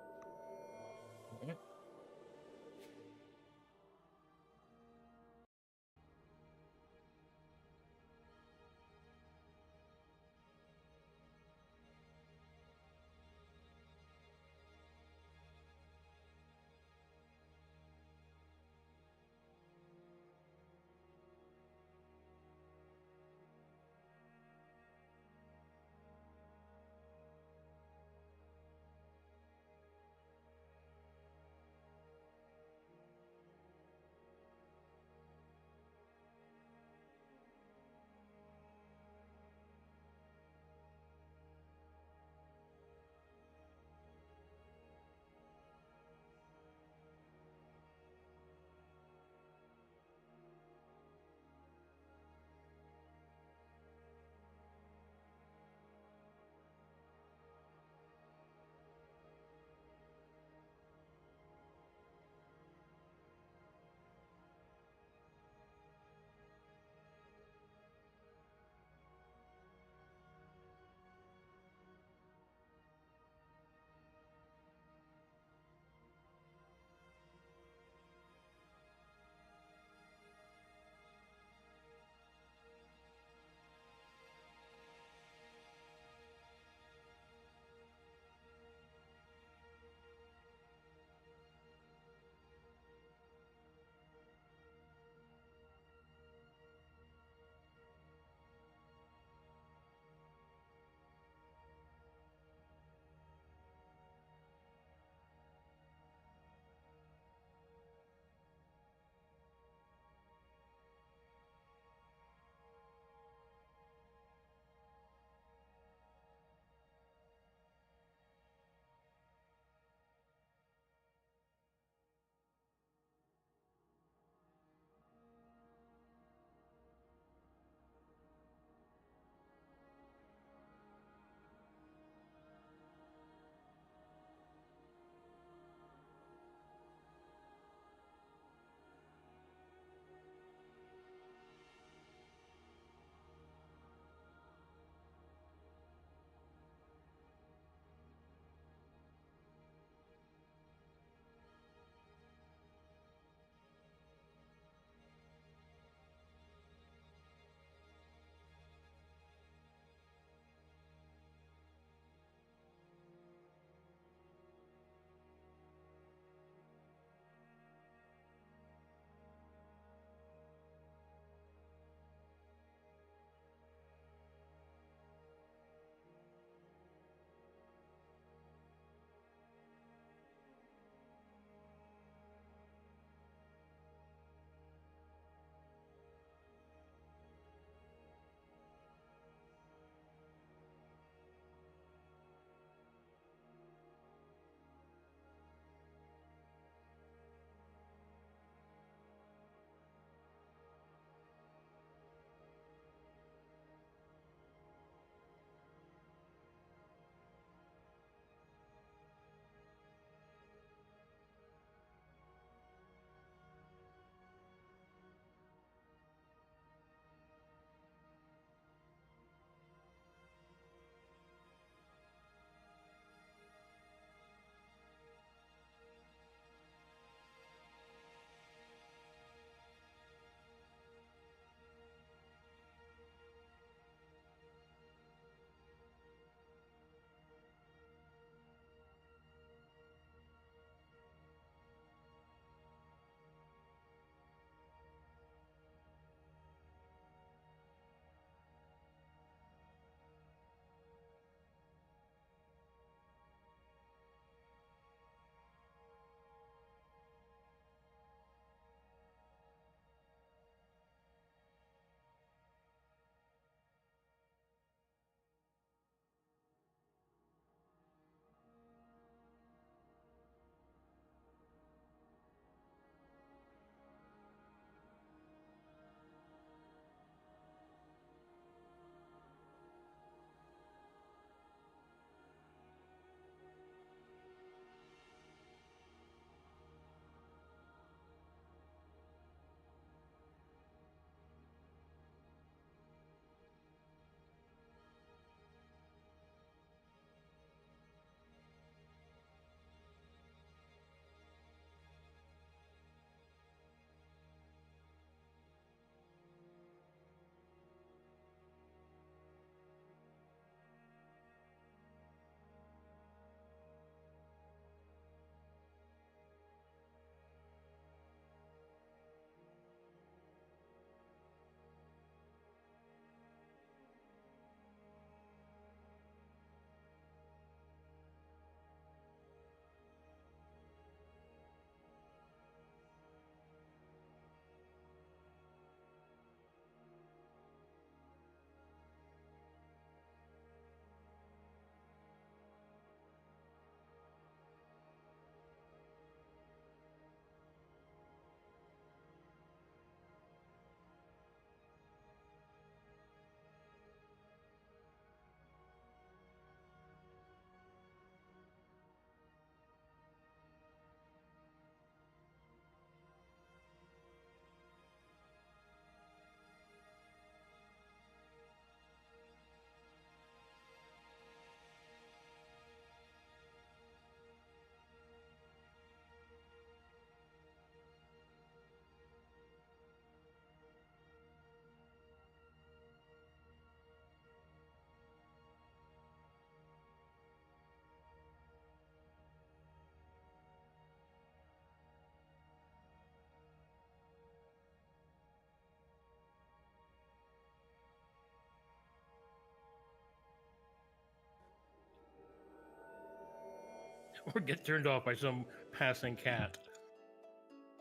Speaker 3: or get turned off by some passing cat.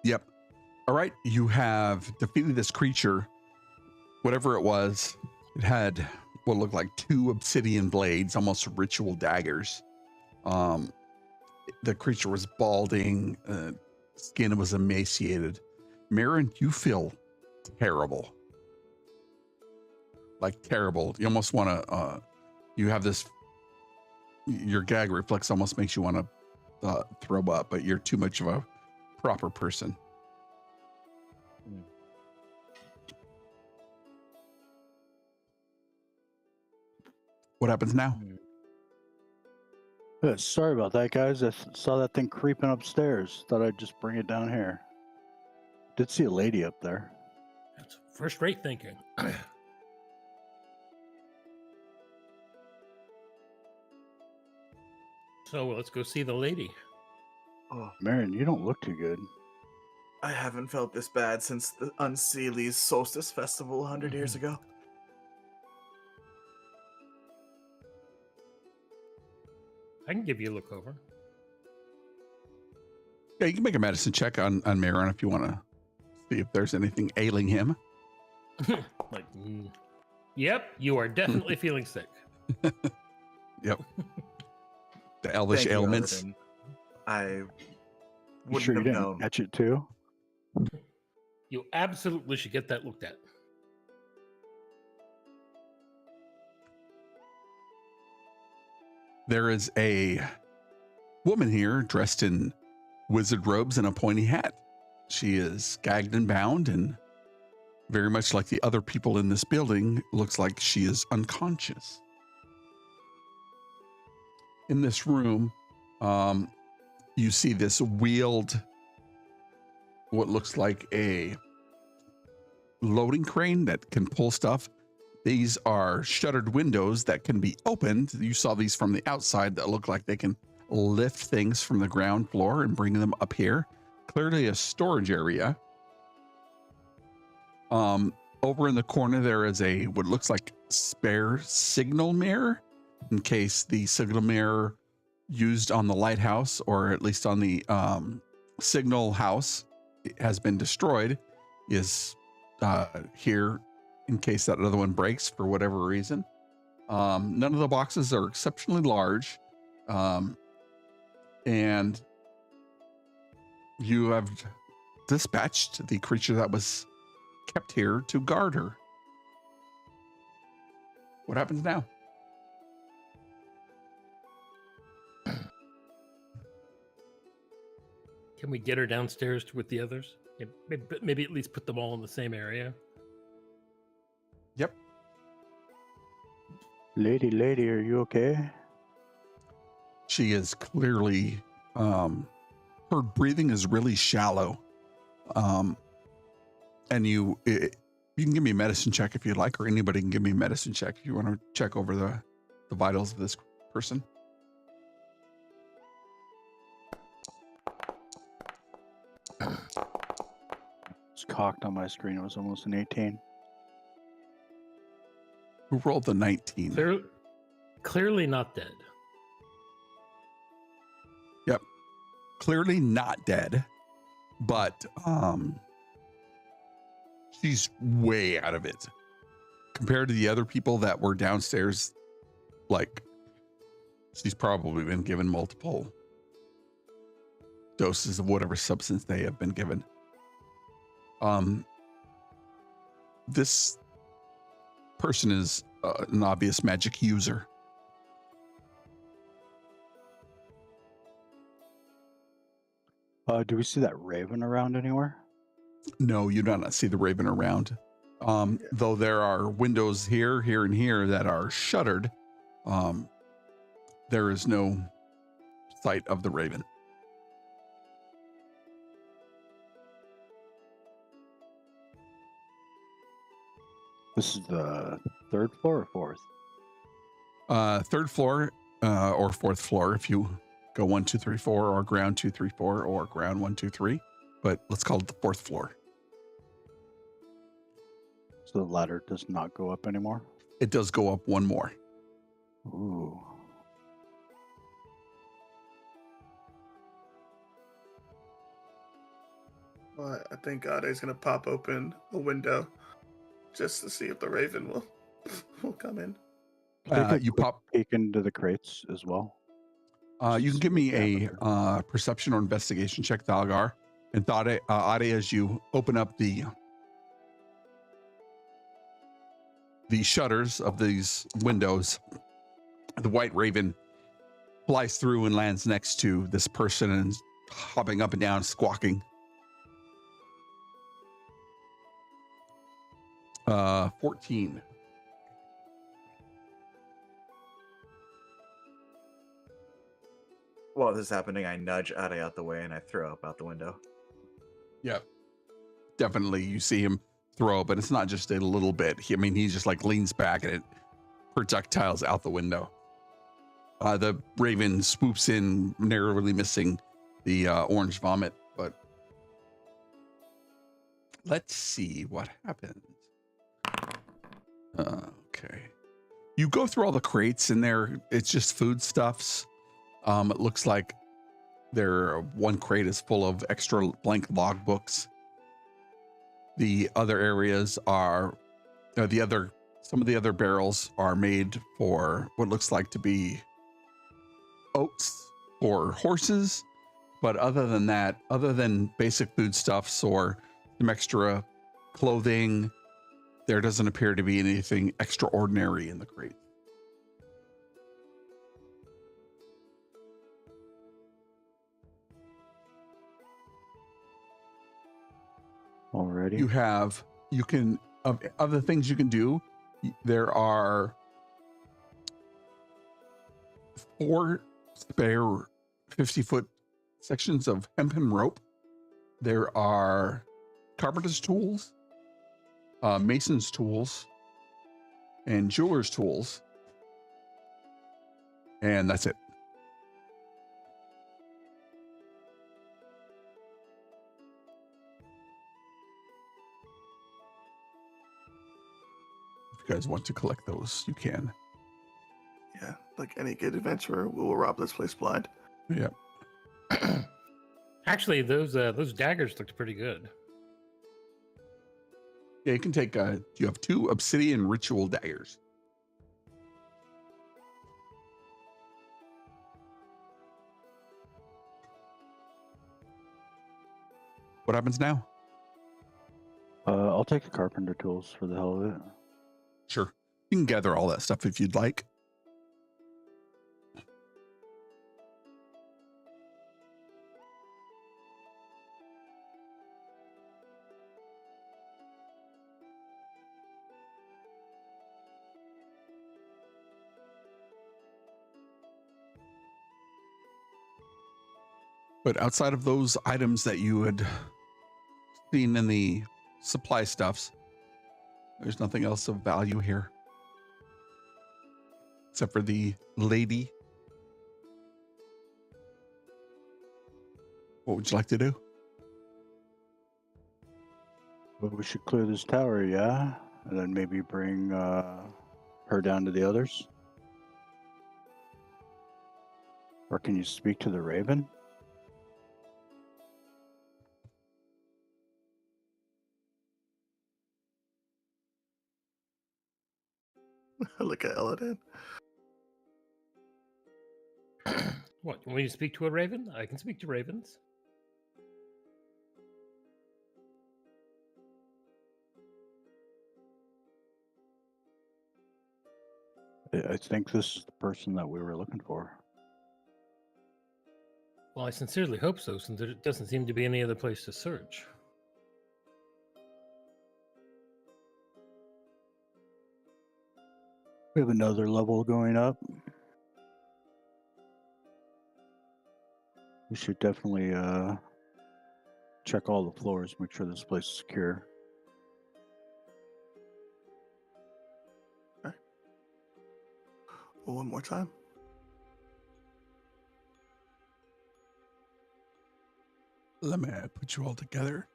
Speaker 2: Yep. All right. You have defeated this creature. Whatever it was, it had what looked like 2 obsidian blades, almost ritual daggers. The creature was balding, skin was emaciated. Marin, you feel terrible. Like terrible. You almost want to, you have this, your gag reflex almost makes you want to throw up, but you're too much of a proper person. What happens now?
Speaker 5: Sorry about that, guys. I saw that thing creeping upstairs. Thought I'd just bring it down here. Did see a lady up there.
Speaker 3: That's first-rate thinking. So let's go see the lady.
Speaker 7: Oh,
Speaker 5: Marin, you don't look too good.
Speaker 7: I haven't felt this bad since the Unseelie Solstice Festival 100 years ago.
Speaker 3: I can give you a look over.
Speaker 2: Yeah, you can make a medicine check on Marin if you want to see if there's anything ailing him.
Speaker 3: Yep, you are definitely feeling sick.
Speaker 2: Yep. The elvish
Speaker 7: Thank you,
Speaker 2: ailments.
Speaker 7: Odin. I
Speaker 5: You
Speaker 7: wouldn't
Speaker 5: sure you
Speaker 7: have
Speaker 5: didn't
Speaker 7: known.
Speaker 5: catch it too?
Speaker 3: You absolutely should get that looked at.
Speaker 2: There is a woman here dressed in wizard robes and a pointy hat. She is gagged and bound, and very much like the other people in this building, looks like she is unconscious. In this room, you see this wheeled, what looks like a loading crane that can pull stuff. These are shuttered windows that can be opened. You saw these from the outside that look like they can lift things from the ground floor and bring them up here. Clearly a storage area. Over in the corner, there is a what looks like spare signal mirror in case the signal mirror used on the lighthouse, or at least on the signal house, has been destroyed, is here in case that other one breaks for whatever reason. None of the boxes are exceptionally large. And you have dispatched the creature that was kept here to guard her. What happens now?
Speaker 3: Can we get her downstairs with the others? Maybe at least put them all in the same area.
Speaker 2: Yep.
Speaker 5: Lady, are you okay?
Speaker 2: She is clearly, her breathing is really shallow. And you can give me a medicine check if you'd like, or anybody can give me a medicine check if you want to check over the vitals of this person.
Speaker 5: It's cocked on my screen. It was almost an 18.
Speaker 2: Who rolled the 19?
Speaker 3: Clearly not dead.
Speaker 2: Yep. Clearly not dead, but she's way out of it compared to the other people that were downstairs. Like, she's probably been given multiple doses of whatever substance they have been given. This person is an obvious magic user.
Speaker 5: Do we see that raven around anywhere?
Speaker 2: No, you do not see the raven around. Though there are windows here, and here that are shuttered, there is no sight of the raven.
Speaker 5: This is the 3rd floor or 4th?
Speaker 2: 3rd floor or 4th floor if you go 1, 2, 3, 4, or ground 2, 3, 4, or ground 1, 2, 3. But let's call it the 4th floor.
Speaker 5: So the ladder does not go up anymore?
Speaker 2: It does go up one more.
Speaker 5: Ooh.
Speaker 1: Well, I think Ade's gonna pop open a window just to see if the raven will will come in.
Speaker 5: Take a
Speaker 2: You
Speaker 5: quick
Speaker 2: pop.
Speaker 5: peek into the crates as well.
Speaker 2: You can
Speaker 5: See
Speaker 2: give
Speaker 5: what's
Speaker 2: me
Speaker 5: happening
Speaker 2: a
Speaker 5: there.
Speaker 2: perception or investigation check, Dalgar. And Ade, as you open up the shutters of these windows, the white raven flies through and lands next to this person and hopping up and down, squawking. 14.
Speaker 7: While this is happening, I nudge Ade out the way and I throw up out the window.
Speaker 2: Yep. Definitely you see him throw, but it's not just a little bit. He just like leans back and it projectiles out the window. The raven swoops in, narrowly missing the orange vomit, but let's see what happens. Okay. You go through all the crates in there. It's just foodstuffs. It looks like one crate is full of extra blank logbooks. The other areas are some of the other barrels are made for what looks like to be oats or horses. But other than that, other than basic foodstuffs or some extra clothing, there doesn't appear to be anything extraordinary in the crate.
Speaker 5: Already.
Speaker 2: You can, of other things you can do, there are 4 spare 50-foot sections of hempen rope. There are carpenter's tools, mason's tools, and jeweler's tools. And that's it. If you guys want to collect those, you can.
Speaker 1: Yeah, like any good adventurer, we will rob this place blind.
Speaker 2: Yeah.
Speaker 3: Actually, those daggers looked pretty good.
Speaker 2: Yeah, you can take, you have 2 obsidian ritual daggers. What happens now?
Speaker 5: I'll take the carpenter tools for the hell of it.
Speaker 2: Sure. You can gather all that stuff if you'd like. But outside of those items that you had seen in the supply stuffs, there's nothing else of value here. Except for the lady. What would you like to do?
Speaker 5: Well, we should clear this tower, yeah? And then maybe bring her down to the others? Or can you speak to the raven?
Speaker 1: Look at Eladin.
Speaker 3: What? You want me to speak to a raven? I can speak to ravens.
Speaker 5: I think this is the person that we were looking for.
Speaker 3: Well, I sincerely hope so, since there doesn't seem to be any other place to search.
Speaker 5: We have another level going up. We should definitely check all the floors, make sure this place is secure.
Speaker 1: One more time.
Speaker 2: Let me put you all together.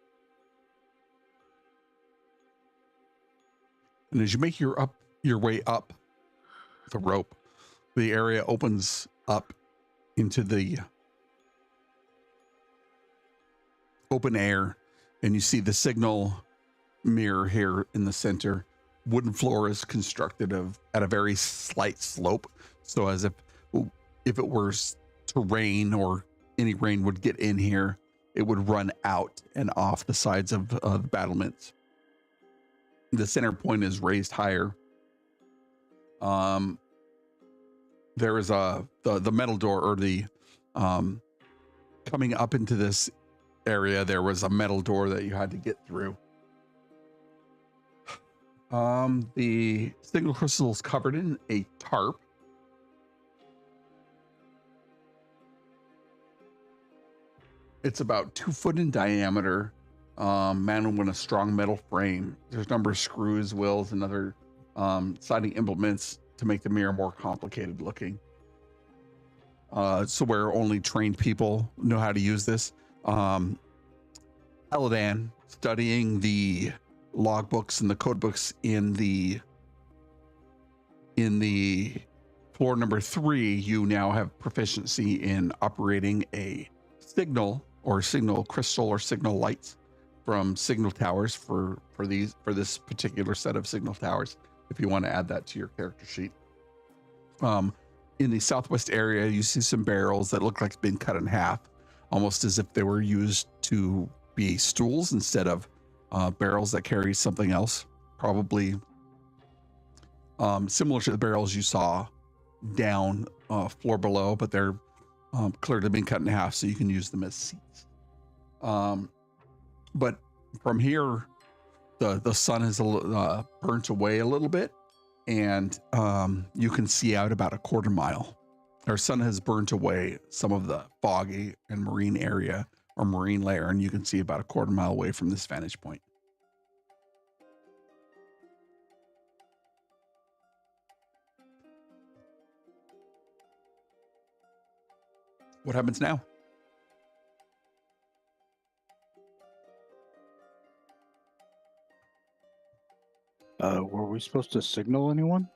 Speaker 2: And as you make your way up the rope, the area opens up into the open air, And you see the signal mirror here in the center. Wooden floor is constructed at a very slight slope, so as if it were to rain or any rain would get in here, it would run out and off the sides of the battlements. The center point is raised higher. There is the metal door, or the coming up into this area, there was a metal door that you had to get through. The signal crystal is covered in a tarp. It's about 2 foot in diameter, mounted with a strong metal frame. There's a number of screws, wheels, and other siding implements to make the mirror more complicated looking. So where only trained people know how to use this. Eladan, studying the logbooks and the code books in the floor number 3, you now have proficiency in operating a signal crystal or signal lights from signal towers for this particular set of signal towers, if you want to add that to your character sheet. In the southwest area, you see some barrels that look like it's been cut in half, almost as if they were used to be stools instead of barrels that carry something else, probably similar to the barrels you saw down floor below, but they're clearly been cut in half, so you can use them as seats. But from here, the sun is burnt away a little bit, and you can see out about a quarter mile. Our sun has burnt away some of the foggy and marine area or marine layer, and you can see about a quarter mile away from this vantage point. What happens now?
Speaker 5: Were we supposed to signal anyone?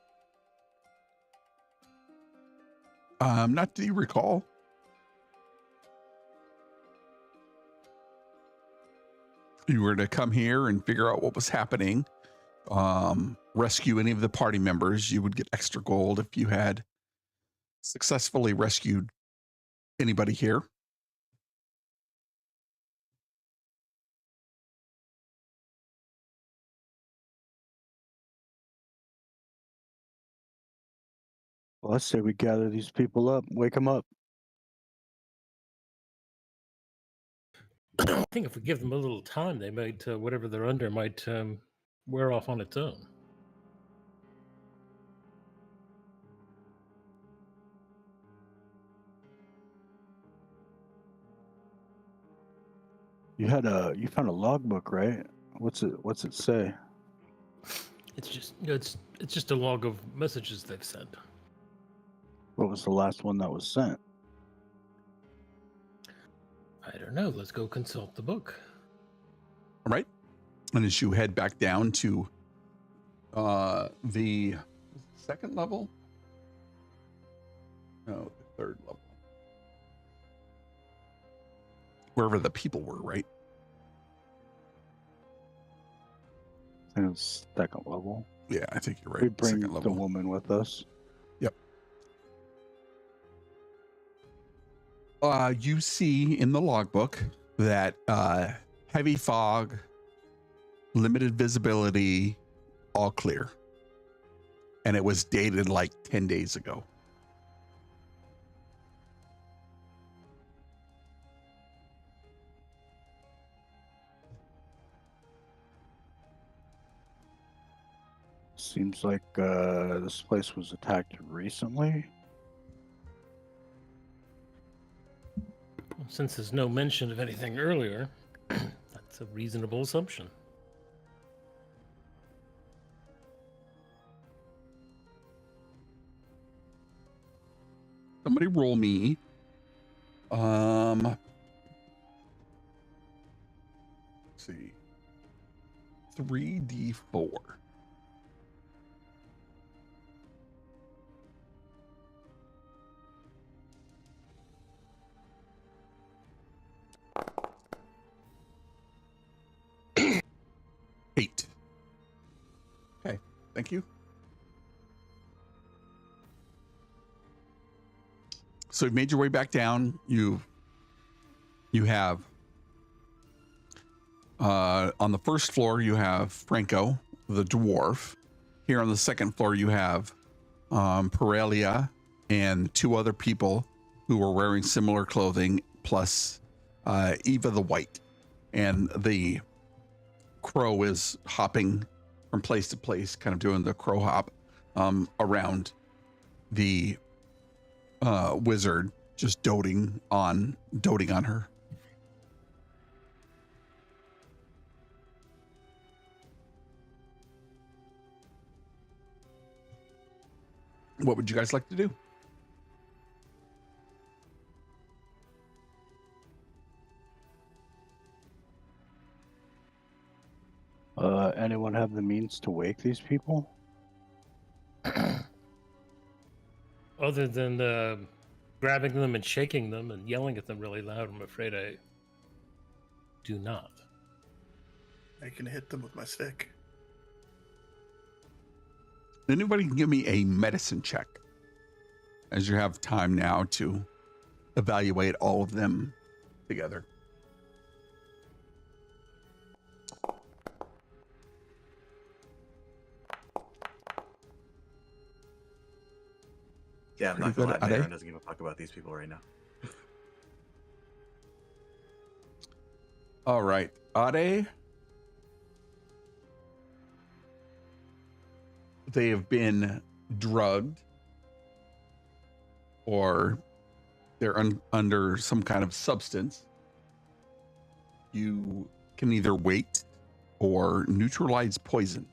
Speaker 2: Not do you recall? You were to come here and figure out what was happening, rescue any of the party members. You would get extra gold if you had successfully rescued anybody here.
Speaker 5: Well, let's say we gather these people up, wake them up.
Speaker 3: I think if we give them a little time, they might, whatever they're under, might wear off on its own.
Speaker 5: You found a logbook, right? What's it say?
Speaker 3: It's just, it's just a log of messages they've sent.
Speaker 5: What was the last one that was sent?
Speaker 3: I don't know. Let's go consult the book.
Speaker 2: All right. And as you head back down to the second level, no, the third level, wherever the people were, right?
Speaker 5: I think it was second level.
Speaker 2: Yeah, I think you're right.
Speaker 5: We bring
Speaker 2: Second
Speaker 5: the
Speaker 2: level.
Speaker 5: woman with us.
Speaker 2: Yep. You see in the logbook that heavy fog, limited visibility, all clear. And it was dated like 10 days ago.
Speaker 5: Seems like this place was attacked recently.
Speaker 3: Since there's no mention of anything earlier, that's a reasonable assumption.
Speaker 2: Somebody roll me. Let's see. 3d4. Thank you. So you've made your way back down. You have on the first floor you have Franco, the dwarf. Here on the second floor you have Perelia and two other people who are wearing similar clothing, plus Eva the White. And the crow is hopping from place to place, kind of doing the crow hop around the wizard, just doting on her. What would you guys like to do?
Speaker 5: Anyone have the means to wake these people?
Speaker 3: Other than grabbing them and shaking them and yelling at them really loud, I'm afraid I do not.
Speaker 1: I can hit them with my stick.
Speaker 2: Anybody can give me a medicine check, as you have time now to evaluate all of them together.
Speaker 7: Yeah, I'm not
Speaker 2: Pretty
Speaker 7: gonna
Speaker 2: good,
Speaker 7: lie,
Speaker 2: Ade.
Speaker 7: Aaron doesn't give a fuck about these people right now.
Speaker 2: All right, Ade. They have been drugged, or they're under some kind of substance. You can either wait or neutralize poison.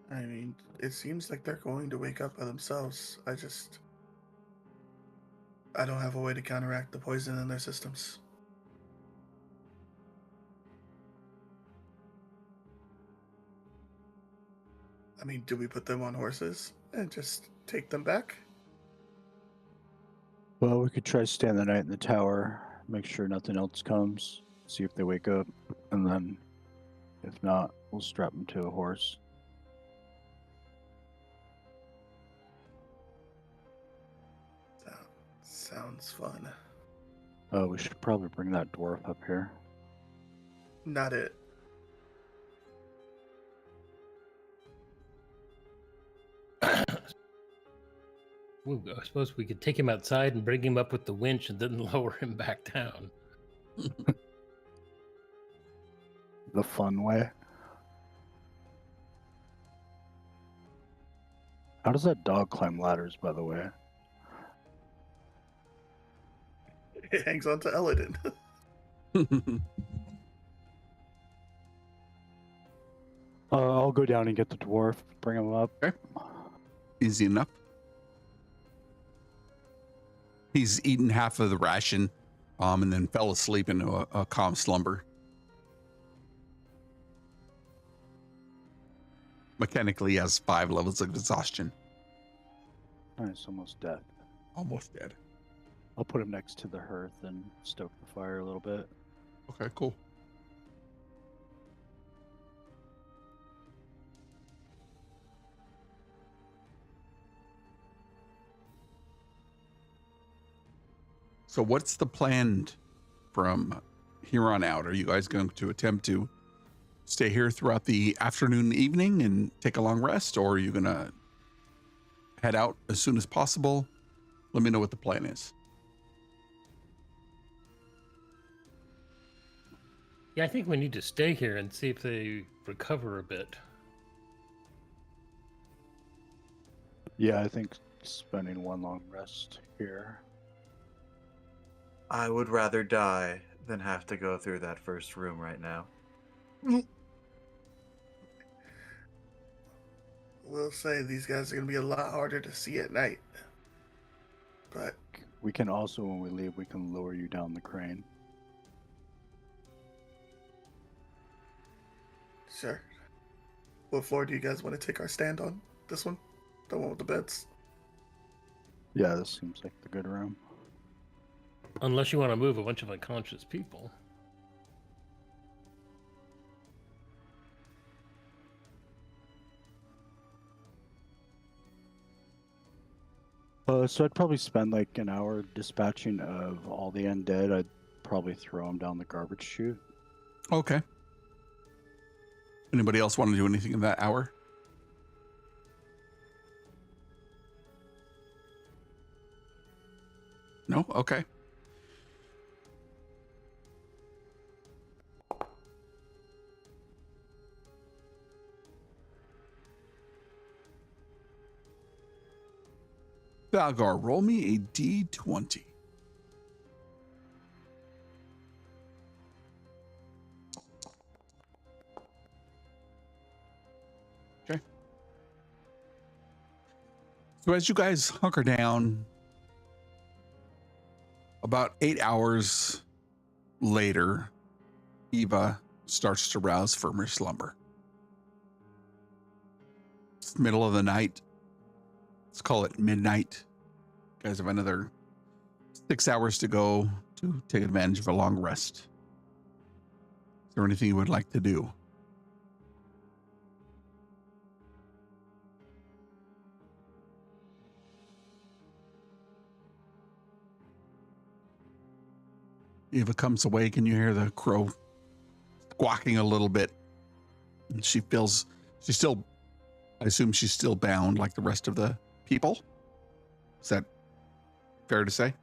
Speaker 1: I mean, it seems like they're going to wake up by themselves. I don't have a way to counteract the poison in their systems. I mean, do we put them on horses and just take them back?
Speaker 5: Well, we could try to stay the night in the tower, make sure nothing else comes, see if they wake up, and then, if not, we'll strap them to a horse.
Speaker 1: Sounds fun.
Speaker 5: Oh, we should probably bring that dwarf up here.
Speaker 1: Not it.
Speaker 3: Ooh, I suppose we could take him outside and bring him up with the winch and then lower him back down.
Speaker 5: The fun way. How does that dog climb ladders, by the way?
Speaker 1: It hangs on to Eladin.
Speaker 5: I'll go down and get the dwarf, bring him up.
Speaker 2: Okay. Easy enough. He's eaten half of the ration, and then fell asleep into a calm slumber. Mechanically, he has 5 levels of exhaustion.
Speaker 5: Nice, almost dead.
Speaker 2: Almost dead.
Speaker 5: I'll put him next to the hearth and stoke the fire a little bit.
Speaker 2: Okay, cool. So what's the plan from here on out? Are you guys going to attempt to stay here throughout the afternoon and evening and take a long rest, or are you going to head out as soon as possible? Let me know what the plan is.
Speaker 3: Yeah, I think we need to stay here and see if they recover a bit.
Speaker 5: Yeah, I think spending one long rest here.
Speaker 7: I would rather die than have to go through that first room right now.
Speaker 1: We'll say these guys are going to be a lot harder to see at night. But
Speaker 5: We can also, when we leave, we can lower you down the crane.
Speaker 1: sure. What floor do you guys want to take our stand on? This one? The one with the beds?
Speaker 5: Yeah, this seems like the good room.
Speaker 3: Unless you want to move a bunch of unconscious people.
Speaker 5: So I'd probably spend like an hour dispatching of all the undead. I'd probably throw them down the garbage chute.
Speaker 2: Okay. Anybody else want to do anything in that hour? No? Okay. Valgar, roll me a d20. Okay. So as you guys hunker down, about 8 hours later, Eva starts to rouse from her slumber. It's the middle of the night. Let's call it midnight. You guys have another 6 hours to go to take advantage of a long rest. Is there anything you would like to do? Eva comes awake and you hear the crow squawking a little bit. And she's still, I assume she's still bound like the rest of the people. Is that fair to say?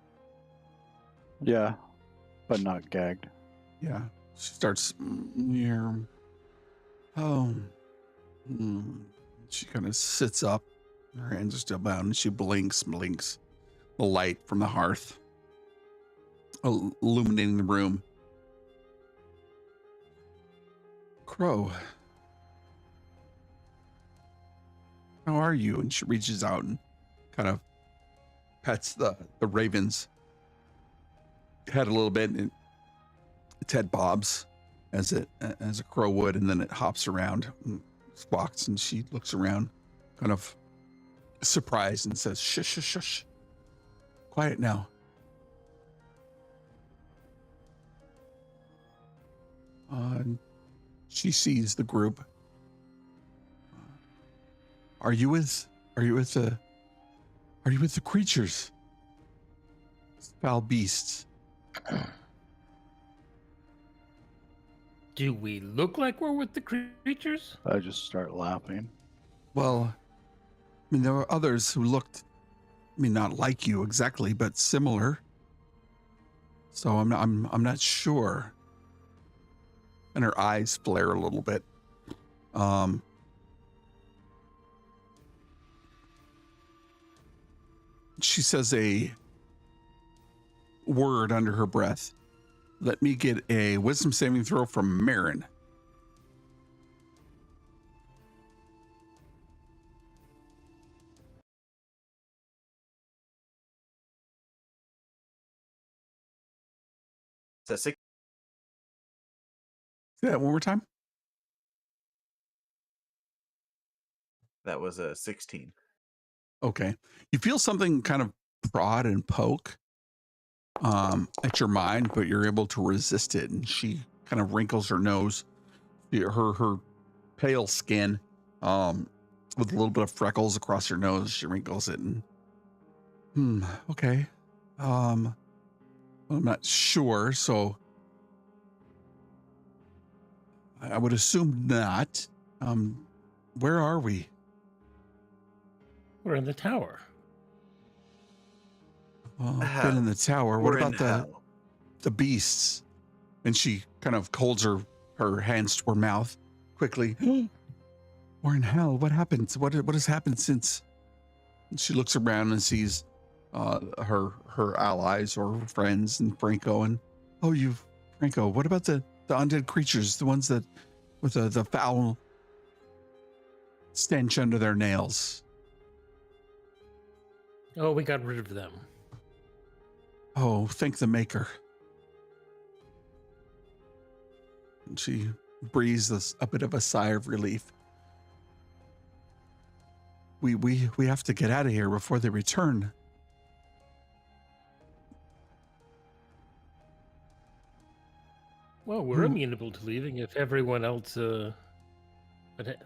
Speaker 5: Yeah, but not gagged.
Speaker 2: Yeah. She starts, here. Oh. She kind of sits up. Her hands are still bound and she blinks. The light from the hearth illuminating the room. Crow, how are you? And she reaches out and kind of pets the raven's head a little bit, and its head bobs as a crow would, and then it hops around and squawks, and she looks around kind of surprised and says, shush, shush, shush. Quiet now. She sees the group. Are you with the creatures? Foul beasts.
Speaker 3: Do we look like we're with the creatures?
Speaker 5: I just start laughing.
Speaker 2: Well, I mean, there were others who looked, I mean, not like you exactly, but similar. So I'm not sure. And her eyes flare a little bit. She says a word under her breath. Let me get a wisdom saving throw from Marin.
Speaker 7: Is that six?
Speaker 2: Say that one more time.
Speaker 7: That was a 16.
Speaker 2: Okay. You feel something kind of prod and poke at your mind, but you're able to resist it. And she kind of wrinkles her nose. Her pale skin, with a little bit of freckles across her nose, she wrinkles it and okay. I'm not sure, so I would assume not. Where are we?
Speaker 3: We're in the tower.
Speaker 2: Well, I've been in the tower. What
Speaker 7: We're in
Speaker 2: about
Speaker 7: hell.
Speaker 2: the beasts? And she kind of holds her hands to her mouth quickly. We're in hell. What happened? What has happened since? And she looks around and sees her allies or her friends and Franco. And Franco, what about the undead creatures, the ones that with the foul stench under their nails?
Speaker 3: Oh, we got rid of them.
Speaker 2: Oh, thank the maker. And she breathes a bit of a sigh of relief. We have to get out of here before they return.
Speaker 3: Well, we're amenable to leaving if everyone else. But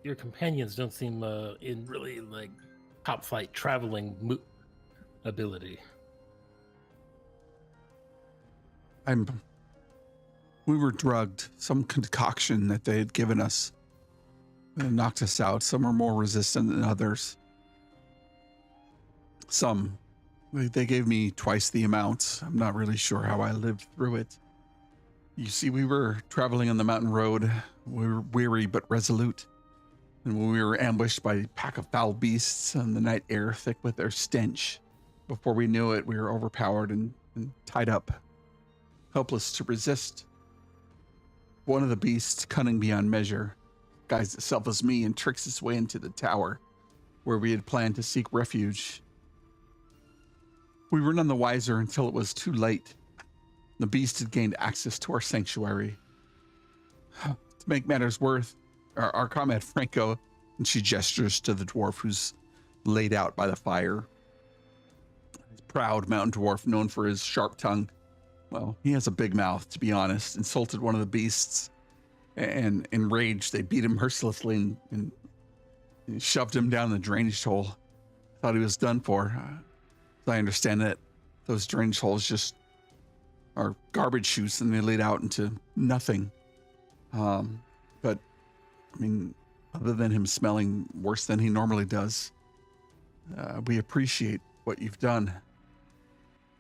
Speaker 3: your companions don't seem in really like top flight traveling ability.
Speaker 2: We were drugged. Some concoction that they had given us knocked us out. Some are more resistant than others. Some, they gave me twice the amount. I'm not really sure how I lived through it. You see, we were traveling on the mountain road. We were weary but resolute. And when we were ambushed by a pack of foul beasts and the night air thick with their stench, before we knew it, we were overpowered and tied up, helpless to resist. One of the beasts, cunning beyond measure, guised itself as me and tricks its way into the tower where we had planned to seek refuge. We were none the wiser until it was too late. The beast had gained access to our sanctuary. To make matters worse, our comrade Franco, and she gestures to the dwarf who's laid out by the fire. His proud mountain dwarf known for his sharp tongue. Well, he has a big mouth, to be honest. Insulted one of the beasts, and enraged, they beat him mercilessly and shoved him down the drainage hole. Thought he was done for. As I understand it, those drainage holes just are garbage chutes and they lead out into nothing. But, I mean, other than him smelling worse than he normally does, we appreciate what you've done.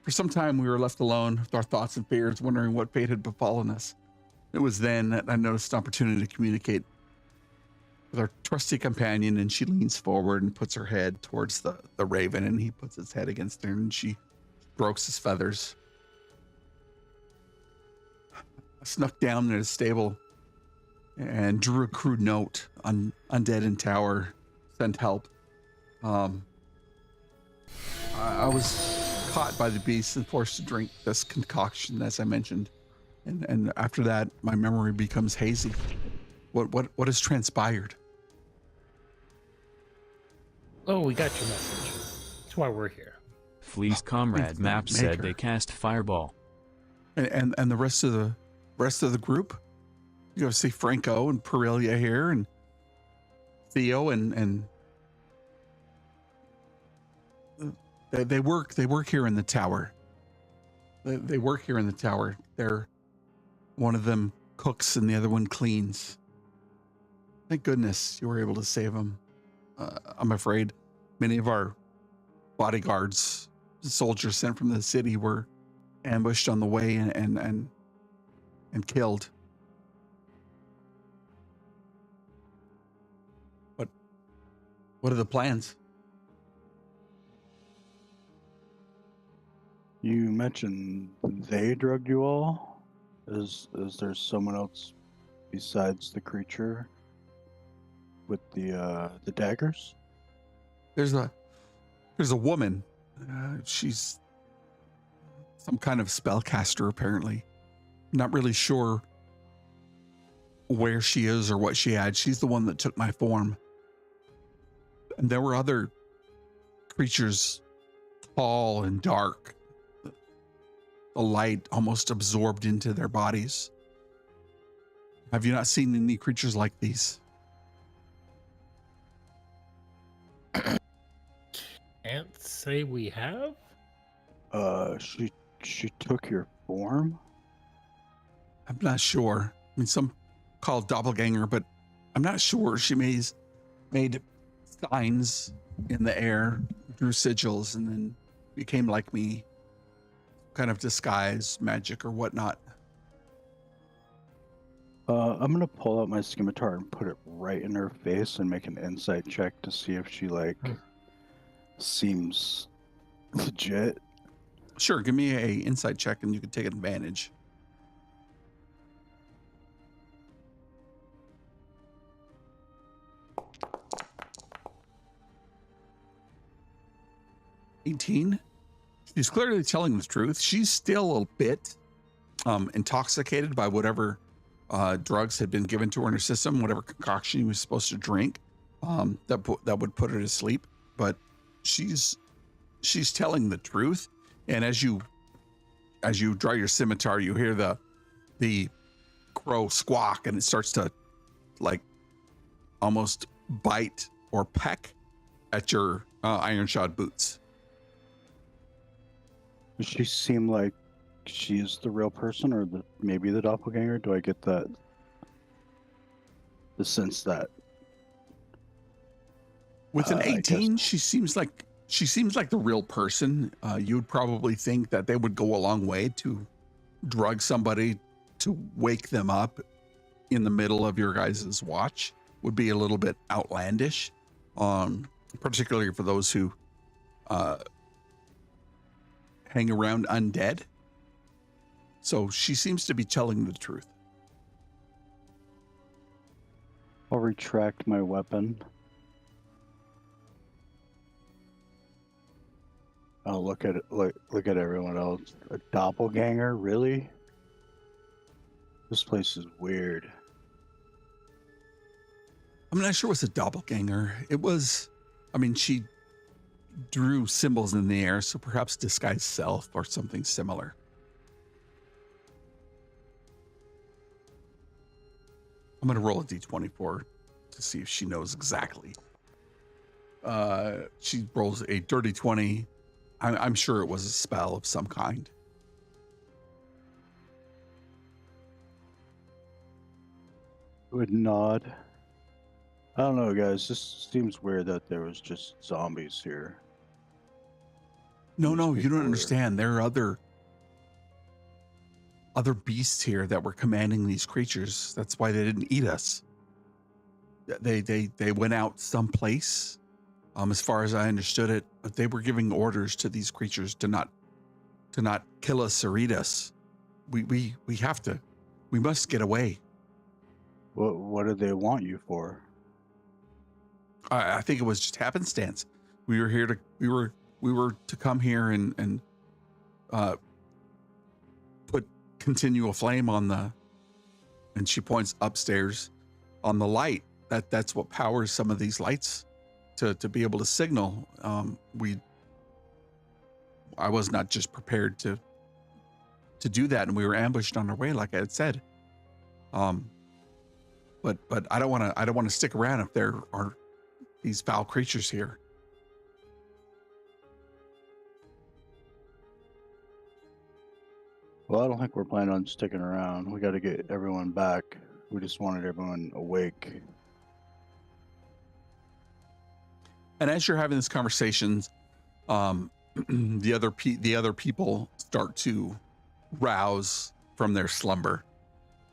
Speaker 2: For some time, we were left alone with our thoughts and fears, wondering what fate had befallen us. It was then that I noticed an opportunity to communicate with our trusty companion, and she leans forward and puts her head towards the raven, and he puts his head against her, and she strokes his feathers. I snuck down in his stable and drew a crude note on Undead in Tower, send help. I was caught by the beast and forced to drink this concoction, as I mentioned. And after that, my memory becomes hazy. What has transpired?
Speaker 3: Oh, we got your message. That's why we're here.
Speaker 8: Flea's comrade Map said they cast Fireball.
Speaker 2: And the rest of the group? You go see Franco and Perilia here, and Theo and they work here in the tower. They work here in the tower. They're one of them cooks and the other one cleans. Thank goodness you were able to save them. I'm afraid many of our bodyguards, soldiers sent from the city, were ambushed on the way and killed. What are the plans?
Speaker 5: You mentioned they drugged you all. Is there someone else besides the creature with the daggers?
Speaker 2: There's a woman. She's some kind of spellcaster, apparently. Not really sure where she is or what she had. She's the one that took my form. And there were other creatures, tall and dark. The light almost absorbed into their bodies. Have you not seen any creatures like these?
Speaker 3: Can't say we have.
Speaker 5: She took your form?
Speaker 2: I'm not sure. I mean, some call it doppelganger, but I'm not sure. She made signs in the air, drew sigils, and then became like me. Kind of disguise, magic, or whatnot.
Speaker 5: I'm gonna pull out my scimitar and put it right in her face and make an insight check to see if she seems legit.
Speaker 2: Sure, give me a insight check and you can take advantage. $18. She's clearly telling the truth. She's still a bit intoxicated by whatever drugs had been given to her in her system, whatever concoction she was supposed to drink that would put her to sleep. But she's telling the truth. And as you draw your scimitar, you hear the the crow squawk, and it starts to like almost bite or peck at your iron shod boots.
Speaker 5: Does she seem like she is the real person, or maybe the doppelganger? Do I get the sense that
Speaker 2: With an
Speaker 5: I
Speaker 2: 18,
Speaker 5: guess-
Speaker 2: she seems like the real person. You would probably think that they would go a long way to drug somebody to wake them up in the middle of your guys' watch. Would be a little bit outlandish, particularly for those who hang around undead. So she seems to be telling the truth.
Speaker 5: I'll retract my weapon. I'll look at it, look at everyone else. A doppelganger, really? This place is weird.
Speaker 2: I'm not sure it was a doppelganger. It was, I mean, she drew symbols in the air, so perhaps disguised self or something similar. I'm going to roll a d24 to see if she knows exactly. She rolls a dirty 20. I'm sure it was a spell of some kind.
Speaker 5: Would nod. I don't know, guys. This seems weird that there was just zombies here.
Speaker 2: No,
Speaker 5: These
Speaker 2: you
Speaker 5: people
Speaker 2: don't
Speaker 5: are-
Speaker 2: understand. There are other beasts here that were commanding these creatures. That's why they didn't eat us. They went out someplace. As far as I understood it, they were giving orders to these creatures to not kill us or eat us. We must get away.
Speaker 5: What do they want you for?
Speaker 2: I think it was just happenstance. We were to come here and put continual flame on and she points upstairs on the light. That's what powers some of these lights to be able to signal. I was not just prepared to do that, and we were ambushed on our way, like I had said. But I don't want to stick around if there are these foul creatures here.
Speaker 5: Well, I don't think we're planning on sticking around. We got to get everyone back. We just wanted everyone awake.
Speaker 2: And as you're having this conversation, the other people start to rouse from their slumber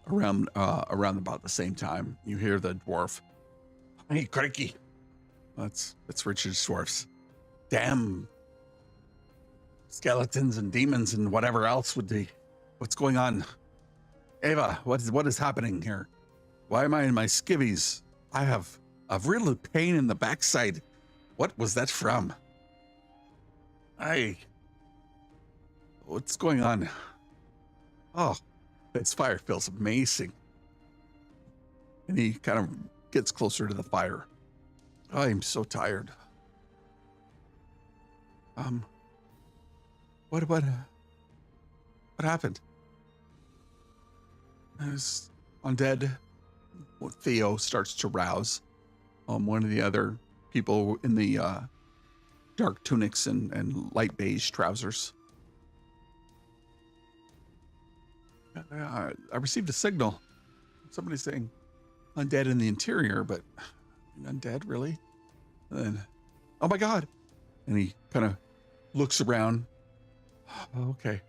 Speaker 2: around about the same time. You hear the dwarf, "Hey, crikey!" That's Richard Dwarf's. Damn skeletons and demons and whatever else would be. What's going on? Ava, what is happening here? Why am I in my skivvies? I have a real pain in the backside. What was that from? What's going on? Oh, this fire feels amazing. And he kind of gets closer to the fire. I'm so tired. What happened? As undead, Theo starts to rouse. One of the other people in the dark tunics and light beige trousers. I received a signal. Somebody saying undead in the interior, but undead, really? And then, oh my God. And he kind of looks around. Okay.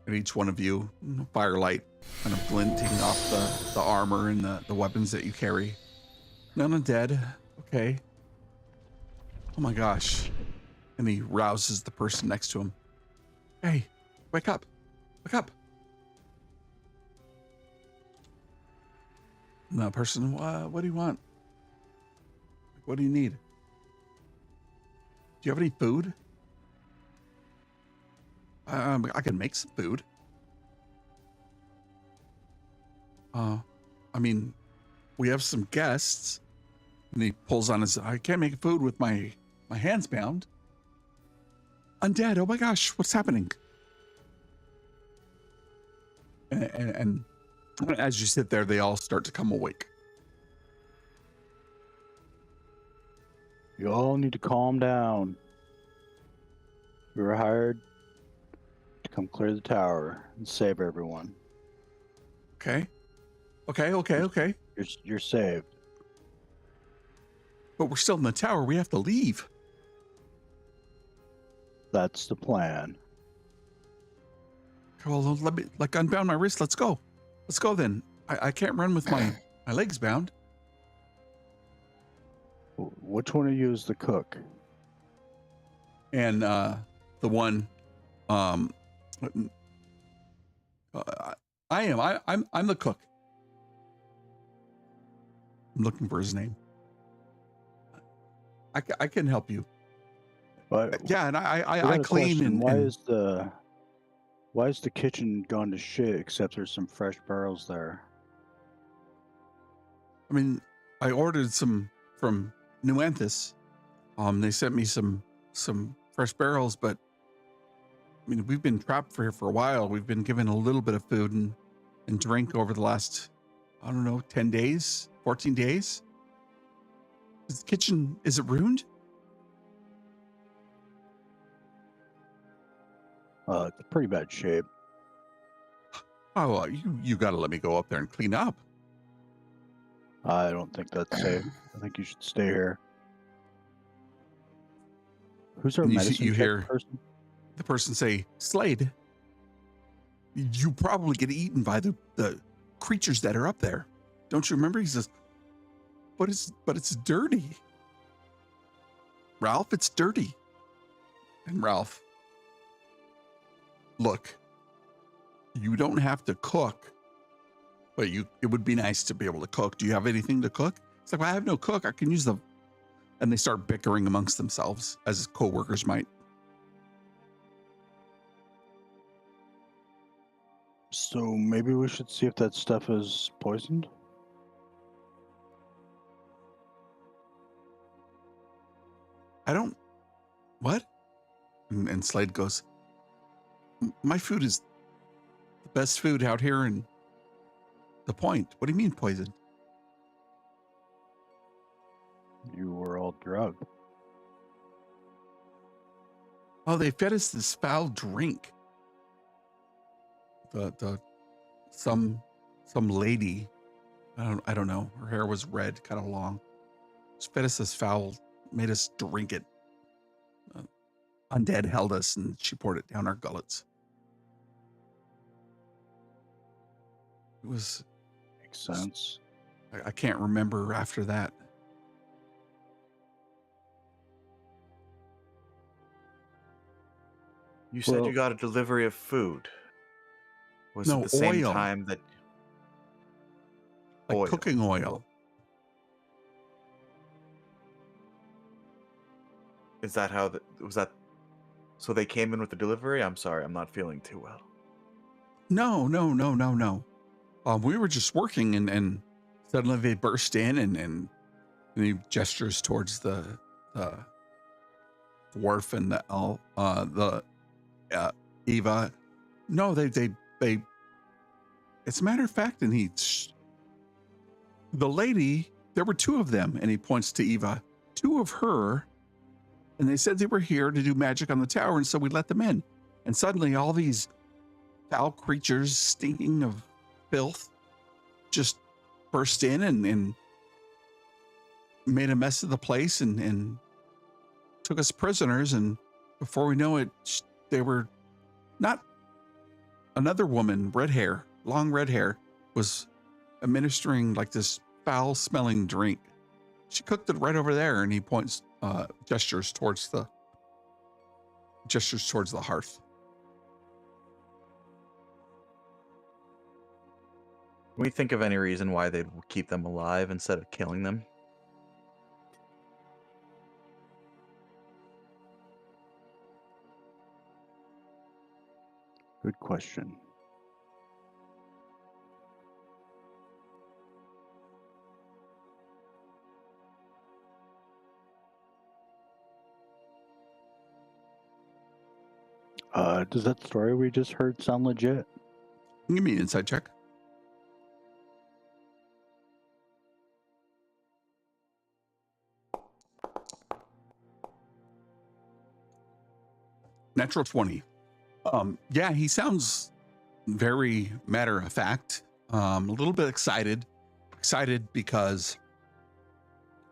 Speaker 2: And each one of you, firelight kind of glinting off the armor and the weapons that you carry. None undead. Okay. Oh my gosh. And he rouses the person next to him. Hey, wake up. Wake up. And that person, what do you want? What do you need? Do you have any food? I can make some food. I mean, we have some guests. And he pulls on his, I can't make food with my hands bound. Undead, oh my gosh, what's happening? And as you sit there, they all start to come awake.
Speaker 5: You all need to calm down. We were hired to come clear the tower and save everyone.
Speaker 2: Okay. Okay.
Speaker 5: You're saved.
Speaker 2: But we're still in the tower. We have to leave.
Speaker 5: That's the plan.
Speaker 2: Well, let me unbound my wrist. Let's go. Let's go then. I can't run with my legs bound.
Speaker 5: Which one of you is the cook?
Speaker 2: And the one, I am. I'm the cook. I'm looking for his name. I can help you.
Speaker 5: But
Speaker 2: yeah, and I clean and
Speaker 5: why is the kitchen gone to shit except there's some fresh barrels there?
Speaker 2: I mean, I ordered some from Nuanthus. They sent me some fresh barrels, but I mean, we've been trapped here for a while. We've been given a little bit of food and drink over the last, I don't know, 10 days, 14 days. Is the kitchen, is it ruined?
Speaker 5: It's pretty bad shape.
Speaker 2: Oh, you got to let me go up there and clean up.
Speaker 5: I don't think that's safe. I think you should stay here. Who's our
Speaker 2: And
Speaker 5: medicine
Speaker 2: you
Speaker 5: check
Speaker 2: hear
Speaker 5: person?
Speaker 2: the person say, Slade, you probably get eaten by the creatures that are up there. Don't you remember? He says, but it's dirty. Ralph, it's dirty. And Ralph, look, you don't have to cook, but it would be nice to be able to cook. Do you have anything to cook? It's like, well, I have no cook. I can use the, and they start bickering amongst themselves as co-workers might.
Speaker 5: So maybe we should see if that stuff is poisoned?
Speaker 2: What? And Slade goes, my food is the best food out here in the point. What do you mean poison?
Speaker 5: You were all drugged.
Speaker 2: Oh, they fed us this foul drink. Some lady, I don't know. Her hair was red, kind of long. She fed us this foul, made us drink it. Undead held us and she poured it down our gullets. It was...
Speaker 5: Makes sense.
Speaker 2: I can't remember after that.
Speaker 7: You said you got a delivery of food. Was
Speaker 2: No,
Speaker 7: it the same
Speaker 2: oil.
Speaker 7: time that...
Speaker 2: Like
Speaker 7: Oil.
Speaker 2: cooking oil.
Speaker 7: Is that how... was that... So they came in with the delivery? I'm sorry, I'm not feeling too well.
Speaker 2: No. We were just working and suddenly they burst in and he gestures towards the dwarf and the Eva. No, they as a matter of fact, and the lady, there were two of them, and he points to Eva, two of her, and they said they were here to do magic on the tower, and so we let them in. And suddenly all these foul creatures stinking of filth just burst in and made a mess of the place and took us prisoners. And before we know it, they were not... Another woman, red hair, long red hair, was administering like this foul smelling drink. She cooked it right over there, and he points, gestures towards the hearth.
Speaker 7: Can we think of any reason why they'd keep them alive instead of killing them?
Speaker 5: Good question. Does that story we just heard sound legit?
Speaker 2: Give me an insight check. Natural 20. Yeah, he sounds very matter of fact. A little bit excited because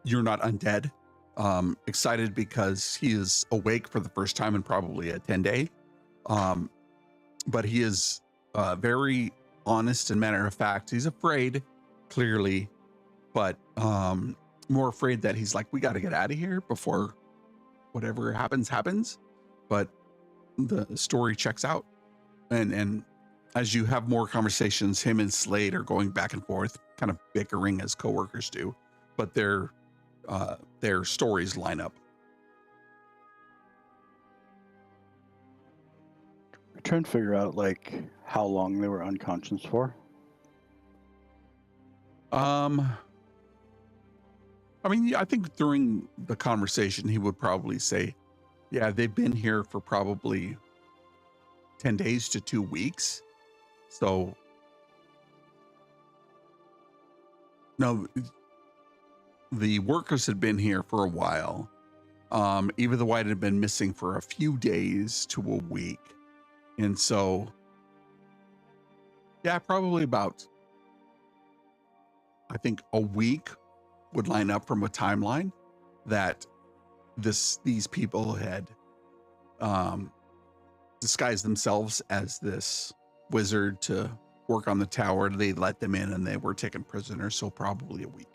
Speaker 2: you're not undead. Excited because he is awake for the first time in probably a 10-day. But he is very honest and matter of fact. He's afraid, clearly, but more afraid that he's like, we got to get out of here before whatever happens. But the story checks out, and as you have more conversations, him and Slade are going back and forth, kind of bickering as coworkers do, but their stories line up.
Speaker 5: We're trying to figure out like how long they were unconscious for.
Speaker 2: I mean, I think during the conversation he would probably say, yeah, they've been here for probably 10 days to 2 weeks. So no, the workers had been here for a while. Eva the White had been missing for a few days to a week. And so, yeah, probably about, I think a week would line up from a timeline that these people had disguised themselves as this wizard to work on the tower. They let them in and they were taken prisoners, so probably a week.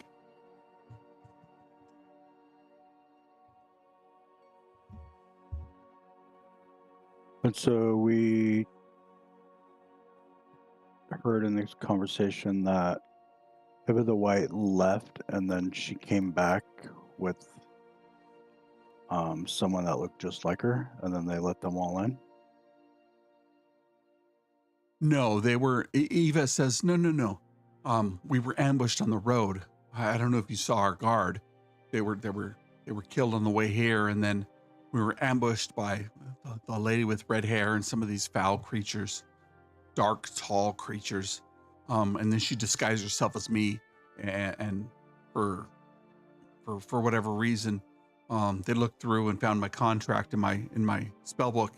Speaker 5: And so we heard in this conversation that Eva the White left and then she came back with someone that looked just like her, and then they let them all in.
Speaker 2: No, they were. Eva says, no. We were ambushed on the road. I don't know if you saw our guard. They were killed on the way here, and then we were ambushed by the lady with red hair and some of these foul creatures, dark, tall creatures. And then she disguised herself as me, and for whatever reason, they looked through and found my contract in my spell book,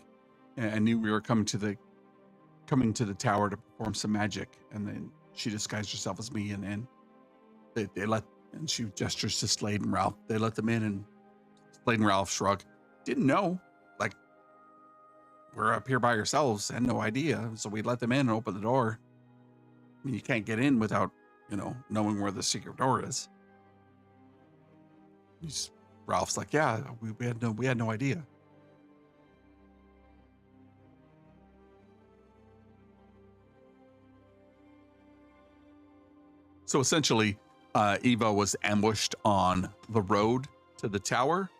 Speaker 2: and knew we were coming to the tower to perform some magic. And then she disguised herself as me, and they let, and she gestures to Slade and Ralph. They let them in, and Slade and Ralph shrug. Didn't know, like, we're up here by ourselves, had no idea. So we let them in and open the door. I mean, you can't get in without, knowing where the secret door is. Ralph's like, yeah, we had no idea. So essentially, Eva was ambushed on the road to the tower.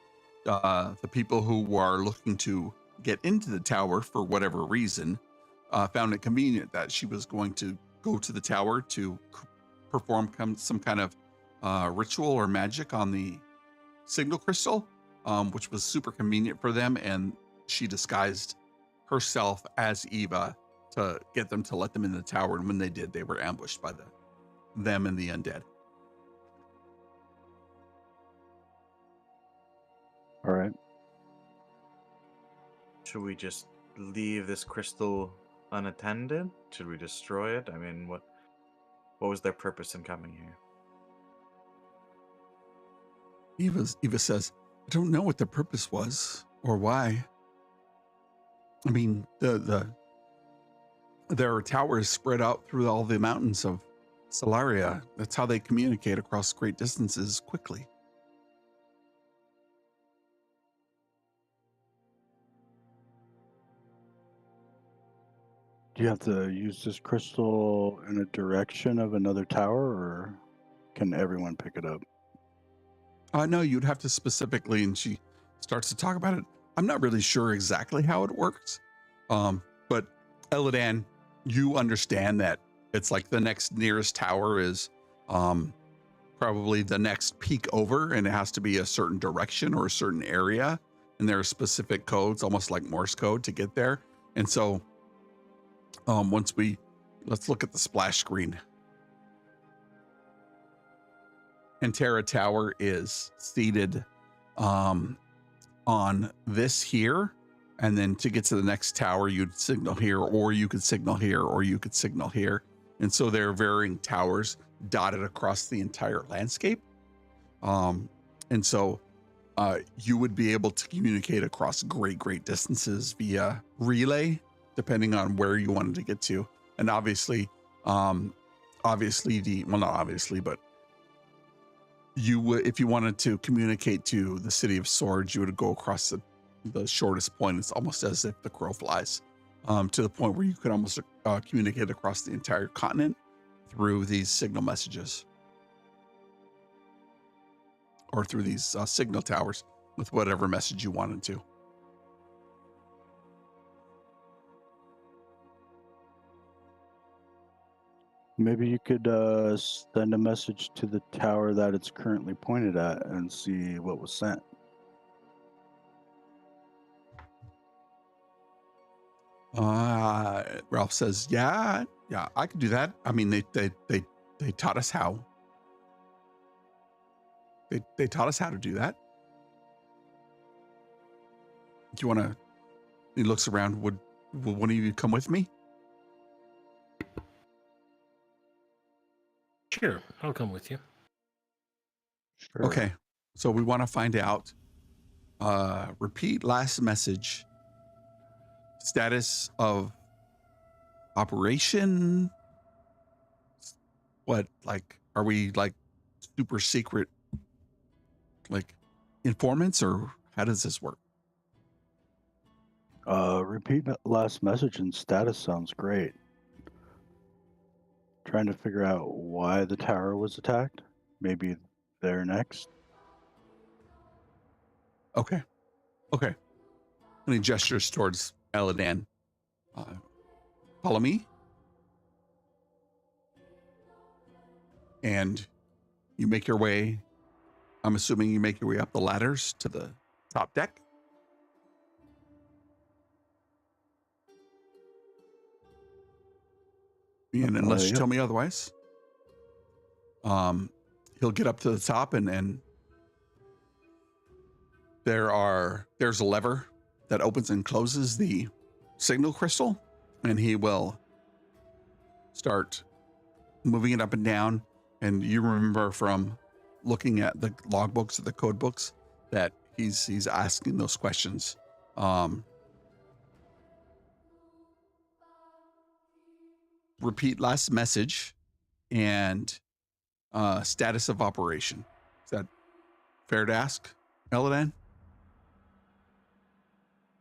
Speaker 2: The people who were looking to get into the tower for whatever reason found it convenient that she was going to go to the tower to perform some kind of ritual or magic on the signal crystal, which was super convenient for them. And she disguised herself as Eva to get them to let them in the tower. And when they did, they were ambushed by them and the undead.
Speaker 5: All right.
Speaker 7: Should we just leave this crystal unattended? Should we destroy it? I mean, what was their purpose in coming here?
Speaker 2: Eva says, I don't know what the purpose was or why. I mean, there are towers spread out through all the mountains of Solaria. That's how they communicate across great distances quickly.
Speaker 5: Do you have to use this crystal in a direction of another tower, or can everyone pick it up?
Speaker 2: No, you'd have to specifically, and she starts to talk about it. I'm not really sure exactly how it works. But Eladan, you understand that it's like the next nearest tower is probably the next peak over, and it has to be a certain direction or a certain area. And there are specific codes, almost like Morse code, to get there. And so once we let's look at the splash screen. Pantera Tower is seated on this here. And then to get to the next tower, you'd signal here, or you could signal here, or you could signal here. And so there are varying towers dotted across the entire landscape. And so you would be able to communicate across great distances via relay, depending on where you wanted to get to. And obviously, not obviously, but you would, if you wanted to communicate to the City of Swords, you would go across the shortest point. It's almost as if the crow flies, to the point where you could almost communicate across the entire continent through these signal messages, or through these signal towers with whatever message you wanted to.
Speaker 5: Maybe you could send a message to the tower that it's currently pointed at and see what was sent.
Speaker 2: Ralph says, yeah, I could do that. I mean, they taught us how. They taught us how to do that. Do you want to? He looks around. Would one of you come with me?
Speaker 3: Sure, I'll come with you.
Speaker 5: Sure.
Speaker 2: Okay, so we want to find out. Repeat last message. Status of operation. What, like, are we like super secret, like informants, or how does this work?
Speaker 5: Repeat that last message and status sounds great. Trying to figure out why the tower was attacked. Maybe they're next.
Speaker 2: Okay. And he gestures towards Eladan. Follow me. And you make your way, I'm assuming you make your way up the ladders to the top deck. And unless you tell me otherwise, he'll get up to the top, and there's a lever that opens and closes the signal crystal, and he will start moving it up and down. And you remember from looking at the logbooks or the code books that he's asking those questions. Repeat last message and status of operation. Is that fair to ask, Eladan?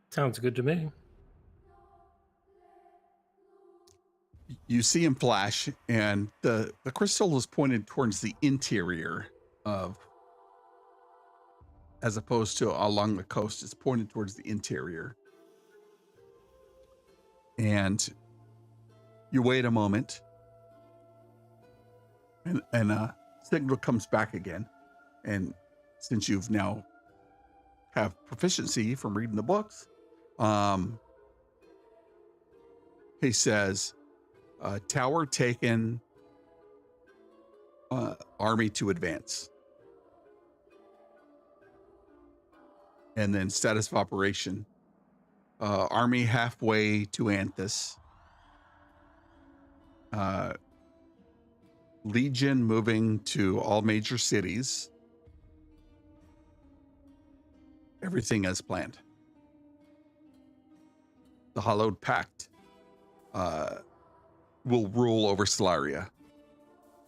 Speaker 3: Sounds good to me.
Speaker 2: You see him flash, and the crystal is pointed towards the interior of, as opposed to along the coast. It's pointed towards the interior. And you wait a moment, and a signal comes back again. And since you've now have proficiency from reading the books, he says, tower taken, army to advance. And then status of operation, army halfway to Anthus. Legion moving to all major cities. Everything as planned. The Hallowed Pact will rule over Solaria.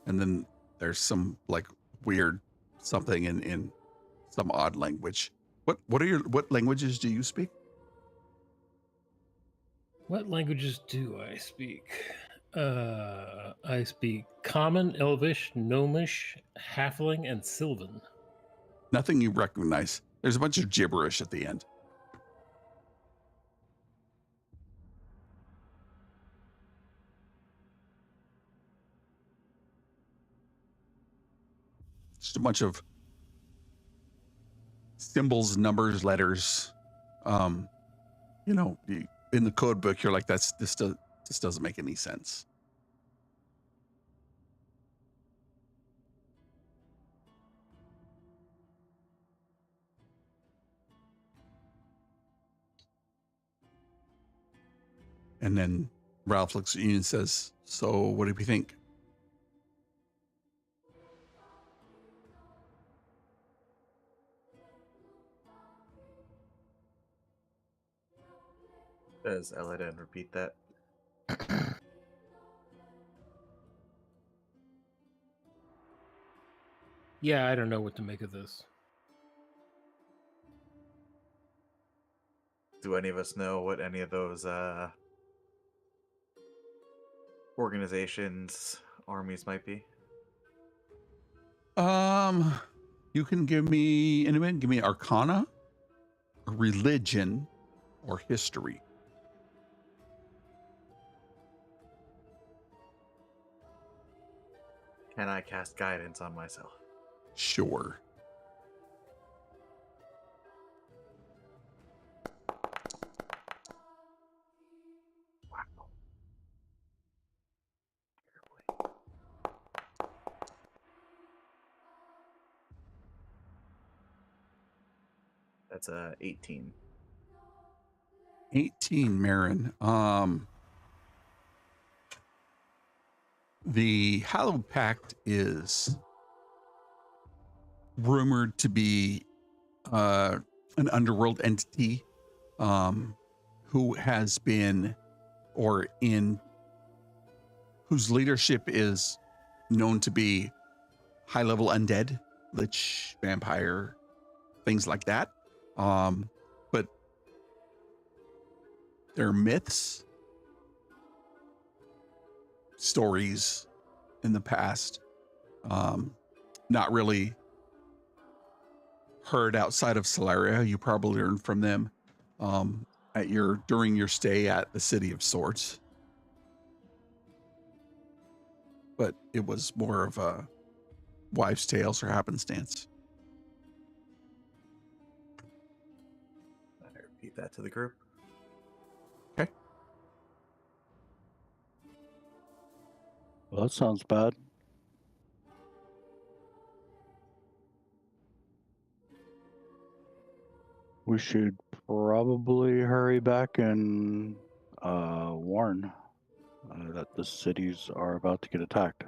Speaker 2: And then there's some like weird something in some odd language. What languages do you speak?
Speaker 3: What languages do I speak? I speak Common, Elvish, Gnomish, Halfling, and Sylvan.
Speaker 2: Nothing you recognize. There's a bunch of gibberish at the end. Just a bunch of symbols, numbers, letters. In the code book, you're like, this doesn't make any sense. And then Ralph looks at you and says, so what do you think?
Speaker 7: Does Eladin repeat that?
Speaker 3: Yeah, I don't know what to make of this.
Speaker 7: Do any of us know what any of those organizations, armies might be?
Speaker 2: You can give me Arcana, religion, or history.
Speaker 7: Can I cast guidance on myself?
Speaker 2: Sure.
Speaker 7: Wow. That's a 18.
Speaker 2: 18, Marin. The Hallowed Pact is rumored to be an underworld entity who has been, or in whose leadership is known to be high-level undead, lich, vampire, things like that. But there are myths, stories in the past, not really heard outside of Solaria. You probably learned from them during your stay at the City of Swords. But it was more of a wives' tales or happenstance.
Speaker 7: I repeat that to the group.
Speaker 2: Okay.
Speaker 5: Well, that sounds bad. We should probably hurry back and warn that the cities are about to get attacked.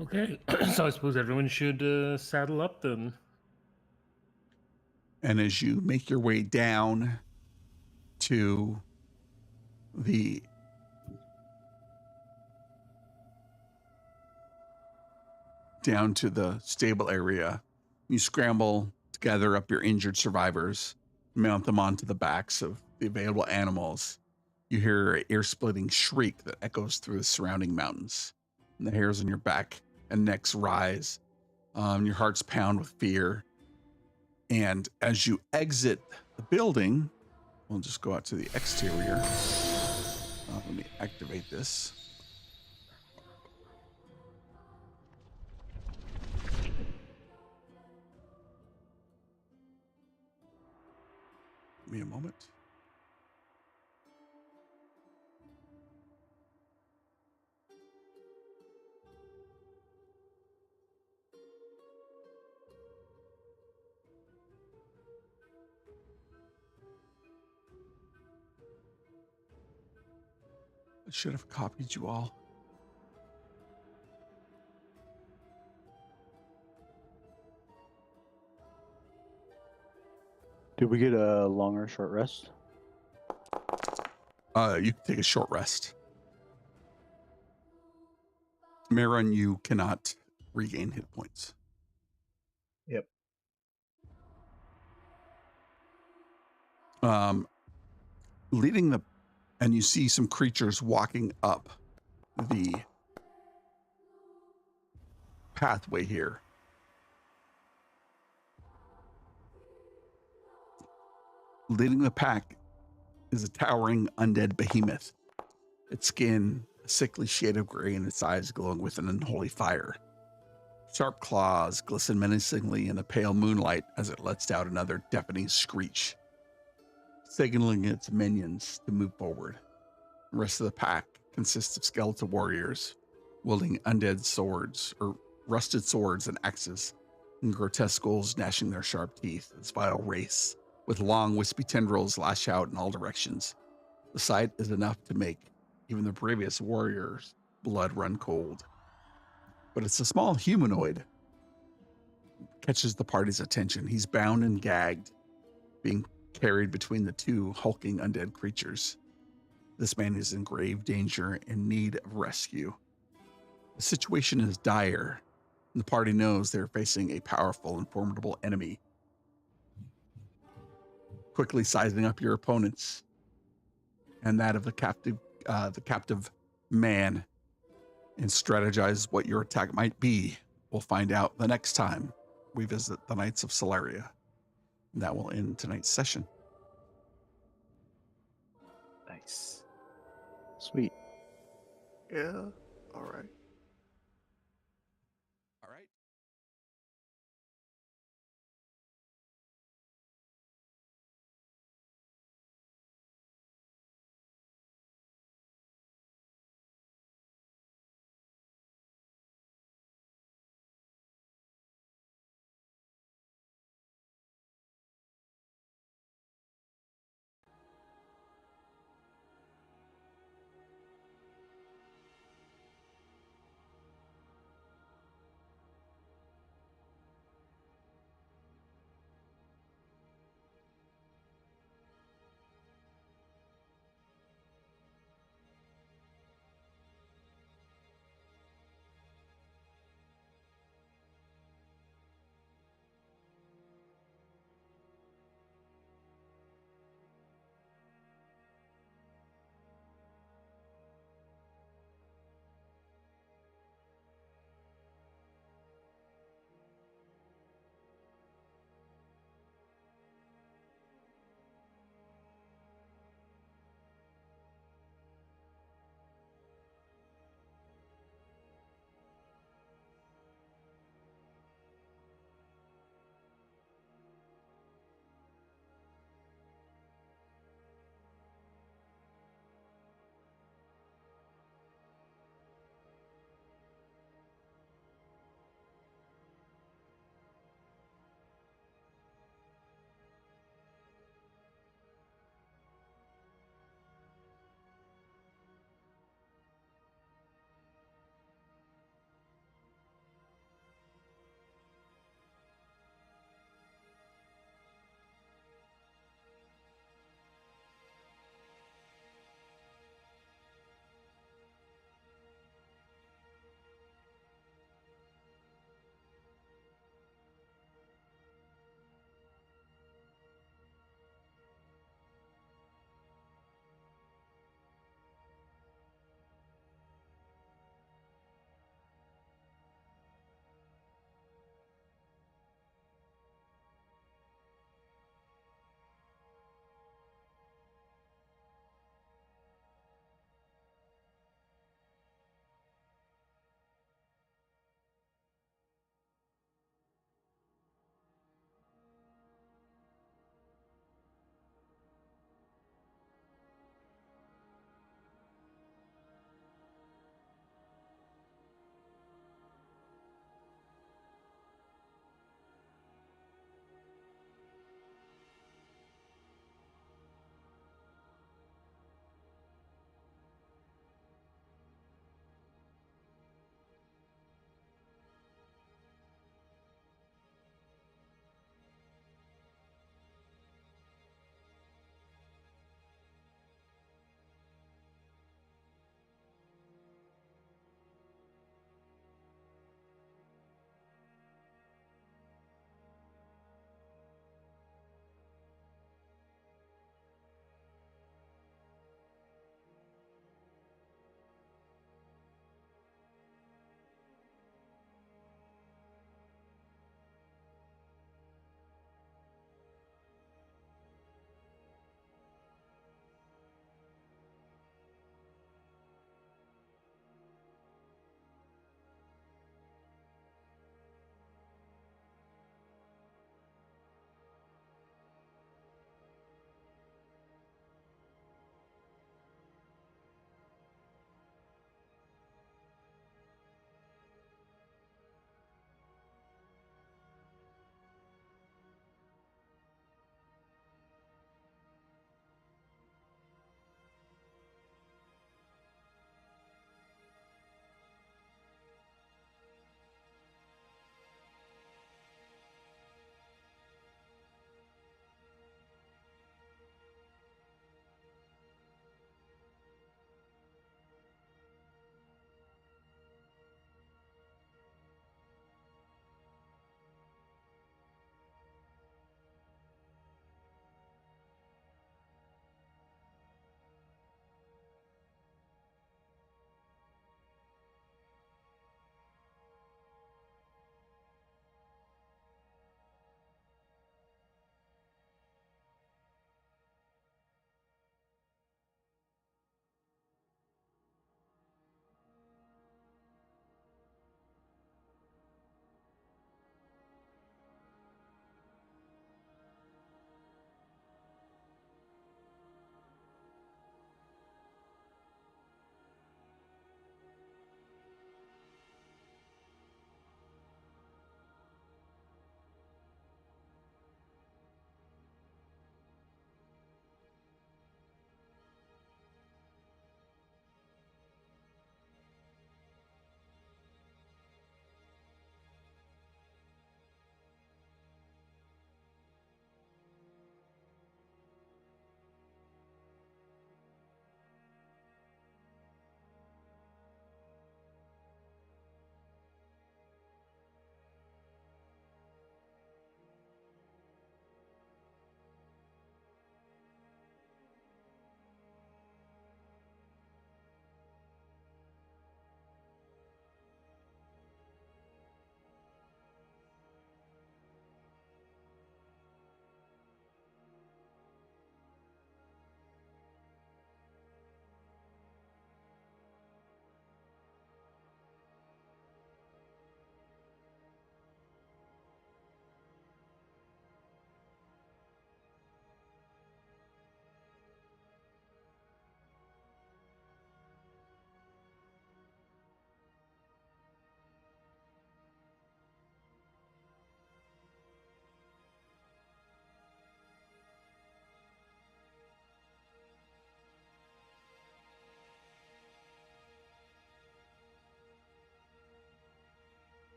Speaker 3: Okay, so I suppose everyone should saddle up then.
Speaker 2: And as you make your way down to the stable area, you scramble to gather up your injured survivors, mount them onto the backs of the available animals. You hear an ear-splitting shriek that echoes through the surrounding mountains, and the hairs on your back and necks rise. Your hearts pound with fear. And as you exit the building, we'll just go out to the exterior. Let me activate this. Give me a moment. I should have copied you all.
Speaker 5: Did we get a long or short rest?
Speaker 2: You can take a short rest. Marin, you cannot regain hit points.
Speaker 7: Yep.
Speaker 2: And you see some creatures walking up the pathway here. Leading the pack is a towering undead behemoth. Its skin a sickly shade of gray and its eyes glowing with an unholy fire. Sharp claws glisten menacingly in the pale moonlight as it lets out another deafening screech, signaling its minions to move forward. The rest of the pack consists of skeletal warriors wielding undead swords or rusted swords and axes, and grotesque skulls gnashing their sharp teeth. Its vile race, with long, wispy tendrils, lash out in all directions. The sight is enough to make even the bravest warrior's blood run cold. But it's a small humanoid catches the party's attention. He's bound and gagged, being carried between the two hulking undead creatures. This man is in grave danger in need of rescue. The situation is dire, and the party knows they're facing a powerful and formidable enemy. Quickly sizing up your opponents and that of the captive man, and strategize what your attack might be. We'll find out the next time we visit the Knights of Solaria. And that will end tonight's session.
Speaker 7: Nice.
Speaker 5: Sweet.
Speaker 1: Yeah. All right.
Speaker 2: All right.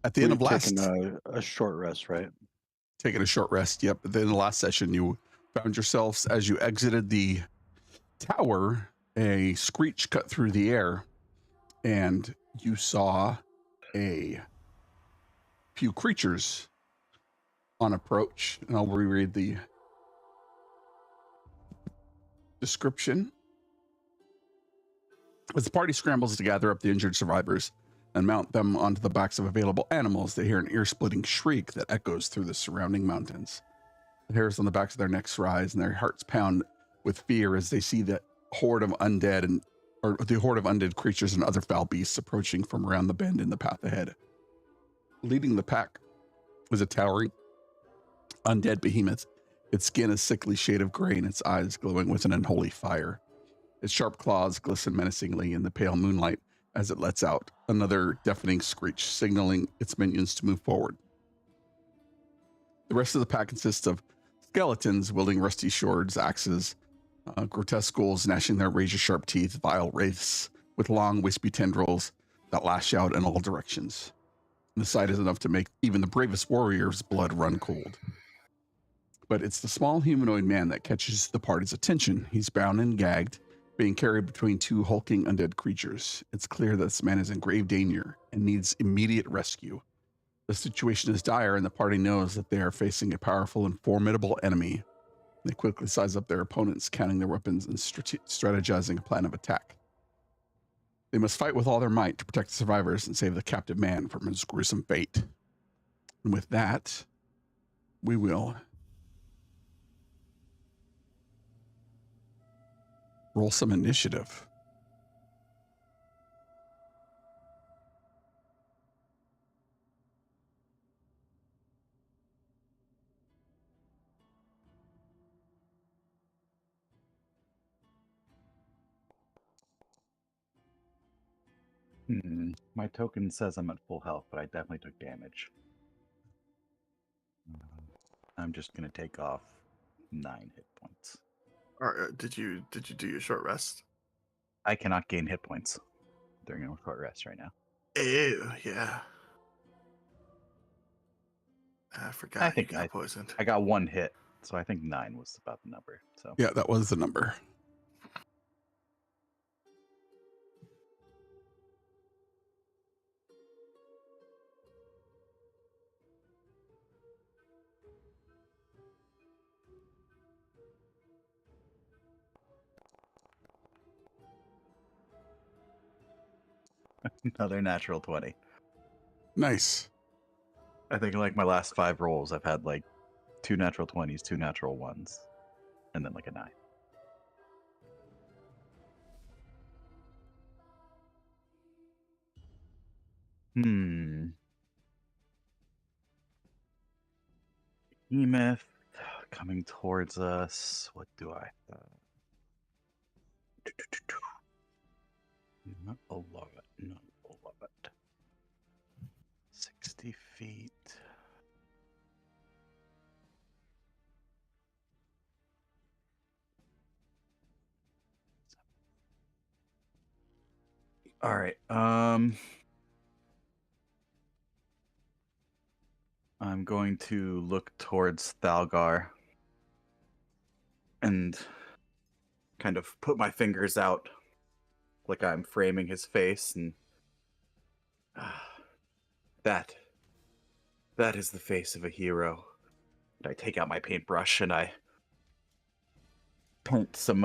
Speaker 2: at the end of
Speaker 5: We've
Speaker 2: last,
Speaker 5: taken a short rest, right?
Speaker 2: taking a short rest. Yep. At the end of the last session, you found yourselves as you exited the tower, a screech cut through the air, and you saw a few creatures on approach. And I'll reread the description. As the party scrambles to gather up the injured survivors and mount them onto the backs of available animals, they hear an ear-splitting shriek that echoes through the surrounding mountains. The hairs on the backs of their necks rise, and their hearts pound with fear as they see the horde of undead creatures and other foul beasts approaching from around the bend in the path ahead. Leading the pack was a towering undead behemoth. Its skin a sickly shade of gray and its eyes glowing with an unholy fire. Its sharp claws glisten menacingly in the pale moonlight as it lets out another deafening screech, signaling its minions to move forward. The rest of the pack consists of skeletons wielding rusty swords, axes, grotesque ghouls gnashing their razor-sharp teeth, vile wraiths with long, wispy tendrils that lash out in all directions. And the sight is enough to make even the bravest warrior's blood run cold. But it's the small humanoid man that catches the party's attention. He's bound and gagged, being carried between two hulking undead creatures. It's clear that this man is in grave danger and needs immediate rescue. The situation is dire, and the party knows that they are facing a powerful and formidable enemy. They quickly size up their opponents, counting their weapons and strategizing a plan of attack. They must fight with all their might to protect the survivors and save the captive man from his gruesome fate. And with that, we will roll some initiative.
Speaker 7: My token says I'm at full health, but I definitely took damage. I'm just gonna take off 9 hit points.
Speaker 1: Did you do your short rest?
Speaker 7: I cannot gain hit points during a short rest right now.
Speaker 1: Ew, yeah. I forgot.
Speaker 7: I think
Speaker 1: you got poisoned.
Speaker 7: I got 1 hit, so I think 9 was about the number. So
Speaker 2: Yeah, that was the number.
Speaker 7: another natural 20.
Speaker 2: Nice.
Speaker 7: I think like my last 5 rolls, I've had like 2 natural 20s, 2 natural 1s, and then like a 9. Behemoth coming towards us. What do I? Not a lot. Not a lot. 60 feet. All right. I'm going to look towards Thalgar and kind of put my fingers out like I'm framing his face, and that is the face of a hero. And I take out my paintbrush and I paint some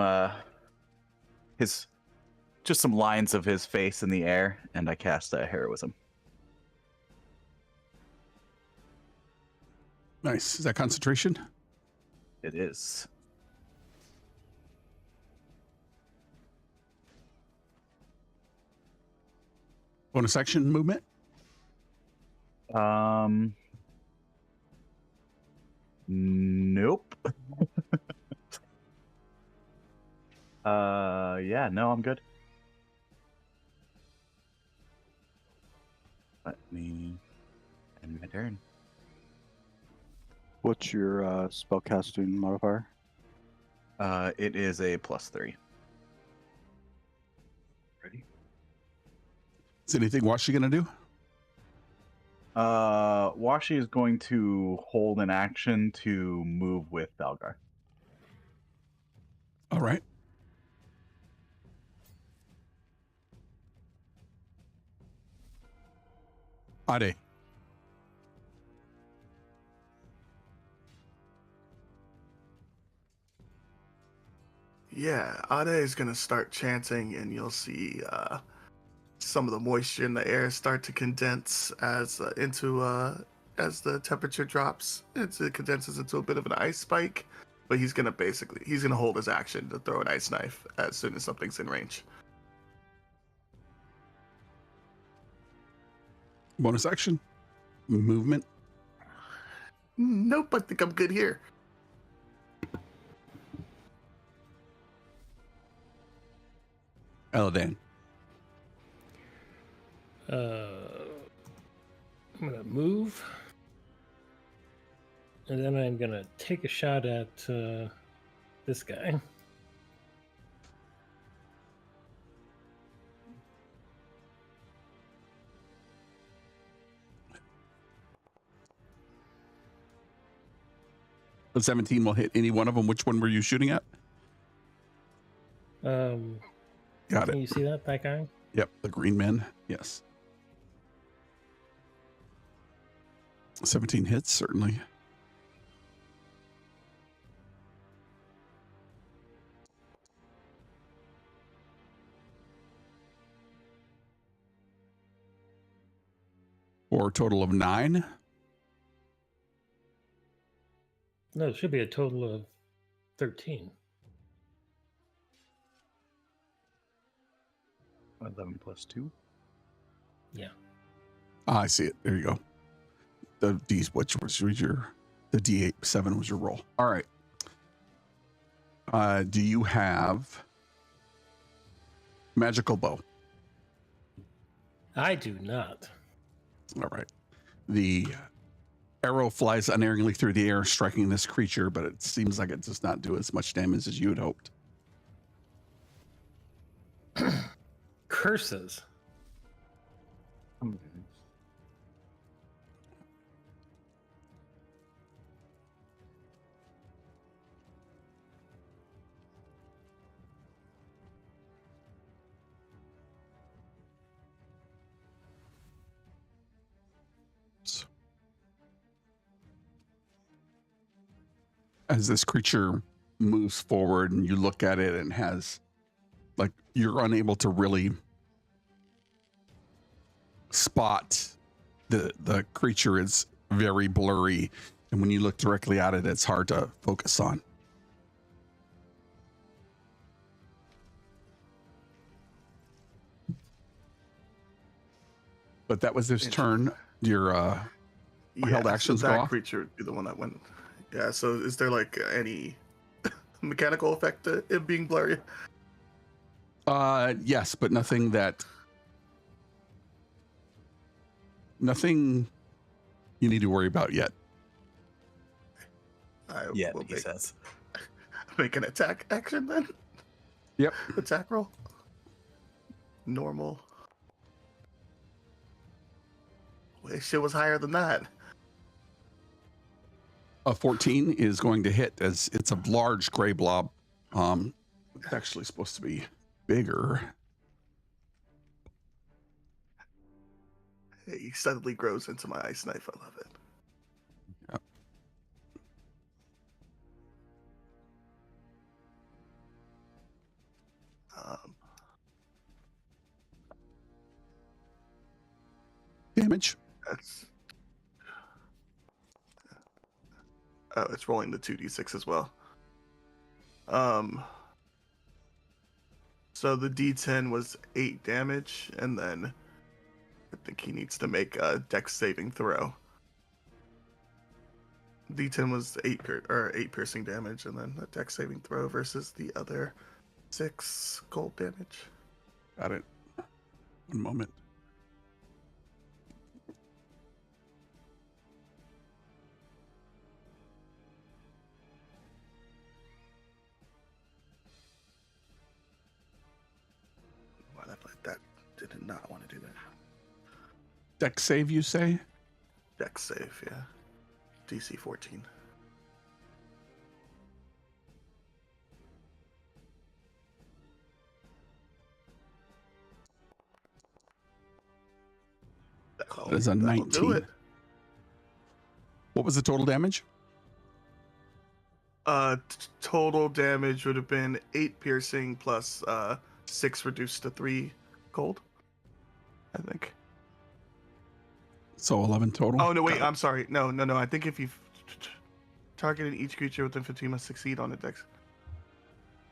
Speaker 7: some lines of his face in the air, and I cast heroism.
Speaker 2: Nice. Is that concentration?
Speaker 7: It is.
Speaker 2: Bonus action movement?
Speaker 7: Nope. Yeah, no, I'm good. Let me end my turn.
Speaker 5: What's your spellcasting modifier?
Speaker 7: It is a +3.
Speaker 2: Ready? Is anything Washi gonna do?
Speaker 7: Washi is going to hold an action to move with Dalgar.
Speaker 2: All right. Ade.
Speaker 1: Yeah, Ade is gonna start chanting, and you'll see some of the moisture in the air start to condense as as the temperature drops. It condenses into a bit of an ice spike, but he's gonna hold his action to throw an ice knife as soon as something's in range.
Speaker 2: Bonus action. Movement.
Speaker 1: Nope, I think I'm good here.
Speaker 2: Eladan.
Speaker 3: I'm gonna move, and then I'm gonna take a shot at this guy.
Speaker 2: The 17 will hit any one of them. Which one were you shooting at? Got
Speaker 3: Can
Speaker 2: it.
Speaker 3: you see that guy?
Speaker 2: Yep, the green man. Yes. 17 hits, certainly. For a total of 9.
Speaker 3: No, it should be a total of 13.
Speaker 7: 11 plus 2.
Speaker 3: Yeah.
Speaker 2: Ah, I see it. There you go. The D, which was your, the D8 7 was your roll. All right. Do you have magical bow?
Speaker 3: I do not.
Speaker 2: All right. The arrow flies unerringly through the air, striking this creature, but it seems like it does not do as much damage as you had hoped.
Speaker 3: Curses.
Speaker 2: As this creature moves forward and you look at it and has, like, you're unable to really spot the creature is very blurry, and when you look directly at it, it's hard to focus on. But that was his turn. Your held actions
Speaker 1: so
Speaker 2: go
Speaker 1: that
Speaker 2: off?
Speaker 1: creature would be the one that went. Yeah, so is there like any mechanical effect to it being blurry?
Speaker 2: Yes, but nothing you need to worry about yet.
Speaker 1: I
Speaker 7: Yeah,
Speaker 1: will
Speaker 7: he says.
Speaker 1: make an attack action then.
Speaker 2: Yep.
Speaker 1: Attack roll. Normal. Wish it was higher than that.
Speaker 2: A 14 is going to hit, as it's a large gray blob. It's actually supposed to be bigger.
Speaker 1: He suddenly grows into my ice knife. I love it.
Speaker 2: Yep. Damage.
Speaker 1: That's. Oh, it's rolling the 2d6 as well. So the d10 was 8 damage, and then I think he needs to make a dex saving throw. D10 was 8 piercing damage, and then a dex saving throw versus the other 6 cold damage.
Speaker 2: Got it. One moment.
Speaker 1: Wow, that did not want to do that.
Speaker 2: Dex save, you say?
Speaker 1: Dex save, yeah. DC 14.
Speaker 2: That is a
Speaker 1: That'll do
Speaker 2: 19.
Speaker 1: it.
Speaker 2: What was the total damage?
Speaker 1: Total damage would have been 8 piercing plus 6 reduced to 3 cold, I think.
Speaker 2: So 11 total.
Speaker 1: Oh, no, wait, I'm sorry. No. I think if you've targeted each creature within 15 must succeed on a dex.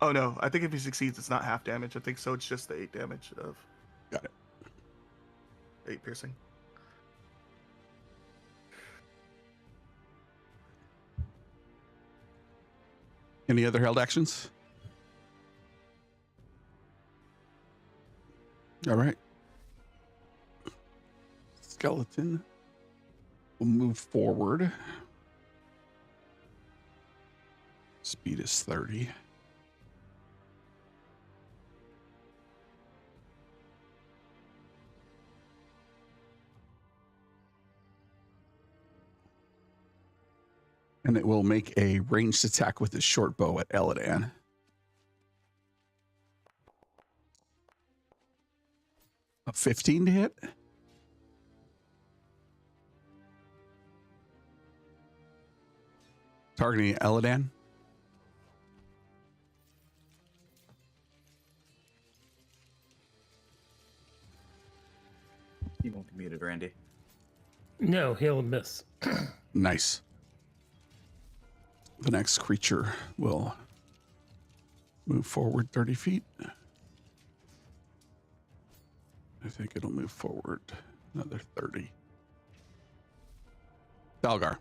Speaker 1: Oh, no. I think if he succeeds, it's not half damage. I think so. It's just the 8 damage of.
Speaker 2: Got it.
Speaker 1: 8 piercing.
Speaker 2: Any other held actions? All right. Skeleton will move forward. Speed is 30. And it will make a ranged attack with its short bow at Eladan. A 15 to hit. Targeting Eladan.
Speaker 7: You won't be muted, Randy.
Speaker 3: No, he'll miss.
Speaker 2: Nice. The next creature will move forward 30 feet. I think it'll move forward another 30. Dalgar.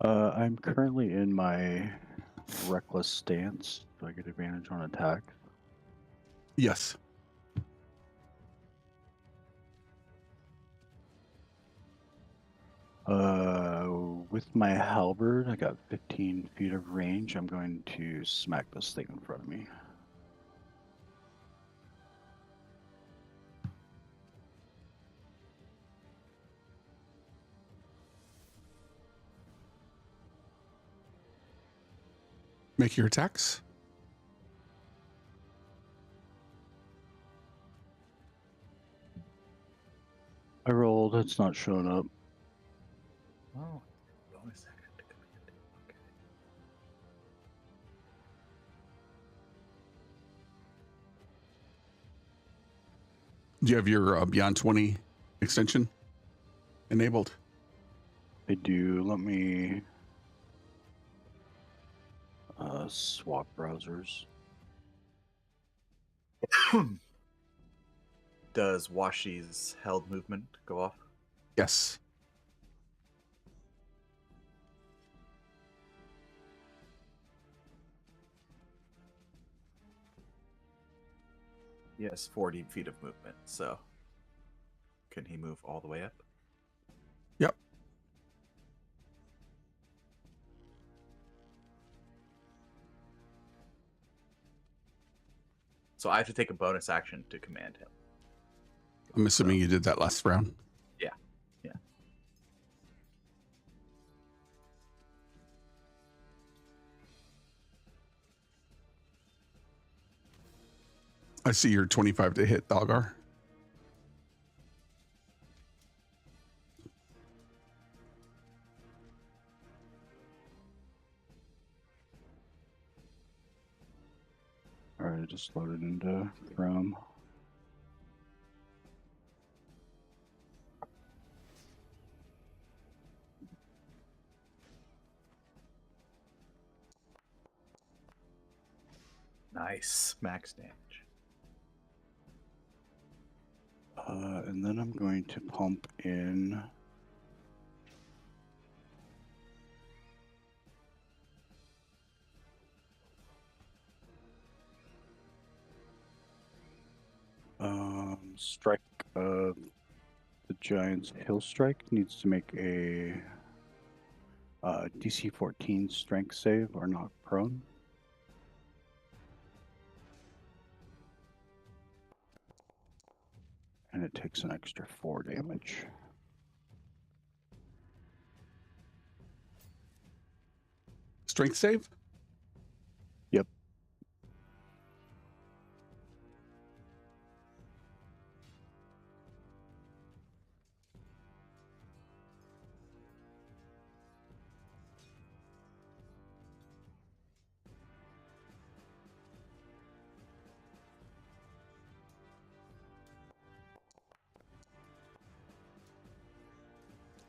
Speaker 5: I'm currently in my reckless stance. Do I get advantage on attack?
Speaker 2: Yes.
Speaker 5: With my halberd, I got 15 feet of range. I'm going to smack this thing in front of me.
Speaker 2: Make your attacks.
Speaker 5: I rolled. It's not showing up.
Speaker 7: Oh, bonus action to command. Okay.
Speaker 2: Do you have your Beyond 20 extension enabled?
Speaker 5: I do. Let me swap browsers.
Speaker 7: Does Washi's held movement go off?
Speaker 2: Yes.
Speaker 7: He has 40 feet of movement, so can he move all the way up?
Speaker 2: Yep.
Speaker 7: So I have to take a bonus action to command him.
Speaker 2: I'm assuming you did that last round.
Speaker 7: Yeah.
Speaker 2: I see your 25 to hit, Dalgar.
Speaker 5: All right, I just loaded into Chrome.
Speaker 7: Nice. Max damage.
Speaker 5: And then I'm going to pump in strike. The Giant's Hill Strike needs to make a DC 14 strength save or not prone. and it takes an extra 4 damage.
Speaker 2: Strength save?
Speaker 5: Yep.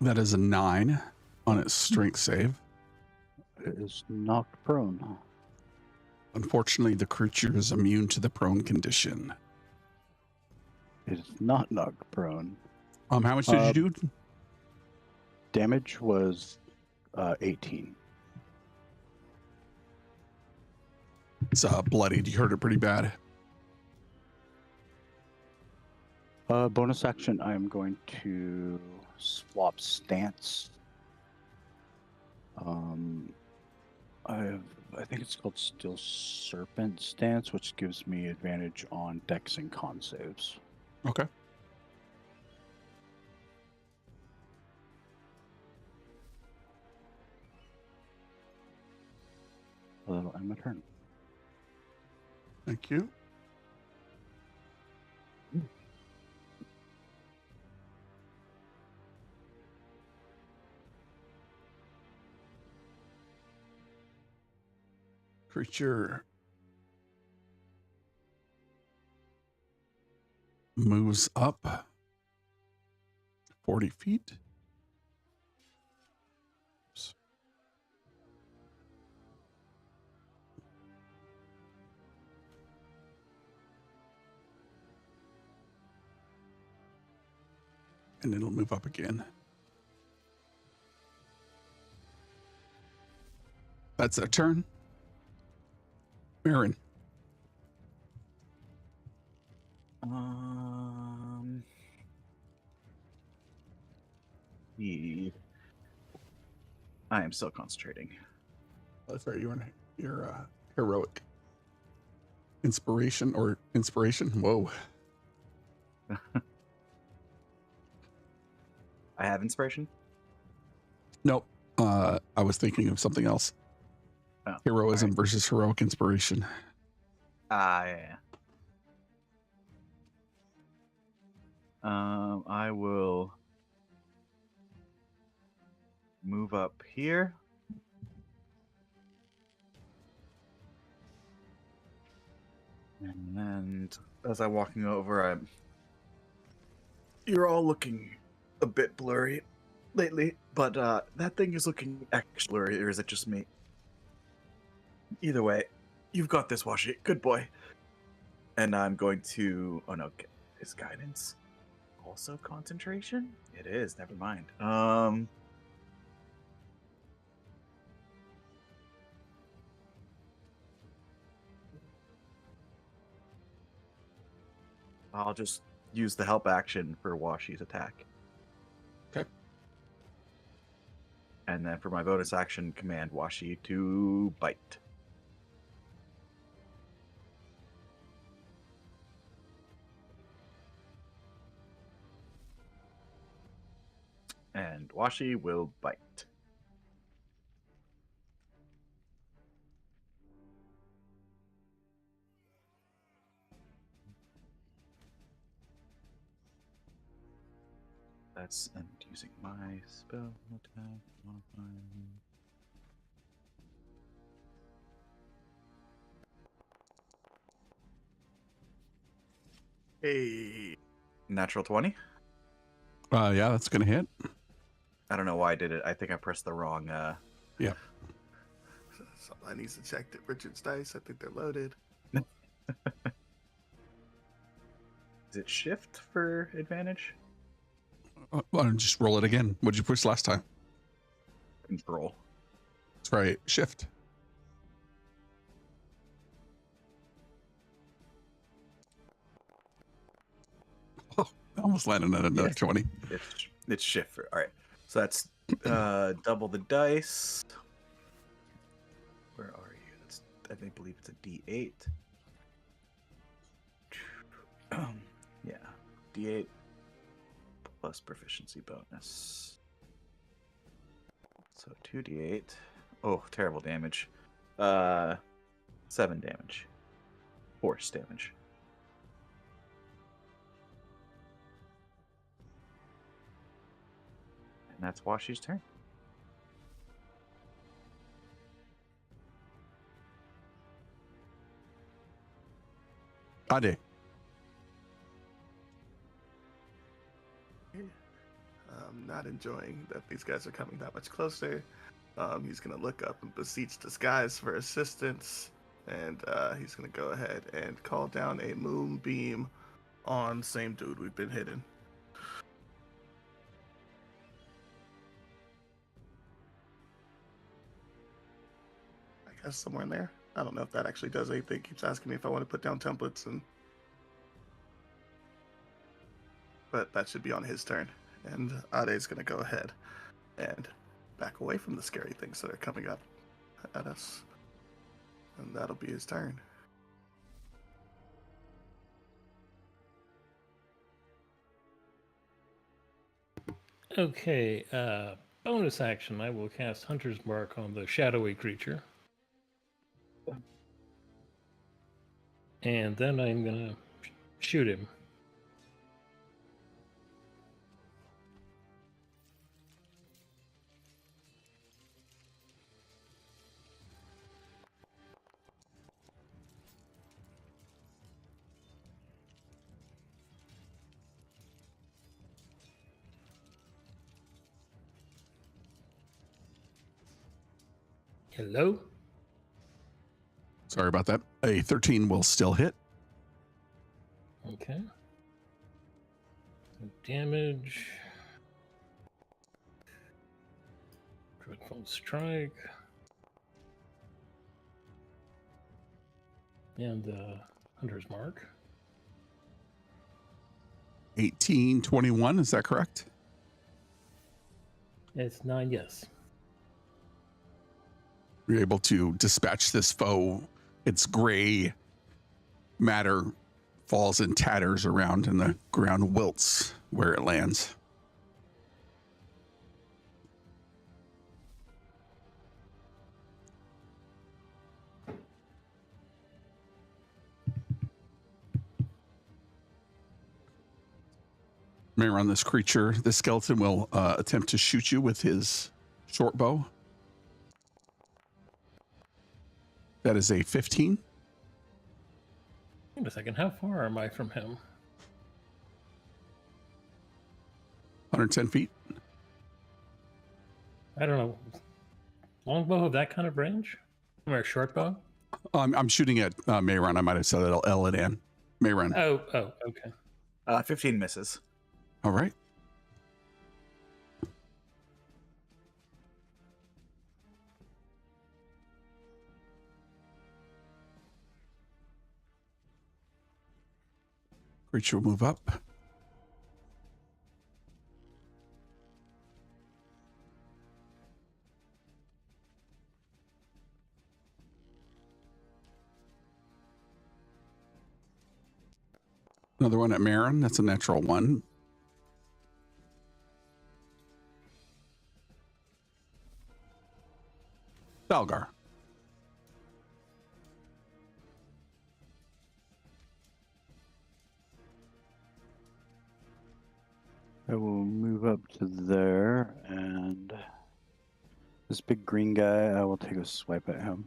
Speaker 2: That is a 9 on its strength save.
Speaker 5: It is knocked prone.
Speaker 2: Unfortunately, the creature is immune to the prone condition.
Speaker 5: It is not knocked prone.
Speaker 2: How much did you do?
Speaker 5: Damage was 18.
Speaker 2: It's bloodied. You hurt it pretty bad.
Speaker 5: Bonus action, I am going to swap stance. I think it's called Steel Serpent Stance, which gives me advantage on Dex and Con saves.
Speaker 2: Okay.
Speaker 5: That'll end my turn.
Speaker 2: Thank you. Creature moves up 40 feet. Oops. And it'll move up again. That's their turn. Marin.
Speaker 7: I am still concentrating.
Speaker 2: That's right. You're heroic. Inspiration. Whoa.
Speaker 7: I have inspiration.
Speaker 2: Nope. I was thinking of something else.
Speaker 7: Oh,
Speaker 2: Heroism versus heroic inspiration.
Speaker 7: Yeah. I will move up here. And then as I'm walking over, you're all looking a bit blurry lately, but that thing is looking extra blurry, or is it just me? Either way, you've got this, Washi. Good boy. And I'm going to... Oh, no. Is guidance also concentration? It is. Never mind. I'll just use the help action for Washi's attack.
Speaker 2: Okay.
Speaker 7: And then for my bonus action, command Washi to bite. And Washi will bite. That's and using my spell attack modifier. Hey, natural 20.
Speaker 2: Yeah, that's gonna hit.
Speaker 7: I don't know why I did it. I think I pressed the wrong.
Speaker 2: Yeah.
Speaker 1: So I need to check that Richard's dice. I think they're loaded.
Speaker 7: Is it shift for advantage?
Speaker 2: Why don't you just roll it again? What'd you push last time?
Speaker 7: Control.
Speaker 2: That's right. Shift. Oh, I almost landed at another 20.
Speaker 7: It's shift for. All right. So that's double the dice. Where are you? That's, I believe it's a D8. Yeah. D8 plus proficiency bonus. So 2d8. Oh, terrible damage. 7 damage. Force damage. And that's Washi's turn.
Speaker 2: Ade.
Speaker 1: I'm not enjoying that these guys are coming that much closer. He's going to look up and beseech the skies for assistance. And he's going to go ahead and call down a moonbeam on same dude we've been hitting. I guess somewhere in there. I don't know if that actually does anything. Keeps asking me if I want to put down templates, but that should be on his turn. And Ade's going to go ahead and back away from the scary things that are coming up at us. And that'll be his turn.
Speaker 3: Okay, bonus action. I will cast Hunter's Mark on the shadowy creature. And then I'm going to shoot him. Hello?
Speaker 2: Sorry about that. A 13 will still hit.
Speaker 3: Okay. Damage. Dreadful Strike. And Hunter's Mark.
Speaker 2: 18, 21, is that correct?
Speaker 3: It's 9, yes.
Speaker 2: You're able to dispatch this foe. Its gray matter falls in tatters around, and the ground wilts where it lands. Remember, on this creature, the skeleton will attempt to shoot you with his short bow. That is a 15.
Speaker 3: Wait a second. How far am I from him?
Speaker 2: 110 feet.
Speaker 3: I don't know. Longbow have that kind of range? Or a short bow?
Speaker 2: I'm shooting at Mayron. I might have said it L and N. Mayron.
Speaker 3: Oh, okay.
Speaker 7: 15 misses.
Speaker 2: All right. Creature will move up. Another one at Marin. That's a natural 1. Balgar.
Speaker 5: I will move up to there, and this big green guy, I will take a swipe at him.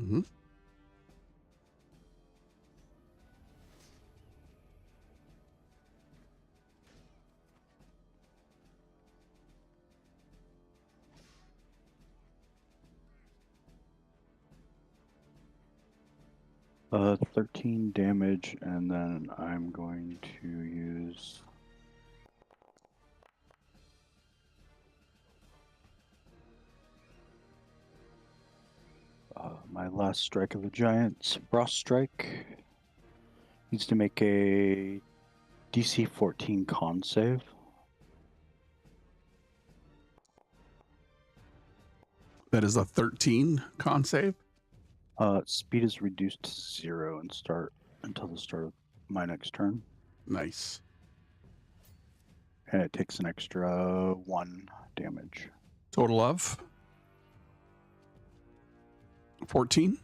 Speaker 2: Mm-hmm.
Speaker 5: Uh, 13 damage, and then I'm going to use my last strike of the giant, Frost Strike. Needs to make a DC 14 con save.
Speaker 2: That is a 13 con save.
Speaker 5: Speed is reduced to 0 and start until the start of my next turn.
Speaker 2: Nice.
Speaker 5: and it takes an extra 1 damage.
Speaker 2: Total of 14?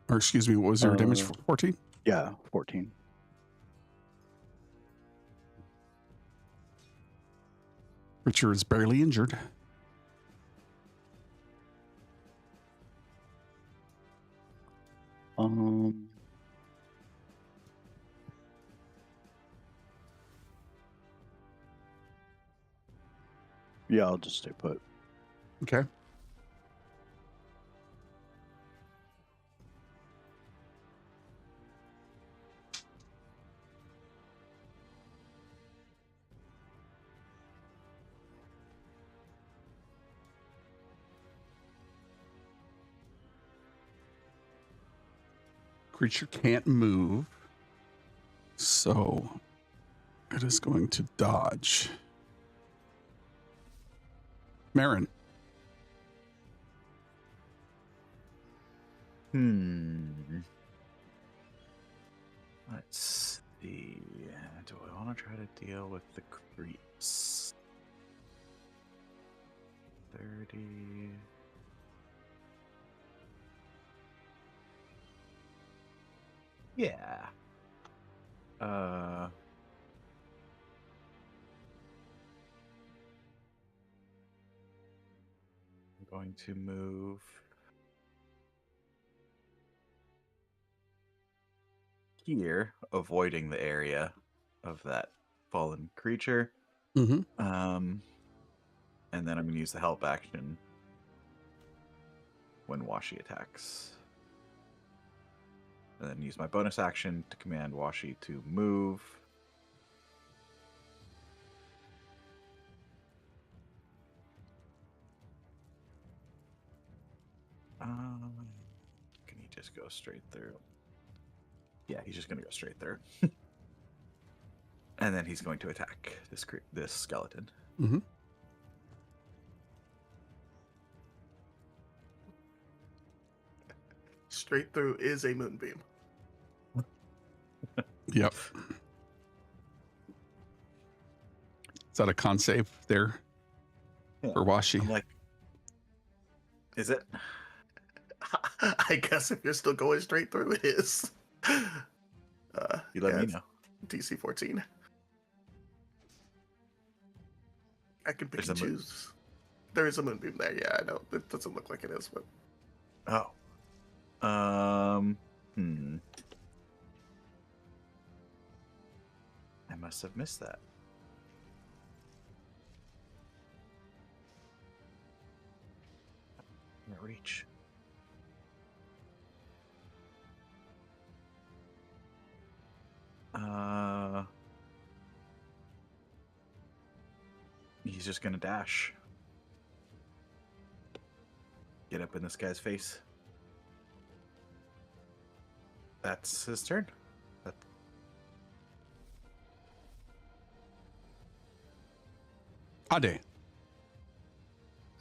Speaker 2: Or excuse me, what was your damage for 14?
Speaker 5: Yeah, 14.
Speaker 2: Richard is barely injured.
Speaker 5: Yeah, I'll just stay put.
Speaker 2: Okay. Creature can't move, so it is going to dodge. Marin.
Speaker 7: Let's see. Do I want to try to deal with the creeps? 30. Yeah. I'm going to move here, avoiding the area of that fallen creature.
Speaker 2: Mm-hmm.
Speaker 7: And then I'm going to use the help action when Washi attacks. And then use my bonus action to command Washi to move. Can he just go straight through? Yeah, he's just going to go straight through. And then he's going to attack this skeleton.
Speaker 2: Mm-hmm.
Speaker 1: Straight through is a moonbeam.
Speaker 2: Yep. Is that a con save there for Washi?
Speaker 7: I'm like, is it?
Speaker 1: I guess if you're still going straight through, it is.
Speaker 7: You let me
Speaker 1: it's
Speaker 7: know.
Speaker 1: DC 14. I can pick
Speaker 7: There's
Speaker 1: and
Speaker 7: a
Speaker 1: choose. There is a moonbeam there. Yeah, I know. It doesn't look like it is, but
Speaker 7: Oh. I must have missed that. Can't reach. He's just gonna dash. Get up in this guy's face. That's his turn.
Speaker 2: Ade.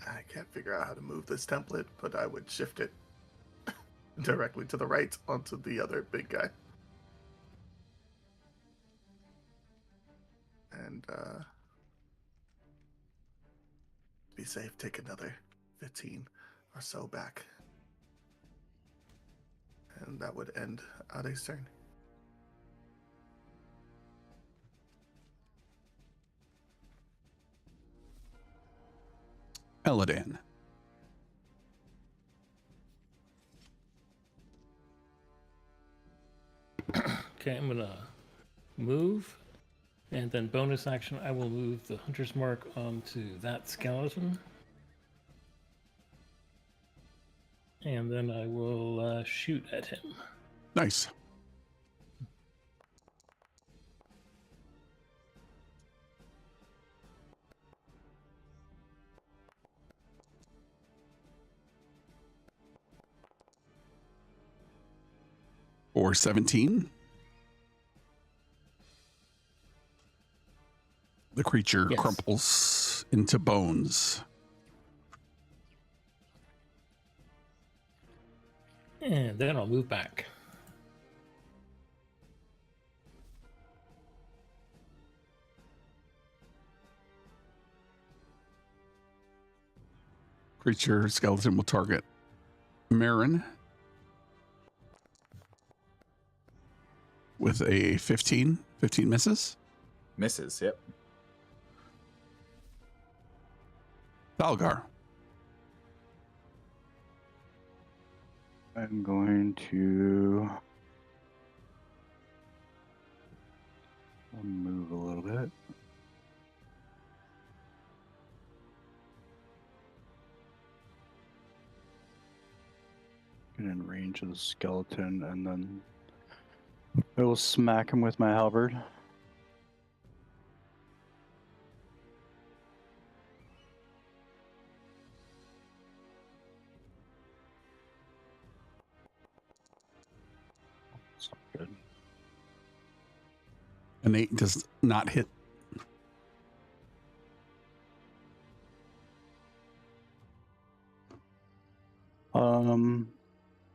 Speaker 1: I can't figure out how to move this template, but I would shift it directly to the right onto the other big guy. And be safe, take another 15 or so back. And that would end Ade's turn.
Speaker 2: Eladan.
Speaker 3: Okay, I'm gonna move, and then bonus action, I will move the hunter's mark onto that skeleton. And then I will shoot at him.
Speaker 2: Nice. Or 17. The creature
Speaker 3: Yes.
Speaker 2: crumples into bones.
Speaker 3: And then I'll move back.
Speaker 2: Creature skeleton will target Marin with a 15. 15 misses.
Speaker 7: Misses. Yep.
Speaker 2: Thalgar.
Speaker 5: I'm going to move a little bit. Get in range of the skeleton, and then I will smack him with my halberd. That's not good.
Speaker 2: An 8 does not hit.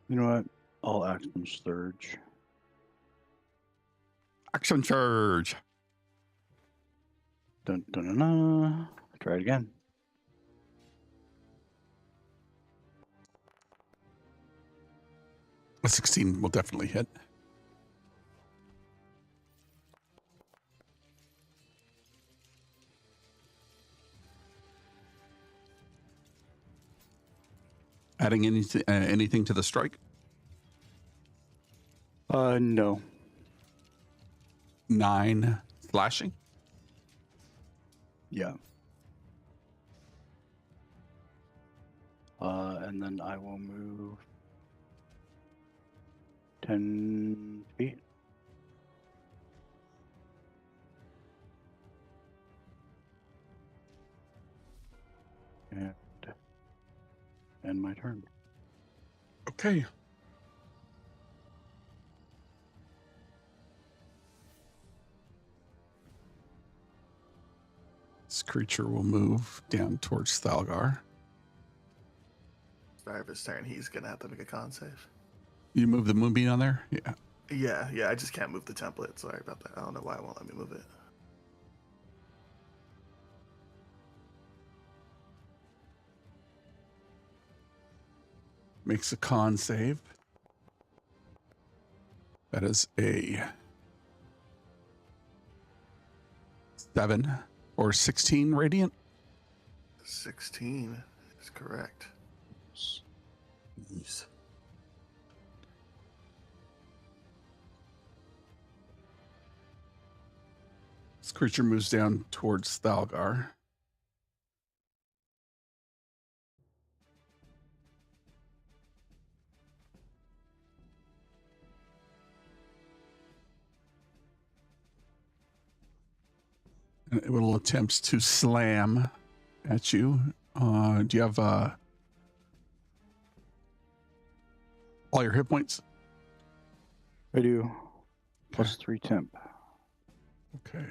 Speaker 5: You know what? I'll action surge.
Speaker 2: Action charge.
Speaker 5: Dun dun dun dun. Try it again.
Speaker 2: A 16 will definitely hit. Adding anything to the strike?
Speaker 5: No.
Speaker 2: 9 slashing.
Speaker 5: Yeah. And then I will move 10 feet. And end my turn.
Speaker 2: Okay. This creature will move down towards Thalgar.
Speaker 1: Start of his turn, he's gonna have to make a con save.
Speaker 2: You move the moonbeam on there? Yeah.
Speaker 1: Yeah, I just can't move the template. Sorry about that. I don't know why it won't let me move it.
Speaker 2: Makes a con save. That is a 7 or 16 radiant.
Speaker 1: 16 is correct.
Speaker 2: Yes. This creature moves down towards Thalgar. And it will attempt to slam at you. Do you have all your hit points?
Speaker 5: I do. Plus 3 temp.
Speaker 2: Okay.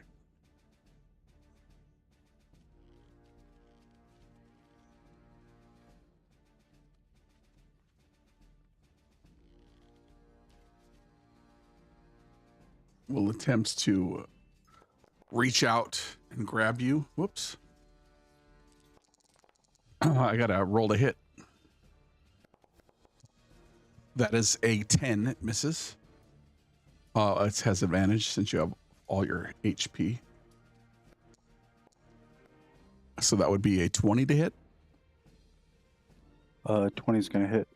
Speaker 2: Will attempt to reach out and grab you. Whoops. I gotta roll to hit. That is a 10. It misses. It has advantage since you have all your HP. So that would be a 20 to hit.
Speaker 5: 20 is going to hit.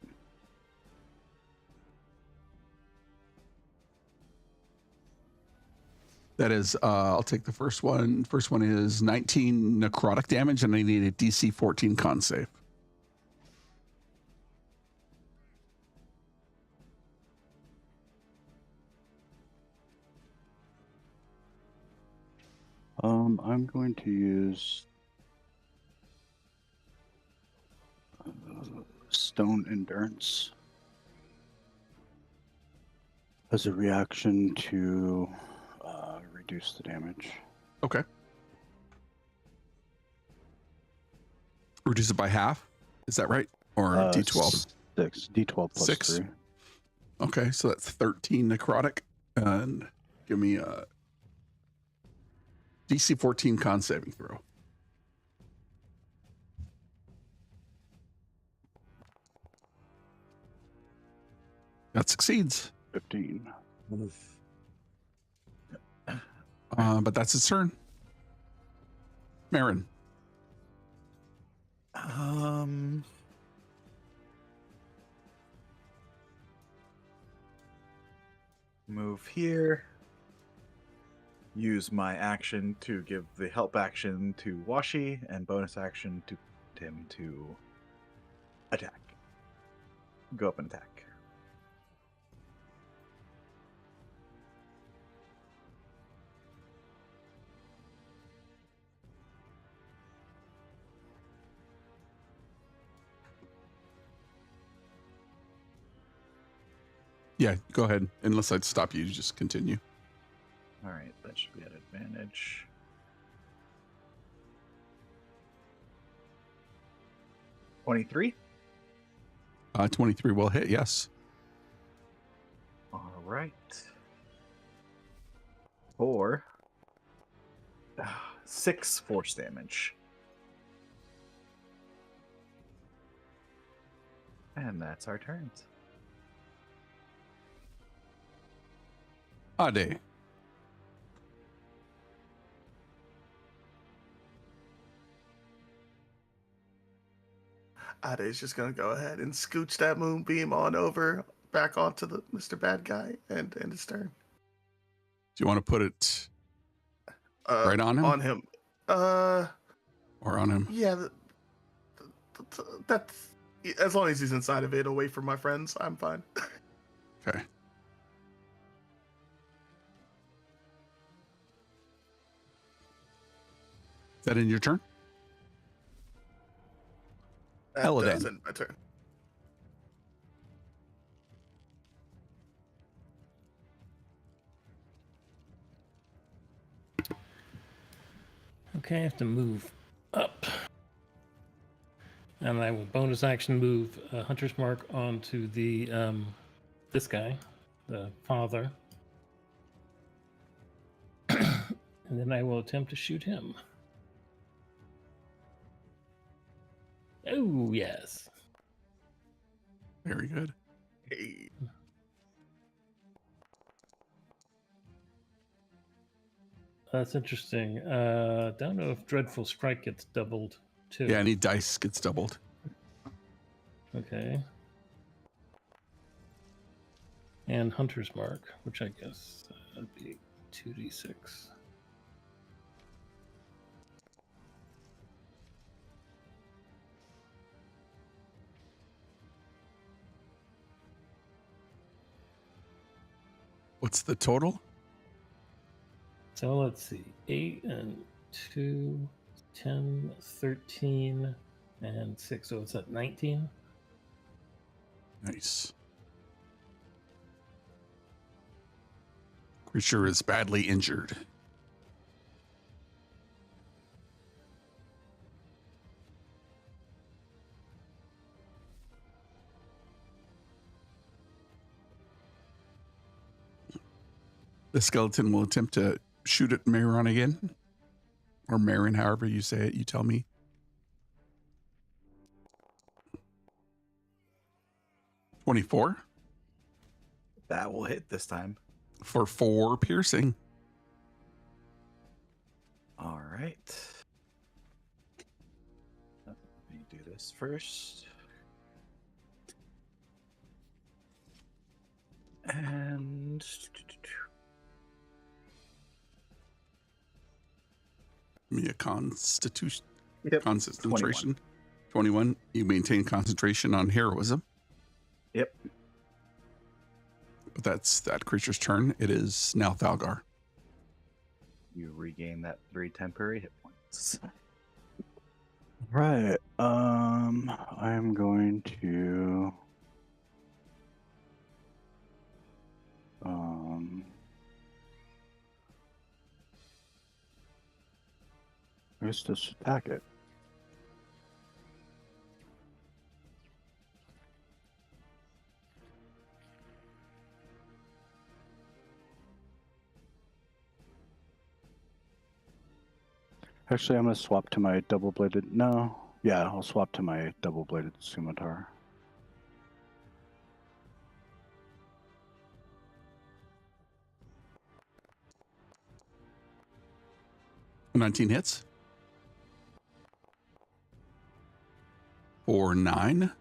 Speaker 2: That is, I'll take the first one. First one is 19 necrotic damage, and I need a DC 14 con save.
Speaker 5: I'm going to use Stone Endurance as a reaction to reduce the damage.
Speaker 2: Okay. Reduce it by half. Is that right? Or D12?
Speaker 5: 6. D12 plus
Speaker 2: 6.
Speaker 5: 3.
Speaker 2: Okay, so that's 13 necrotic. And give me a DC 14 con saving throw. succeeds.
Speaker 5: 15.
Speaker 2: But that's its turn. Marin.
Speaker 7: Move here. Use my action to give the help action to Washi and bonus action to him to attack. Go up and attack.
Speaker 2: Yeah, go ahead. Unless I'd stop you, just continue.
Speaker 7: All right, that should be at advantage. $23.
Speaker 2: 23 will hit, yes.
Speaker 7: All right. 4. 6 force damage. And that's our turns.
Speaker 2: Ade.
Speaker 1: Ade's just gonna go ahead and scooch that moonbeam on over back onto the Mr. Bad Guy and end his turn.
Speaker 2: Do you want to put it right on him?
Speaker 1: On him.
Speaker 2: Or on him?
Speaker 1: Yeah, that's as long as he's inside of it, away from my friends, I'm fine.
Speaker 2: Okay. Is that in your turn? Eladan.
Speaker 1: That's in my turn.
Speaker 3: Okay, I have to move up. And I will bonus action move Hunter's Mark onto the this guy, the father. And then I will attempt to shoot him. Oh, yes.
Speaker 2: Very good.
Speaker 1: Hey.
Speaker 3: That's interesting. Don't know if Dreadful Strike gets doubled too.
Speaker 2: Yeah, any dice gets doubled.
Speaker 3: Okay. And Hunter's Mark, which I guess would be 2d6.
Speaker 2: What's the total?
Speaker 3: So let's see. 8 and 2, 10, 13, and 6. So it's at 19.
Speaker 2: Nice. Creature is badly injured. The skeleton will attempt to shoot at Marin again. Or Marin, however you say it, you tell me. $24
Speaker 7: That will hit this time.
Speaker 2: for 4 piercing.
Speaker 7: All right. Let me do this first. And
Speaker 2: Give me a constitution.
Speaker 7: Yep,
Speaker 2: Concentration. 21. You maintain concentration on heroism.
Speaker 7: Yep.
Speaker 2: But that's that creature's turn. It is now Thalgar.
Speaker 7: You regain that 3 temporary hit points.
Speaker 5: Right. I'm going to I guess just attack it. Actually, I'm going to swap to my double-bladed... No. Yeah, I'll swap to my double-bladed scimitar.
Speaker 2: 19 hits. For 9.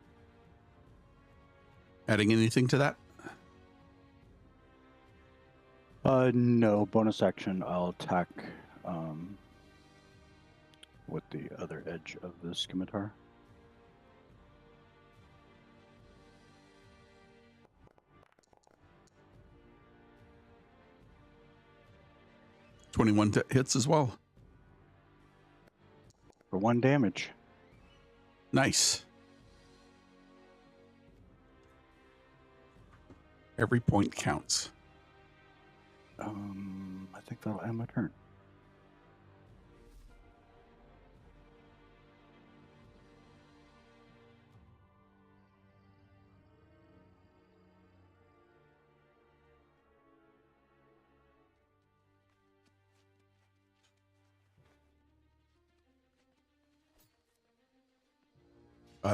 Speaker 2: Adding anything to that?
Speaker 5: No, bonus action. I'll attack with the other edge of the scimitar.
Speaker 2: Hits as well.
Speaker 5: For 1 damage.
Speaker 2: Nice. Every point counts.
Speaker 5: I think that'll end my turn.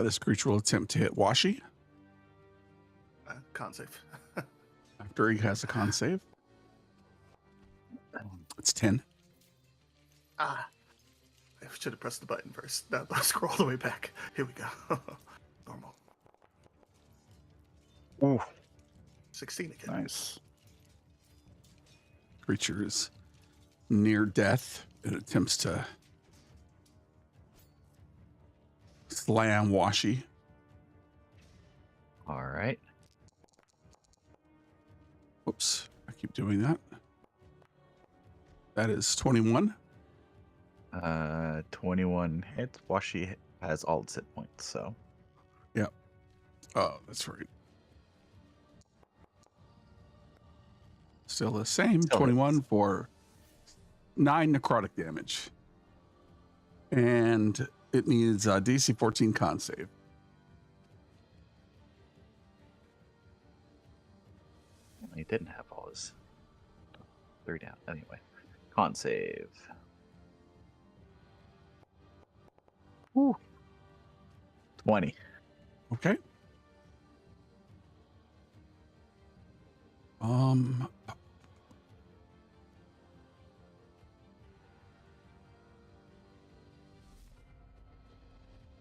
Speaker 2: This creature will attempt to hit Washi
Speaker 1: Con save.
Speaker 2: after he has a con save. It's 10.
Speaker 1: I should have pressed the button first. Now scroll all the way back. Here we go. Normal.
Speaker 7: Ooh,
Speaker 1: 16 again.
Speaker 5: Nice.
Speaker 2: Creature is near death. It attempts to slam Washi.
Speaker 7: all right.
Speaker 2: Whoops. I keep doing that. That is 21.
Speaker 7: 21 hits. Washi has all its hit points, so.
Speaker 2: Oh, that's right. Still the same.
Speaker 7: Still
Speaker 2: 21
Speaker 7: hits.
Speaker 2: for 9 necrotic damage. And it needs a DC 14 con save.
Speaker 7: He didn't have all his 3 down. Anyway, con save. Woo. 20.
Speaker 2: Okay.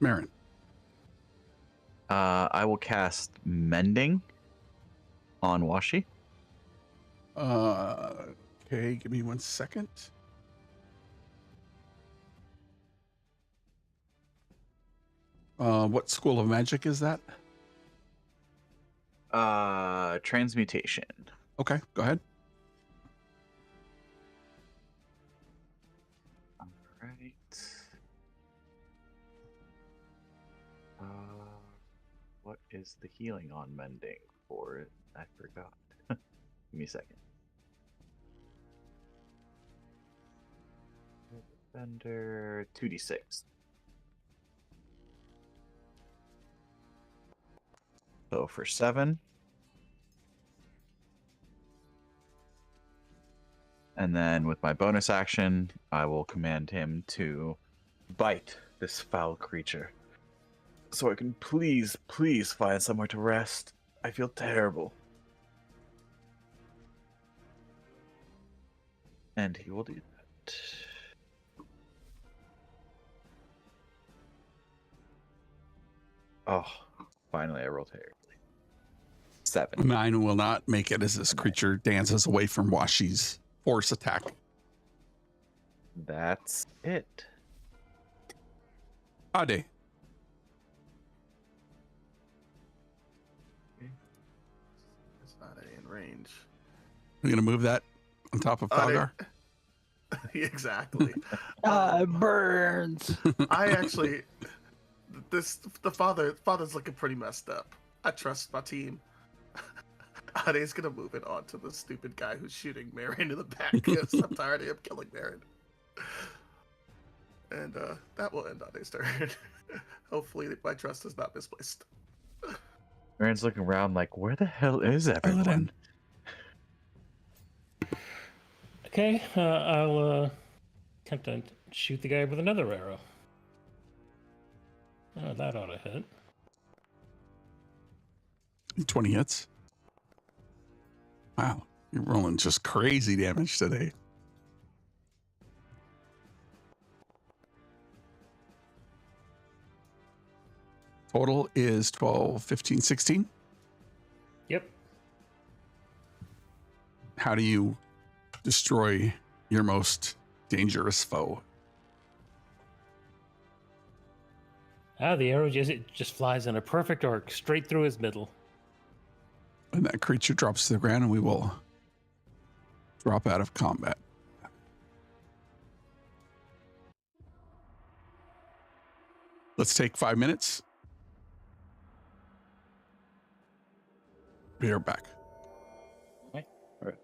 Speaker 2: Marin.
Speaker 7: I will cast Mending on Washi.
Speaker 2: Okay, give me 1 second. What school of magic is that?
Speaker 7: Transmutation.
Speaker 2: Okay, go ahead.
Speaker 7: All right. What is the healing on Mending for it? I forgot. Give me a second. Defender 2d6. So for 7. And then with my bonus action, I will command him to bite this foul creature. So I can please find somewhere to rest. I feel terrible. And he will do that. Oh, finally I rolled terribly. 7.
Speaker 2: 9 will not make it as this creature dances away from Washi's force attack.
Speaker 7: That's it.
Speaker 2: Ade.
Speaker 1: It's not in range.
Speaker 2: We're going to move that on top of Falgar.
Speaker 1: Exactly.
Speaker 5: It burns.
Speaker 1: I actually, the father's looking pretty messed up. I trust my team. Ade's gonna move it on to the stupid guy who's shooting Marin in the back because I'm tired of him killing Marin. And that will end Ade's turn. Hopefully my trust is not misplaced.
Speaker 7: Marin's looking around like, where the hell is everyone?
Speaker 3: Okay, I'll attempt to shoot the guy with another arrow. Oh, that ought to hit.
Speaker 2: 20 hits. Wow, you're rolling just crazy damage today. Total is 12, 15, 16.
Speaker 3: Yep.
Speaker 2: How do you destroy your most dangerous foe?
Speaker 3: The arrow just flies in a perfect arc straight through his middle.
Speaker 2: And that creature drops to the ground, and we will drop out of combat. Let's take 5 minutes. We are back.
Speaker 3: Okay.
Speaker 5: All right.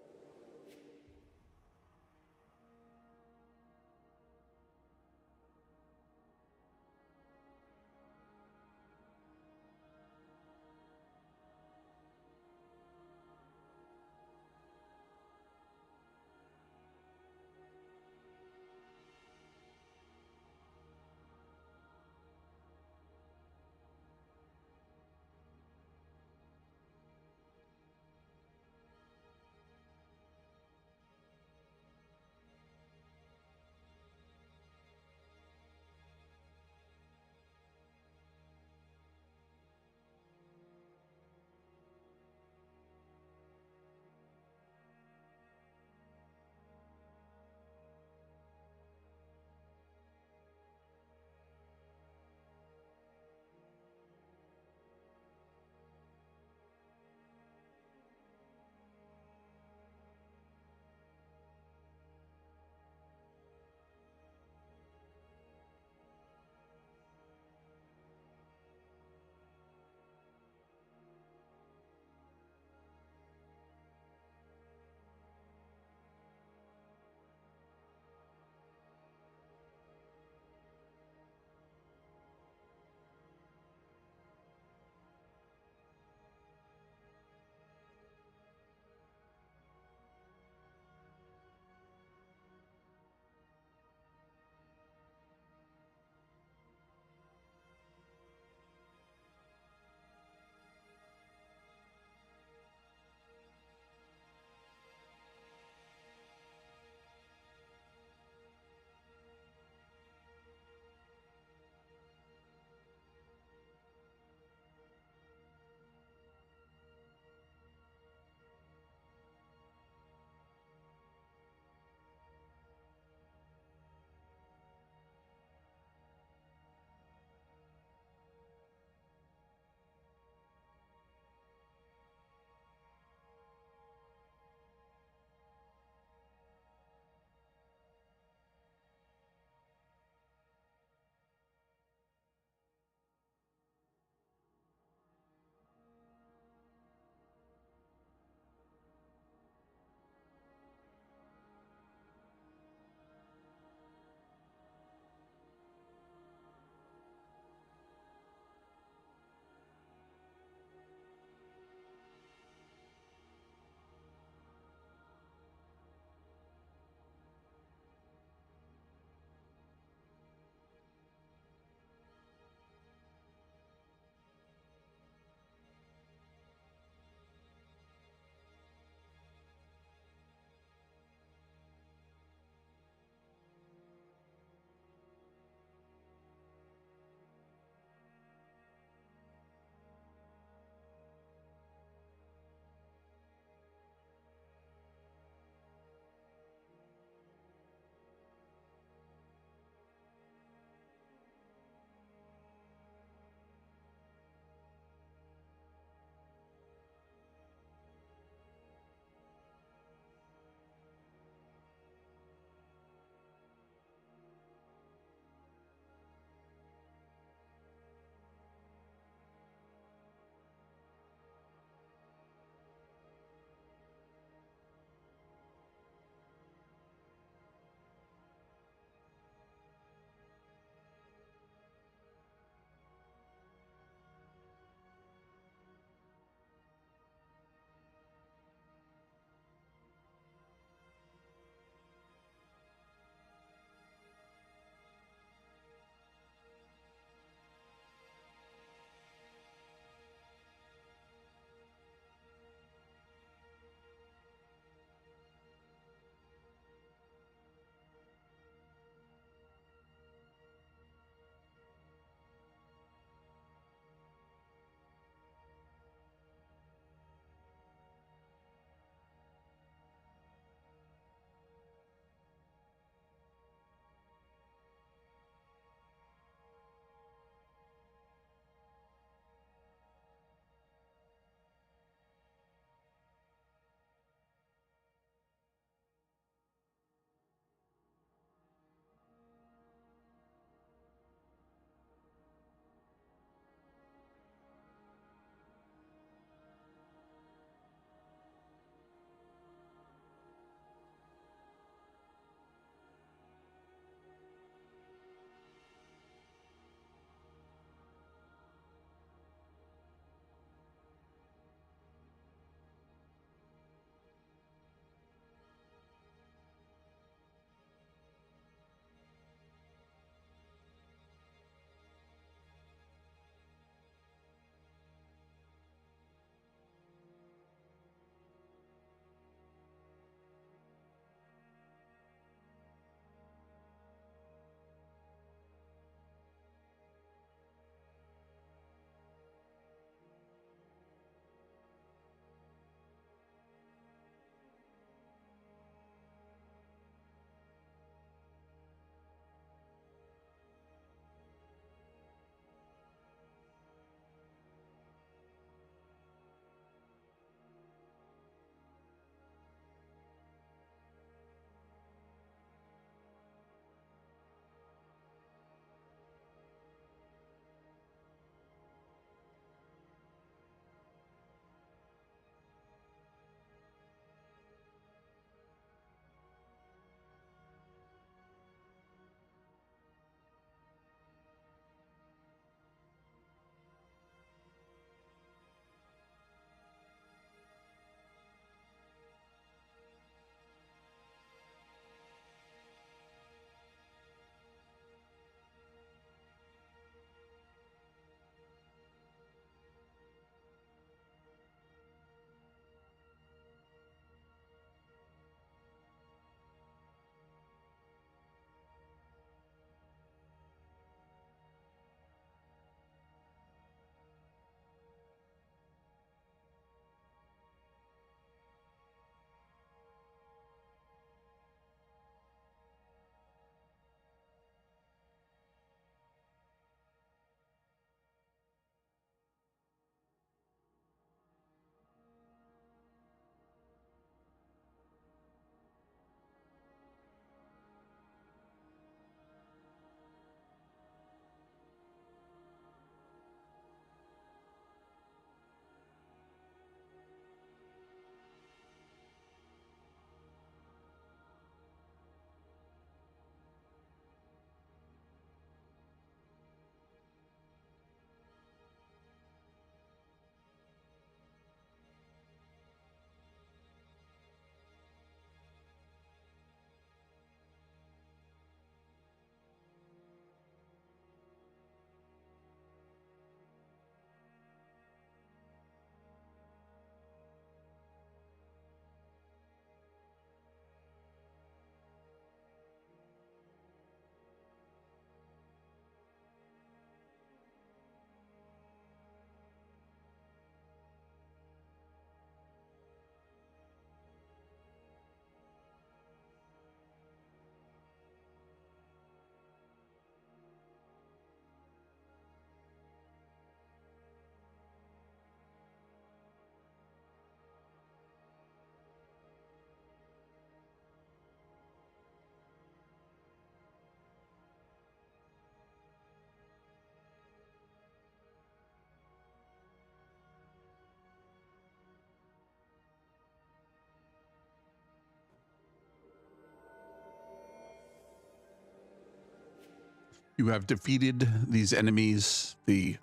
Speaker 2: You have defeated these enemies. The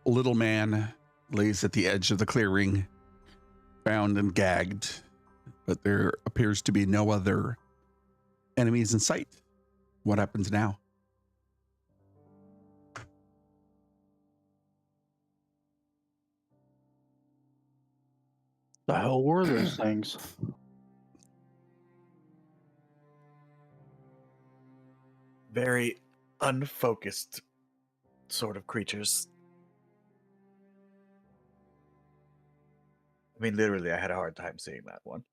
Speaker 2: little man lays at the edge of the clearing, bound and gagged, but there appears to be no other enemies in sight. What happens now?
Speaker 5: The hell were those things?
Speaker 7: Very unfocused sort of creatures. I mean, literally, I had a hard time seeing that one.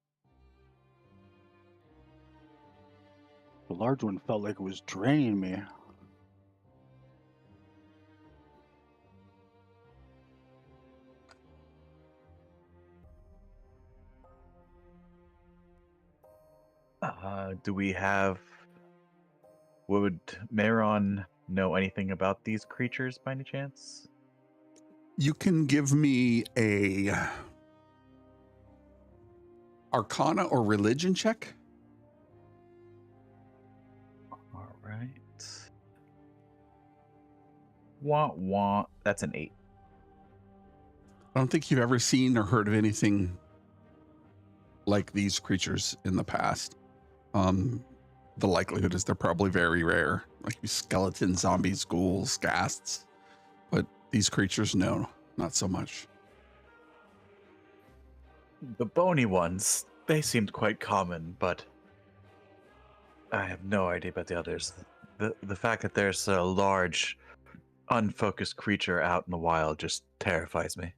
Speaker 5: The large one felt like it was draining me.
Speaker 7: Do we have... Would Maron know anything about these creatures by any chance?
Speaker 2: You can give me a Arcana or Religion check.
Speaker 7: All right. Wah, wah. That's an 8.
Speaker 2: I don't think you've ever seen or heard of anything like these creatures in the past. The likelihood is they're probably very rare, like skeletons, zombies, ghouls, ghasts. But these creatures, no, not so much.
Speaker 7: The bony ones, they seemed quite common, but I have no idea about the others. The fact that there's a large, unfocused creature out in the wild just terrifies me.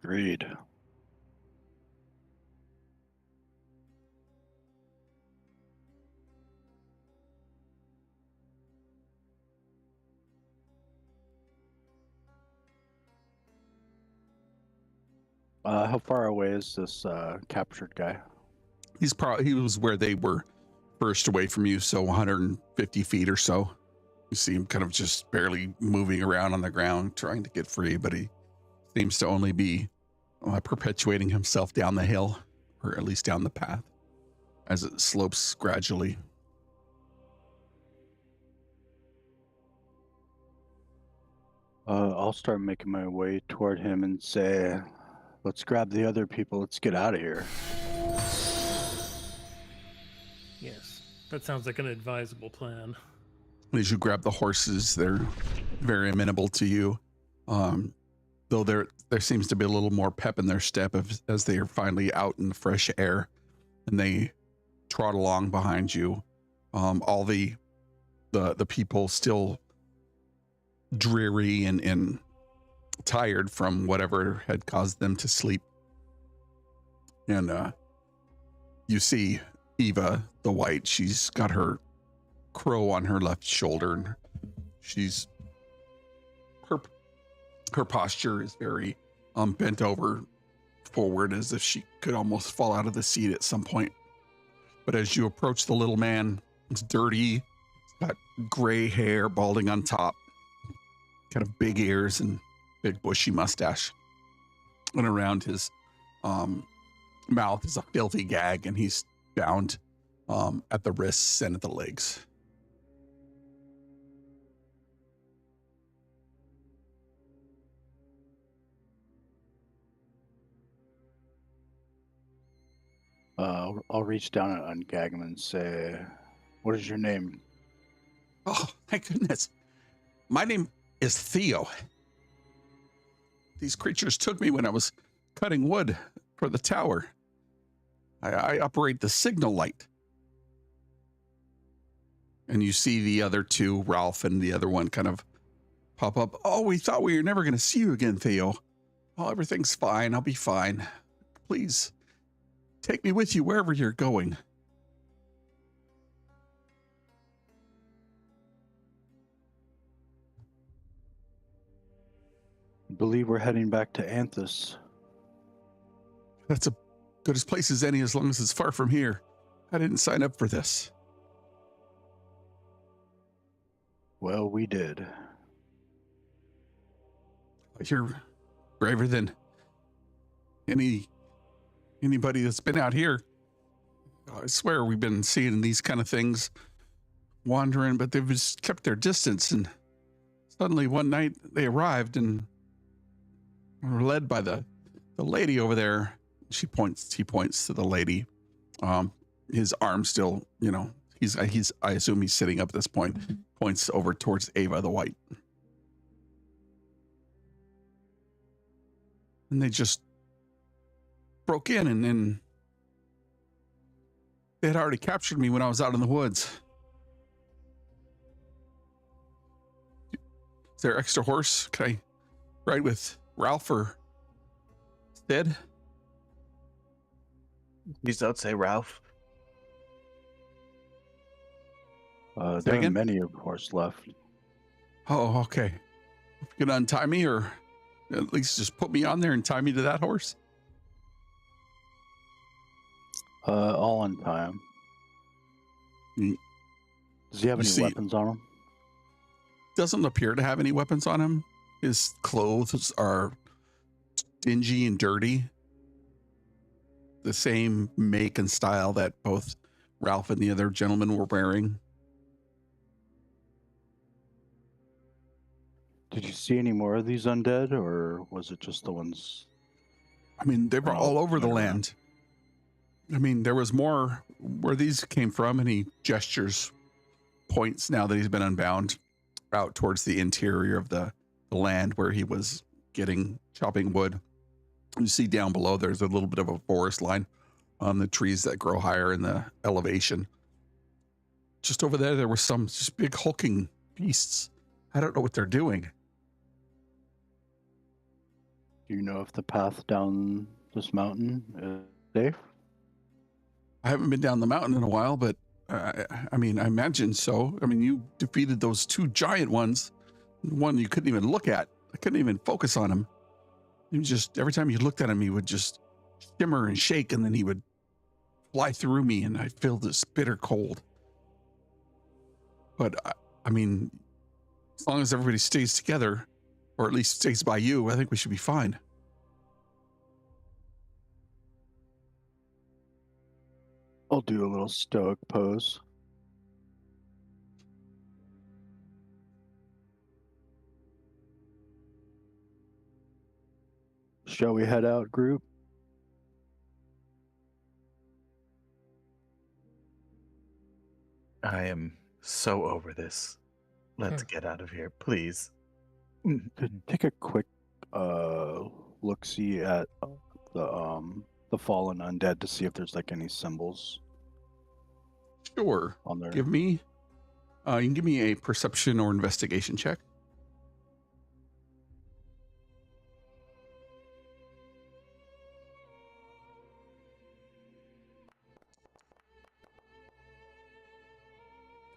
Speaker 5: Agreed. How far away is this captured guy?
Speaker 2: He was where they were first away from you, so 150 feet or so. You see him kind of just barely moving around on the ground, trying to get free, but he seems to only be perpetuating himself down the hill, or at least down the path, as it slopes gradually.
Speaker 5: I'll start making my way toward him and say, let's grab the other people. Let's get out of here.
Speaker 3: Yes, that sounds like an advisable plan.
Speaker 2: As you grab the horses, they're very amenable to you. Though there seems to be a little more pep in their step as they are finally out in the fresh air, and they trot along behind you. All the people still dreary and tired from whatever had caused them to sleep. And you see Eva the White. She's got her crow on her left shoulder, and she's her posture is very bent over forward, as if she could almost fall out of the seat at some point. But as you approach the little man, it's dirty, it's got gray hair balding on top, kind of big ears and big bushy mustache, and around his mouth is a filthy gag, and he's bound at the wrists and at the legs.
Speaker 5: I'll reach down and ungag him and say, what is your name?
Speaker 2: Oh, thank goodness. My name is Theo. These creatures took me when I was cutting wood for the tower. I operate the signal light. And you see the other two, Ralph and the other one, kind of pop up. Oh, we thought we were never going to see you again, Theo. Oh, everything's fine. I'll be fine. Please, take me with you wherever you're going.
Speaker 5: I believe we're heading back to Anthus.
Speaker 2: That's as good a place as any, as long as it's far from here. I didn't sign up for this.
Speaker 5: Well, we did.
Speaker 2: You're braver than anybody that's been out here. I swear we've been seeing these kind of things wandering, but they've just kept their distance. And suddenly one night they arrived and were led by the lady over there. He points to the lady. His arm still, he's I assume he's sitting up at this point, points over towards Ava the White. And they just broke in, and then they had already captured me when I was out in the woods. Is there extra horse? Can I ride with Ralph or Sid?
Speaker 7: Please don't say Ralph.
Speaker 5: There are many of horse left.
Speaker 2: Oh, okay. You can untie me, or at least just put me on there and tie me to that horse?
Speaker 5: All on time. Does he have any weapons on him?
Speaker 2: Doesn't appear to have any weapons on him. His clothes are dingy and dirty. The same make and style that both Ralph and the other gentleman were wearing.
Speaker 5: Did you see any more of these undead, or was it just the ones?
Speaker 2: I mean, they were all over the land. I mean, there was more where these came from, and he gestures, points now that he's been unbound, out towards the interior of the land where he was chopping wood. You see down below, there's a little bit of a forest line on the trees that grow higher in the elevation. Just over there were some just big hulking beasts. I don't know what they're doing.
Speaker 5: Do you know if the path down this mountain is safe?
Speaker 2: I haven't been down the mountain in a while, but I mean, I imagine so. I mean, you defeated those two giant ones. One you couldn't even look at. I couldn't even focus on him. He was just, every time you looked at him, he would just shimmer and shake, and then he would fly through me, and I feel this bitter cold. But I mean, as long as everybody stays together, or at least stays by you, I think we should be fine.
Speaker 5: I'll do a little stoic pose. Shall we head out, group?
Speaker 7: I am so over this. Let's get out of here, please.
Speaker 5: Take a quick look-see at the fallen undead to see if there's like any symbols.
Speaker 2: Sure.
Speaker 5: On there.
Speaker 2: Give me, you can give me a perception or investigation check.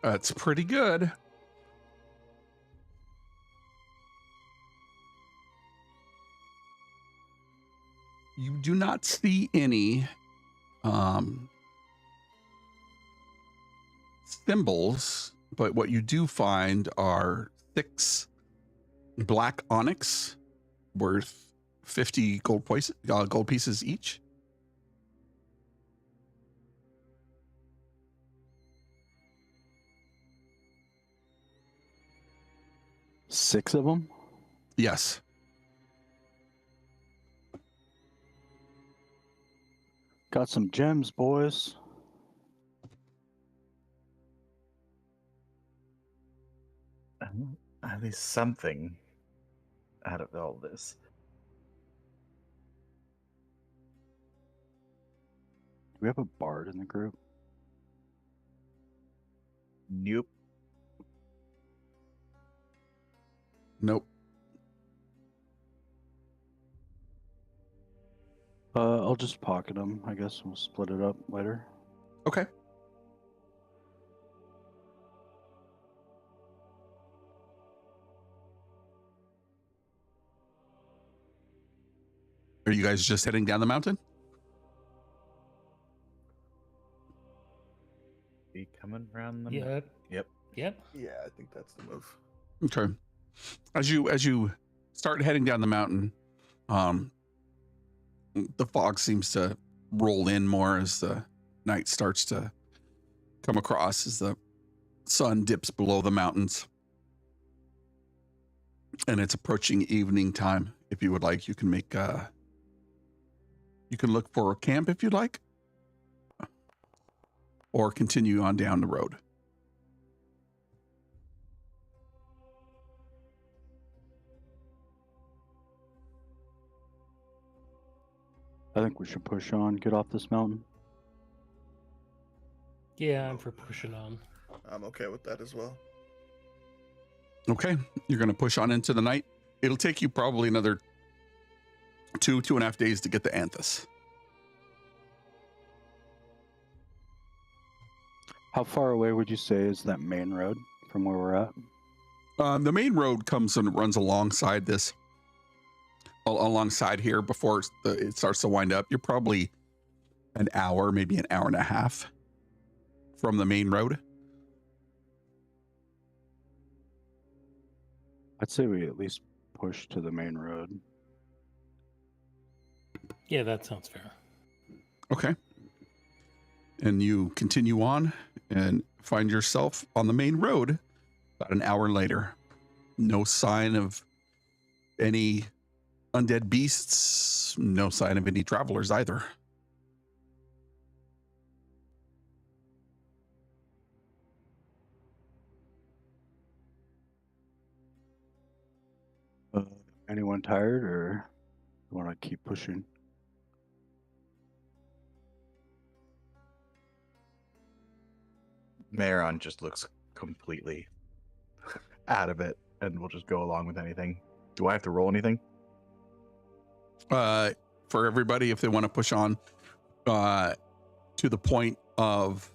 Speaker 2: That's pretty good. You do not see any symbols, but what you do find are 6 black onyx worth 50 gold pieces each.
Speaker 5: Six of them?
Speaker 2: Yes.
Speaker 5: Got some gems, boys.
Speaker 7: At least something out of all this.
Speaker 5: Do we have a bard in the group?
Speaker 7: Nope.
Speaker 2: Nope.
Speaker 5: I'll just pocket them. I guess we'll split it up later.
Speaker 2: Okay. Are you guys just heading down the mountain?
Speaker 7: Be coming around the
Speaker 3: Yep.
Speaker 7: Yep.
Speaker 3: Yep.
Speaker 1: Yeah, I think that's the move.
Speaker 2: Okay. As you start heading down the mountain, the fog seems to roll in more as the night starts to come across as the sun dips below the mountains. And it's approaching evening time. If you would like, you can make you can look for a camp if you'd like, or continue on down the road.
Speaker 5: I think we should push on, get off this mountain.
Speaker 3: Yeah, I'm for pushing on.
Speaker 1: I'm okay with that as well.
Speaker 2: Okay, you're going to push on into the night. It'll take you probably another 2.5 days to get to Anthus.
Speaker 5: How far away would you say is that main road from where we're at?
Speaker 2: The main road comes and runs alongside this, alongside here before it starts to wind up. You're probably an hour, maybe an hour and a half from the main road.
Speaker 5: I'd say we at least push to the main road.
Speaker 3: Yeah, that sounds fair.
Speaker 2: Okay. And you continue on and find yourself on the main road about an hour later. No sign of any undead beasts, no sign of any travelers either.
Speaker 5: Anyone tired, or you want to keep pushing?
Speaker 7: Maron just looks completely out of it and will just go along with anything. Do I have to roll anything?
Speaker 2: For everybody, if they want to push on to the point of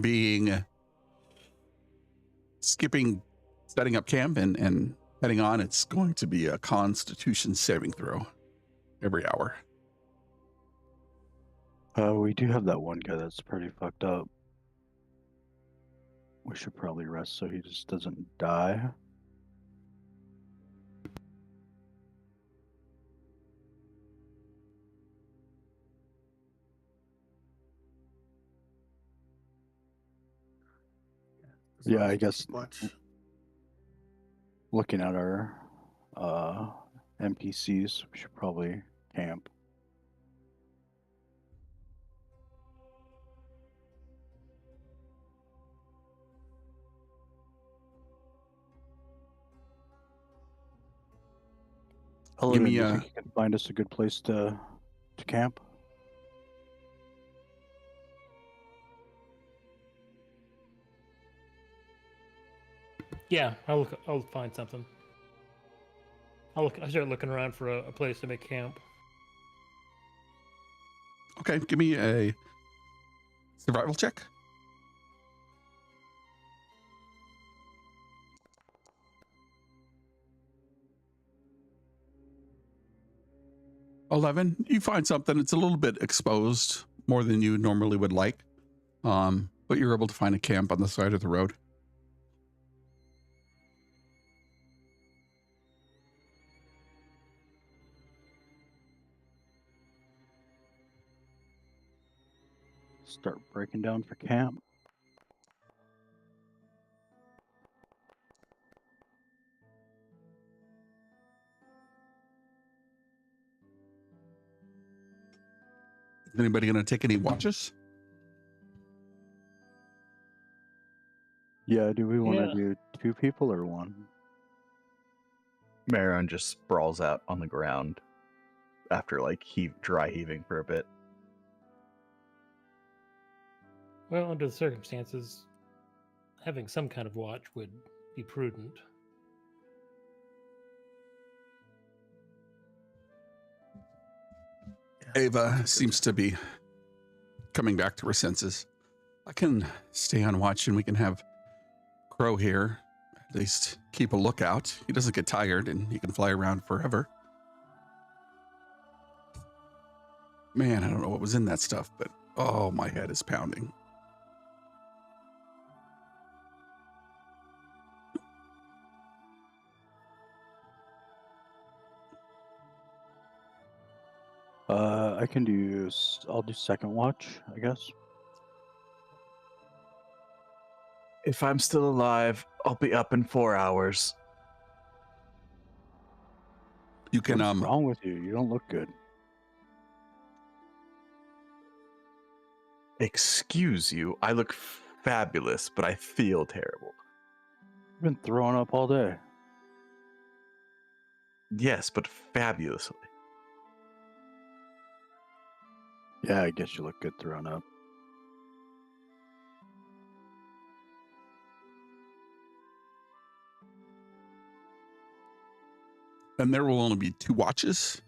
Speaker 2: being skipping, setting up camp and heading on, it's going to be a Constitution saving throw every hour.
Speaker 5: We do have that one guy that's pretty fucked up. We should probably rest so he just doesn't die. Yeah, I guess
Speaker 1: Much.
Speaker 5: looking at our NPCs, we should probably camp.
Speaker 2: Give me
Speaker 5: do you
Speaker 2: a-
Speaker 5: think you can find us a good place to camp?
Speaker 3: Yeah, I'll find something. I start looking around for a place to make camp.
Speaker 2: Okay, give me a survival check. $11. You find something. It's a little bit exposed, more than you normally would like, but you're able to find a camp on the side of the road.
Speaker 5: Start breaking down for camp.
Speaker 2: Is anybody going to take any watches?
Speaker 5: Yeah, do we want to
Speaker 3: Yeah.
Speaker 5: do 2 people or 1?
Speaker 7: Maron just sprawls out on the ground after like dry heaving for a bit.
Speaker 3: Well, under the circumstances, having some kind of watch would be prudent.
Speaker 2: Ava seems to be coming back to her senses. I can stay on watch and we can have Crow here. At least keep a lookout. He doesn't get tired and he can fly around forever. Man, I don't know what was in that stuff, but oh, my head is pounding.
Speaker 5: I I can do. I'll do second watch, I guess.
Speaker 7: If I'm still alive, I'll be up in 4 hours.
Speaker 2: You can
Speaker 5: What's wrong with you? You don't look good.
Speaker 7: Excuse you, I look fabulous, but I feel terrible.
Speaker 5: You've been throwing up all day.
Speaker 7: Yes, but fabulously.
Speaker 5: Yeah, I guess you look good throwing up.
Speaker 2: and there will only be 2 watches.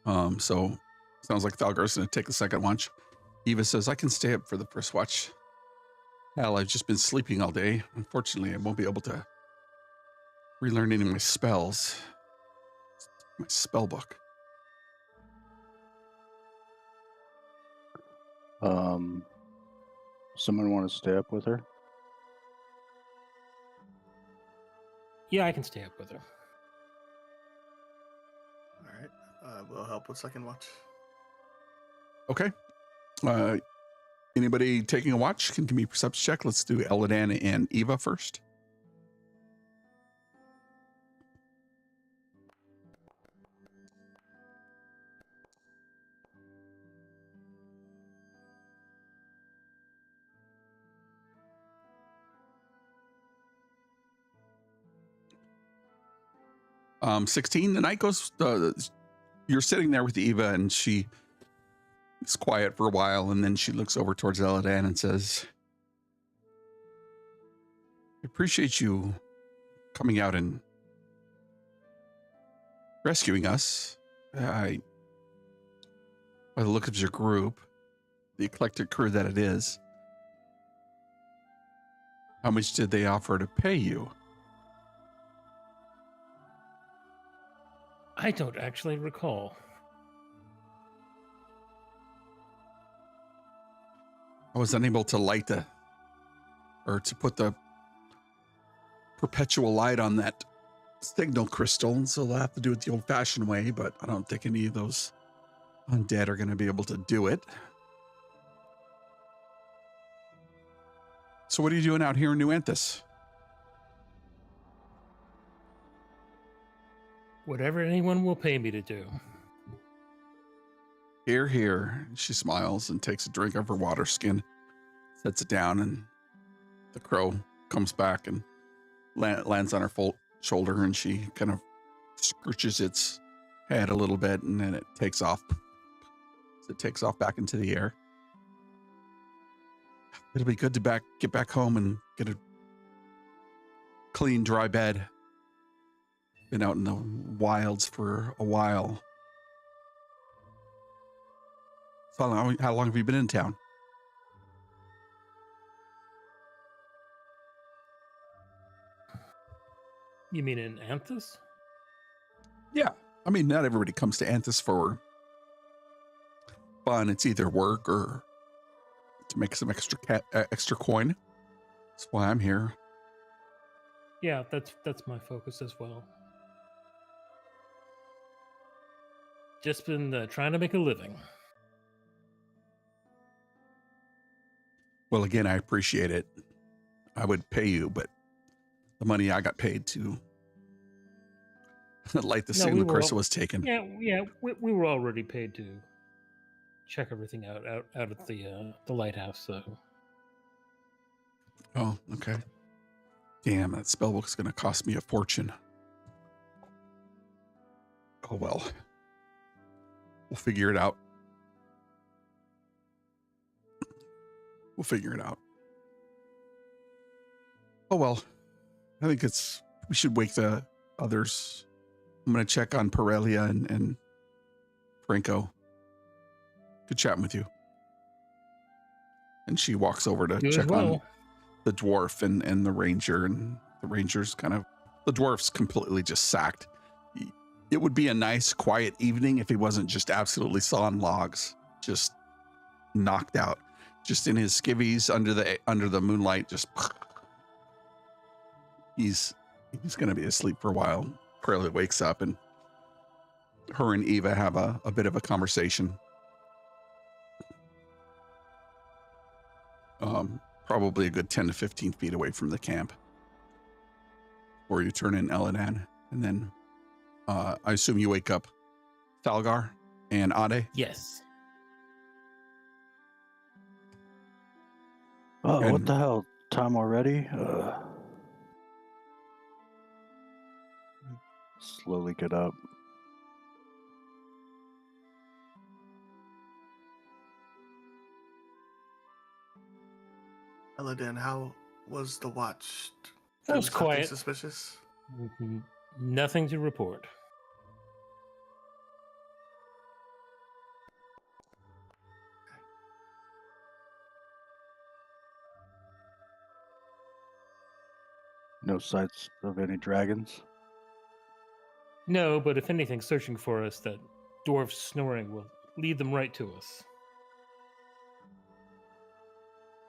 Speaker 2: So sounds like Thalgar's going to take the second watch. Eva says, I can stay up for the first watch. Hell, I've just been sleeping all day. Unfortunately, I won't be able to relearn any of my spells. My spell book.
Speaker 5: Someone want to stay up with her?
Speaker 3: Yeah, I can stay up with her.
Speaker 1: All right. We'll help with second watch.
Speaker 2: Okay. Anybody taking a watch can give me a perception check. Let's do Eladan and Eva first. Um, 16. The night goes. You're sitting there with Eva, and she is quiet for a while, and then she looks over towards Eladan and says, I appreciate you coming out and rescuing us. By the look of your group, the eclectic crew that it is, how much did they offer to pay you?
Speaker 3: I don't actually recall.
Speaker 2: I was unable to to put the perpetual light on that signal crystal, so they'll have to do it the old-fashioned way, but I don't think any of those undead are going to be able to do it. So what are you doing out here in New Anthus?
Speaker 3: Whatever anyone will pay me to do.
Speaker 2: Here, here. She smiles and takes a drink of her water skin, sets it down, and the crow comes back and lands on her shoulder, and she kind of scratches its head a little bit, and then it takes off. It takes off back into the air. It'll be good to get back home and get a clean, dry bed. Been out in the wilds for a while. So how long have you been in town?
Speaker 3: You mean in Anthus?
Speaker 2: Yeah. I mean, not everybody comes to Anthus for fun. It's either work or to make some extra coin. That's why I'm here.
Speaker 3: Yeah, that's my focus as well. Just been trying to make a living.
Speaker 2: Well, again, I appreciate it. I would pay you, but the money I got paid to light the signal crystal was taken.
Speaker 3: Yeah, we were already paid to check everything out at the lighthouse. So.
Speaker 2: Oh, okay. Damn, that spellbook's going to cost me a fortune. Oh well. We'll figure it out. We'll figure it out. Oh well. I think we should wake the others. I'm going to check on Perelia and Franco. Good chatting with you. And she walks over to check on the dwarf and the ranger, and the ranger's the dwarf's completely just sacked. It would be a nice quiet evening if he wasn't just absolutely sawing logs, just knocked out, just in his skivvies under the moonlight. Just he's gonna be asleep for a while. Perelia wakes up, and her and Eva have a bit of a conversation. probably a good 10 to 15 feet away from the camp. Or you turn in Eladan, and then I assume you wake up Thalgar and Ade.
Speaker 3: Yes.
Speaker 5: Oh, what
Speaker 2: And-
Speaker 5: the hell? Time already? Slowly get up.
Speaker 1: Eladan, how was the watch?
Speaker 3: That was
Speaker 1: Something
Speaker 3: quiet.
Speaker 1: suspicious?
Speaker 3: Nothing to report.
Speaker 5: No sights of any dragons.
Speaker 3: No, but if anything's searching for us, that dwarf snoring will lead them right to us.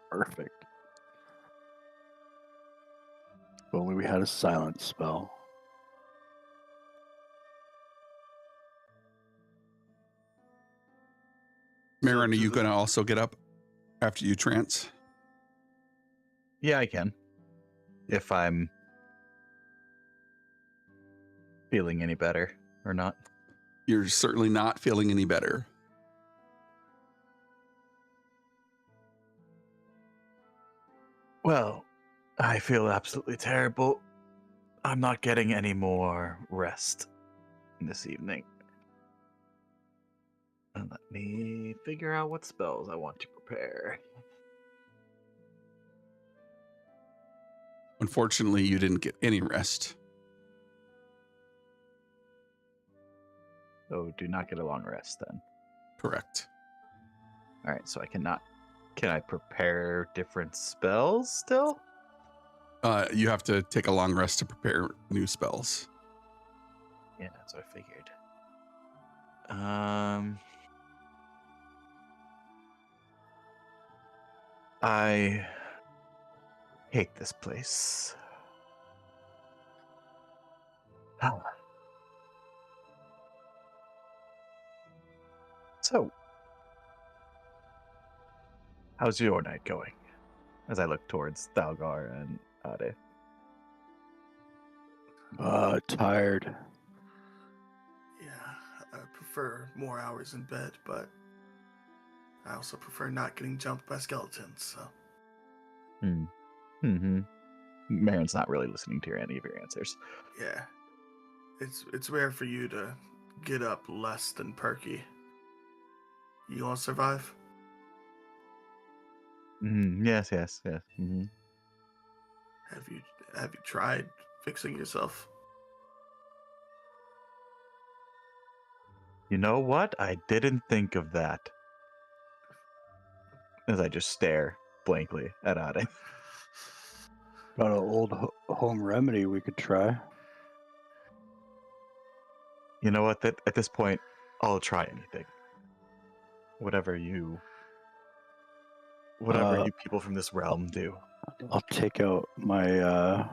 Speaker 5: Perfect. If only we had a silence spell.
Speaker 2: Marin, are
Speaker 1: to
Speaker 2: you
Speaker 1: the-
Speaker 2: going to also get up after you trance?
Speaker 7: Yeah, I can. If I'm feeling any better or not.
Speaker 2: You're certainly not feeling any better.
Speaker 7: Well, I feel absolutely terrible. I'm not getting any more rest this evening. And let me figure out what spells I want to prepare.
Speaker 2: Unfortunately, you didn't get any rest.
Speaker 7: Oh, do not get a long rest then.
Speaker 2: Correct.
Speaker 7: All right, so I cannot. Can I prepare different spells still?
Speaker 2: You have to take a long rest to prepare new spells.
Speaker 7: Yeah, that's what I figured. I hate this place. So, how's your night going? As I look towards Thalgar and Ade.
Speaker 5: Tired.
Speaker 1: Yeah, I prefer more hours in bed, but I also prefer not getting jumped by skeletons. So
Speaker 7: Marin's not really listening to any of your answers.
Speaker 1: yeah, it's rare for you to get up less than perky. You want to survive?
Speaker 7: Yes. Mm-hmm.
Speaker 1: Have you tried fixing yourself?
Speaker 7: You know what? I didn't think of that. As I just stare blankly at Ade.
Speaker 5: Got an old home remedy we could try.
Speaker 7: You know what? That at this point, I'll try anything. Whatever you people from this realm do.
Speaker 5: I'll take out my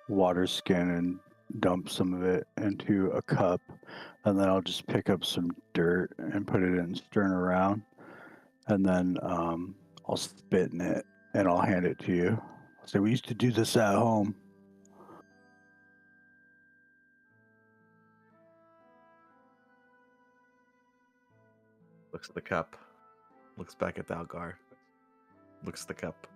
Speaker 5: water skin and dump some of it into a cup, and then I'll just pick up some dirt and put it in and stir it around, and then I'll spit in it and I'll hand it to you. I'll say, we used to do this at home.
Speaker 7: Looks at the cup. Looks back at Thalgar. Looks at the cup.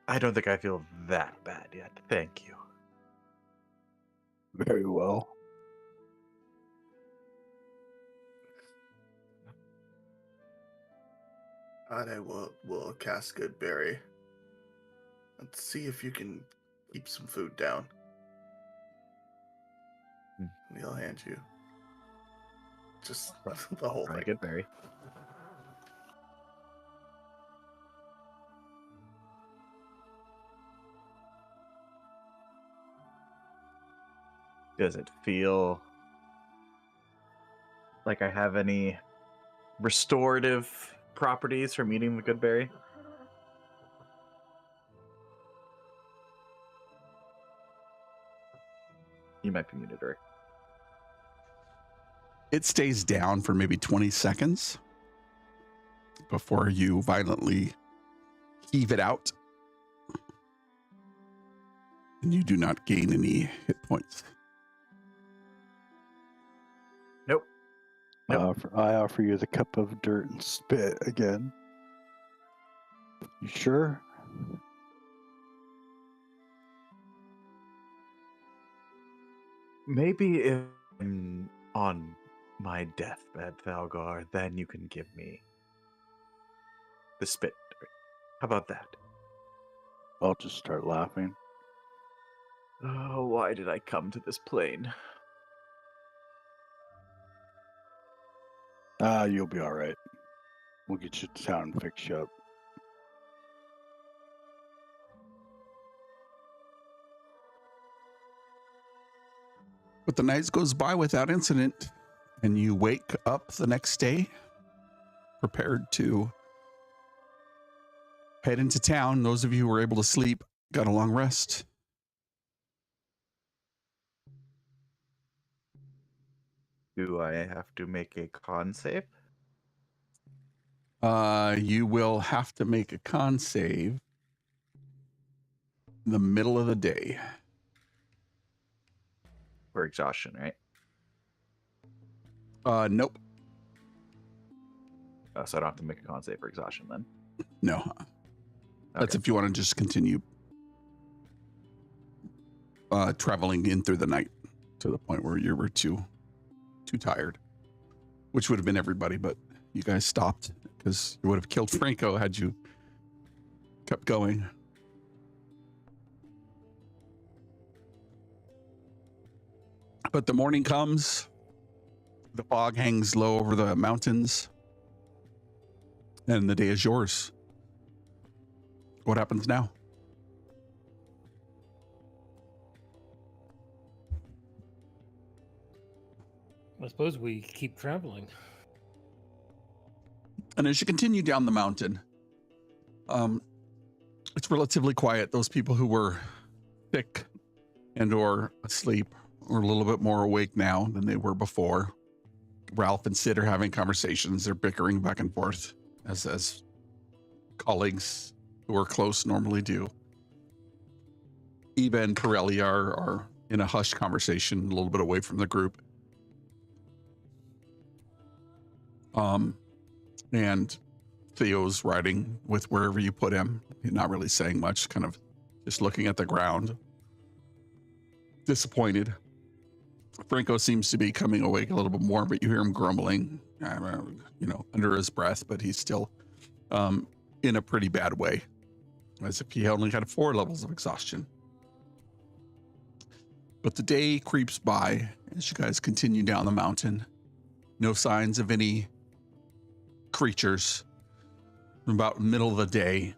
Speaker 7: I don't think I feel that bad yet. Thank you.
Speaker 5: Very well.
Speaker 1: Ade will cast Good Berry. Let's see if you can keep some food down. He'll hand you just the whole
Speaker 7: Try
Speaker 1: thing.
Speaker 7: good berry. Does it feel like I have any restorative properties from eating the good berry? You might be muted, Rick.
Speaker 2: It stays down for maybe 20 seconds. before you violently heave it out. And you do not gain any hit points.
Speaker 7: Nope. Nope.
Speaker 5: I offer you the cup of dirt and spit again. You sure?
Speaker 7: Maybe if I'm on my deathbed, Thalgar, then you can give me the spit dirt. How about that?
Speaker 5: I'll just start laughing.
Speaker 7: Oh, why did I come to this plane?
Speaker 5: You'll be all right. We'll get you to town and fix you up.
Speaker 2: But the night goes by without incident, and you wake up the next day prepared to head into town. Those of you who were able to sleep got a long rest.
Speaker 7: Do I have to make a con save?
Speaker 2: You will have to make a con save in the middle of the day.
Speaker 7: For exhaustion, right?
Speaker 2: Nope.
Speaker 7: So I don't have to make a con save for exhaustion then.
Speaker 2: No. That's if you want to just continue traveling in through the night to the point where you were too tired, which would have been everybody, but you guys stopped because you would have killed Franco had you kept going. But the morning comes, the fog hangs low over the mountains, and the day is yours. What happens now?
Speaker 3: I suppose we keep traveling.
Speaker 2: And as you continue down the mountain, it's relatively quiet. Those people who were sick and or asleep are a little bit more awake now than they were before. Ralph and Sid are having conversations. They're bickering back and forth as colleagues who are close normally do. Eva and Pirelli are in a hushed conversation, a little bit away from the group. And Theo's riding with wherever you put him. He's not really saying much, kind of just looking at the ground. Disappointed. Franco seems to be coming awake a little bit more, but you hear him grumbling, under his breath, but he's still in a pretty bad way, as if he only had 4 levels of exhaustion. But the day creeps by as you guys continue down the mountain. No signs of any creatures. About middle of the day,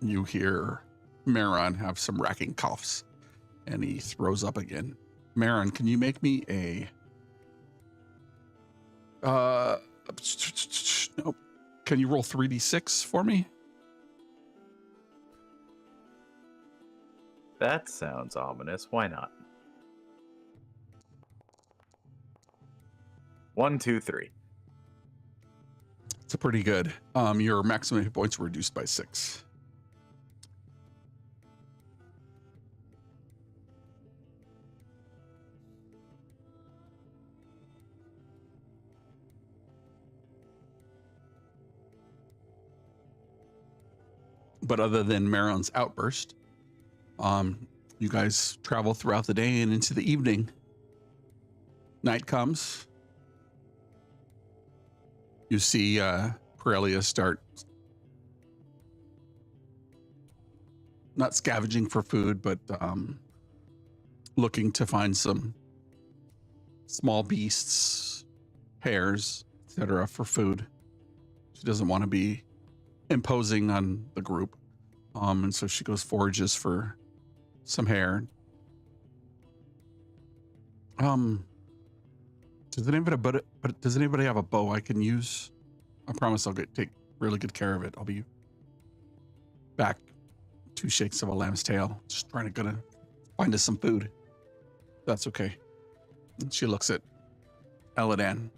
Speaker 2: you hear Maron have some racking coughs, and he throws up again. Maron, can you make me a nope. Can you roll 3d6 for me?
Speaker 7: That sounds ominous. Why not? 1, 2, 3.
Speaker 2: It's a pretty good. Your maximum hit points were reduced by 6. But other than Maron's outburst, you guys travel throughout the day and into the evening. Night comes. You see Pirelli start not scavenging for food, but looking to find some small beasts, hares, etc. for food. She doesn't want to be imposing on the group. And so she goes forages for some hare. Does anybody have a bow I can use? I promise I'll take really good care of it. I'll be back. 2 shakes of a lamb's tail. Just gonna find us some food. That's okay. And she looks at Eladan.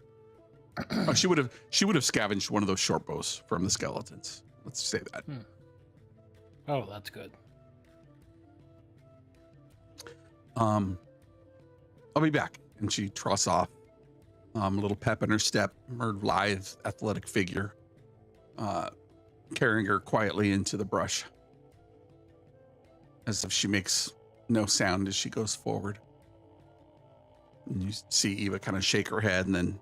Speaker 2: Oh, she would have scavenged one of those short bows from the skeletons. Let's say that.
Speaker 3: Oh, that's good.
Speaker 2: I'll be back. And she trots off. A little pep in her step, her lithe, athletic figure, carrying her quietly into the brush, as if she makes no sound as she goes forward. And you see Eva kind of shake her head and then,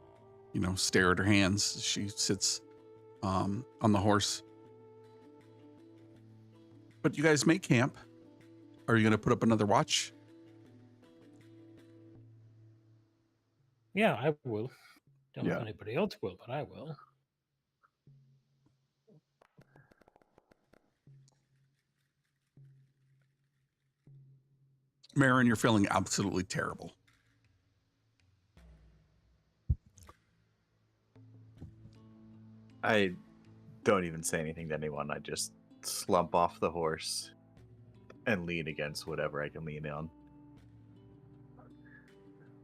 Speaker 2: stare at her hands as she sits on the horse. But you guys make camp. Are you going to put up another watch?
Speaker 3: Yeah, I will. Don't know
Speaker 5: Yeah.
Speaker 3: if anybody else will, but I will.
Speaker 2: Marin, you're feeling absolutely terrible.
Speaker 7: I don't even say anything to anyone. I just slump off the horse and lean against whatever I can lean on.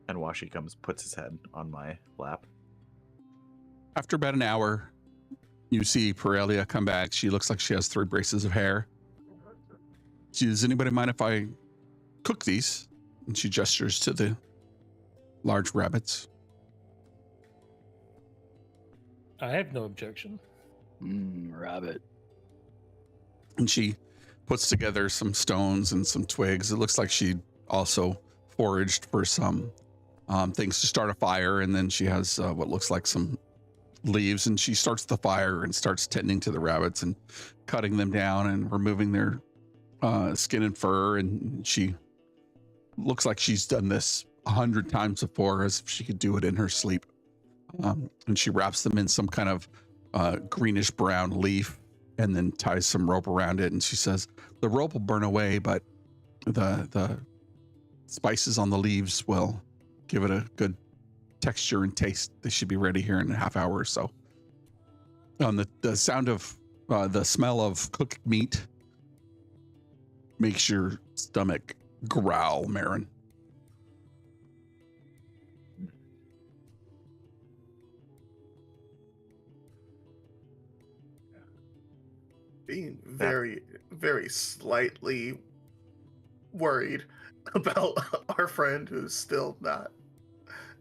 Speaker 7: And Washi comes, puts his head on my lap.
Speaker 2: After about an hour, you see Perelia come back. She looks like she has 3 braces of hair. Does anybody mind if I cook these? And she gestures to the large rabbits.
Speaker 3: I have no objection.
Speaker 5: Rabbit.
Speaker 2: And she puts together some stones and some twigs. It looks like she also foraged for some things to start a fire. And then she has what looks like some leaves, and she starts the fire and starts tending to the rabbits and cutting them down and removing their skin and fur. And she looks like she's done this 100 times before, as if she could do it in her sleep. And she wraps them in some kind of greenish brown leaf and then ties some rope around it. And she says, the rope will burn away, but the spices on the leaves will give it a good texture and taste. They should be ready here in a half hour or so. The sound of the smell of cooked meat makes your stomach growl, Marin.
Speaker 1: Being very, very slightly worried about our friend who's still not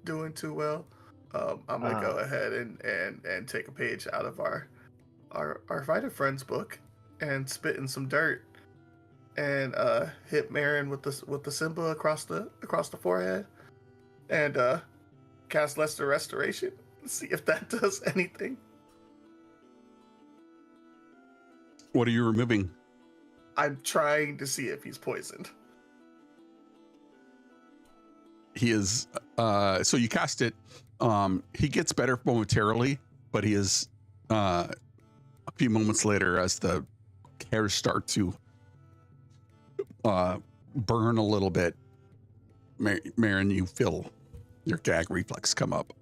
Speaker 1: doing too well. I'm gonna go ahead and take a page out of our fighter friends book and spit in some dirt and hit Marin with the symbol across the forehead and cast Lesser Restoration. See if that does anything.
Speaker 2: What are you removing?
Speaker 1: I'm trying to see if he's poisoned.
Speaker 2: He is so you cast it. He gets better momentarily, but he is a few moments later, as the hairs start to burn a little bit. Marin, you feel your gag reflex come up.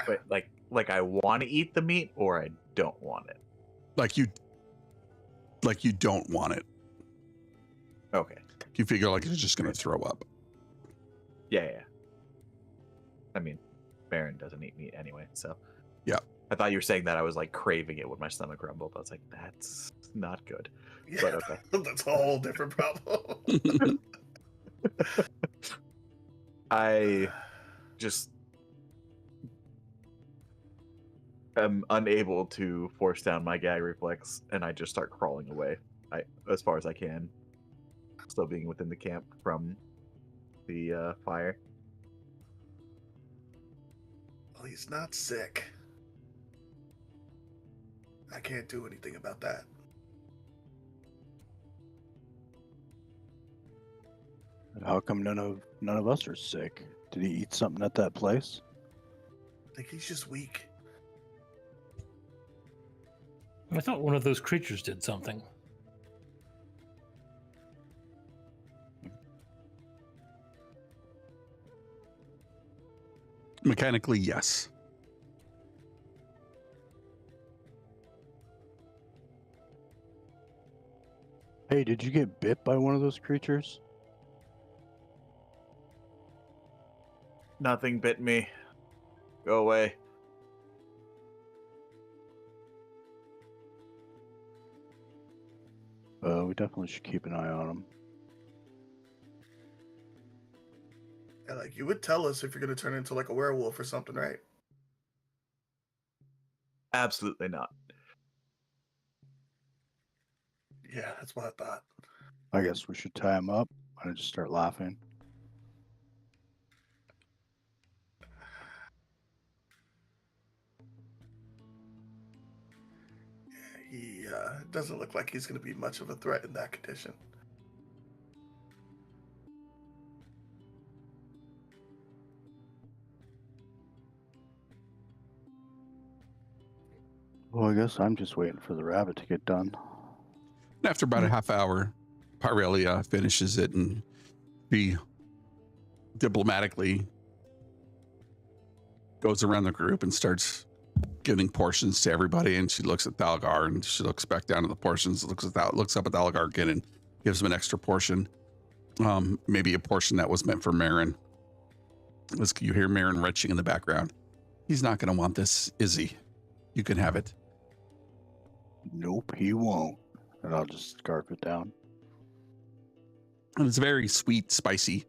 Speaker 7: But like I want to eat the meat, or I don't want it.
Speaker 2: Like you don't want it.
Speaker 7: Okay.
Speaker 2: You figure like you're just gonna throw up.
Speaker 7: Yeah. I mean, Baron doesn't eat meat anyway, so.
Speaker 2: Yeah.
Speaker 7: I thought you were saying that I was like craving it when my stomach rumbled. I was like, that's not good.
Speaker 1: Yeah,
Speaker 7: But okay.
Speaker 1: That's a whole different problem.
Speaker 7: I just am unable to force down my gag reflex, and I just start crawling away as far as I can, still being within the camp from the fire.
Speaker 1: Well, he's not sick. I can't do anything about that.
Speaker 5: How come none of us are sick? Did he eat something at that place?
Speaker 1: I think he's just weak.
Speaker 3: I thought one of those creatures did something.
Speaker 2: Mechanically, yes.
Speaker 5: Hey, did you get bit by one of those creatures?
Speaker 7: Nothing bit me. Go away.
Speaker 5: We definitely should keep an eye on him.
Speaker 1: Yeah, like you would tell us if you're gonna turn into like a werewolf or something, right?
Speaker 7: Absolutely not.
Speaker 1: Yeah, that's what I thought.
Speaker 5: I guess we should tie him up and just start laughing.
Speaker 1: He doesn't look like he's gonna be much of a threat in that condition.
Speaker 5: Well, I guess I'm just waiting for the rabbit to get done.
Speaker 2: And after about a half hour, Pyrelia finishes it and she diplomatically goes around the group and starts giving portions to everybody. And she looks at Thalgar and she looks back down at the portions, looks up at Thalgar again and gives him an extra portion. Maybe a portion that was meant for Marin. You hear Marin retching in the background. He's not going to want this, is he? You can have it.
Speaker 5: Nope, he won't. And I'll just scarf it down.
Speaker 2: And it's a very sweet, spicy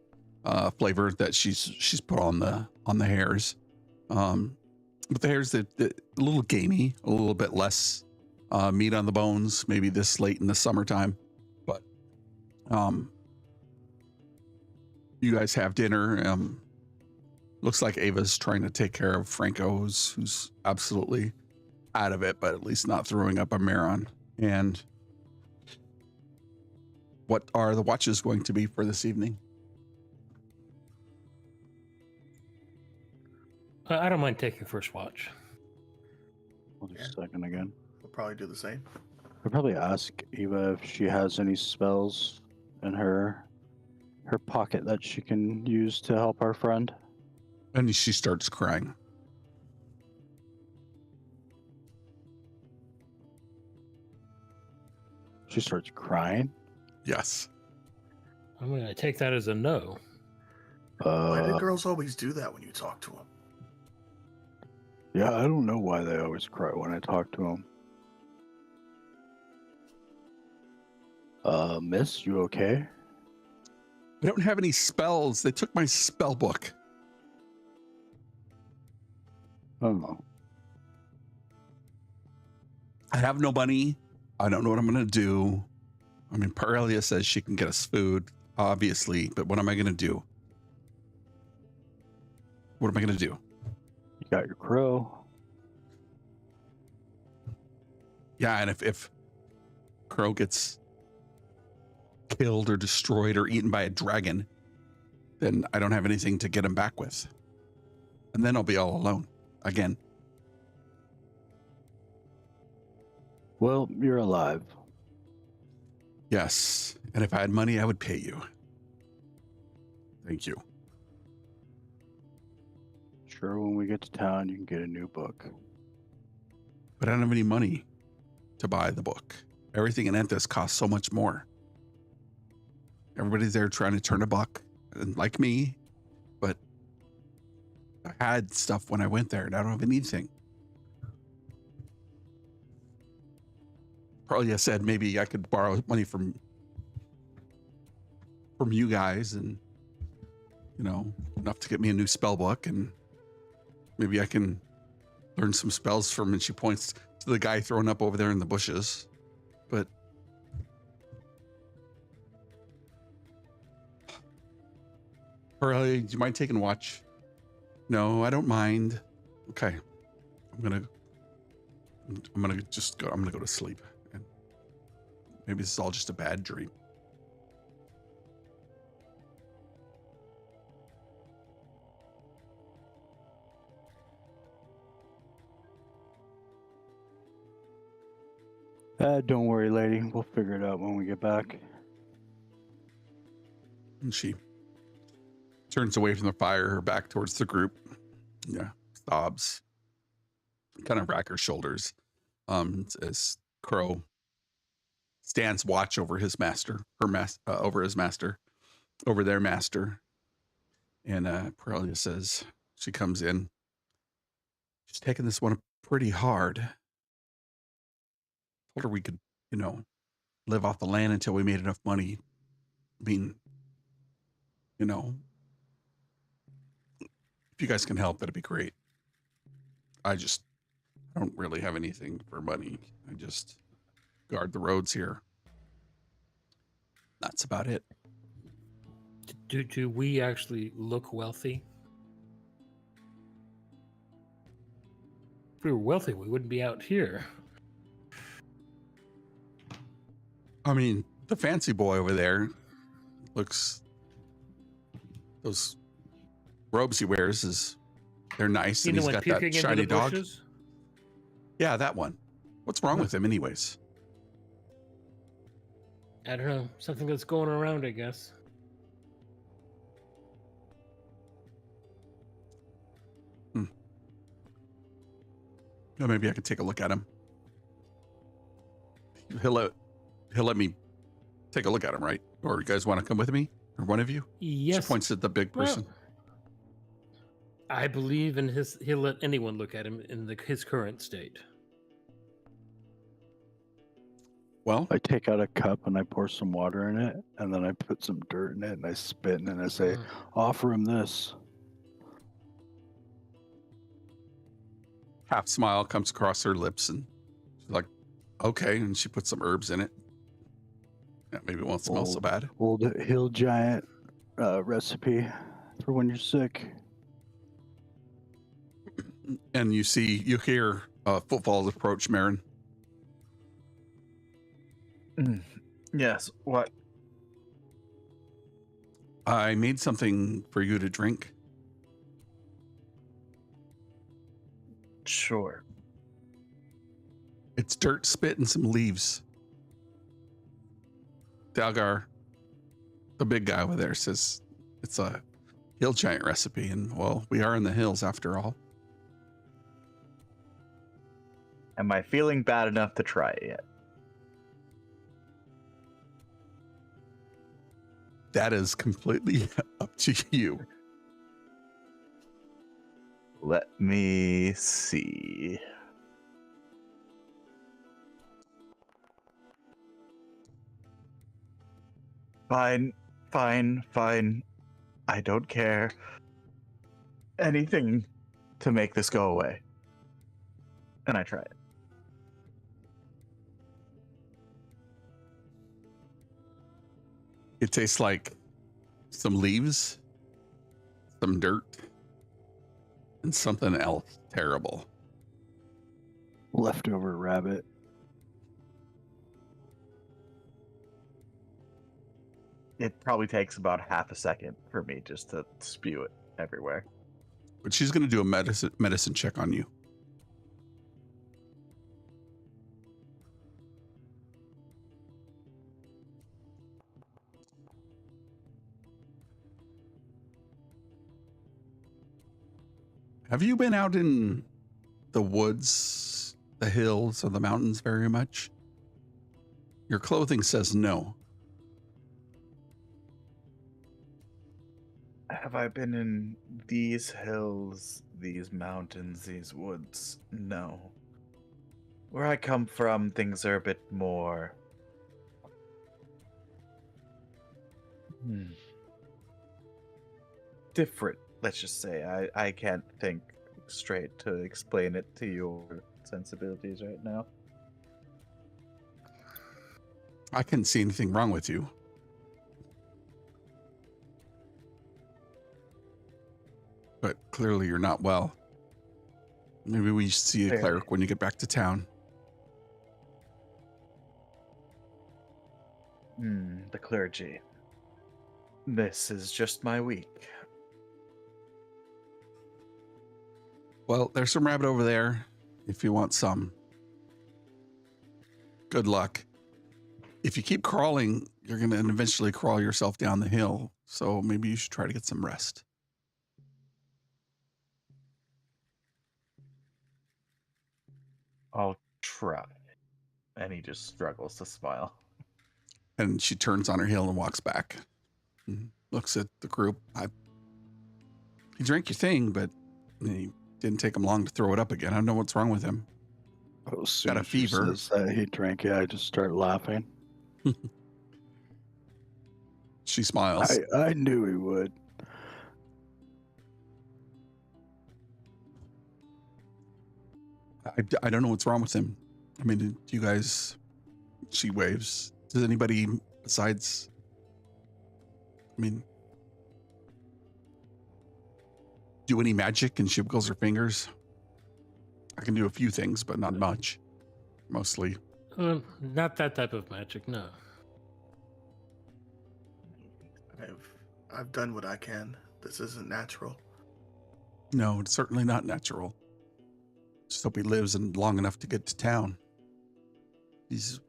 Speaker 2: flavor that she's put on the hairs. But the hairs that a little gamey, a little bit less meat on the bones, maybe this late in the summertime. But you guys have dinner. Looks like Ava's trying to take care of Franco, who's absolutely out of it, but at least not throwing up a Maron. And what are the watches going to be for this evening?
Speaker 3: I don't mind taking first watch.
Speaker 5: I'll do second again.
Speaker 1: We'll probably do the same.
Speaker 5: I'll probably ask Eva if she has any spells in her pocket that she can use to help our friend.
Speaker 2: And she starts crying.
Speaker 5: She starts crying.
Speaker 2: Yes.
Speaker 3: I'm going to take that as a no.
Speaker 1: Why do girls always do that when you talk to them?
Speaker 5: Yeah, I don't know why they always cry when I talk to them. Miss, you okay?
Speaker 2: I don't have any spells. They took my spell book.
Speaker 5: Oh.
Speaker 2: I have no money. I don't know what I'm going to do. I mean, Pyrelia says she can get us food, obviously, but what am I going to do? What am I going to do?
Speaker 5: You got your crow.
Speaker 2: Yeah, and if Crow gets killed or destroyed or eaten by a dragon, then I don't have anything to get him back with. And then I'll be all alone again.
Speaker 5: Well, you're alive.
Speaker 2: Yes, and if I had money, I would pay you. Thank you.
Speaker 5: Sure, when we get to town, you can get a new book.
Speaker 2: But I don't have any money to buy the book. Everything in Enthus costs so much more. Everybody's there trying to turn a buck, and like me, but I had stuff when I went there, and I don't have anything. Probably I said maybe I could borrow money from you guys, and enough to get me a new spell book, and maybe I can learn some spells from. And she points to the guy thrown up over there in the bushes, but Pearlie, do you mind taking watch? No, I don't mind. Okay, I'm gonna just go. I'm gonna go to sleep. And maybe this is all just a bad dream.
Speaker 5: Don't worry, lady. We'll figure it out when we get back.
Speaker 2: And she turns away from the fire, her back towards the group. Yeah, sobs. Kind of rack her shoulders. As Crow stands watch over his master, over their master. And Perelia says, she comes in. She's taking this one pretty hard. Told her we could, live off the land until we made enough money. I mean, if you guys can help, that'd be great. I don't really have anything for money. I just guard the roads here. That's about it.
Speaker 3: Do we actually look wealthy? If we were wealthy, we wouldn't be out here.
Speaker 2: I mean, the fancy boy over there looks, those robes he wears they're nice, and he's got that shiny dog.
Speaker 3: Bushes?
Speaker 2: Yeah, that one. What's wrong with him anyways?
Speaker 3: I don't know. Something that's going around, I guess.
Speaker 2: Well, maybe I could take a look at him. He'll let me take a look at him, right? Or you guys want to come with me? Or one of you?
Speaker 3: Yes.
Speaker 2: She points at the big person.
Speaker 3: Well, I believe in he'll let anyone look at him in his current state.
Speaker 2: Well,
Speaker 5: I take out a cup and I pour some water in it, and then I put some dirt in it, and I spit in it, and I say, offer him this.
Speaker 2: half smile comes across her lips, and she's like, okay. And she puts some herbs in it. Yeah, maybe it won't smell so bad.
Speaker 5: Old hill giant recipe for when you're sick.
Speaker 2: And you hear footfalls approach Marin.
Speaker 7: Yes, what?
Speaker 2: I made something for you to drink.
Speaker 7: Sure.
Speaker 2: It's dirt, spit, and some leaves. Dalgar, the big guy over there, says it's a hill giant recipe, and well, we are in the hills after all.
Speaker 7: Am I feeling bad enough to try it yet?
Speaker 2: That is completely up to you.
Speaker 7: Let me see. Fine. I don't care. Anything to make this go away. And I try it.
Speaker 2: It tastes like some leaves, some dirt, and something else terrible.
Speaker 5: Leftover rabbit.
Speaker 7: It probably takes about half a second for me just to spew it everywhere.
Speaker 2: But she's going to do a medicine check on you. Have you been out in the woods, the hills, or the mountains very much? Your clothing says no.
Speaker 7: Have I been in these hills, these mountains, these woods? No. Where I come from, things are a bit more... different, let's just say. I can't think straight to explain it to your sensibilities right now.
Speaker 2: I couldn't see anything wrong with you. But clearly you're not well. Maybe we should see a cleric when you get back to town.
Speaker 7: The clergy. This is just my week.
Speaker 2: Well, there's some rabbit over there if you want some. Good luck. If you keep crawling, you're going to eventually crawl yourself down the hill. So maybe you should try to get some rest.
Speaker 7: I'll try. And he just struggles to smile.
Speaker 2: And she turns on her heel and walks back. And looks at the group. He drank your thing, but he Didn't take him long to throw it up again. I don't know what's wrong with him.
Speaker 5: Oh, as soon
Speaker 2: Got a
Speaker 5: as he
Speaker 2: fever.
Speaker 5: says that he drank it, I just start laughing.
Speaker 2: She smiles.
Speaker 5: I knew he would.
Speaker 2: I don't know what's wrong with him. I mean, do you guys... She waves. Does anybody besides... I mean... do any magic? And she wiggles her fingers. I can do a few things, but not much. Mostly.
Speaker 3: Not that type of magic, no.
Speaker 1: I've done what I can. This isn't natural.
Speaker 2: No, it's certainly not natural. Just hope he lives long enough to get to town. He's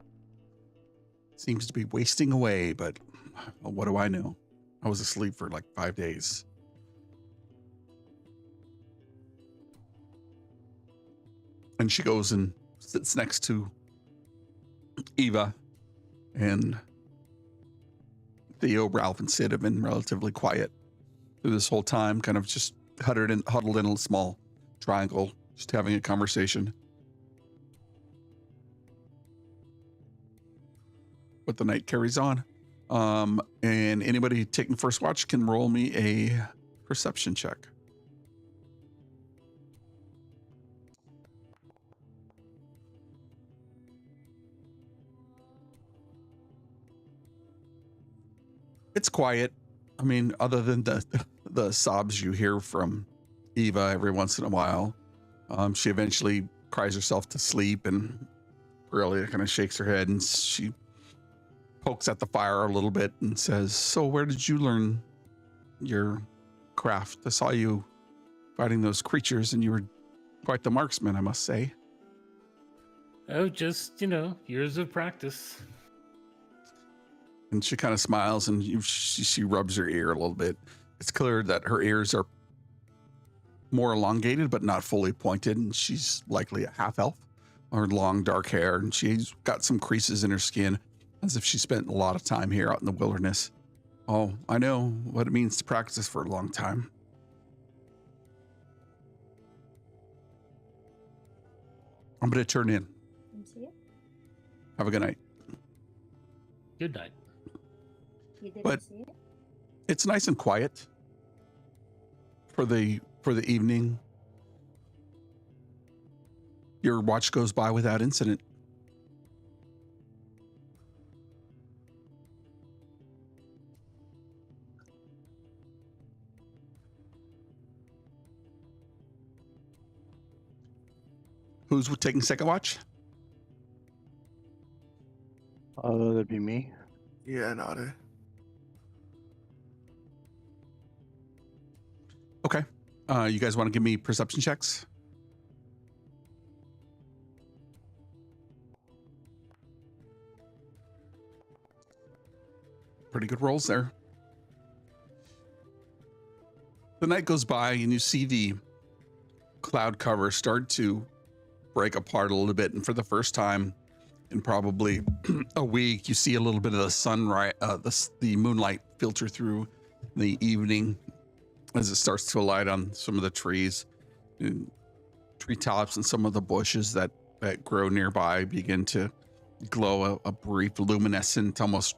Speaker 2: seems to be wasting away, but well, what do I know? I was asleep for like 5 days. And she goes and sits next to Eva, and Theo, Ralph, and Sid have been relatively quiet through this whole time, kind of just huddled in a small triangle, just having a conversation. But the night carries on. And anybody taking first watch can roll me a perception check. It's quiet. I mean, other than the sobs you hear from Eva every once in a while. She eventually cries herself to sleep and really kind of shakes her head, and she pokes at the fire a little bit and says, "So where did you learn your craft? I saw you fighting those creatures and you were quite the marksman, I must say."
Speaker 3: Oh, just, years of practice.
Speaker 2: And she kind of smiles, and she rubs her ear a little bit. It's clear that her ears are more elongated, but not fully pointed. And she's likely a half elf, or long dark hair. And she's got some creases in her skin, as if she spent a lot of time here out in the wilderness. Oh, I know what it means to practice for a long time. I'm going to turn in. Have a good night.
Speaker 3: Good night.
Speaker 9: You didn't
Speaker 2: But
Speaker 9: see it?
Speaker 2: it's nice and quiet for the evening. Your watch goes by without incident. Who's taking second watch?
Speaker 5: That'd be me.
Speaker 1: Yeah, Nada.
Speaker 2: Okay. You guys want to give me perception checks? Pretty good rolls there. The night goes by and you see the cloud cover start to break apart a little bit. And for the first time in probably a week, you see a little bit of the sunrise, the moonlight filter through the evening as it starts to alight on some of the trees. And treetops and some of the bushes that grow nearby begin to glow a brief luminescent, almost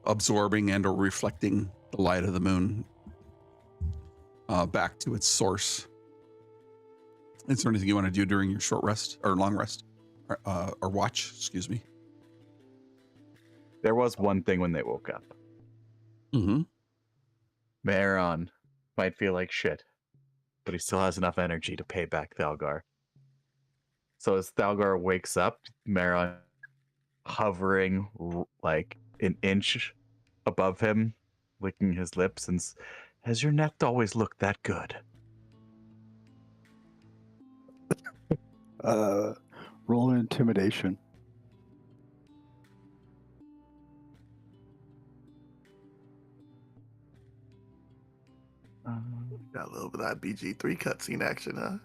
Speaker 2: absorbing and or reflecting the light of the moon back to its source. Is there anything you want to do during your short rest or long rest or watch? Excuse me.
Speaker 7: There was one thing when they woke up.
Speaker 2: Mm-hmm.
Speaker 7: Maron might feel like shit, but he still has enough energy to pay back Thalgar. So as Thalgar wakes up, Maron hovering like an inch above him, licking his lips, and has your neck always looked that good?
Speaker 5: Roll an intimidation.
Speaker 1: Got a little bit of that BG3 cutscene action, huh?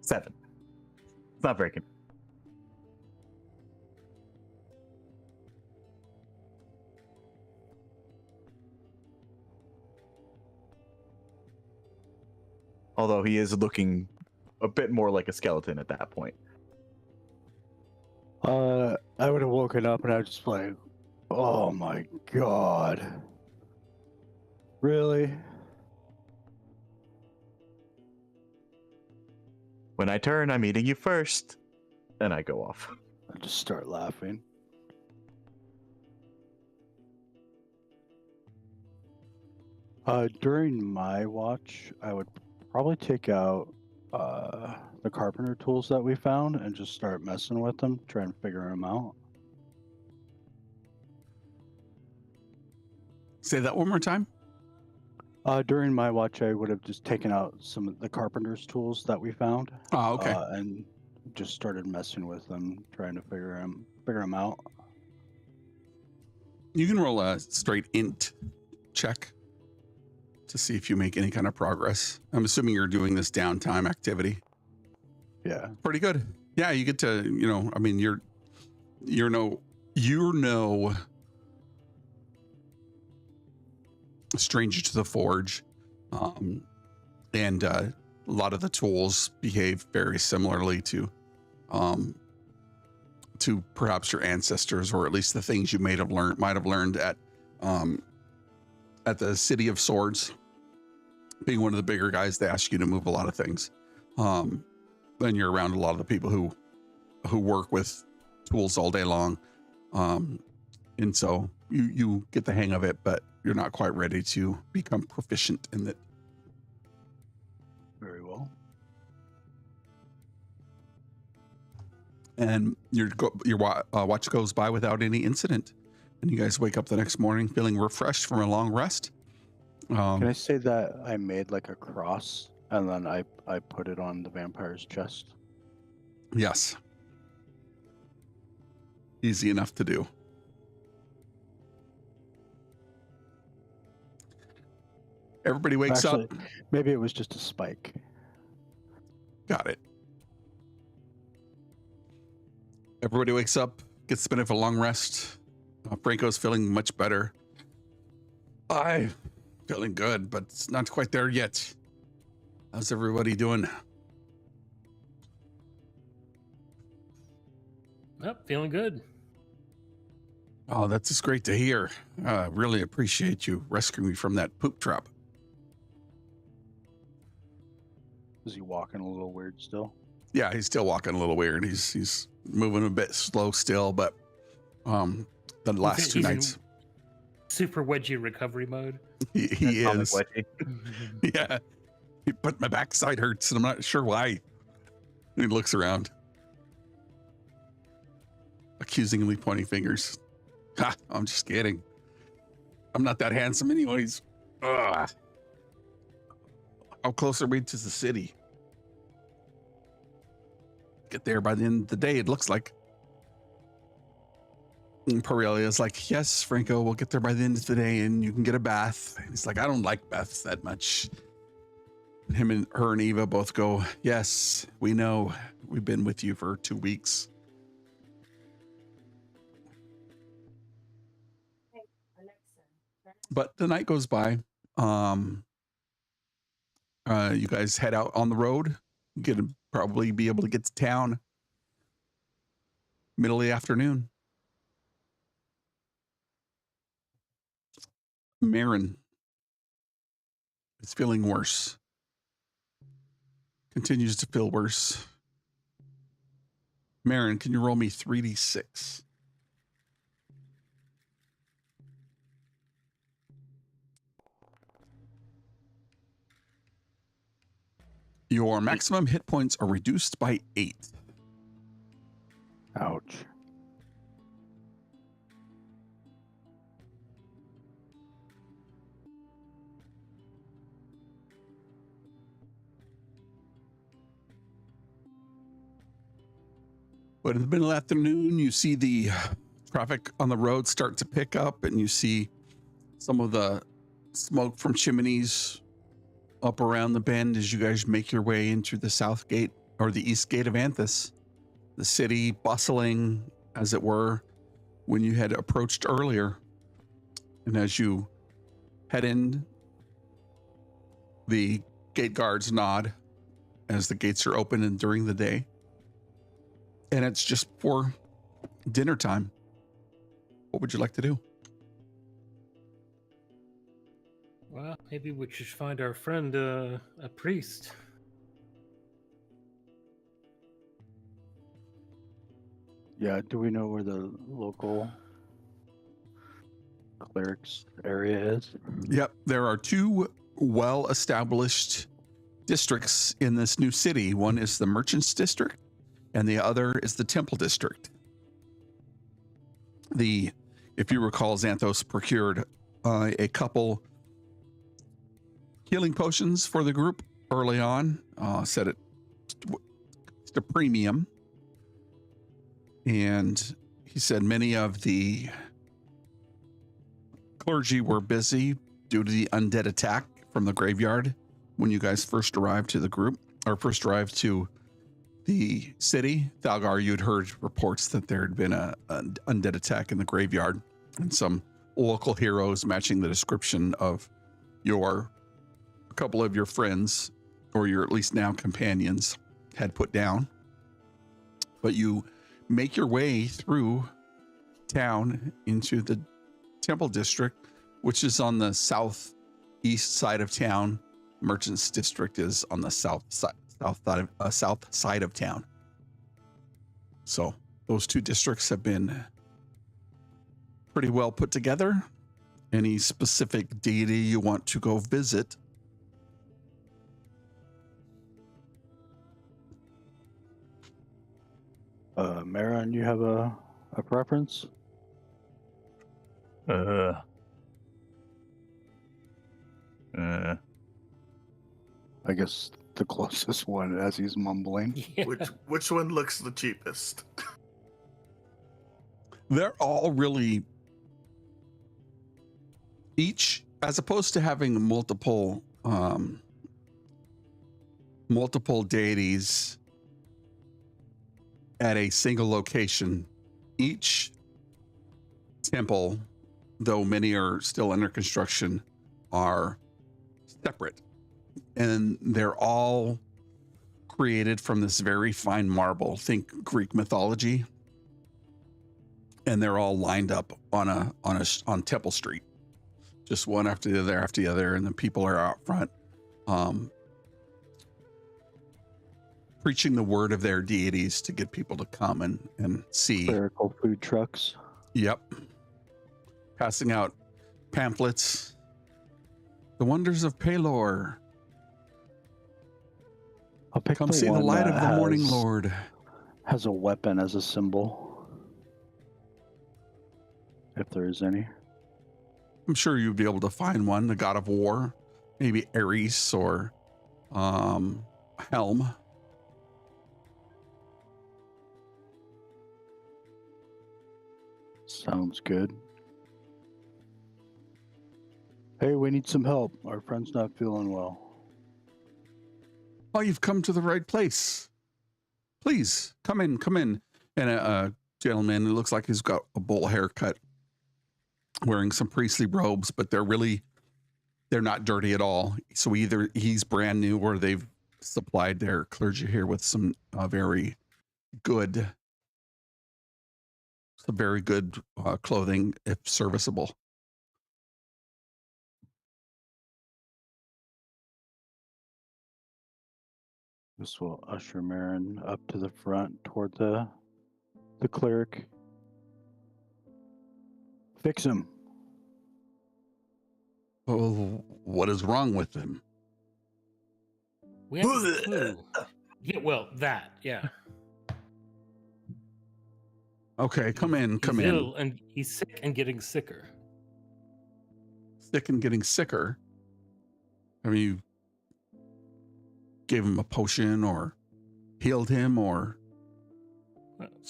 Speaker 7: 7. It's not breaking. Although he is looking a bit more like a skeleton at that point.
Speaker 5: I would have woken up and I was just like, oh my god. Really?
Speaker 7: When I turn, I'm eating you first. And I go off.
Speaker 5: I just start laughing. During my watch, I would probably take out the carpenter tools that we found and just start messing with them, try and figure them out.
Speaker 2: Say that one more time.
Speaker 5: During my watch, I would have just taken out some of the carpenter's tools that we found.
Speaker 2: Oh, okay.
Speaker 5: And just started messing with them, trying to figure them out.
Speaker 2: You can roll a straight int check to see if you make any kind of progress. I'm assuming you're doing this downtime activity.
Speaker 5: Yeah.
Speaker 2: Pretty good. Yeah, you get to, you know, I mean, you're no stranger to the forge, and a lot of the tools behave very similarly to perhaps your ancestors, or at least the things you might have learned at the City of Swords. Being one of the bigger guys, they ask you to move a lot of things. Then you're around a lot of the people who work with tools all day long, and so you get the hang of it, but you're not quite ready to become proficient in it.
Speaker 5: Very well.
Speaker 2: And your watch goes by without any incident, and you guys wake up the next morning feeling refreshed from a long rest.
Speaker 5: Can I say that I made like a cross and then I put it on the vampire's chest?
Speaker 2: Yes. Easy enough to do. Everybody wakes up.
Speaker 5: Maybe it was just a spike.
Speaker 2: Got it. Everybody wakes up, gets a bit of a long rest. Franco's feeling much better. I'm feeling good, but it's not quite there yet. How's everybody doing?
Speaker 3: Yep, feeling good.
Speaker 2: Oh, that's just great to hear. Really appreciate you rescuing me from that poop trap.
Speaker 5: Is he walking a little weird still?
Speaker 2: Yeah, he's still walking a little weird. He's moving a bit slow still, but the last two
Speaker 3: He's in
Speaker 2: nights,
Speaker 3: super wedgie recovery mode.
Speaker 2: he is.
Speaker 7: Wedgie.
Speaker 2: Yeah, but my backside hurts, and I'm not sure why. And he looks around, accusingly pointing fingers. Ha! I'm just kidding. I'm not that handsome, anyways. Ugh. How close are we to the city? Get there by the end of the day, it looks like. And Parelia's like, yes, Franco, we'll get there by the end of the day and you can get a bath. And he's like, I don't like baths that much. And her and Eva both go, yes, we know. We've been with you for 2 weeks. But the night goes by. You guys head out on the road. You could probably be able to get to town middle of the afternoon. Marin is feeling worse. Continues to feel worse. Marin, can you roll me 3d6? Your maximum hit points are reduced by 8.
Speaker 5: Ouch.
Speaker 2: But in the middle of the afternoon, you see the traffic on the road start to pick up, and you see some of the smoke from chimneys up around the bend as you guys make your way into the south gate, or the east gate of Anthus. The city bustling, as it were, when you had approached earlier. And as you head in, the gate guards nod as the gates are open and during the day. And it's just for dinner time. What would you like to do?
Speaker 3: Well, maybe we should find our friend a priest.
Speaker 5: Yeah, do we know where the local clerics area is?
Speaker 2: Yep, there are two well-established districts in this new city. One is the Merchants District, and the other is the Temple District. If you recall, Xanthos procured a couple healing potions for the group early on, set it to premium. And he said many of the clergy were busy due to the undead attack from the graveyard when you guys first arrived to the group, or first arrived to the city. Thalgar, you'd heard reports that there had been an undead attack in the graveyard, and some local heroes matching the description of a couple of your friends, or your at least now companions, had put down. But you make your way through town into the Temple District, which is on the southeast side of town. Merchants District is on the south side of town. So those two districts have been pretty well put together. Any specific deity you want to go visit?
Speaker 5: Marin, you have a preference? I guess the closest one, as he's mumbling.
Speaker 3: Yeah.
Speaker 1: Which one looks the cheapest?
Speaker 2: They're all really, each, as opposed to having multiple deities at a single location, each temple, though many are still under construction, are separate. And they're all created from this very fine marble. Think Greek mythology. And they're all lined up on Temple Street, just one after the other, and the people are out front, preaching the word of their deities to get people to come and see.
Speaker 5: Clerical food trucks.
Speaker 2: Yep. Passing out pamphlets. The wonders of Pelor.
Speaker 5: I'll pick
Speaker 2: Come see the
Speaker 5: one
Speaker 2: light of
Speaker 5: that
Speaker 2: the morning
Speaker 5: has-
Speaker 2: Lord.
Speaker 5: Has a weapon as a symbol, if there is any.
Speaker 2: I'm sure you'd be able to find one. The god of war, maybe Ares or Helm.
Speaker 5: Sounds good. Hey, we need some help. Our friend's not feeling well.
Speaker 2: Oh, you've come to the right place. Please, come in. And a gentleman who looks like he's got a bowl haircut, wearing some priestly robes, but they're not dirty at all. So either he's brand new or they've supplied their clergy here with some very good clothing, if serviceable.
Speaker 5: This will usher Marin up to the front toward the cleric. Fix him.
Speaker 2: Oh, what is wrong with him?
Speaker 3: We have a clue. Yeah, well, that, yeah.
Speaker 2: Okay, come in.
Speaker 3: He's ill and he's sick and getting sicker.
Speaker 2: Sick and getting sicker. Have you gave him a potion or healed him or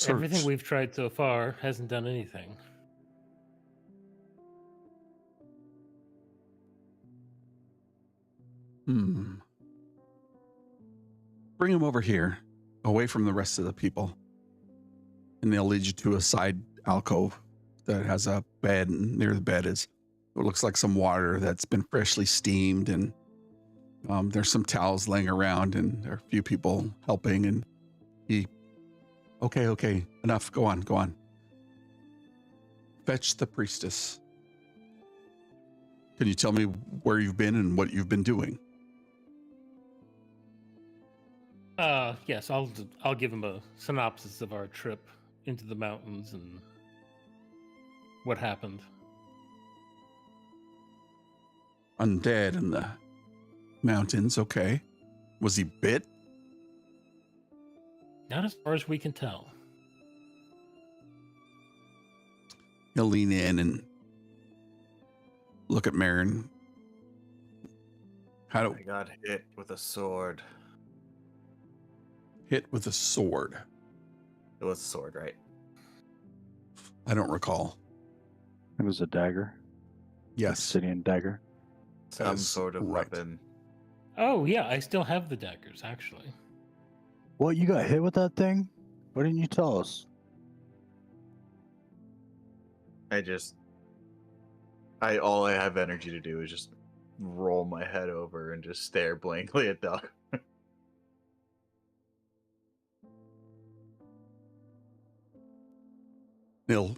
Speaker 3: Everything we've tried so far hasn't done anything.
Speaker 2: Bring him over here, away from the rest of the people. And they'll lead you to a side alcove that has a bed, and near the bed is what looks like some water that's been freshly steamed, and There's some towels laying around, and there are a few people helping. And he, okay, enough. Go on. Fetch the priestess. Can you tell me where you've been and what you've been doing?
Speaker 3: Yes, I'll give him a synopsis of our trip into the mountains and what happened.
Speaker 2: Undead in the mountains, okay. Was he bit?
Speaker 3: Not as far as we can tell.
Speaker 2: He'll lean in and look at Marin.
Speaker 7: I got hit with a sword.
Speaker 2: Hit with a sword?
Speaker 7: It was a sword, right?
Speaker 2: I don't recall.
Speaker 5: It was a dagger.
Speaker 2: Yes.
Speaker 5: Obsidian dagger.
Speaker 7: Some sort of
Speaker 2: right.
Speaker 7: weapon.
Speaker 3: Oh, yeah, I still have the daggers, actually.
Speaker 5: What, you got hit with that thing? Why didn't you tell us?
Speaker 7: All I have energy to do is just roll my head over and just stare blankly at Doug.
Speaker 2: He'll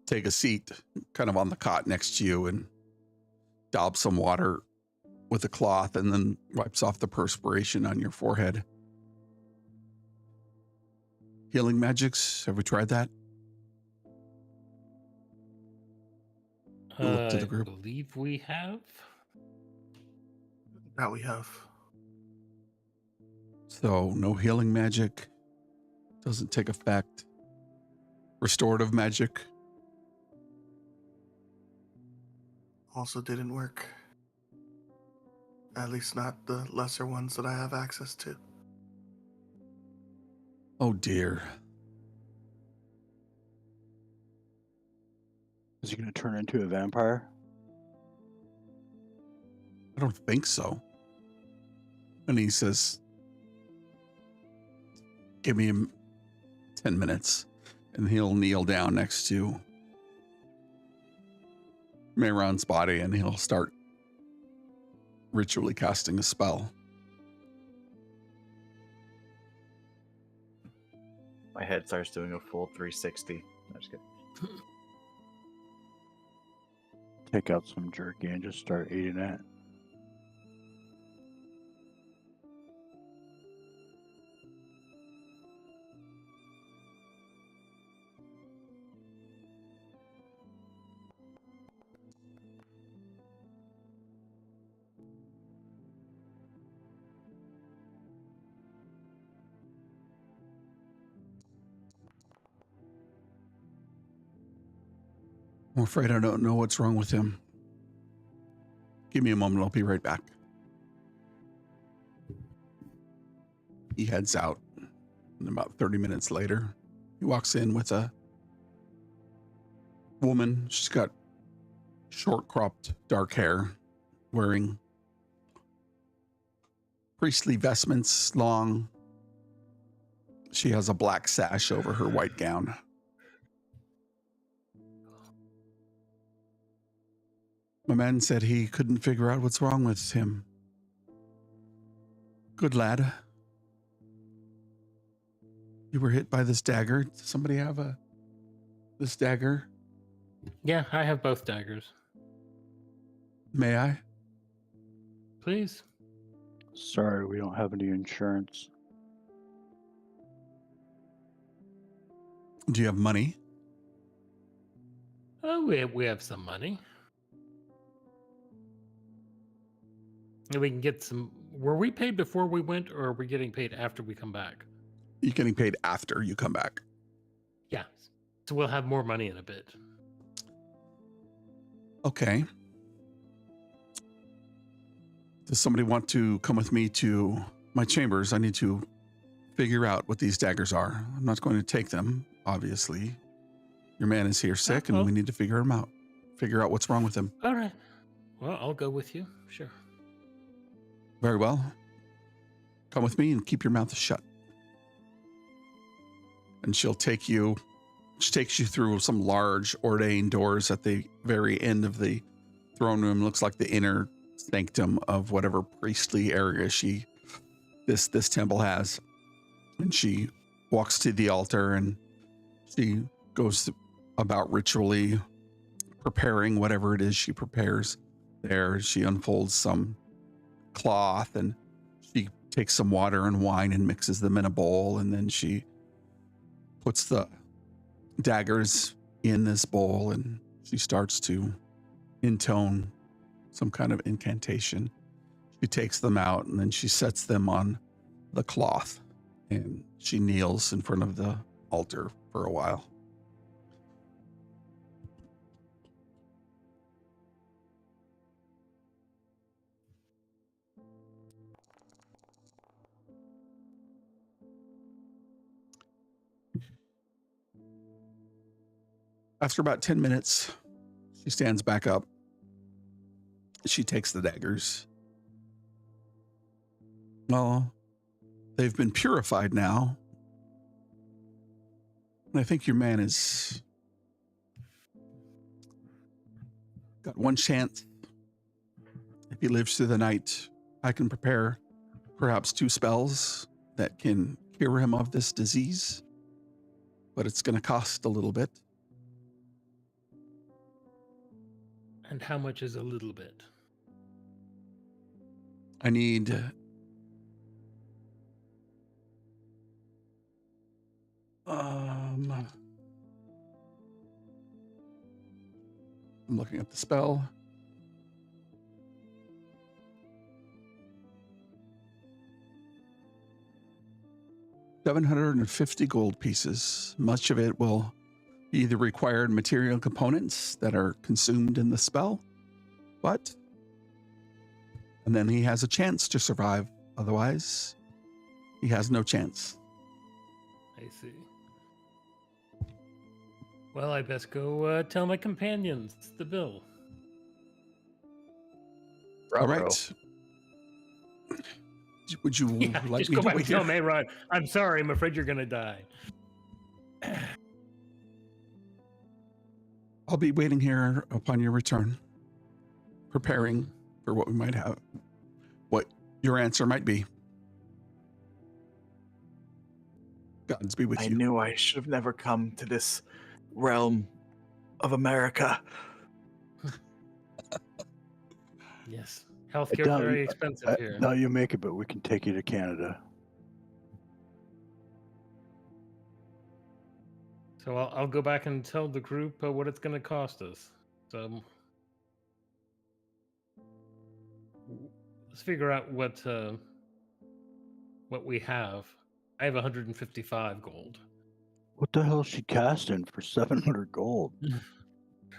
Speaker 2: take a seat kind of on the cot next to you and daub some water with a cloth and then wipes off the perspiration on your forehead. Healing magics, have we tried that? Look to the group.
Speaker 3: I believe we have.
Speaker 1: That we have.
Speaker 2: So no healing magic. Doesn't take effect. Restorative magic.
Speaker 1: Also didn't work. At least not the lesser ones that I have access to.
Speaker 2: Oh dear.
Speaker 5: Is he going to turn into a vampire?
Speaker 2: I don't think so. And he says, give me 10 minutes. And he'll kneel down next to Mayron's body and he'll start ritually casting a spell.
Speaker 7: My head starts doing a full 360. I'm just kidding.
Speaker 5: Take out some jerky and just start eating it.
Speaker 2: I'm afraid I don't know what's wrong with him. Give me a moment, I'll be right back. He heads out, and about 30 minutes later, he walks in with a woman. She's got short cropped dark hair, wearing priestly vestments, long. She has a black sash over her white gown. My man said he couldn't figure out what's wrong with him. Good lad. You were hit by this dagger. Does somebody have this dagger?
Speaker 3: Yeah, I have both daggers.
Speaker 2: May I?
Speaker 3: Please.
Speaker 5: Sorry, we don't have any insurance.
Speaker 2: Do you have money?
Speaker 3: Oh, we have some money. And we can get some. Were we paid before we went, or are we getting paid after we come back?
Speaker 2: You're getting paid after you come back.
Speaker 3: Yeah. So we'll have more money in a bit.
Speaker 2: Okay. Does somebody want to come with me to my chambers? I need to figure out what these daggers are. I'm not going to take them, obviously. Your man is here sick, and we need to figure him out. Figure out what's wrong with him.
Speaker 3: All right. Well, I'll go with you. Sure.
Speaker 2: Very well. Come with me and keep your mouth shut. And she takes you through some large ordained doors at the very end of the throne room. Looks like the inner sanctum of whatever priestly area this temple has. And she walks to the altar and she goes about ritually preparing whatever it is she prepares there. She unfolds some cloth and she takes some water and wine and mixes them in a bowl, and then she puts the daggers in this bowl and she starts to intone some kind of incantation. She takes them out and then she sets them on the cloth and she kneels in front of the altar for a while. After about 10 minutes, she stands back up. She takes the daggers. Well, they've been purified now. And I think your man has got one chance. If he lives through the night, I can prepare perhaps 2 spells that can cure him of this disease. But it's going to cost a little bit.
Speaker 3: And how much is a little bit?
Speaker 2: I need I'm looking at the spell. $750 gold pieces. Much of it will be the required material components that are consumed in the spell, and then he has a chance to survive. Otherwise, he has no chance.
Speaker 3: I see. Well, I best go tell my companions the bill.
Speaker 2: All right. Would you like
Speaker 3: just
Speaker 2: me
Speaker 3: go
Speaker 2: to
Speaker 3: back
Speaker 2: wait
Speaker 3: and tell
Speaker 2: here?
Speaker 3: Mayron, I'm sorry, I'm afraid you're gonna die.
Speaker 2: I'll be waiting here upon your return, preparing for what we might have, what your answer might be. Gods be with
Speaker 7: I
Speaker 2: you.
Speaker 7: knew I should have never come to this realm of America.
Speaker 3: Yes. Healthcare is very expensive here.
Speaker 5: No, you make it, but we can take you to Canada.
Speaker 3: So I'll go back and tell the group what it's going to cost us. So let's figure out what we have. I have 155 gold.
Speaker 5: What the hell is she casting for 700 gold?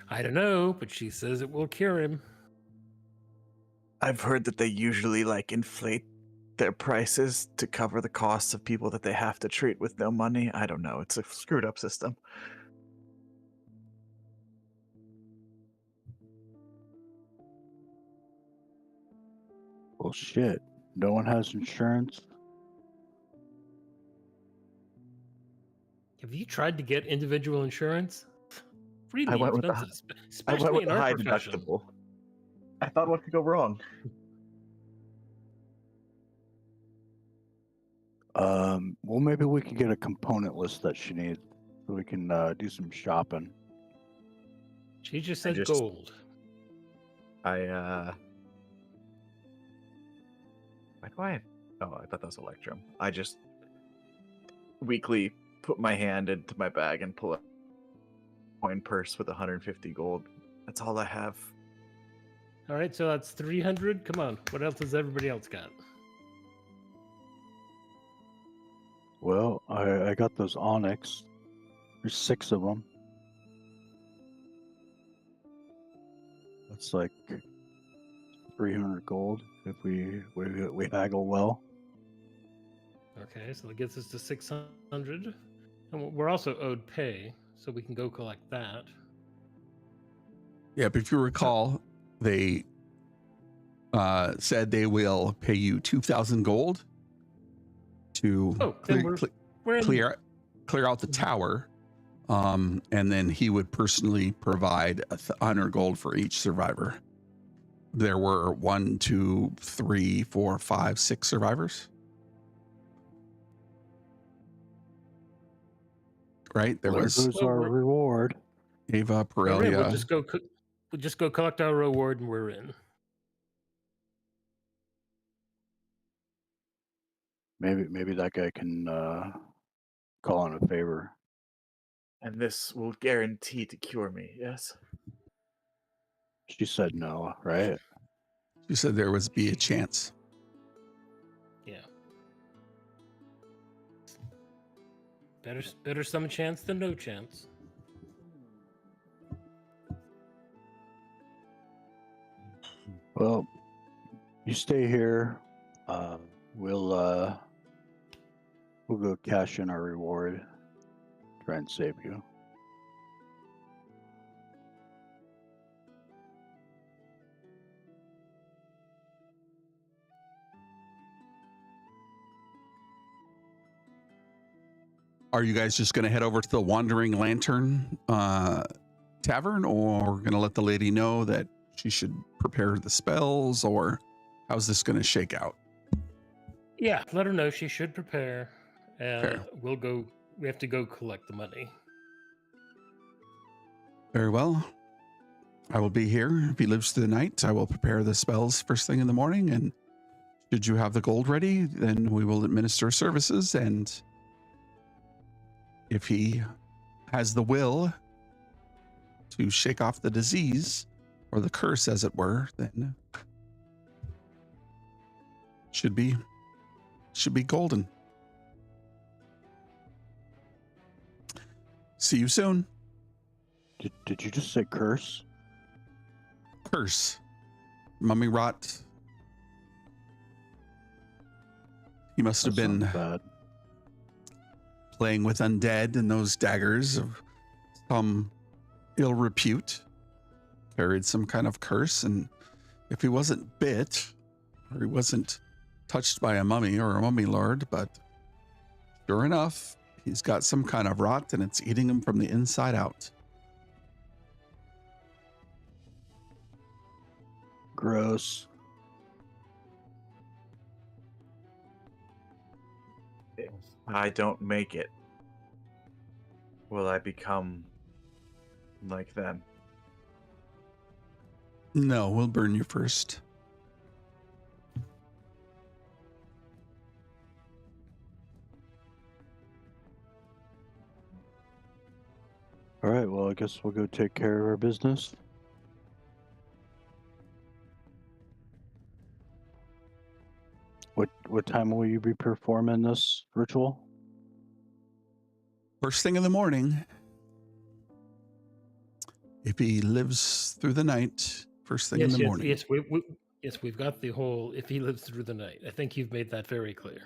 Speaker 3: I don't know, but she says it will cure him.
Speaker 7: I've heard that they usually inflate their prices to cover the costs of people that they have to treat with no money. I don't know. It's a screwed up system.
Speaker 5: Well, shit. No one has insurance.
Speaker 3: Have you tried to get individual insurance? Really
Speaker 7: I went with
Speaker 3: expensive,
Speaker 7: I
Speaker 3: especially
Speaker 7: went with
Speaker 3: in
Speaker 7: a
Speaker 3: our
Speaker 7: high
Speaker 3: profession.
Speaker 7: deductible. I thought what could go wrong?
Speaker 5: Well, maybe we can get a component list that she needs so we can do some shopping.
Speaker 3: She just said
Speaker 7: just-
Speaker 3: gold.
Speaker 7: Why do I? Oh, I thought that was Electrum. I just weekly put my hand into my bag and pull a coin purse with 150 gold. That's all I have.
Speaker 3: All right, so that's 300. Come on, what else has everybody else got?
Speaker 5: Well, I got those onyx. There's 6 of them. That's like 300 gold if we haggle well.
Speaker 3: Okay, so that gets us to 600. And we're also owed pay, so we can go collect that.
Speaker 2: Yeah, but if you recall, they said they will pay you 2,000 gold to clear out the tower, and then he would personally provide 100 gold for each survivor. there were 1, 2, 3, 4, 5, 6 survivors. Right? There
Speaker 5: There
Speaker 2: was
Speaker 5: goes our reward.
Speaker 2: Ava,
Speaker 3: We're in.
Speaker 2: Perelia.
Speaker 3: We'll just go collect our reward, and we're in.
Speaker 5: Maybe that guy can call on a favor.
Speaker 7: And this will guarantee to cure me, yes?
Speaker 5: She said no, right?
Speaker 2: You said there was be a chance.
Speaker 3: Yeah. Better some chance than no chance.
Speaker 5: Well, you stay here. We'll go cash in our reward. Try and save you.
Speaker 2: Are you guys just going to head over to the Wandering Lantern Tavern, or going to let the lady know that she should prepare the spells, or how's this going to shake out?
Speaker 3: Yeah, let her know she should prepare, and
Speaker 2: Fair.
Speaker 3: we'll go. We have to go collect the money.
Speaker 2: Very well. I will be here. If he lives through the night, I will prepare the spells first thing in the morning, and should you have the gold ready, then we will administer services, and if he has the will to shake off the disease, or the curse as it were, then should be golden. See you soon.
Speaker 5: Did you just say curse?
Speaker 2: Curse. Mummy rot. He must have been
Speaker 5: Bad.
Speaker 2: playing with undead and those daggers of some ill repute. Carried some kind of curse, and if he wasn't bit, or he wasn't touched by a mummy or a mummy lord, but sure enough, he's got some kind of rot and it's eating him from the inside out.
Speaker 5: Gross.
Speaker 7: If I don't make it, will I become like them?
Speaker 2: No, we'll burn you first.
Speaker 5: All right, well, I guess we'll go take care of our business. What time will you be performing this ritual?
Speaker 2: First thing in the morning. If he lives through the night, first thing in the morning.
Speaker 3: Yes, we've got the whole. If he lives through the night, I think you've made that very clear.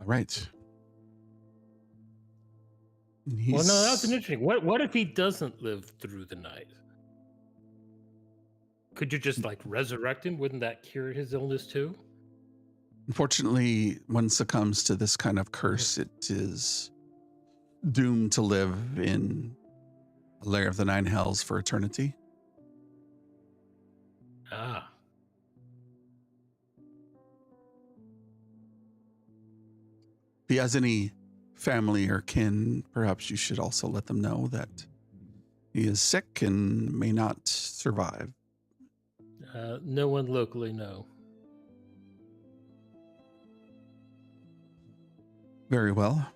Speaker 2: All right.
Speaker 3: Well, no, that's an interesting. What if he doesn't live through the night? Could you just like resurrect him? Wouldn't that cure his illness too?
Speaker 2: Unfortunately, one succumbs to this kind of curse. It is doomed to live in a lair of the 9 hells for eternity.
Speaker 3: Ah.
Speaker 2: If he has any family or kin, perhaps you should also let them know that he is sick and may not survive.
Speaker 3: No one locally, no.
Speaker 2: Very well.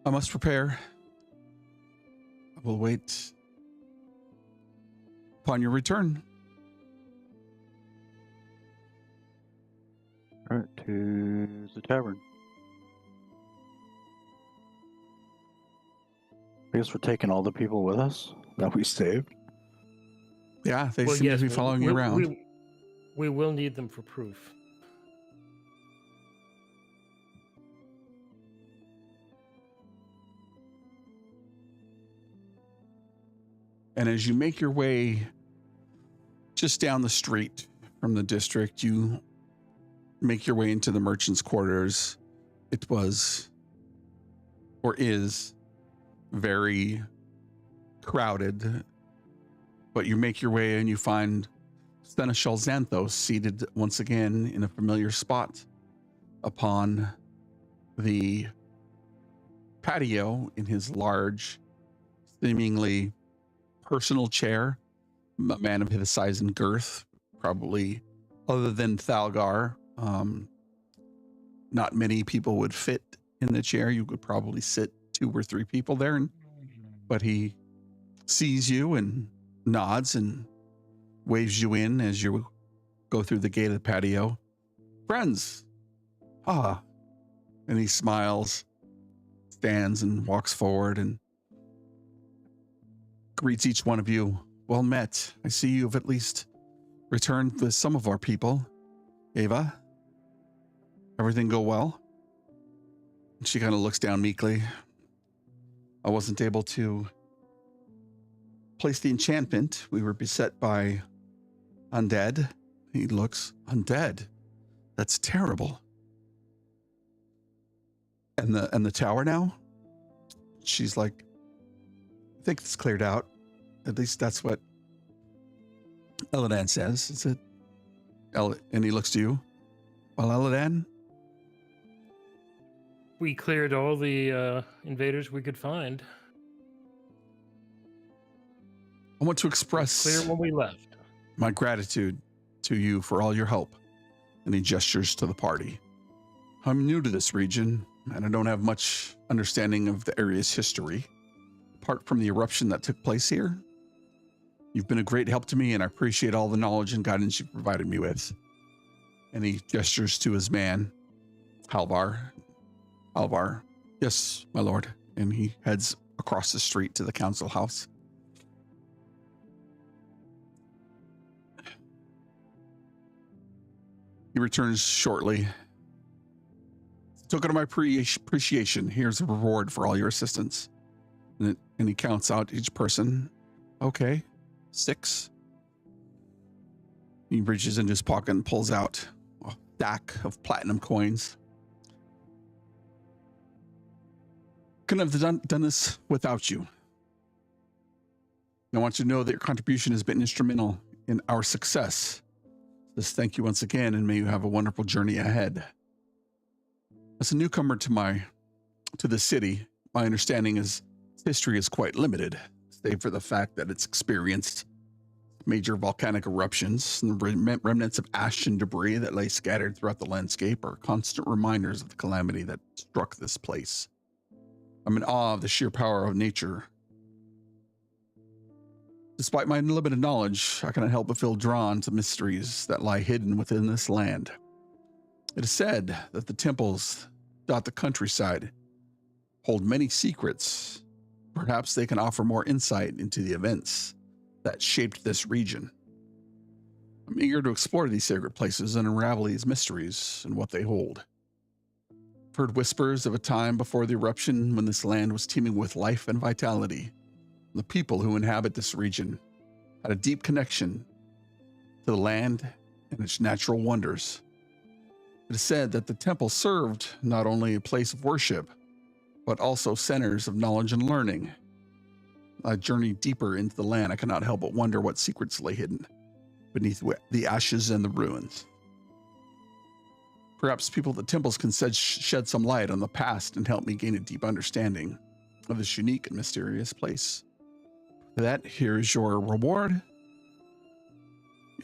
Speaker 2: I must prepare. I will wait upon your return.
Speaker 5: All right, to the tavern. I guess we're taking all the people with us that we saved.
Speaker 2: Yeah, they seem to be following you around.
Speaker 3: We will need them for proof.
Speaker 2: And as you make your way just down the street from the district, you make your way into the merchant's quarters. It was or is very crowded, but you make your way and you find Seneschal Xanthos seated once again in a familiar spot upon the patio in his large, seemingly personal chair. A man of his size and girth, probably other than Thalgar, not many people would fit in the chair. You could probably sit 2 or 3 people there, but he sees you and nods and waves you in as you go through the gate of the patio. Friends, and he smiles, stands and walks forward and greets each one of you. Well met. I see you've at least returned with some of our people. Ava, everything go well? And she kind of looks down meekly. I wasn't able to place the enchantment. We were beset by undead. He looks, undead? That's terrible. And the tower now? She's like, I think it's cleared out. At least that's what Eladan says. Is it? And he looks to you. Well, Eladan?
Speaker 3: We cleared all the invaders we could find.
Speaker 2: I want to express
Speaker 3: Clear when we left.
Speaker 2: my gratitude to you for all your help. And he gestures to the party. I'm new to this region, and I don't have much understanding of the area's history. Apart from the eruption that took place here, you've been a great help to me, and I appreciate all the knowledge and guidance you've provided me with. And he gestures to his man, Halvar. Halvar, yes, my lord. And he heads across the street to the council house. He returns shortly. Token of my appreciation, here's a reward for all your assistance. And he counts out each person. Okay, 6. He reaches into his pocket and pulls out a stack of platinum coins. Couldn't have done this without you. I want you to know that your contribution has been instrumental in our success. Just thank you once again, and may you have a wonderful journey ahead. As a newcomer to the city, my understanding is history is quite limited, save for the fact that it's experienced major volcanic eruptions, and the remnants of ash and debris that lay scattered throughout the landscape are constant reminders of the calamity that struck this place. I'm in awe of the sheer power of nature. Despite my limited knowledge, I cannot help but feel drawn to mysteries that lie hidden within this land. It is said that the temples dot the countryside hold many secrets. Perhaps they can offer more insight into the events that shaped this region. I'm eager to explore these sacred places and unravel these mysteries and what they hold. I've heard whispers of a time before the eruption when this land was teeming with life and vitality. The people who inhabit this region had a deep connection to the land and its natural wonders. It is said that the temple served not only a place of worship, but also centers of knowledge and learning. I journey deeper into the land. I cannot help but wonder what secrets lay hidden beneath the ashes and the ruins. Perhaps people at the temples can shed some light on the past and help me gain a deep understanding of this unique and mysterious place. For that, here is your reward.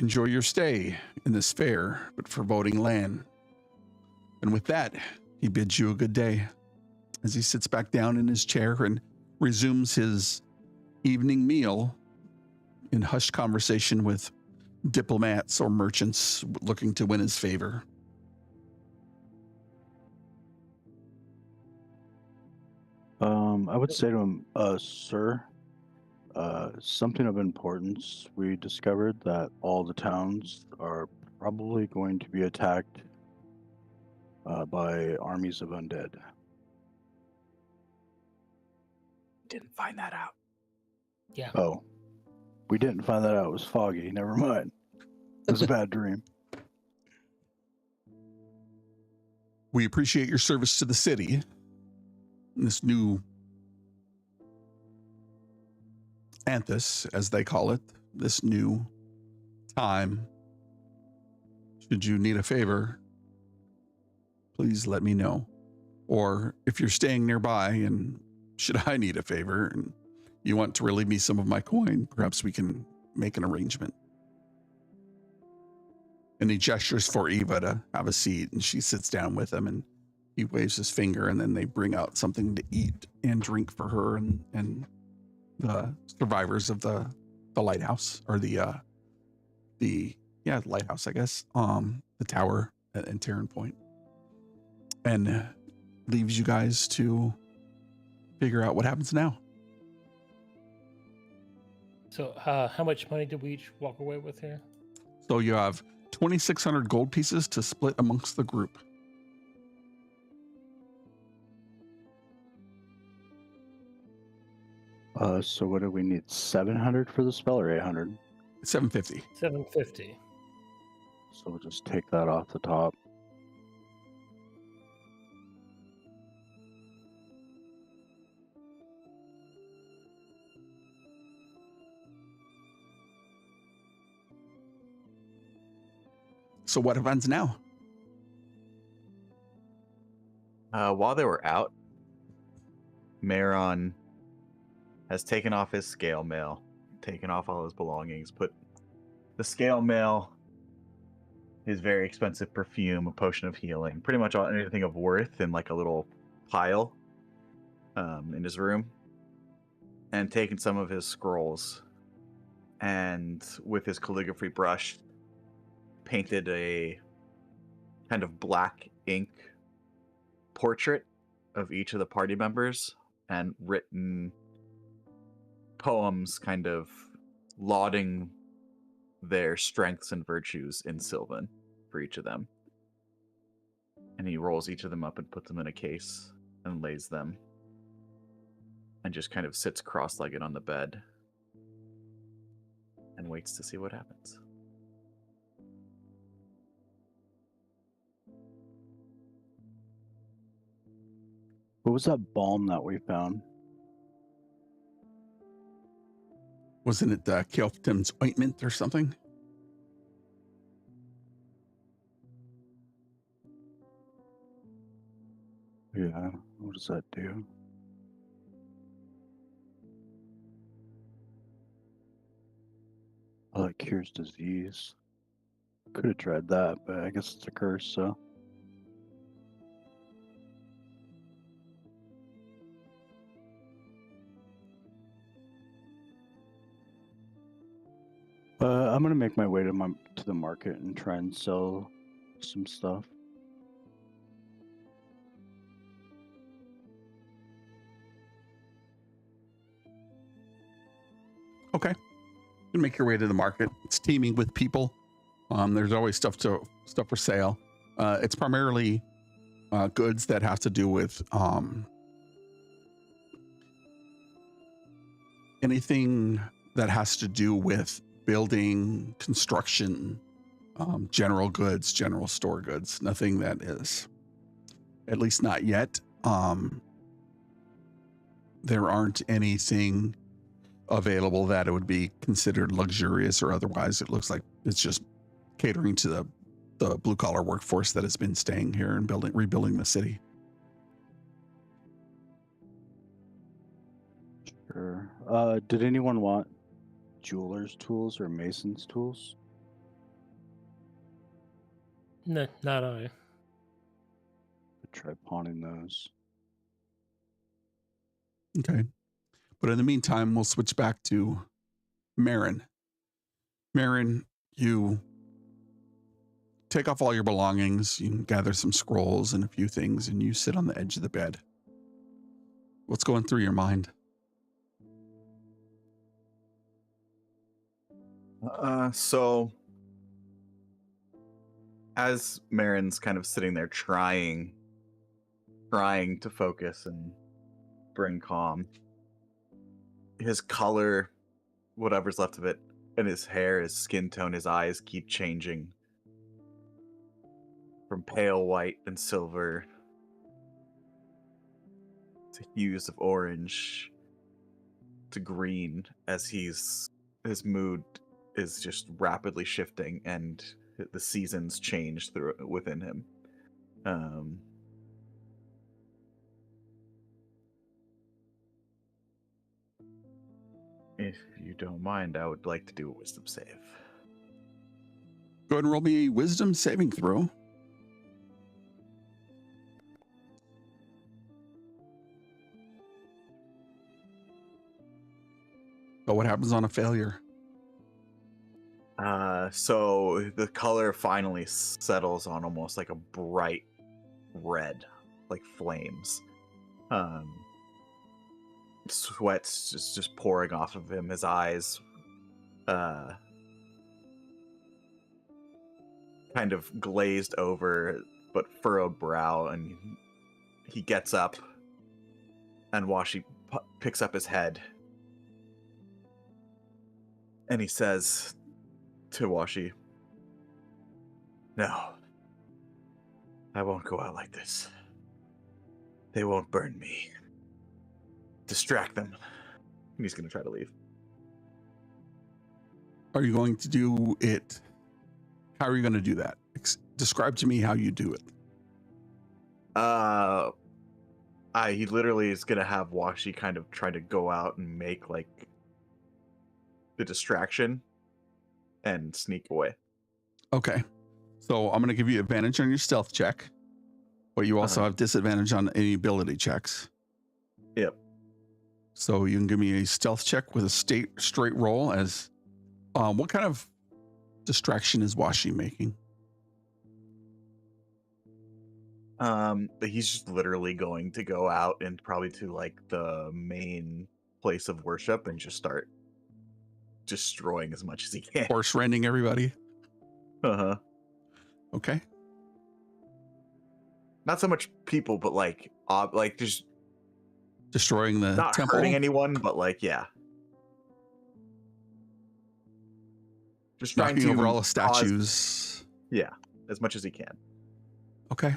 Speaker 2: Enjoy your stay in this fair but foreboding land. And with that, he bids you a good day as he sits back down in his chair and resumes his evening meal in hushed conversation with diplomats or merchants looking to win his favor.
Speaker 5: I would say to him, sir, something of importance. We discovered that all the towns are probably going to be attacked by armies of undead.
Speaker 7: Didn't find that out.
Speaker 3: Yeah.
Speaker 5: Oh, we didn't find that out. It was foggy. Never mind. It was a bad dream.
Speaker 2: We appreciate your service to the city. this new Anthus, as they call it, this new time. Should you need a favor, please let me know. Or if you're staying nearby and should I need a favor and you want to relieve me some of my coin, perhaps we can make an arrangement. And he gestures for Eva to have a seat, and she sits down with him, and he waves his finger, and then they bring out something to eat and drink for her and the survivors of the lighthouse, or the lighthouse, I guess, the tower in Terran Point, and leaves you guys to figure out what happens now.
Speaker 3: So, how much money did we each walk away with here?
Speaker 2: So you have 2,600 gold pieces to split amongst the group.
Speaker 5: So what do we need? 700 for the spell or 800?
Speaker 2: 750.
Speaker 3: 750.
Speaker 5: So we'll just take that off the top.
Speaker 2: So what happens now?
Speaker 7: While they were out, Maron has taken off his scale mail, taken off all his belongings, put the scale mail, his very expensive perfume, a potion of healing, pretty much anything of worth in like a little pile in his room, and taken some of his scrolls, and with his calligraphy brush painted a kind of black ink portrait of each of the party members and written poems kind of lauding their strengths and virtues in Sylvan for each of them. And he rolls each of them up and puts them in a case and lays them and just kind of sits cross-legged on the bed and waits to see what happens.
Speaker 5: What was that balm that we found?
Speaker 2: Wasn't it Keoftim's ointment or something?
Speaker 5: Yeah, what does that do? Oh, it cures disease. Could have tried that, but I guess it's a curse, so. I'm gonna make my way to the market and try and sell some stuff.
Speaker 2: Okay. You make your way to the market. It's teeming with people. There's always stuff for sale. It's primarily goods that have to do with anything that has to do with building, construction, general goods, general store goods. Nothing that is, at least not yet. There aren't anything available that it would be considered luxurious or otherwise. It looks like it's just catering to the blue collar workforce that has been staying here and rebuilding the city.
Speaker 5: Sure. Did anyone want jeweler's tools or mason's tools?
Speaker 3: No, not I.
Speaker 5: Try pawning those.
Speaker 2: Okay. But in the meantime, we'll switch back to Marin. Marin, you take off all your belongings, you gather some scrolls and a few things, and you sit on the edge of the bed. What's going through your mind?
Speaker 7: So as Marin's kind of sitting there trying to focus and bring calm, his color, whatever's left of it, and his hair, his skin tone, his eyes keep changing from pale white and silver to hues of orange to green as his mood is just rapidly shifting and the seasons change through within him. If you don't mind, I would like to do a wisdom save.
Speaker 2: Go ahead and roll me a wisdom saving throw. So what happens on a failure?
Speaker 7: So the color finally settles on almost like a bright red, like flames. Sweat's just pouring off of him. His eyes, kind of glazed over, but furrowed brow, and he gets up, and Washi picks up his head, and he says to Washi, "No, I won't go out like this. They won't burn me. Distract them." And he's going to try to leave.
Speaker 2: Are you going to do it? How are you going to do that? Describe to me how you do it.
Speaker 7: He literally is going to have Washi kind of try to go out and make like the distraction and sneak away.
Speaker 2: Okay. So I'm going to give you advantage on your stealth check, but you also have disadvantage on any ability checks.
Speaker 7: Yep.
Speaker 2: So you can give me a stealth check with a straight roll as what kind of distraction is Washi making?
Speaker 7: He's just literally going to go out and probably to like the main place of worship and just start destroying as much as he can.
Speaker 2: Horse rending everybody. Okay.
Speaker 7: Not so much people, but like just
Speaker 2: destroying the
Speaker 7: not
Speaker 2: temple.
Speaker 7: Hurting anyone, but like just trying
Speaker 2: knocking
Speaker 7: to
Speaker 2: over all the statues.
Speaker 7: Yeah, as much as he can.
Speaker 2: Okay.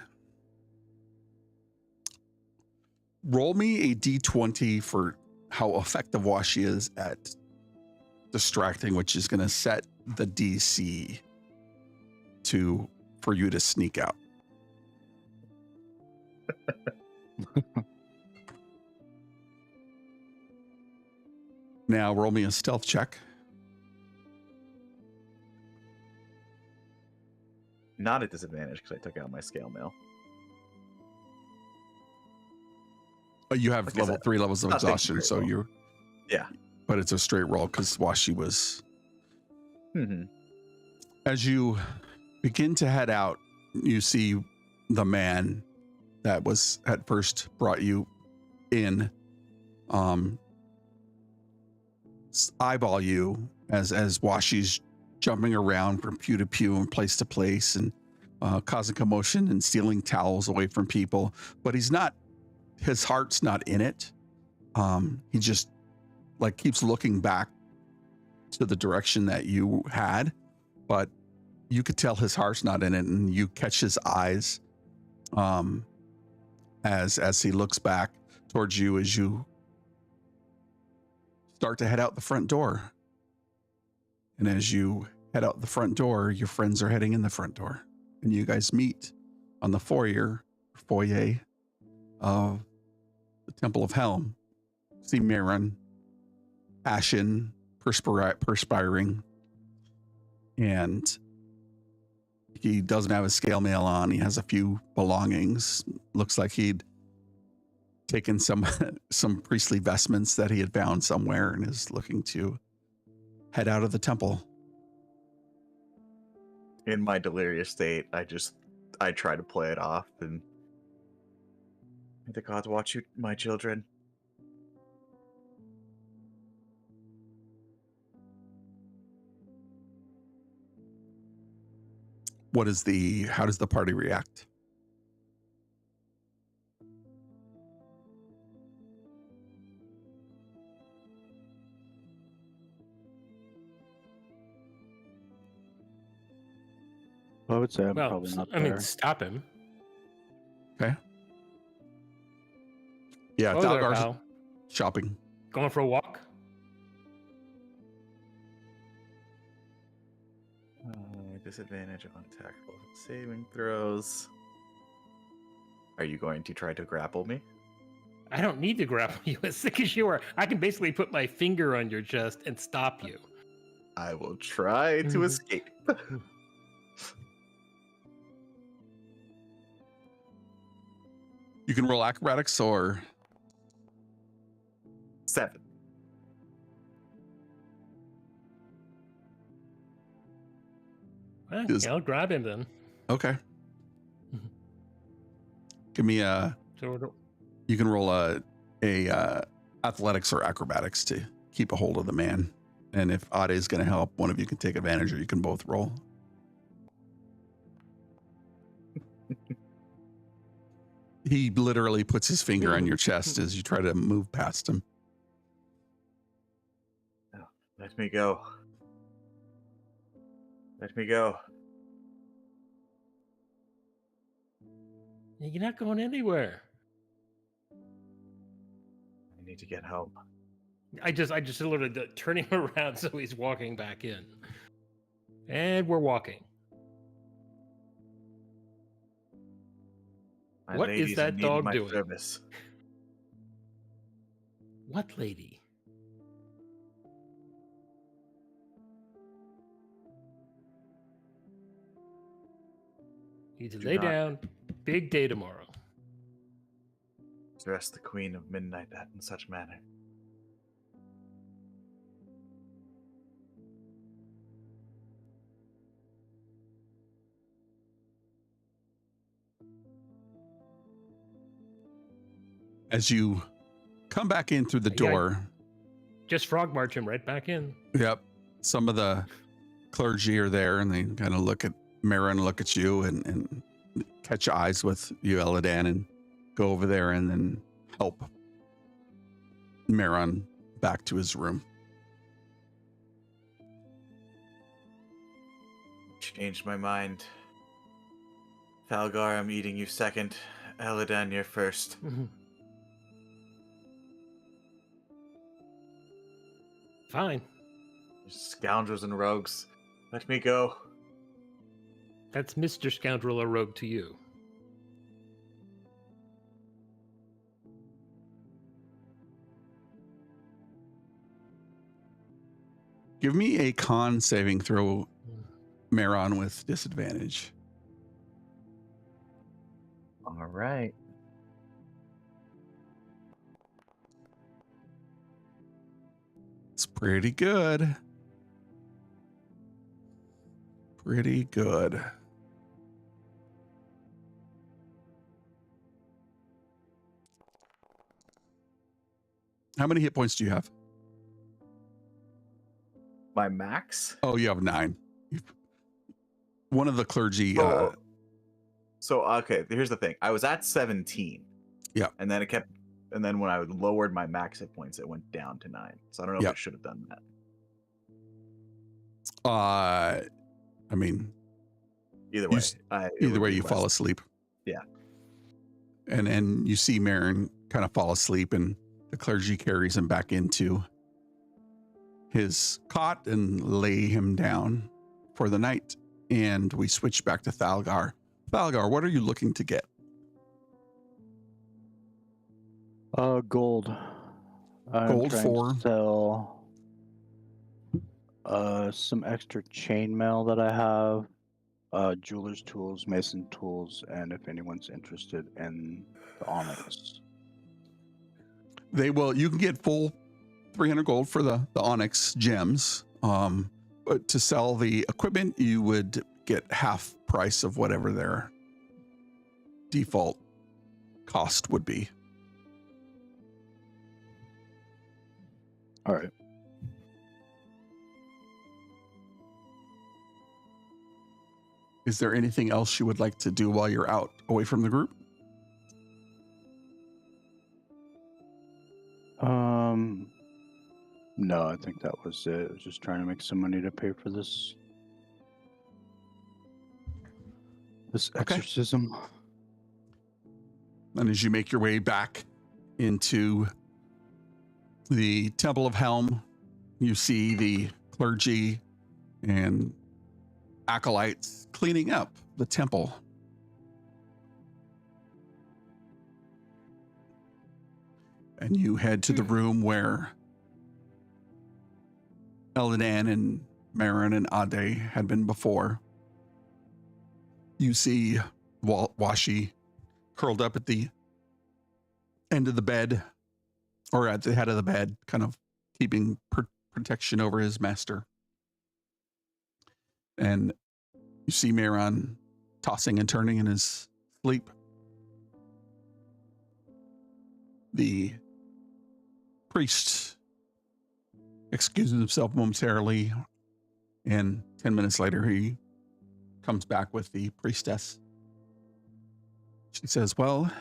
Speaker 2: Roll me a d20 for how effective Washi is at distracting, which is going to set the DC for you to sneak out. Now roll me a stealth check.
Speaker 7: Not at disadvantage because I took out my scale mail.
Speaker 2: You have
Speaker 7: Like I
Speaker 2: level
Speaker 7: said,
Speaker 2: 3 levels of
Speaker 7: nothing
Speaker 2: exhaustion,
Speaker 7: great
Speaker 2: so
Speaker 7: roll.
Speaker 2: you're...
Speaker 7: Yeah.
Speaker 2: But it's a straight roll because Washi was...
Speaker 7: Mm-hmm.
Speaker 2: As you begin to head out, you see the man that was at first brought you in eyeball you as Washi's jumping around from pew to pew and place to place and causing commotion and stealing towels away from people. But his heart's not in it. He just like keeps looking back to the direction that you had, but you could tell his heart's not in it, and you catch his eyes as he looks back towards you as you start to head out the front door. And as you head out the front door, your friends are heading in the front door, and you guys meet on the foyer of the Temple of Helm. See Marin, ashen, perspiring, and he doesn't have his scale mail on. He has a few belongings. Looks like he'd taken some priestly vestments that he had found somewhere and is looking to head out of the temple.
Speaker 7: In my delirious state, I try to play it off and may the gods watch you, my children.
Speaker 2: How does the party react?
Speaker 5: I would say I'm probably not there.
Speaker 3: Stop him.
Speaker 2: Okay. Yeah,
Speaker 3: Oh, there,
Speaker 2: Dalgar's
Speaker 3: pal.
Speaker 2: shopping.
Speaker 3: Going for a walk?
Speaker 7: Disadvantage on attack roll saving throws. Are you going to try to grapple me?
Speaker 3: I don't need to grapple you. As sick as you are, I can basically put my finger on your chest and stop you.
Speaker 7: I will try to escape.
Speaker 2: You can roll acrobatics or
Speaker 7: 7.
Speaker 3: Well,
Speaker 2: Is-
Speaker 3: yeah, I'll grab him then.
Speaker 2: okay. Give me a.
Speaker 3: So
Speaker 2: You can roll a athletics or acrobatics to keep a hold of the man. And if Ade is going to help, one of you can take advantage, or you can both roll. He literally puts his finger on your chest as you try to move past him.
Speaker 7: Let me go. Let me go.
Speaker 3: you're not going anywhere.
Speaker 7: I need to get home.
Speaker 3: I just literally turn him around so he's walking back in. And we're walking.
Speaker 7: My
Speaker 3: What is
Speaker 7: ladies
Speaker 3: that
Speaker 7: in need
Speaker 3: dog
Speaker 7: of my
Speaker 3: doing?
Speaker 7: service.
Speaker 3: What lady? Need to
Speaker 7: Do
Speaker 3: lay
Speaker 7: not-
Speaker 3: down. Big day tomorrow.
Speaker 7: Dress the Queen of Midnight in such manner.
Speaker 2: As you come back in through the
Speaker 3: Yeah.
Speaker 2: door,
Speaker 3: Just frog march him right back in.
Speaker 2: yep, some of the clergy are there, and they kind of look at Mara and look at you and catch eyes with you, Eladan, and go over there and then help Maron back to his room.
Speaker 7: Changed my mind. Falgar, I'm eating you second. Eladan, you're first.
Speaker 3: Fine.
Speaker 7: Scoundrels and rogues. Let me go.
Speaker 3: That's Mr. Scoundrel or Rogue to you.
Speaker 2: Give me a con saving throw, Maron, with disadvantage.
Speaker 7: All right.
Speaker 2: It's pretty good. Pretty good. How many hit points do you have?
Speaker 7: My max?
Speaker 2: Oh, you have 9. One of the clergy.
Speaker 7: So okay, here's the thing. I was at 17.
Speaker 2: Yeah.
Speaker 7: And then and then when I lowered my max hit points, it went down to 9. So I don't know if I should have done that.
Speaker 2: I mean,
Speaker 7: Either way,
Speaker 2: either way, you fall asleep.
Speaker 7: Yeah.
Speaker 2: And you see Marin kind of fall asleep, and the clergy carries him back into his cot and lay him down for the night. And we switch back to Thalgar. Thalgar, what are you looking to get?
Speaker 5: Gold. I'm
Speaker 2: Gold
Speaker 5: trying
Speaker 2: for?
Speaker 5: to sell some extra chainmail that I have, jeweler's tools, mason tools, and if anyone's interested in the onyx.
Speaker 2: You can get full 300 gold for the onyx gems. But to sell the equipment, you would get half price of whatever their default cost would be.
Speaker 5: All right.
Speaker 2: Is there anything else you would like to do while you're out away from the group?
Speaker 5: No, I think that was it. I was just trying to make some money to pay for this
Speaker 2: Okay.
Speaker 5: exorcism.
Speaker 2: And as you make your way back into the Temple of Helm. You see the clergy and acolytes cleaning up the temple. And you head to the room where Eldan and Marin and Ade had been before. You see Washi curled up at the end of the bed, or at the head of the bed, kind of keeping protection over his master. And you see Marin tossing and turning in his sleep. The priest excuses himself momentarily, and 10 minutes later he comes back with the priestess. She says, well,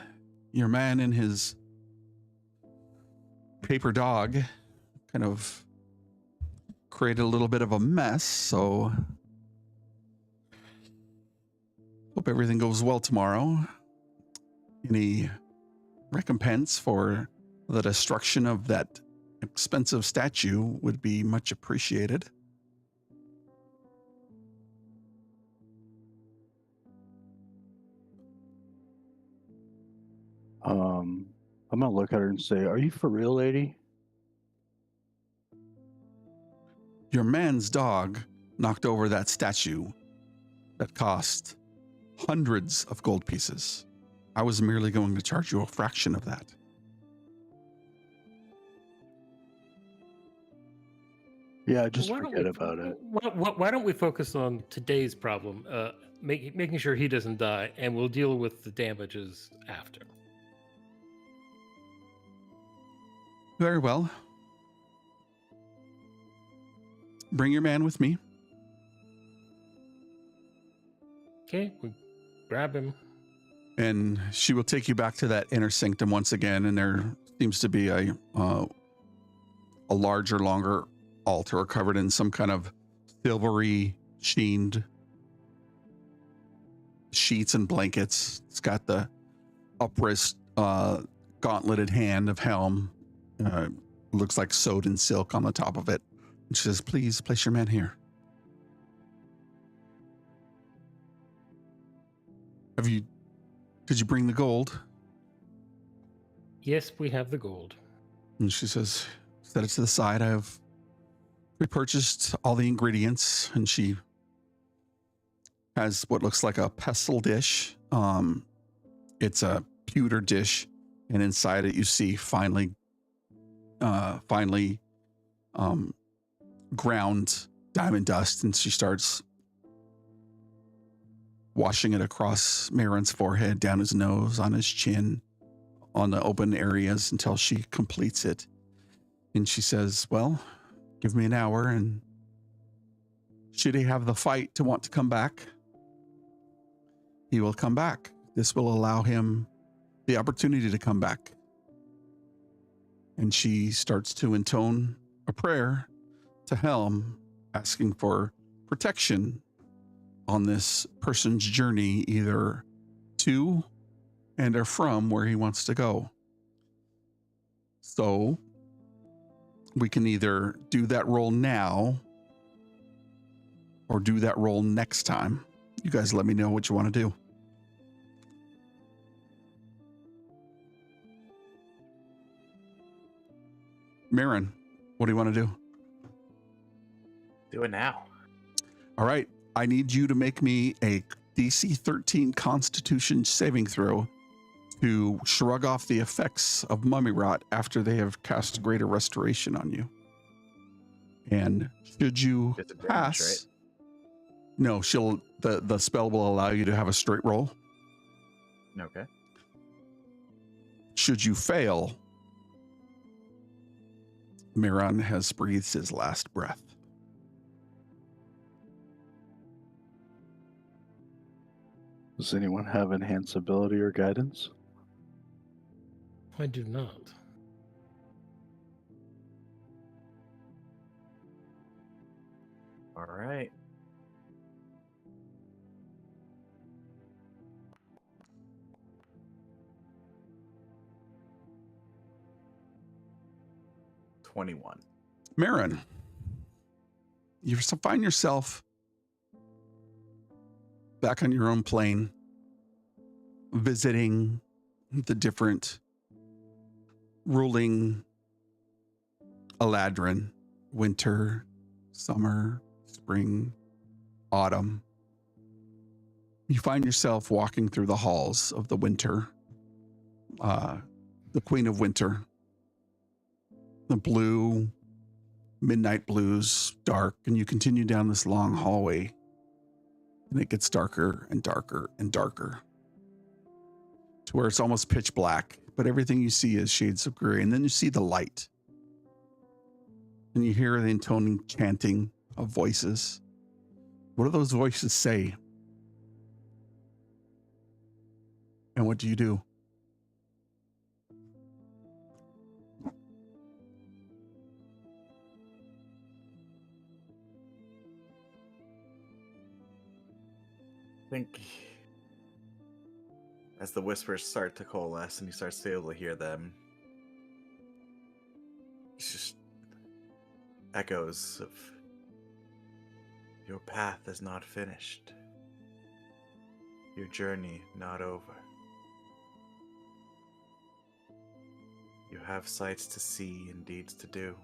Speaker 2: your man and his paper dog kind of created a little bit of a mess, so hope everything goes well tomorrow. Any recompense for the destruction of that expensive statue would be much appreciated.
Speaker 5: I'm gonna look at her and say, "Are you for real, lady?"
Speaker 2: Your man's dog knocked over that statue that cost hundreds of gold pieces. I was merely going to charge you a fraction of that.
Speaker 5: Yeah, just
Speaker 3: Why don't
Speaker 5: forget
Speaker 3: we-
Speaker 5: about it.
Speaker 3: Why don't we focus on today's problem, making sure he doesn't die, and we'll deal with the damages after.
Speaker 2: Very well. Bring your man with me.
Speaker 3: Okay, we grab him.
Speaker 2: And she will take you back to that inner sanctum once again, and there seems to be a larger, longer altar covered in some kind of silvery sheened sheets and blankets. It's got the uprist gauntleted hand of Helm. Looks like sewed in silk on the top of it. And she says, please place your man here. Did you bring the gold?
Speaker 3: Yes, we have the gold.
Speaker 2: And she says, set it to the side. I have repurchased all the ingredients. And she has what looks like a pestle dish. It's a pewter dish. And inside it, you see finely ground diamond dust. And she starts washing it across Marin's forehead, down his nose, on his chin, on the open areas until she completes it. And she says, well, give me an hour, and should he have the fight to want to come back, he will come back. This will allow him the opportunity to come back. And she starts to intone a prayer to Helm, asking for protection on this person's journey, either to and or from where he wants to go. So we can either do that role now or do that role next time. You guys let me know what you want to do. Marin, what do you want to do?
Speaker 7: Do it now.
Speaker 2: All right. I need you to make me a DC 13 Constitution saving throw to shrug off the effects of mummy rot after they have cast greater restoration on you. And should you pass,
Speaker 7: right?
Speaker 2: no, the spell will allow you to have a straight roll.
Speaker 7: Okay.
Speaker 2: Should you fail, Miran has breathed his last breath.
Speaker 5: Does anyone have enhanced ability or guidance?
Speaker 3: I do not.
Speaker 7: All right. 21.
Speaker 2: Marin, you find yourself back on your own plane, visiting the different ruling Eladrin, winter, summer, spring, autumn. You find yourself walking through the halls of the winter, the Queen of Winter, the blue, midnight blues, dark, and you continue down this long hallway, and it gets darker and darker and darker to where it's almost pitch black, but everything you see is shades of gray. And then you see the light, and you hear the intoning chanting of voices. What do those voices say? And what do you do?
Speaker 7: I think as the whispers start to coalesce and he starts to be able to hear them, it's just echoes of your path is not finished, your journey not over. You have sights to see and deeds to do.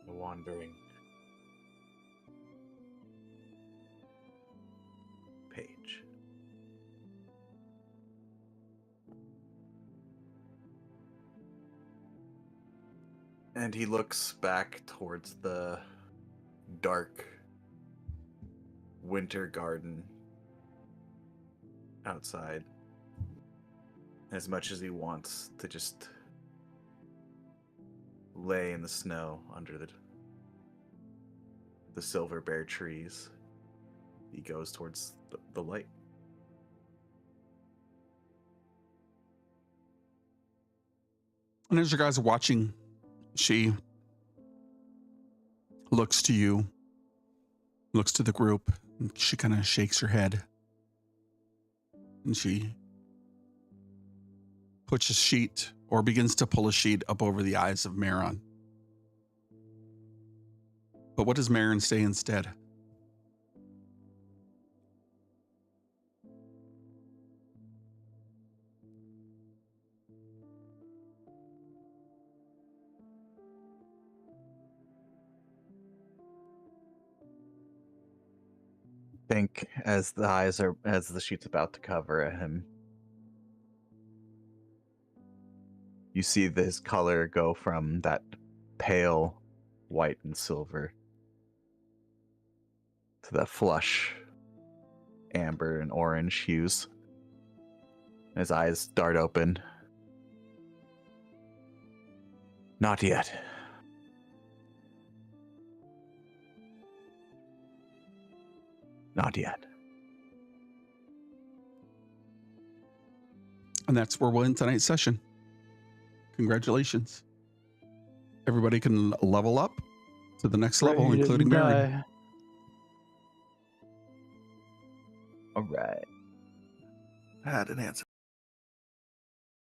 Speaker 7: The wandering page. And he looks back towards the dark winter garden outside, as much as he wants to just lay in the snow under the silver bear trees. He goes towards the light.
Speaker 2: And as you guys are watching, she looks to you, looks to the group, and she kind of shakes her head. And she puts a sheet, or begins to pull a sheet up over the eyes of Marin. But what does Marin say instead?
Speaker 7: Think as the sheet's about to cover him, you see this color go from that pale white and silver to that flush amber and orange hues. His eyes dart open. Not yet. Not yet.
Speaker 2: And that's where we'll end tonight's session. Congratulations. Everybody can level up to the next level,
Speaker 5: Pray you
Speaker 2: including
Speaker 5: didn't
Speaker 2: Marin.
Speaker 5: die.
Speaker 7: All right.
Speaker 1: I had an answer.